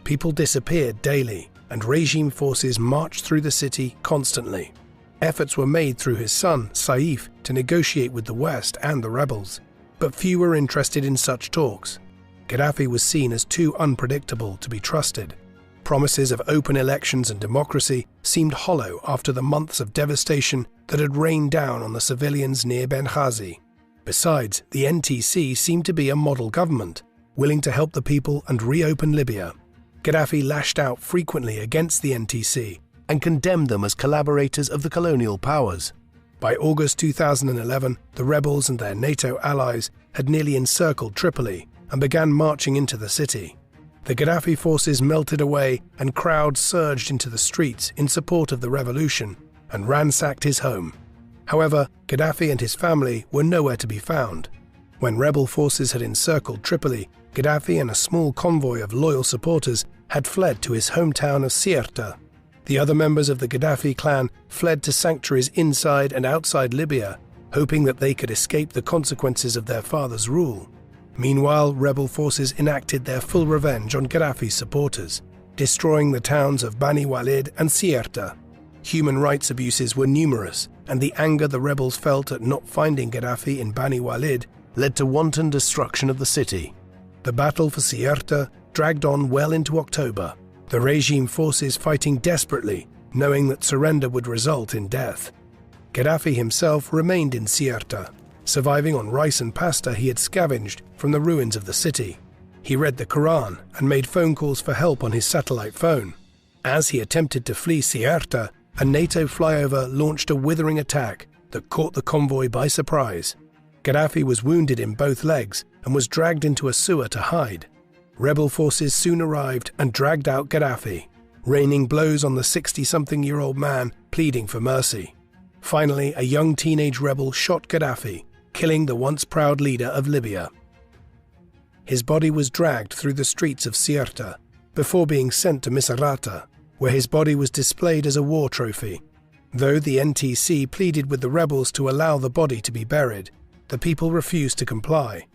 People disappeared daily, and regime forces marched through the city constantly. Efforts were made through his son, Saif, to negotiate with the West and the rebels, but few were interested in such talks. Gaddafi was seen as too unpredictable to be trusted. Promises of open elections and democracy seemed hollow after the months of devastation that had rained down on the civilians near Benghazi. Besides, the NTC seemed to be a model government, willing to help the people and reopen Libya. Gaddafi lashed out frequently against the NTC and condemned them as collaborators of the colonial powers. By August 2011, the rebels and their NATO allies had nearly encircled Tripoli and began marching into the city. The Gaddafi forces melted away and crowds surged into the streets in support of the revolution and ransacked his home. However, Gaddafi and his family were nowhere to be found. When rebel forces had encircled Tripoli, Gaddafi and a small convoy of loyal supporters had fled to his hometown of Sirte. The other members of the Gaddafi clan fled to sanctuaries inside and outside Libya, hoping that they could escape the consequences of their father's rule. Meanwhile, rebel forces enacted their full revenge on Gaddafi's supporters, destroying the towns of Bani Walid and Sirte. Human rights abuses were numerous, and the anger the rebels felt at not finding Gaddafi in Bani Walid led to wanton destruction of the city. The battle for Sirte dragged on well into October, the regime forces fighting desperately, knowing that surrender would result in death. Gaddafi himself remained in Sirte, surviving on rice and pasta he had scavenged from the ruins of the city. He read the Quran and made phone calls for help on his satellite phone. As he attempted to flee Sirte, a NATO flyover launched a withering attack that caught the convoy by surprise. Gaddafi was wounded in both legs and was dragged into a sewer to hide. Rebel forces soon arrived and dragged out Gaddafi, raining blows on the 60-something-year-old man pleading for mercy. Finally, a young teenage rebel shot Gaddafi, killing the once proud leader of Libya. His body was dragged through the streets of Sirte before being sent to Misrata, where his body was displayed as a war trophy. Though the NTC pleaded with the rebels to allow the body to be buried, the people refused to comply.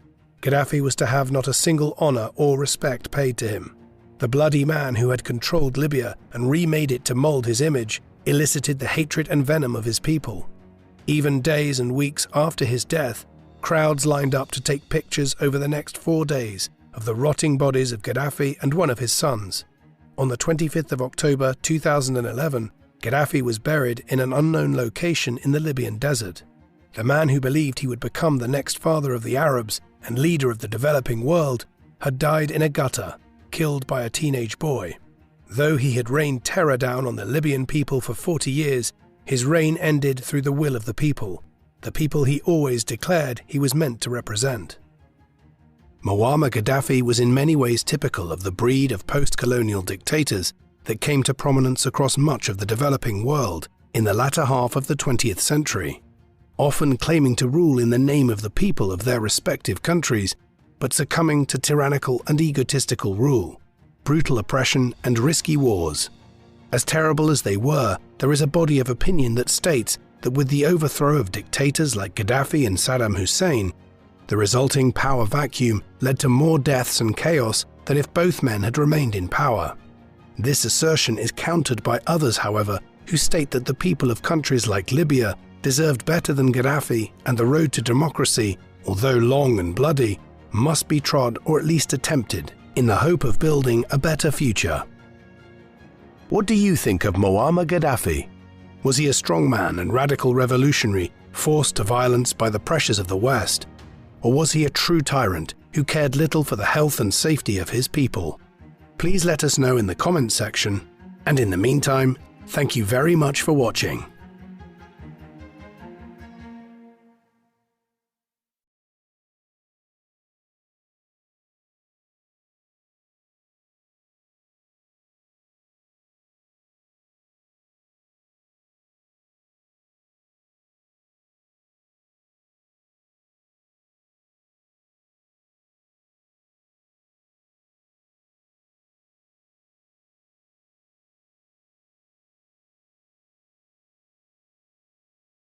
Gaddafi was to have not a single honor or respect paid to him. The bloody man who had controlled Libya and remade it to mold his image elicited the hatred and venom of his people. Even days and weeks after his death, crowds lined up to take pictures over the next 4 days of the rotting bodies of Gaddafi and one of his sons. On the 25th of October 2011, Gaddafi was buried in an unknown location in the Libyan desert. The man who believed he would become the next father of the Arabs and leader of the developing world had died in a gutter, killed by a teenage boy. Though he had rained terror down on the Libyan people for 40 years, his reign ended through the will of the people he always declared he was meant to represent. Muammar Gaddafi was in many ways typical of the breed of post-colonial dictators that came to prominence across much of the developing world in the latter half of the 20th century. Often claiming to rule in the name of the people of their respective countries, but succumbing to tyrannical and egotistical rule, brutal oppression and risky wars. As terrible as they were, there is a body of opinion that states that with the overthrow of dictators like Gaddafi and Saddam Hussein, the resulting power vacuum led to more deaths and chaos than if both men had remained in power. This assertion is countered by others, however, who state that the people of countries like Libya deserved better than Gaddafi, and the road to democracy, although long and bloody, must be trod or at least attempted in the hope of building a better future. What do you think of Muammar Gaddafi? Was he a strong man and radical revolutionary forced to violence by the pressures of the West? Or was he a true tyrant who cared little for the health and safety of his people? Please let us know in the comments section, and in the meantime, thank you very much for watching.